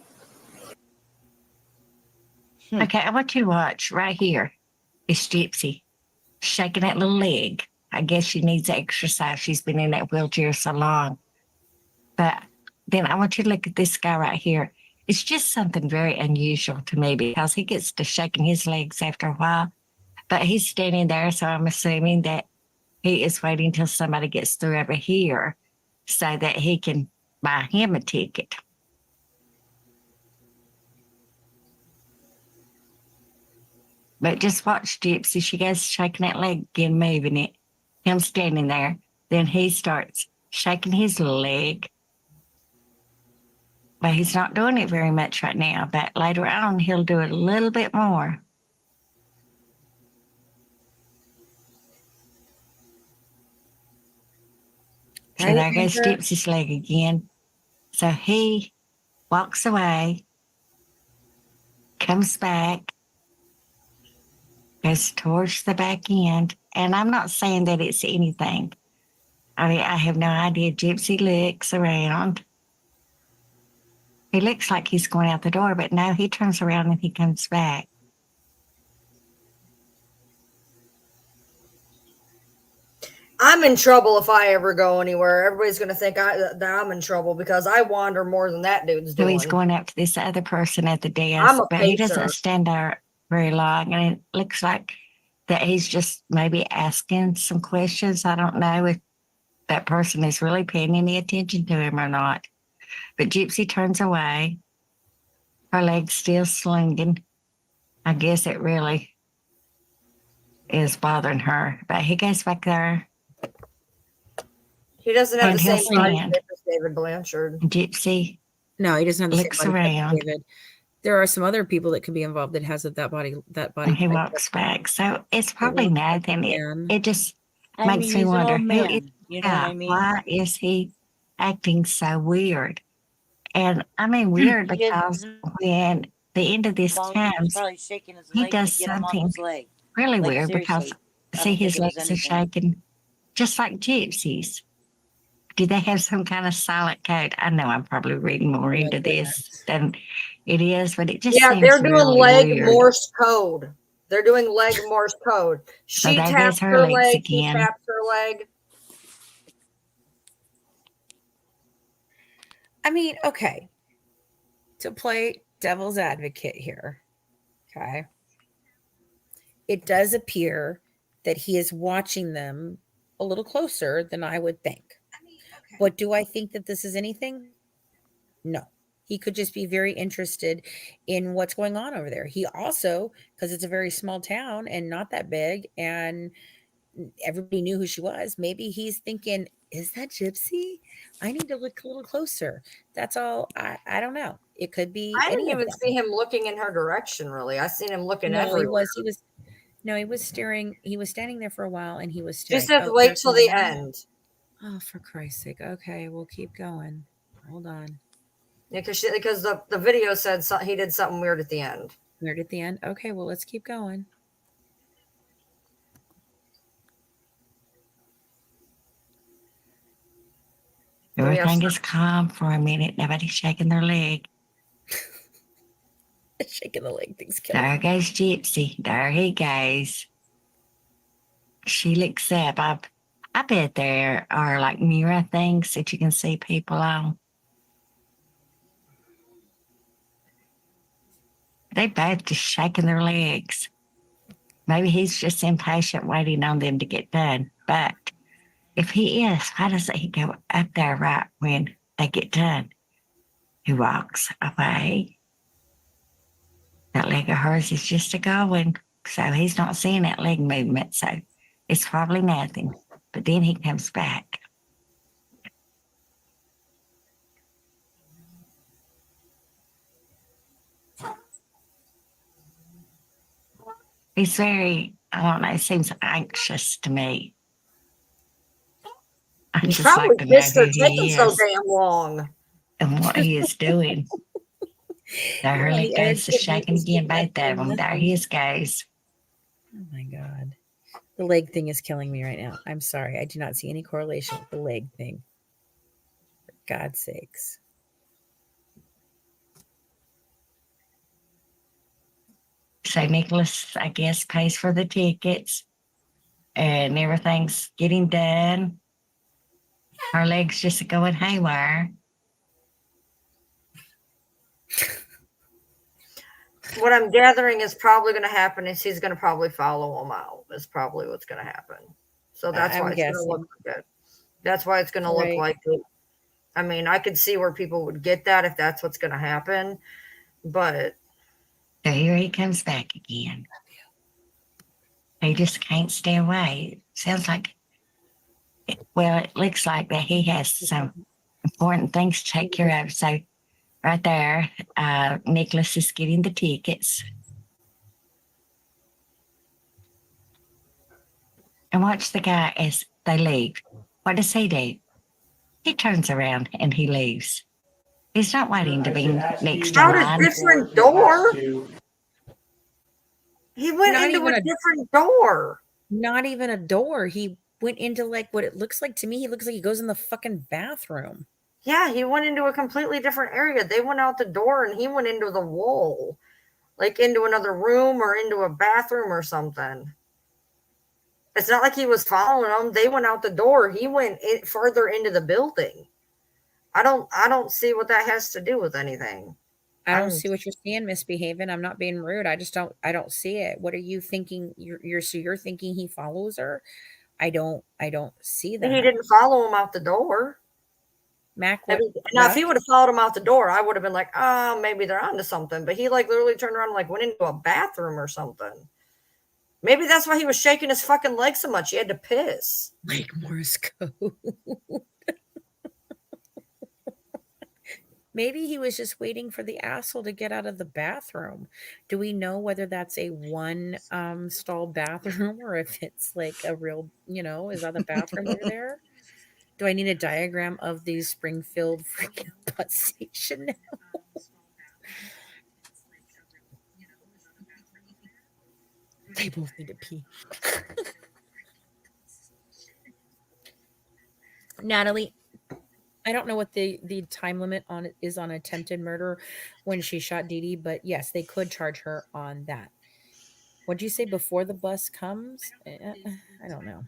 Speaker 9: Okay, I want you to watch right here. It's Gypsy shaking that little leg. I guess she needs exercise. She's been in that wheelchair so long. But then I want you to look at this guy right here. It's just something very unusual to me because he gets to shaking his legs after a while. But he's standing there, so I'm assuming that he is waiting till somebody gets through over here so that he can buy him a ticket. But just watch Gypsy. She goes shaking that leg again, moving it. Him standing there. Then he starts shaking his leg. But he's not doing it very much right now. But later on, he'll do it a little bit more. So there goes Gypsy's leg again. So he walks away, comes back, goes towards the back end. And I'm not saying that it's anything. I mean, I have no idea. Gypsy looks around. He looks like he's going out the door, but no, he turns around and he comes back.
Speaker 4: I'm in trouble if I ever go anywhere. Everybody's going to think that I'm in trouble because I wander more than that dude's
Speaker 9: So
Speaker 4: doing.
Speaker 9: he's going up to this other person at the desk,
Speaker 4: I'm a
Speaker 9: but he
Speaker 4: pacer.
Speaker 9: doesn't stand there very long. And it looks like that he's just maybe asking some questions. I don't know if that person is really paying any attention to him or not. But Gypsy turns away. Her leg's still slinging. I guess it really is bothering her. But he goes back there.
Speaker 4: He doesn't have
Speaker 9: And
Speaker 4: the
Speaker 9: he'll
Speaker 4: same body
Speaker 9: stand.
Speaker 4: shape as David Blanchard.
Speaker 9: And Gypsy
Speaker 1: No, he doesn't have the
Speaker 9: looks
Speaker 1: same body type as
Speaker 9: around.
Speaker 1: David. There are some other people that could be involved that has that body.
Speaker 9: And he
Speaker 1: type.
Speaker 9: walks back. So it's probably
Speaker 1: looks like
Speaker 9: nothing.
Speaker 1: him.
Speaker 9: It just
Speaker 2: I mean,
Speaker 9: makes me
Speaker 2: he's an
Speaker 9: wonder
Speaker 2: old
Speaker 9: who
Speaker 2: man.
Speaker 9: is
Speaker 2: You know what I
Speaker 9: that?
Speaker 2: mean?
Speaker 9: Why is he acting so weird? And I mean weird because when the end of this
Speaker 2: He's
Speaker 9: time,
Speaker 2: probably shaking his
Speaker 9: he
Speaker 2: leg
Speaker 9: does
Speaker 2: to get him off
Speaker 9: something
Speaker 2: his leg.
Speaker 9: really
Speaker 2: Like,
Speaker 9: weird because
Speaker 2: seriously, I
Speaker 9: see
Speaker 2: don't
Speaker 9: his
Speaker 2: think it was
Speaker 9: legs are
Speaker 2: anything.
Speaker 9: shaking just like gypsies. Do they have some kind of silent code? I know I'm probably reading more into this than it is, but it just
Speaker 4: Yeah,
Speaker 9: seems
Speaker 4: they're doing
Speaker 9: really
Speaker 4: leg
Speaker 9: weird.
Speaker 4: Morse code. They're doing leg Morse code. She
Speaker 9: there
Speaker 4: taps
Speaker 9: goes her
Speaker 4: her
Speaker 9: legs
Speaker 4: leg.
Speaker 9: again.
Speaker 4: He taps her leg.
Speaker 1: I mean, okay. To play devil's advocate here, okay. It does appear that he is watching them a little closer than I would think. But do I think that this is anything? No. He could just be very interested in what's going on over there. He also, because it's a very small town and not that big, and everybody knew who she was, maybe he's thinking, is that Gypsy? I need to look a little closer. That's all. I don't know. It could be
Speaker 4: I didn't
Speaker 1: any of
Speaker 4: even
Speaker 1: them.
Speaker 4: see him looking in her direction, really. I seen him looking
Speaker 1: No,
Speaker 4: everywhere.
Speaker 1: he was staring. He was standing there for a while and he was
Speaker 4: She
Speaker 1: staring.
Speaker 4: said,
Speaker 1: Oh,
Speaker 4: wait
Speaker 1: there's
Speaker 4: till the
Speaker 1: more.
Speaker 4: end.
Speaker 1: Oh, for Christ's sake. Okay, we'll keep going. Hold on.
Speaker 4: Yeah, because the video said he did something weird at the end.
Speaker 1: Weird at the end. Okay, well, let's keep going.
Speaker 9: Everything is calm for a minute. Nobody's shaking their leg.
Speaker 1: Shaking the leg thing's killing
Speaker 9: There
Speaker 1: me.
Speaker 9: goes Gypsy. There he goes. She looks up. I bet there are like mirror things that you can see people on. They both just shaking their legs. Maybe he's just impatient waiting on them to get done. But if he is, why doesn't he go up there right when they get done? He walks away. That leg of hers is just a going. So he's not seeing that leg movement. So it's probably nothing. But then he comes back. He's very, I don't know, seems anxious to me. I
Speaker 4: He
Speaker 9: just
Speaker 4: probably
Speaker 9: like to know
Speaker 4: pissed her
Speaker 9: who
Speaker 4: taking
Speaker 9: he
Speaker 4: so
Speaker 9: is
Speaker 4: damn long.
Speaker 9: and what he is doing. There
Speaker 1: You're on
Speaker 9: he
Speaker 1: the
Speaker 9: goes
Speaker 1: edge
Speaker 9: to
Speaker 1: of
Speaker 9: shaking
Speaker 1: making
Speaker 9: again, both
Speaker 1: that
Speaker 9: of them. There
Speaker 1: nothing.
Speaker 9: he goes.
Speaker 1: Oh my God. The leg thing is killing me right now. I'm sorry. I do not see any correlation with the leg thing. For God's sakes.
Speaker 9: So Nicholas, I guess, pays for the tickets and everything's getting done. Her legs just going haywire.
Speaker 4: What I'm gathering is probably going to happen is he's going to probably follow him out. Is probably what's going to happen. So that's
Speaker 1: I'm
Speaker 4: why it's going to
Speaker 1: guessing.
Speaker 4: look good. That's why it's going to look
Speaker 1: Right.
Speaker 4: like it. I mean, I could see where people would get that if that's what's going to happen. But
Speaker 9: So here he comes back again. He just can't stay away. Sounds like, well, it looks like that he has some important things to take care of. So right there, Nicholas is getting the tickets. And watch the guy as they leave. What does he do? He turns around and he leaves. He's not waiting to be next to
Speaker 4: out a
Speaker 9: line.
Speaker 4: different door. He went
Speaker 1: Not
Speaker 4: into
Speaker 1: even
Speaker 4: a
Speaker 1: a-
Speaker 4: different door.
Speaker 1: Not even a door. He went into like what it looks like to me. He looks like he goes in the fucking bathroom.
Speaker 4: Yeah, he went into a completely different area. They went out the door and he went into the wall, like into another room or into a bathroom or something. It's not like he was following them. They went out the door. He went further into the building. I don't see what that has to do with anything.
Speaker 1: I don't see what you're saying, misbehaving. I'm not being rude. I don't see it. What are you thinking? You're thinking he follows her? I don't see that.
Speaker 4: He didn't follow him out the door.
Speaker 1: Mac,
Speaker 4: now if he would have followed him out the door, I would have been like, oh, maybe they're onto something. But he like literally turned around and like went into a bathroom or something. Maybe that's why he was shaking his fucking leg so much. He had to piss.
Speaker 1: Like Morse code. Maybe he was just waiting for the asshole to get out of the bathroom. Do we know whether that's a one stall bathroom or if it's like a real, is that the bathroom over there? Do I need a diagram of the Springfield freaking bus station now? They both need to pee. Natalie, I don't know what the time limit is on attempted murder when she shot Dee Dee, but yes, they could charge her on that. What'd you say before the bus comes? I don't know.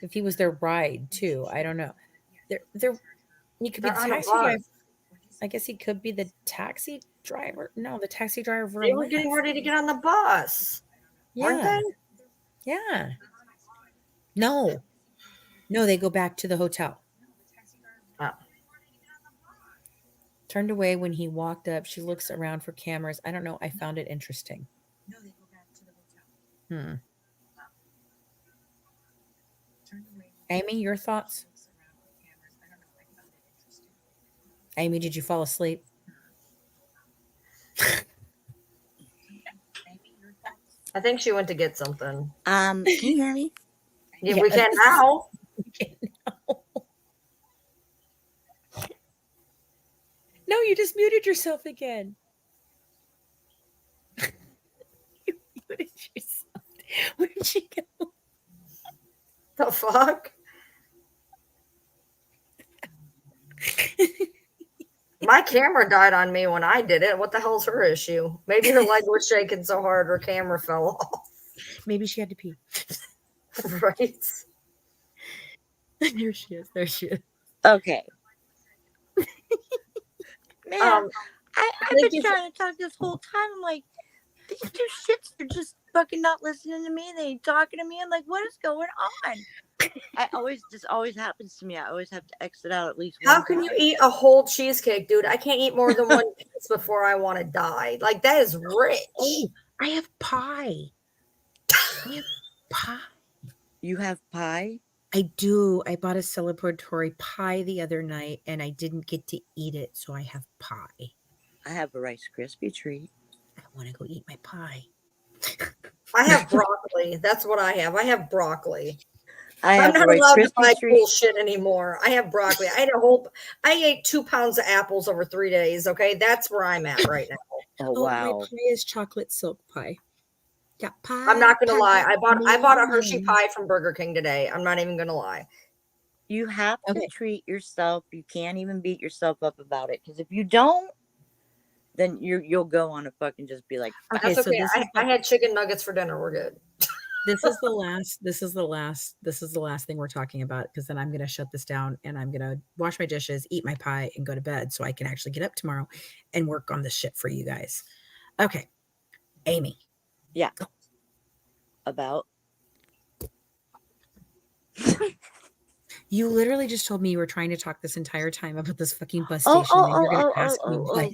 Speaker 1: If he was their ride too, I don't know. He could be the taxi driver. I guess he could be the taxi driver. No, the taxi driver.
Speaker 4: They were getting ready to get on the bus. Weren't they?
Speaker 1: Yeah. No, they go back to the hotel.
Speaker 4: Oh.
Speaker 1: Turned away when he walked up. She looks around for cameras. I don't know. I found it interesting. No, they go back to the hotel. Amy, your thoughts? Amy, did you fall asleep?
Speaker 4: I think she went to get something.
Speaker 2: Can you hear me?
Speaker 4: Yeah, we can now.
Speaker 1: No, you just muted yourself again. You muted yourself. Where'd she go?
Speaker 4: The fuck? My camera died on me when I did it. What the hell's her issue? Maybe her leg was shaking so hard her camera fell off.
Speaker 1: Maybe she had to pee.
Speaker 4: Right?
Speaker 1: There she is.
Speaker 2: Okay. Man, I've been trying to talk this whole time. I'm like, these two shits are just fucking not listening to me. They ain't talking to me. I'm like, what is going on? This always happens to me. I always have to exit out at least once.
Speaker 4: How can you eat a whole cheesecake, dude? I can't eat more than one piece before I want to die. Like, that is rich.
Speaker 1: Oh, I have pie.
Speaker 2: You have pie?
Speaker 1: I do. I bought a celebratory pie the other night and I didn't get to eat it, so I have pie.
Speaker 2: I have a Rice Krispie treat.
Speaker 1: I want to go eat my pie.
Speaker 4: I have broccoli. That's what I have. I have broccoli.
Speaker 2: I'm
Speaker 4: not allowed to buy cool shit anymore. I have broccoli. I ate 2 pounds of apples over 3 days. Okay, that's where I'm at right now.
Speaker 2: Oh wow!
Speaker 1: My pie is chocolate silk pie. Yeah, pie.
Speaker 4: I'm not gonna lie. I bought a Hershey pie from Burger King today. I'm not even gonna lie.
Speaker 2: You have to treat yourself. You can't even beat yourself up about it, because if you don't, then you'll go on a fucking just be like,
Speaker 4: okay. That's okay. I had chicken nuggets for dinner. We're good.
Speaker 1: This is the last thing we're talking about, because then I'm going to shut this down and I'm going to wash my dishes, eat my pie, and go to bed so I can actually get up tomorrow and work on this shit for you guys. Okay. Amy.
Speaker 2: Yeah. About?
Speaker 1: You literally just told me you were trying to talk this entire time about this fucking bus station. And you're going to ask me what?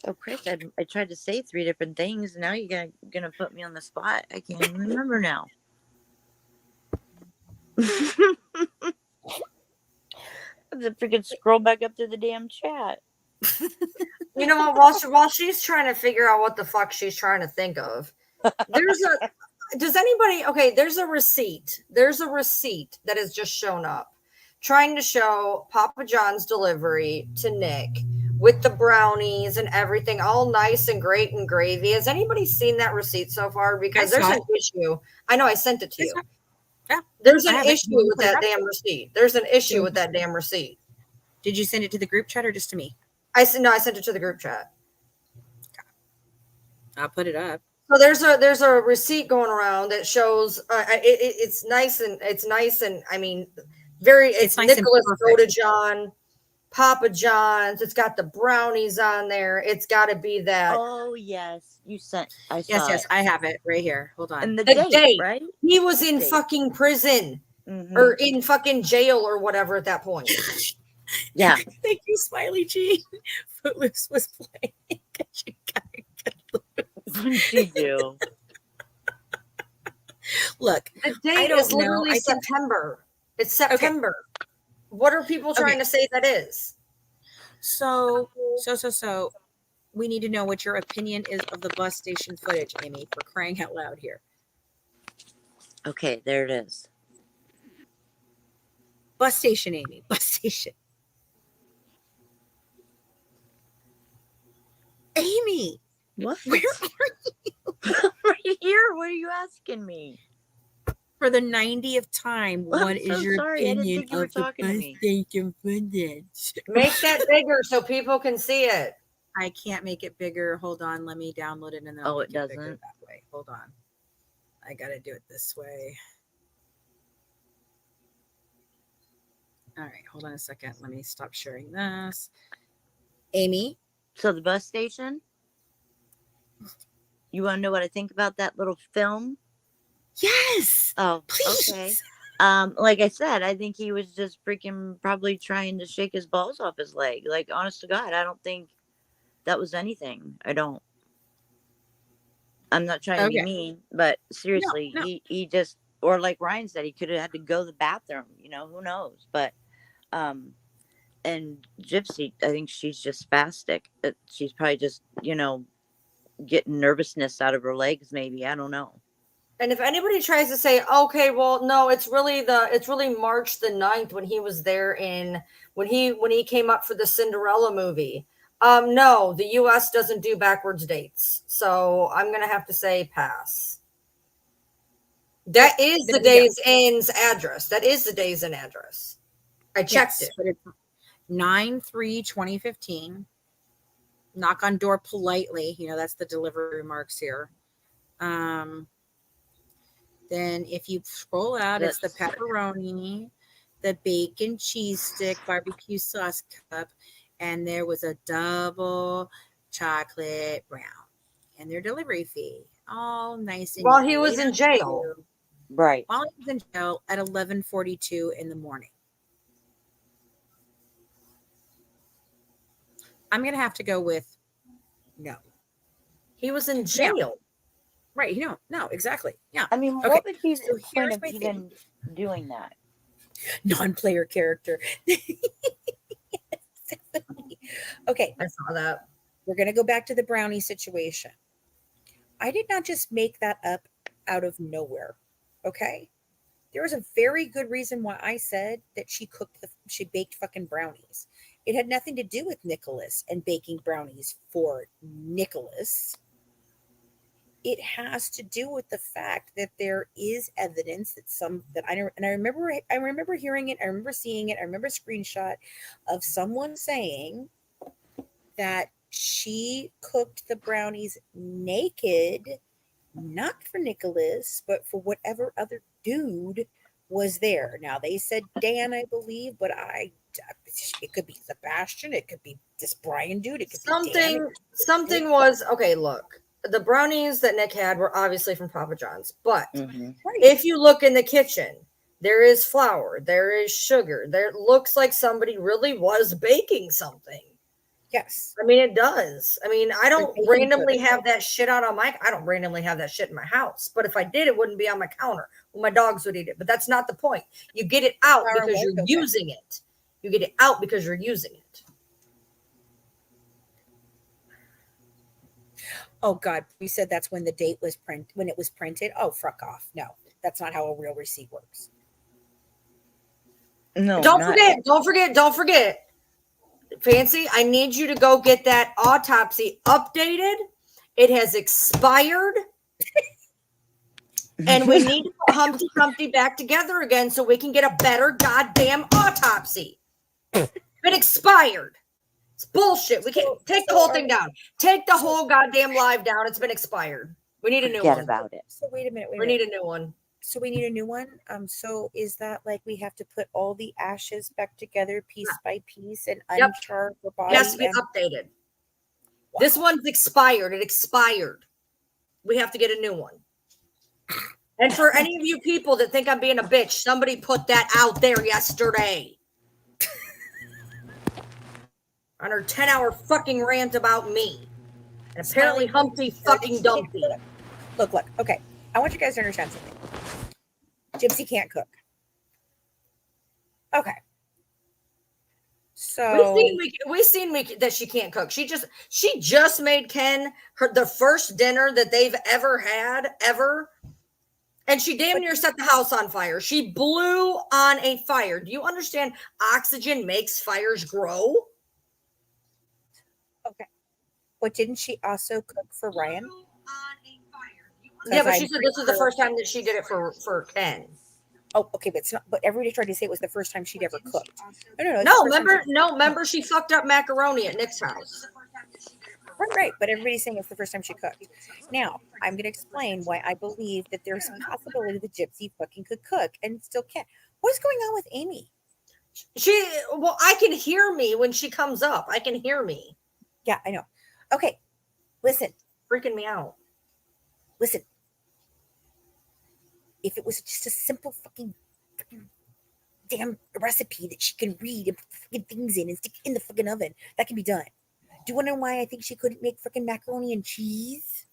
Speaker 2: Oh, Chris, I tried to say 3 different things. Now you're gonna put me on the spot. I can't even remember now. I have to freaking scroll back up to the damn chat.
Speaker 4: You know what? While she's trying to figure out what the fuck she's trying to think of, there's a receipt. There's a receipt that has just shown up trying to show Papa John's delivery to Nick with the brownies and everything, all nice and great and gravy. Has anybody seen that receipt so far? Because there's an issue. I know I sent it to you.
Speaker 1: Yeah,
Speaker 4: There's
Speaker 1: I
Speaker 4: an
Speaker 1: have it.
Speaker 4: issue
Speaker 1: You want me to
Speaker 4: with
Speaker 1: put it
Speaker 4: that
Speaker 1: up?
Speaker 4: damn receipt. There's an issue with that damn receipt.
Speaker 1: Did you send it to the group chat or just to me?
Speaker 4: I sent it to the group chat.
Speaker 1: I'll put it up.
Speaker 4: So there's a receipt going around that shows it's nice and I mean it's
Speaker 1: nice and
Speaker 4: Nicholas
Speaker 1: perfect.
Speaker 4: Godejohn, Papa John's. It's got the brownies on there. It's got to be that.
Speaker 2: Oh yes, you sent. I saw
Speaker 1: Yes,
Speaker 2: it.
Speaker 1: I have it right here. Hold on.
Speaker 2: And the
Speaker 4: The
Speaker 2: date,
Speaker 4: date.
Speaker 2: right?
Speaker 4: He was in
Speaker 2: Date.
Speaker 4: fucking prison
Speaker 2: Mhm.
Speaker 4: or in fucking jail or whatever at that point.
Speaker 2: Yeah.
Speaker 1: Thank you, Smiley G. Footloose was playing. You gotta get
Speaker 2: What did she do?
Speaker 1: Look,
Speaker 4: The
Speaker 1: I
Speaker 4: date
Speaker 1: don't
Speaker 4: is literally
Speaker 1: know. I can-
Speaker 4: September. It's September. What are people trying
Speaker 1: Okay.
Speaker 4: to say that is?
Speaker 1: So, we need to know what your opinion is of the bus station footage, Amy, for crying out loud here.
Speaker 2: Okay, there it is.
Speaker 1: Bus station, Amy. Bus station. Amy,
Speaker 2: What?
Speaker 1: where are you?
Speaker 2: Right here. What are you asking me?
Speaker 1: For the 90th time,
Speaker 2: I'm
Speaker 1: what is
Speaker 2: so
Speaker 1: your
Speaker 2: sorry. I didn't
Speaker 1: opinion
Speaker 2: think you were
Speaker 1: of the
Speaker 2: talking to
Speaker 1: bus
Speaker 2: me.
Speaker 1: station footage?
Speaker 4: Make that bigger so people can see it.
Speaker 1: I can't make it bigger. Hold on. Let me download it and then I'll
Speaker 2: Oh,
Speaker 1: make
Speaker 2: it
Speaker 1: bigger
Speaker 2: doesn't?
Speaker 1: that way. Hold on. I got to do it this way. All right. Hold on a second. Let me stop sharing this. Amy?
Speaker 2: So the bus station? You want to know what I think about that little film?
Speaker 1: Yes.
Speaker 2: Oh,
Speaker 1: Please.
Speaker 2: okay. Like I said, I think he was just freaking probably trying to shake his balls off his leg. Like, honest to God, I don't think that was anything. I don't. I'm not trying to be
Speaker 1: Okay.
Speaker 2: mean, but seriously,
Speaker 1: no.
Speaker 2: he just, or like Ryan said, he could have had to go to the bathroom. You know, who knows? But, and Gypsy, I think she's just spastic. She's probably just, you know, getting nervousness out of her legs. Maybe, I don't know.
Speaker 4: And if anybody tries to say, okay, well, no, it's really March the 9th when he was there when he came up for the Cinderella movie. No, the US doesn't do backwards dates. So I'm gonna have to say pass. That is the Days Inn's address. That is the Days Inn address. I checked it.
Speaker 1: But it's 9/3/2015. Knock on door politely. You know, that's the delivery remarks here. Then if you scroll out, it's the pepperoni, the bacon cheese stick, barbecue sauce cup, and there was a double chocolate brown and their delivery fee. All nice and
Speaker 4: While
Speaker 1: neat.
Speaker 4: he was in jail.
Speaker 2: Right.
Speaker 1: While he was in jail at 11:42 in the morning. I'm going to have to go with no.
Speaker 4: He was in jail.
Speaker 1: Yeah. Right. No, exactly. Yeah.
Speaker 2: I mean,
Speaker 1: Okay,
Speaker 2: what would be
Speaker 1: so
Speaker 2: the point
Speaker 1: here's
Speaker 2: of
Speaker 1: my
Speaker 2: even doing that?
Speaker 1: Non-player character. Okay.
Speaker 4: I saw that.
Speaker 1: We're going to go back to the brownie situation. I did not just make that up out of nowhere. Okay. There was a very good reason why I said that she baked fucking brownies. It had nothing to do with Nicholas and baking brownies for Nicholas. It has to do with the fact that there is evidence that I remember hearing it, I remember seeing it, I remember a screenshot of someone saying that she cooked the brownies naked, not for Nicholas, but for whatever other dude was there. Now they said Dan, I believe, but it could be Sebastian, it could be this Brian dude, it could be Dan.
Speaker 4: Something was okay. Look, the brownies that Nick had were obviously from Papa John's, but if you look in the kitchen, there is flour, there is sugar. There looks like somebody really was baking something.
Speaker 1: Yes.
Speaker 4: I mean, it does. I mean, I don't randomly have that shit out on I don't randomly have that shit in my house. But if I did, it wouldn't be on my counter. Well, my dogs would eat it. But that's not the point. You get it out because you're using it. You get it out because you're using it.
Speaker 1: Oh God, you said that's when the date was when it was printed. Oh, fuck off. No, that's not how a real receipt works.
Speaker 2: No.
Speaker 4: Don't forget. Fancy, I need you to go get that autopsy updated. It has expired. And we need to put Humpty Dumpty back together again so we can get a better goddamn autopsy. It's been expired. It's bullshit. We can't take the whole thing down. Take the whole goddamn live down. It's been expired. We need a new
Speaker 2: Forget
Speaker 4: one.
Speaker 2: about it.
Speaker 1: So wait a minute.
Speaker 4: We need a new one.
Speaker 1: So we need a new one. So is that like we have to put all the ashes back together piece by piece and
Speaker 4: Yep.
Speaker 1: unchar the body?
Speaker 4: It has to be updated. This one's expired. It expired. We have to get a new one. And for any of you people that think I'm being a bitch, somebody put that out there yesterday. On her 10-hour fucking rant about me. And apparently Humpty fucking Dumpty.
Speaker 1: Look. Okay. I want you guys to understand something. Gypsy can't cook. Okay. So
Speaker 4: we seen that she can't cook. She just made Ken the first dinner that they've ever had ever. And she damn near set the house on fire. She blew on a fire. Do you understand? Oxygen makes fires grow.
Speaker 1: Okay. But didn't she also cook for Ryan?
Speaker 4: Yeah, but she said this is the first time that she did it for Ken.
Speaker 1: Oh, okay, but it's not. But everybody tried to say it was the first time she'd ever cooked. No.
Speaker 4: Remember, she fucked up macaroni at Nick's house.
Speaker 1: Right. But everybody's saying it's the first time she cooked. Now, I'm going to explain why I believe that there's a possibility that Gypsy fucking could cook and still can't. What's going on with Amy?
Speaker 4: I can hear me when she comes up. I can hear me.
Speaker 1: Yeah, I know. Okay, listen.
Speaker 4: Freaking me out.
Speaker 1: Listen. If it was just a simple fucking damn recipe that she can read and put fucking things in and stick in the fucking oven, that can be done. Do you want to know why I think she couldn't make freaking macaroni and cheese?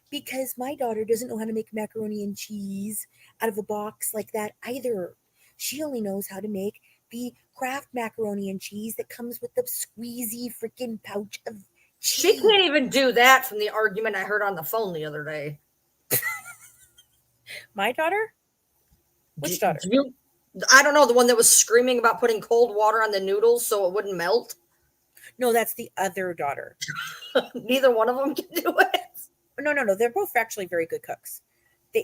Speaker 1: Because my daughter doesn't know how to make macaroni and cheese out of a box like that either. She only knows how to make the Kraft macaroni and cheese that comes with the squeezy freaking pouch of cheese.
Speaker 4: She can't even do that from the argument I heard on the phone the other day.
Speaker 1: My daughter? Which daughter?
Speaker 4: I don't know, the one that was screaming about putting cold water on the noodles so it wouldn't melt.
Speaker 1: No, that's the other daughter.
Speaker 4: Neither one of them can do it.
Speaker 1: No. They're both actually very good cooks.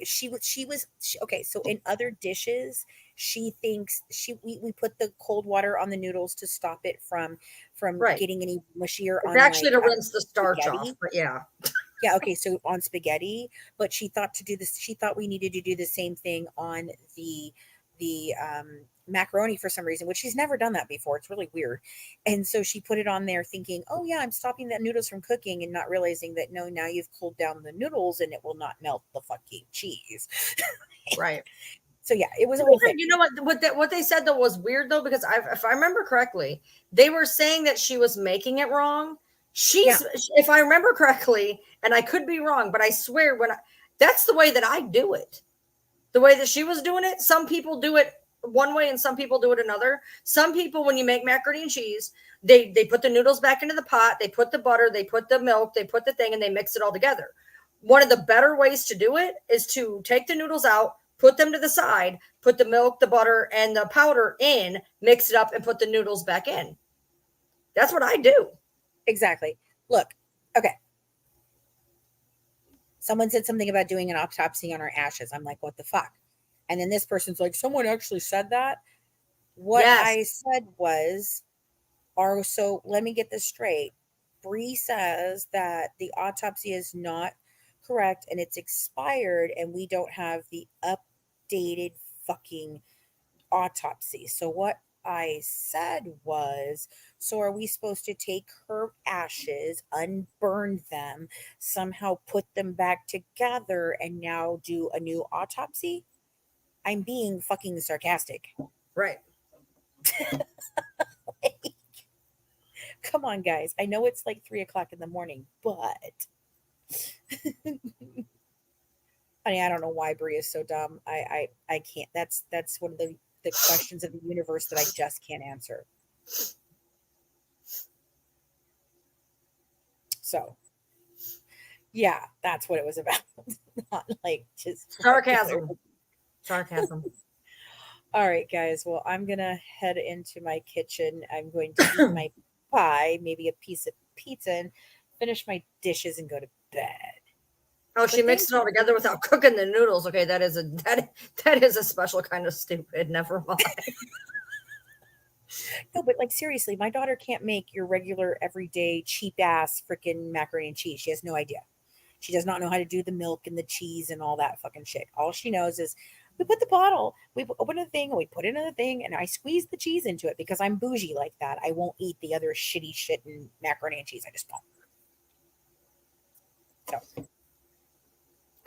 Speaker 1: She was okay. So in other dishes, she thinks we put the cold water on the noodles to stop it from getting any mushier.
Speaker 4: It's actually to rinse the starch off. But yeah.
Speaker 1: Yeah. Okay. So on spaghetti, but she thought to do this. She thought we needed to do the same thing on the macaroni for some reason, which she's never done that before. It's really weird. And so she put it on there thinking, oh yeah, I'm stopping the noodles from cooking, and not realizing that no, now you've cooled down the noodles and it will not melt the fucking cheese.
Speaker 4: Right.
Speaker 1: So yeah, it was a whole thing.
Speaker 4: You know what they said though was weird though, because if I remember correctly, they were saying that she was making it wrong. If I remember correctly, and I could be wrong, but I swear that's the way that I do it. The way that she was doing it, some people do it one way and some people do it another. Some people, when you make macaroni and cheese, they put the noodles back into the pot, they put the butter, they put the milk, they put the thing, and they mix it all together. One of the better ways to do it is to take the noodles out, put them to the side, put the milk, the butter, and the powder in, mix it up, and put the noodles back in. That's what I do.
Speaker 1: Exactly. Look, okay. Someone said something about doing an autopsy on her ashes. I'm like, what the fuck? And then this person's like, someone actually said that? What I said was, so let me get this straight. Bree says that the autopsy is not correct and it's expired and we don't have the updated fucking autopsy. So what I said was, so are we supposed to take her ashes, unburn them, somehow put them back together and now do a new autopsy? I'm being fucking sarcastic.
Speaker 4: Right.
Speaker 1: Like, come on, guys. I know it's like 3:00 in the morning, but I don't know why Brie is so dumb. I can't. That's one of the questions of the universe that I just can't answer. So, yeah, that's what it was about. Not like just
Speaker 4: sarcasm.
Speaker 1: All right, guys. Well, I'm going to head into my kitchen. I'm going to eat my pie, maybe a piece of pizza, and finish my dishes and go to bed.
Speaker 4: Oh, she mixed it all together without cooking the noodles. Okay, that is a special kind of stupid. Never mind.
Speaker 1: No, but like seriously, my daughter can't make your regular everyday cheap ass freaking macaroni and cheese. She has no idea. She does not know how to do the milk and the cheese and all that fucking shit. All she knows is we put the bottle, we open the thing, and we put it in the thing, and I squeeze the cheese into it because I'm bougie like that. I won't eat the other shitty shit and macaroni and cheese. I just won't. So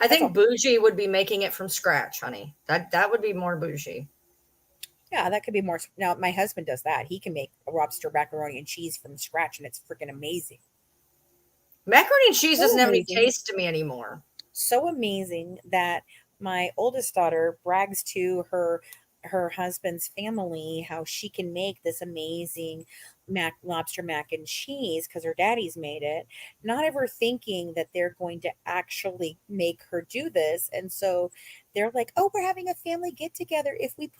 Speaker 4: I think bougie would be making it from scratch, honey. That would be more bougie.
Speaker 1: yeah, that could be more. Now, my husband does that. He can make a lobster macaroni and cheese from scratch, and it's freaking amazing.
Speaker 4: Macaroni and cheese
Speaker 1: So
Speaker 4: doesn't have any
Speaker 1: amazing.
Speaker 4: taste to me anymore.
Speaker 1: So amazing that my oldest daughter brags to her husband's family how she can make this amazing lobster mac and cheese because her daddy's made it, not ever thinking that they're going to actually make her do this. And so they're like, oh, we're having a family get together. If we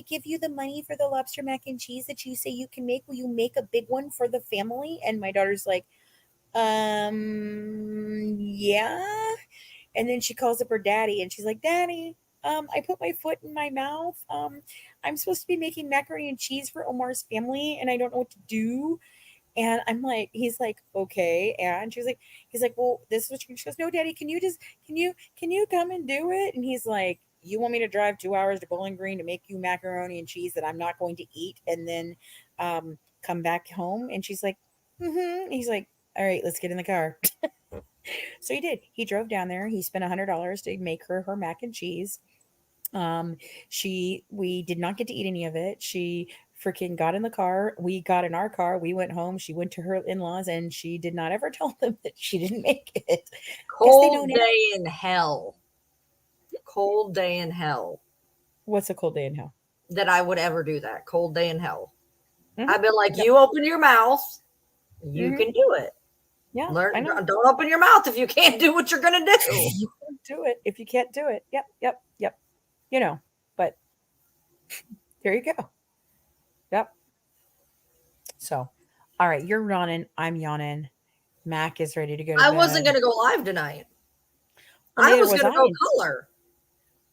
Speaker 1: give you the money for the lobster mac and cheese that you say you can make, will you make a big one for the family? And my daughter's like, yeah. And then she calls up her daddy and she's like, Daddy, I put my foot in my mouth. I'm supposed to be making macaroni and cheese for Omar's family and I don't know what to do. And I'm like, he's like, okay. And he's like, well, this is what she goes, no, Daddy, can you come and do it? And he's like, you want me to drive 2 hours to Bowling Green to make you macaroni and cheese that I'm not going to eat and then come back home? And she's like, mm-hmm. He's like, all right, let's get in the car. So he did. He drove down there. He spent $100 to make her mac and cheese. We did not get to eat any of it. She freaking got in the car. We got in our car. We went home. She went to her in-laws and she did not ever tell them that she didn't make it.
Speaker 4: Cold day in hell. Cold day in hell.
Speaker 1: What's a cold day in hell?
Speaker 4: That I would ever do that. Cold day in hell.
Speaker 1: Mm-hmm.
Speaker 4: I've been like, you open your mouth, you can do it.
Speaker 1: Yeah.
Speaker 4: Don't open your mouth if you can't do what you're gonna do.
Speaker 1: You can't do it if you can't do it. Yep. You know, but there you go. Yep. So, all right, you're yawning. I'm yawning. Mac is ready to go to
Speaker 4: I
Speaker 1: bed.
Speaker 4: wasn't gonna go live tonight.
Speaker 1: Well,
Speaker 4: I was gonna go color.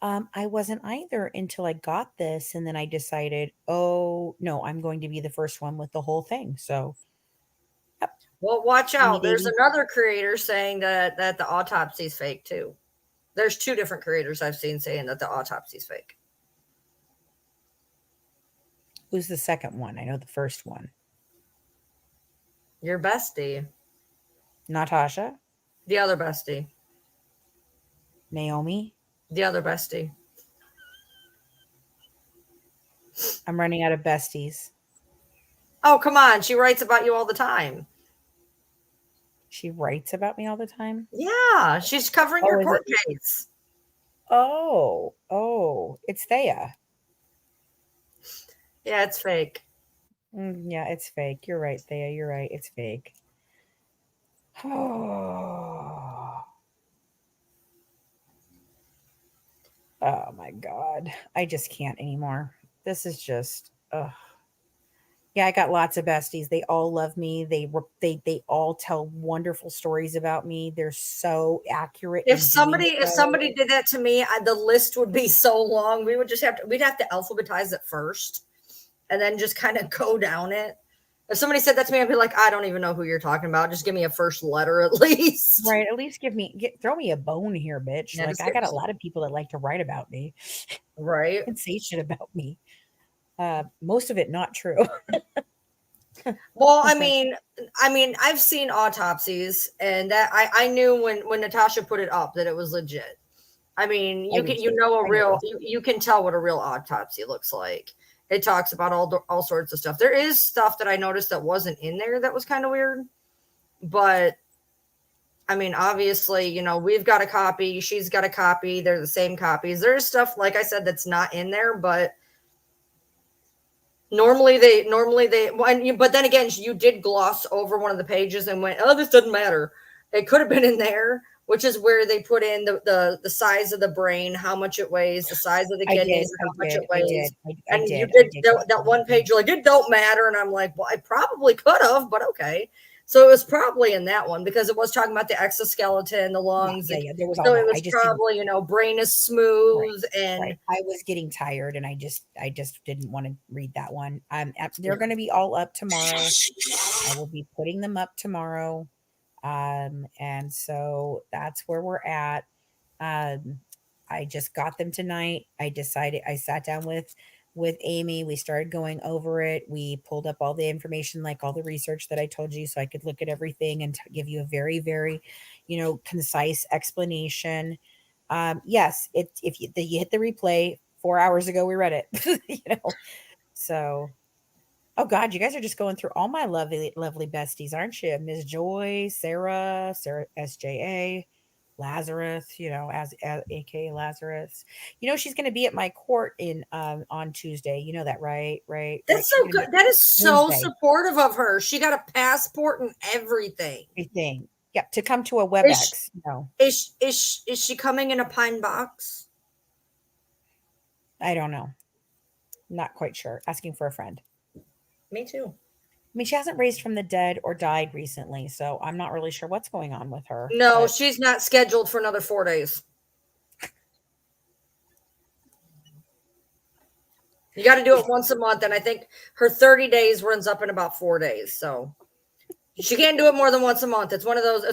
Speaker 1: I wasn't either until I got this, and then I decided, oh no, I'm going to be the first one with the whole thing. So, yep.
Speaker 4: Well, watch out. There's another creator saying that the autopsy is fake too. There's 2 different creators I've seen saying that the autopsy is fake.
Speaker 1: Who's the second one? I know the first one.
Speaker 4: Your bestie.
Speaker 1: Natasha?
Speaker 4: The other bestie.
Speaker 1: Naomi?
Speaker 4: The other bestie.
Speaker 1: I'm running out of besties.
Speaker 4: Oh, come on. She writes about you all the time.
Speaker 1: She writes about me all the time?
Speaker 4: Yeah, she's covering your court case.
Speaker 1: Oh, it's Thea.
Speaker 4: Yeah, it's fake.
Speaker 1: Yeah, it's fake. You're right, Thea. You're right. It's fake. Oh my God. I just can't anymore. This is just, yeah, I got lots of besties. They all love me. They all tell wonderful stories about me. They're so accurate.
Speaker 4: If somebody did that to me, the list would be so long. We'd have to alphabetize it first and then just kind of go down it. If somebody said that to me, I'd be like, I don't even know who you're talking about. Just give me a first letter at least.
Speaker 1: Right. At least throw me a bone here, bitch.
Speaker 4: Yeah,
Speaker 1: like I got a lot of people that like to write about me.
Speaker 4: Right.
Speaker 1: And say shit about me. Most of it not true.
Speaker 4: Well, I mean, I've seen autopsies, and that I knew when Natasha put it up that it was legit. I mean, you can tell what a real autopsy looks like. It talks about all sorts of stuff. There is stuff that I noticed that wasn't in there that was kind of weird, but I mean, obviously, we've got a copy. She's got a copy. They're the same copies. There's stuff, like I said, that's not in there, but. Normally they, but then again, you did gloss over one of the pages and went, oh, this doesn't matter. It could have been in there, which is where they put in the size of the brain, how much it weighs, the size of the kidneys, how much it weighs. And you did that one page, you're like, it don't matter. And I'm like, well, I probably could have, but okay. So it was probably in that one because it was talking about the exoskeleton, the lungs.
Speaker 1: Yeah, there was all
Speaker 4: So
Speaker 1: that.
Speaker 4: it was
Speaker 1: I just didn't.
Speaker 4: probably, brain is smooth and
Speaker 1: Right. I was getting tired, and I just didn't want to read that one. They're
Speaker 4: Yeah.
Speaker 1: going to be all up tomorrow. I will be putting them up tomorrow. And so that's where we're at. I just got them tonight. I sat down with Amy. We started going over it. We pulled up all the information, like all the research that I told you, so I could look at everything and give you a very, very, concise explanation. Yes, if you hit the replay 4 hours ago, we read it. So, oh God, you guys are just going through all my lovely, lovely besties, aren't you? Ms. Joy, Sarah SJA, Lazarus, as aka Lazarus. She's going to be at my court on Tuesday. You know that, right? Right.
Speaker 4: that's
Speaker 1: She's
Speaker 4: so
Speaker 1: gonna
Speaker 4: good.
Speaker 1: be
Speaker 4: That is so
Speaker 1: Wednesday.
Speaker 4: supportive of her. She got a passport and everything.
Speaker 1: Everything. Yeah, to come to a
Speaker 4: Is
Speaker 1: WebEx. No,
Speaker 4: is she coming in a pine box?
Speaker 1: I don't know. Not quite sure. Asking for a friend.
Speaker 4: Me too.
Speaker 1: I mean, she hasn't raised from the dead or died recently, so I'm not really sure what's going on with her.
Speaker 4: No,
Speaker 1: but
Speaker 4: she's not scheduled for another 4 days. You got to do it once a month, and I think her 30 days runs up in about 4 days. So she can't do it more than once a month. It's one of those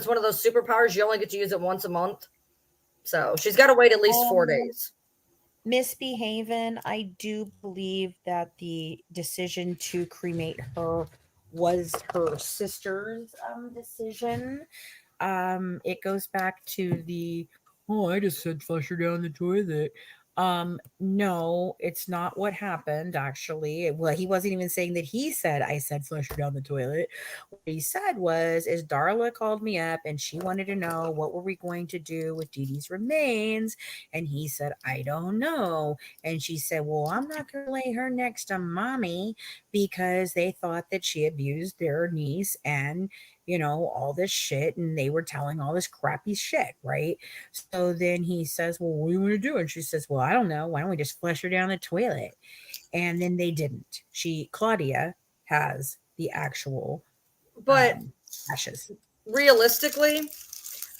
Speaker 4: superpowers. You only get to use it once a month. So she's got to wait at least 4 days.
Speaker 1: Misbehaving, I do believe that the decision to cremate her was her sister's decision. It goes back to I just said flush her down the toilet. No, it's not what happened, actually. Well, he wasn't even saying that he said, I said flush her down the toilet. What he said is Darla called me up and she wanted to know what were we going to do with Dee Dee's remains. And he said, I don't know. And she said, well, I'm not going to lay her next to mommy because they thought that she abused their niece and all this shit, and they were telling all this crappy shit, right? So then he says, well, what do you want to do? And she says, well, I don't know. Why don't we just flush her down the toilet? And then they didn't. Claudia has the actual
Speaker 4: But
Speaker 1: ashes.
Speaker 4: realistically,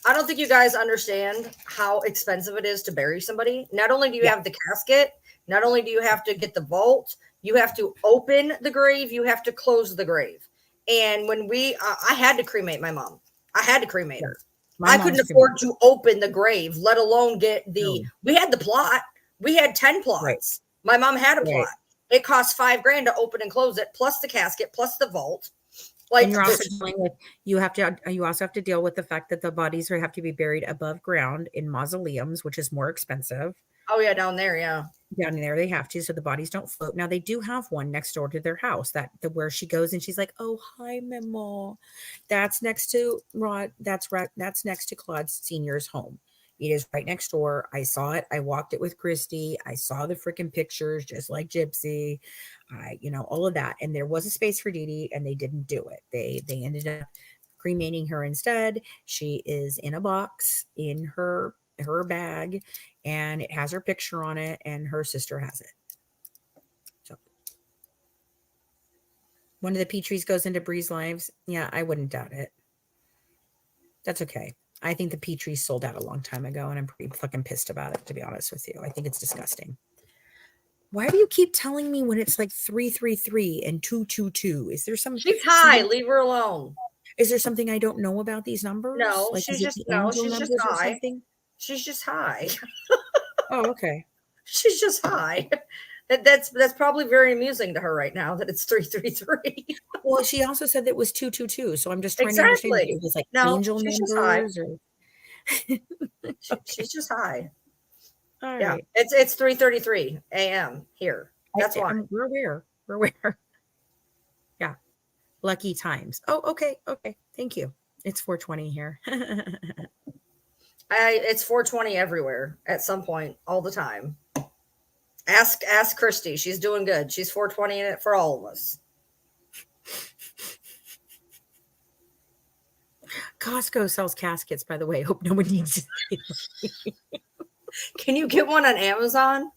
Speaker 4: I don't think you guys understand how expensive it is to bury somebody. Not only do you have the casket, not only do you have to get the vault, you have to open the grave, you have to close the grave. And when I had to cremate my mom. I had to cremate her. I couldn't afford to open the grave, let alone get we had the plot. We had 10 plots.
Speaker 1: Right.
Speaker 4: My mom had a plot. It cost $5,000 to open and close it, plus the casket, plus the vault.
Speaker 1: Like, and you're also dealing with, you also have to deal with the fact that the bodies have to be buried above ground in mausoleums, which is more expensive.
Speaker 4: Oh yeah, down there, yeah.
Speaker 1: Down there they have to, so the bodies don't float. Now they do have one next door to their house where she goes and she's like, oh hi Memo. That's next to Rod. That's next to Claude's senior's home. It is right next door. I saw it. I walked it with Christy. I saw the freaking pictures, just like Gypsy. All of that. And there was a space for Dee Dee, and they didn't do it. They ended up cremating her instead. She is in a box in her bag, and it has her picture on it, and her sister has it. So one of the Petries goes into Bree's lives. Yeah, I wouldn't doubt it. That's okay. I think the Petries sold out a long time ago, and I'm pretty fucking pissed about it, to be honest with you. I think it's disgusting. Why do you keep telling me when it's like 333 and 222? Is there some?
Speaker 4: She's high. Leave her alone.
Speaker 1: Is there something I don't know about these numbers?
Speaker 4: No,
Speaker 1: like,
Speaker 4: she's just high. She's just high.
Speaker 1: Oh, okay.
Speaker 4: She's just high. That's probably very amusing to her right now that it's 333.
Speaker 1: Well, she also said that it was 222, so I'm just trying to understand if it was like angel numbers or.
Speaker 4: She's just high.
Speaker 1: All
Speaker 4: yeah,
Speaker 1: right.
Speaker 4: It's 3:33 a.m. here. That's why
Speaker 1: we're aware. Yeah, lucky times. Oh, okay. Thank you. It's 4:20 here.
Speaker 4: It's 4:20 everywhere at some point, all the time. Ask Christy. She's doing good. She's 4:20 in it for all of us.
Speaker 1: Costco sells caskets, by the way. Hope no one needs it.
Speaker 4: Can you get one on Amazon?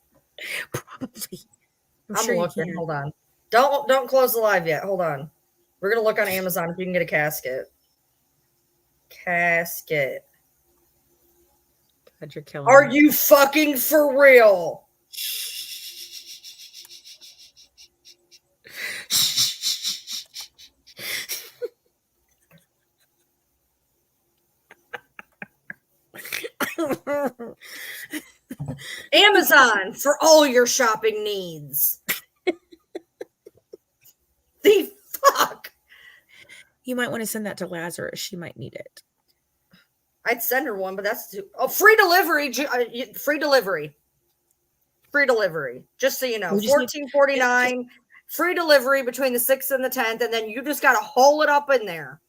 Speaker 1: Probably.
Speaker 4: I'm looking. Hold on. Don't close the live yet. Hold on. We're gonna look on Amazon if you can get a casket. Casket.
Speaker 1: God, you're killing
Speaker 4: Are
Speaker 1: me.
Speaker 4: you fucking for real? Amazon for all your shopping needs. The fuck?
Speaker 1: You might want to send that to Lazarus. She might need it.
Speaker 4: I'd send her one, but that's too. Oh, free delivery. Free delivery. Free delivery. Just so you know, $14.49. Free delivery between the 6th and the 10th, and then you just gotta haul it up in there.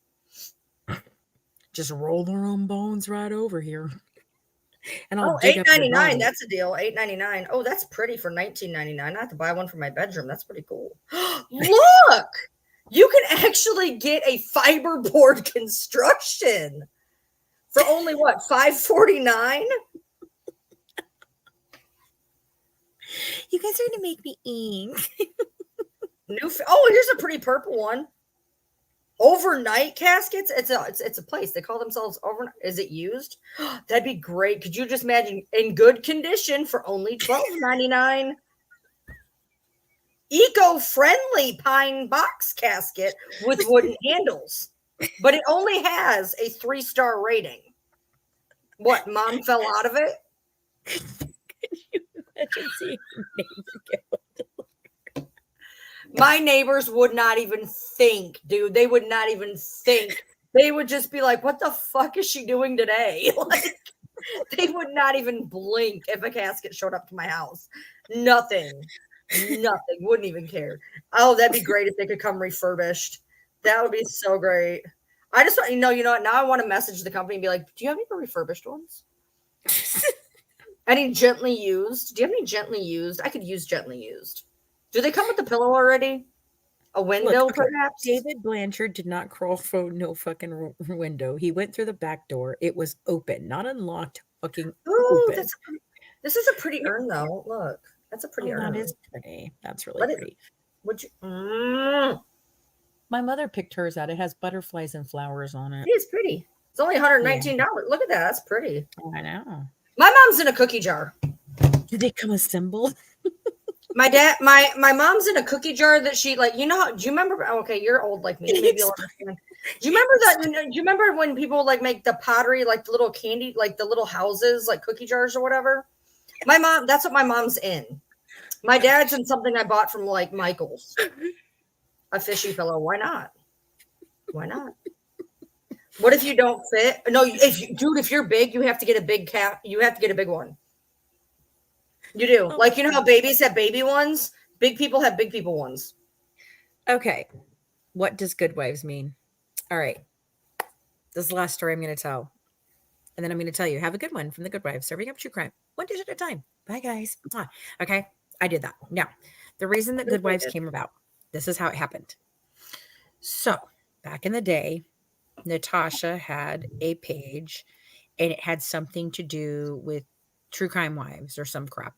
Speaker 1: Just roll their own bones right over here. And
Speaker 4: Oh,
Speaker 1: I'll dig up your
Speaker 4: $8.99.
Speaker 1: body.
Speaker 4: That's a deal. $8.99. Oh, that's pretty for $19.99. I have to buy one for my bedroom. That's pretty cool. Look, you can actually get a fiberboard construction for only what, $5.49?
Speaker 1: You guys are gonna make me ink.
Speaker 4: Oh, here's a pretty purple one. Overnight caskets. It's a place. They call themselves overnight. Is it used? That'd be great. Could you just imagine in good condition for only $12.99? Eco-friendly pine box casket with wooden handles, but it only has a 3-star rating. What? Mom fell out of it?
Speaker 1: Could you imagine seeing your neighbor go?
Speaker 4: My neighbors would not even think, dude. They would not even think. They would just be like, what the fuck is she doing today? Like, they would not even blink if a casket showed up to my house. Nothing. Wouldn't even care. Oh, that'd be great if they could come refurbished. That would be so great. I just want, you know what? Now I want to message the company and be like, do you have any refurbished ones? Any gently used? Do you have any gently used? I could use gently used. Do they come with the pillow already? A window,
Speaker 1: Look, okay,
Speaker 4: perhaps?
Speaker 1: David Blanchard did not crawl through no fucking window. He went through the back door. It was open, not unlocked. Fucking
Speaker 4: Oh,
Speaker 1: open.
Speaker 4: this is a pretty urn, though. Look, that's a pretty urn.
Speaker 1: That is pretty. That's really pretty.
Speaker 4: Would you?
Speaker 1: My mother picked hers out. It has butterflies and flowers on it.
Speaker 4: It is pretty. It's only $119. Look at that. That's pretty.
Speaker 1: I know.
Speaker 4: My mom's in a cookie jar.
Speaker 1: Did they come assembled?
Speaker 4: My mom's in a cookie jar that she, like, you know, do you remember? Okay, you're old like me. Maybe you'll understand. Do you remember that? Do you remember when people like make the pottery, like the little candy, like the little houses, like cookie jars or whatever? My mom, that's what my mom's in. My dad's in something I bought from like Michael's. A fishy pillow. Why not? Why not? What if you don't fit? No, if you're big, you have to get a big cat. You have to get a big one. You do. Like, you know how babies have baby ones? Big people have big people ones.
Speaker 1: Okay. What does good wives mean? All right. This is the last story I'm going to tell. And then I'm going to tell you, have a good one from the Good Wives, serving up true crime. One dish at a time. Bye, guys. Okay. I did that. Now, the reason that Good Wives came about, this is how it happened. So, back in the day, Natasha had a page and it had something to do with true crime wives or some crap.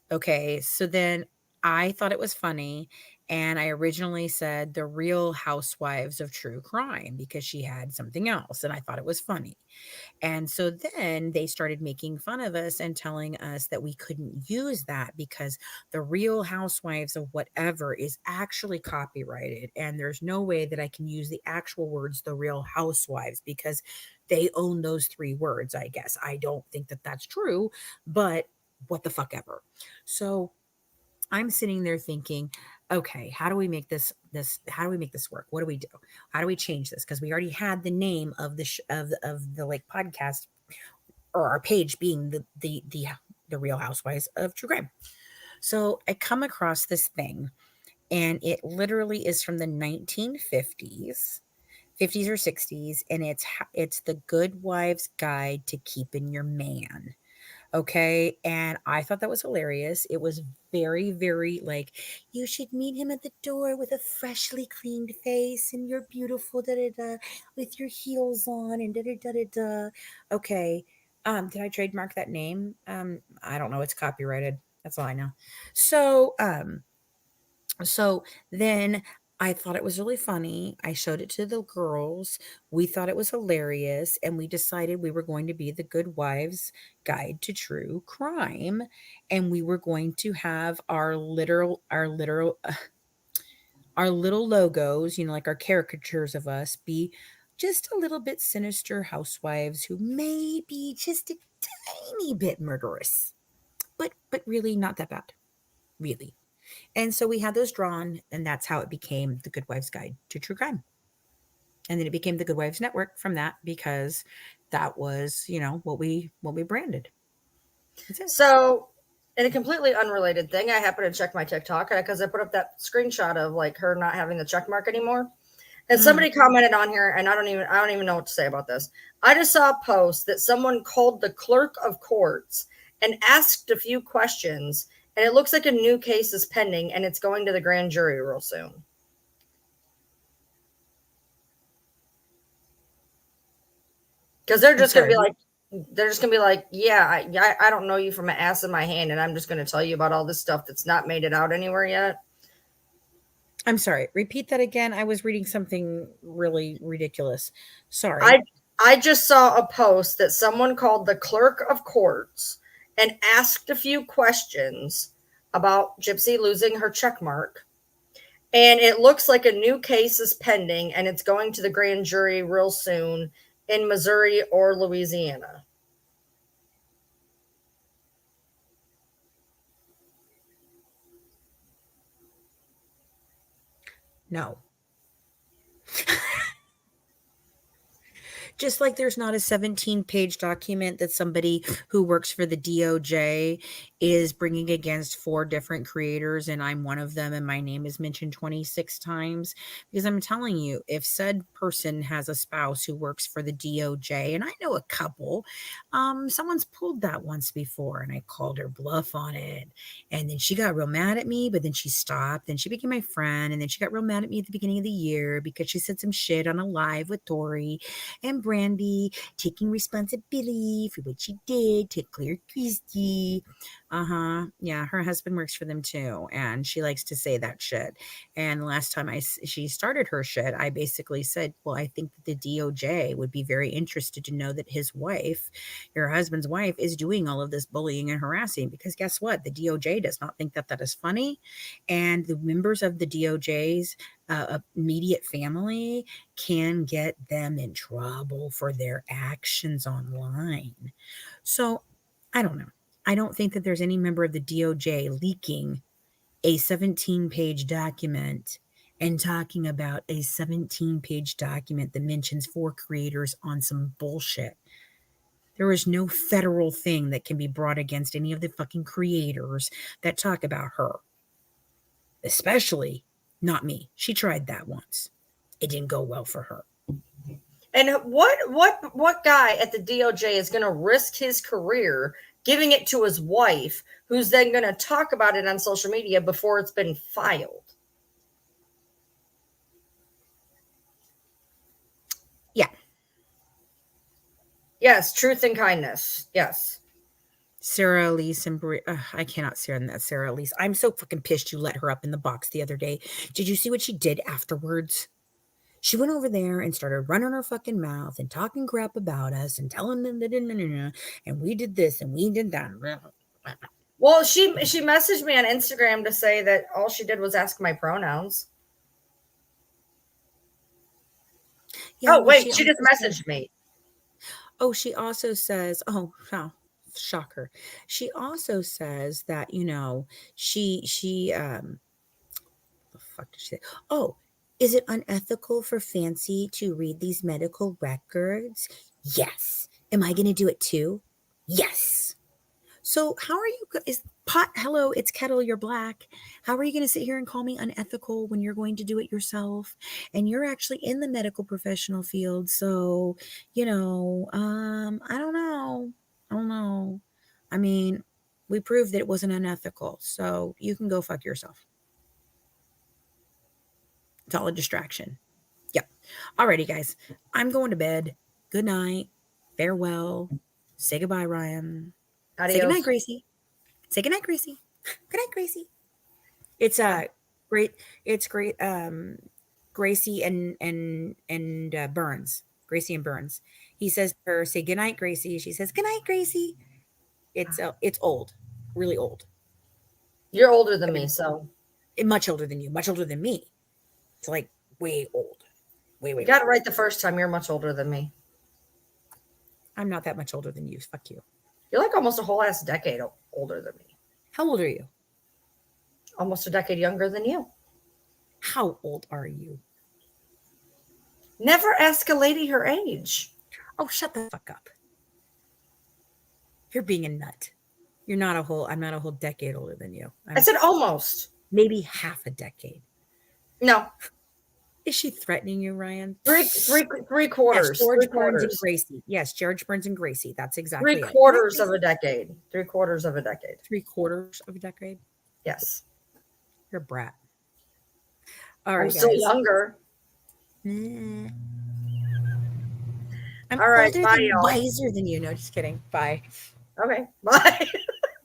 Speaker 1: Okay, so then I thought it was funny, and I originally said the Real Housewives of True Crime because she had something else, and I thought it was funny. And so then they started making fun of us and telling us that we couldn't use that because the Real Housewives of whatever is actually copyrighted, and there's no way that I can use the actual words the Real Housewives because they own those 3 words, I guess. I don't think that that's true, but what the fuck ever. So I'm sitting there thinking, okay, how do we make this how do we make this work? What do we do? How do we change this? Because we already had the name of the of the like podcast or our page being the Real Housewives of True Crime. So I come across this thing, and it literally is from the 1950s. 50s or 60s, and it's the Good Wives Guide to Keeping Your Man. Okay. And I thought that was hilarious. It was very, very like, you should meet him at the door with a freshly cleaned face and you're beautiful, with your heels on and Okay. Did I trademark that name? I don't know. It's copyrighted. That's all I know. So then I thought it was really funny. I showed it to the girls. We thought it was hilarious, and we decided we were going to be the Good Wives Guide to True Crime, and we were going to have our little logos, like our caricatures of us, be just a little bit sinister housewives who may be just a tiny bit murderous, but really not that bad, really. And so we had those drawn, and that's how it became the Good Wives Guide to True Crime. And then it became the Good Wives Network from that, because that was, what we branded. That's it.
Speaker 4: So, in a completely unrelated thing, I happened to check my TikTok because I put up that screenshot of like her not having the check mark anymore. And somebody commented on here, and I don't even know what to say about this. I just saw a post that someone called the clerk of courts and asked a few questions, and it looks like a new case is pending, and it's going to the grand jury real soon. Because they're just going to be like, yeah, I don't know you from an ass in my hand, and I'm just going to tell you about all this stuff that's not made it out anywhere yet.
Speaker 1: I'm sorry. Repeat that again. I was reading something really ridiculous. Sorry.
Speaker 4: I just saw a post that someone called the clerk of courts and asked a few questions about Gypsy losing her check mark. And it looks like a new case is pending, and it's going to the grand jury real soon in Missouri or Louisiana.
Speaker 1: No. Just like there's not a 17-page document that somebody who works for the DOJ is bringing against 4 different creators, and I'm one of them, and my name is mentioned 26 times. Because I'm telling you, if said person has a spouse who works for the DOJ, and I know a couple, someone's pulled that once before, and I called her bluff on it. And then she got real mad at me, but then she stopped, and she became my friend, and then she got real mad at me at the beginning of the year because she said some shit on a live with Tori and Brandy, taking responsibility for what she did to Claire Christie. Yeah, her husband works for them too, and she likes to say that shit. And the last time she started her shit, I basically said, well, I think that the DOJ would be very interested to know that his wife, your husband's wife, is doing all of this bullying and harassing, because guess what? The DOJ does not think that is funny, and the members of the DOJ's immediate family can get them in trouble for their actions online. So I don't know. I don't think that there's any member of the DOJ leaking a 17-page document and talking about a 17-page document that mentions 4 creators on some bullshit. There is no federal thing that can be brought against any of the fucking creators that talk about her. Especially not me. She tried that once. It didn't go well for her.
Speaker 4: And what guy at the DOJ is going to risk his career giving it to his wife, who's then going to talk about it on social media before it's been filed?
Speaker 1: Yeah.
Speaker 4: Yes, truth and kindness. Yes.
Speaker 1: Sarah Elise and I cannot stand that Sarah Elise. I'm so fucking pissed you let her up in the box the other day. Did you see what she did afterwards? She went over there and started running her fucking mouth and talking crap about us and telling them that and we did this and we did that.
Speaker 4: Well, she messaged me on Instagram to say that all she did was ask my pronouns. Yeah, wait, she just messaged me.
Speaker 1: Oh, she also says, oh, shocker. She also says that, she the fuck did she say? Oh, is it unethical for Fancy to read these medical records? Yes. Am I going to do it too? Yes. So how are you? Hello, it's Kettle, you're black. How are you going to sit here and call me unethical when you're going to do it yourself? And you're actually in the medical professional field. So, I don't know. I mean, we proved that it wasn't unethical. So you can go fuck yourself. It's all a distraction. Yep. Alrighty, guys. I'm going to bed. Good night. Farewell. Say goodbye, Ryan.
Speaker 4: Adios.
Speaker 1: Say goodnight, Gracie. Say goodnight, Gracie. Good night, Gracie. It's great. It's great. Gracie and Burns. Gracie and Burns. He says to her, "Say goodnight, Gracie." She says, "Goodnight, Gracie." It's old, really old.
Speaker 4: You're older than me, so
Speaker 1: Much older than you, much older than me. It's like way old. Way.
Speaker 4: you got it right the first time. You're much older than me.
Speaker 1: I'm not that much older than you. Fuck you.
Speaker 4: You're like almost a whole ass decade older than me.
Speaker 1: How old are you?
Speaker 4: Almost a decade younger than you.
Speaker 1: How old are you?
Speaker 4: Never ask a lady her age.
Speaker 1: Oh, shut the fuck up. You're being a nut. I'm not a whole decade older than you.
Speaker 4: I said almost.
Speaker 1: Maybe half a decade.
Speaker 4: No.
Speaker 1: Is she threatening you, Ryan?
Speaker 4: Three quarters.
Speaker 1: Yes, George
Speaker 4: Three
Speaker 1: Burns and
Speaker 4: quarters.
Speaker 1: Gracie. Yes, George Burns and Gracie. That's exactly
Speaker 4: Three
Speaker 1: it.
Speaker 4: quarters of a decade. 3/4 of a decade.
Speaker 1: 3/4 of a decade.
Speaker 4: Yes.
Speaker 1: You're a brat. All right,
Speaker 4: I'm
Speaker 1: guys.
Speaker 4: still younger.
Speaker 1: Nah. I'm
Speaker 4: All right,
Speaker 1: older
Speaker 4: bye,
Speaker 1: than
Speaker 4: y'all.
Speaker 1: wiser than you. No, just kidding. Bye.
Speaker 4: Okay. Bye.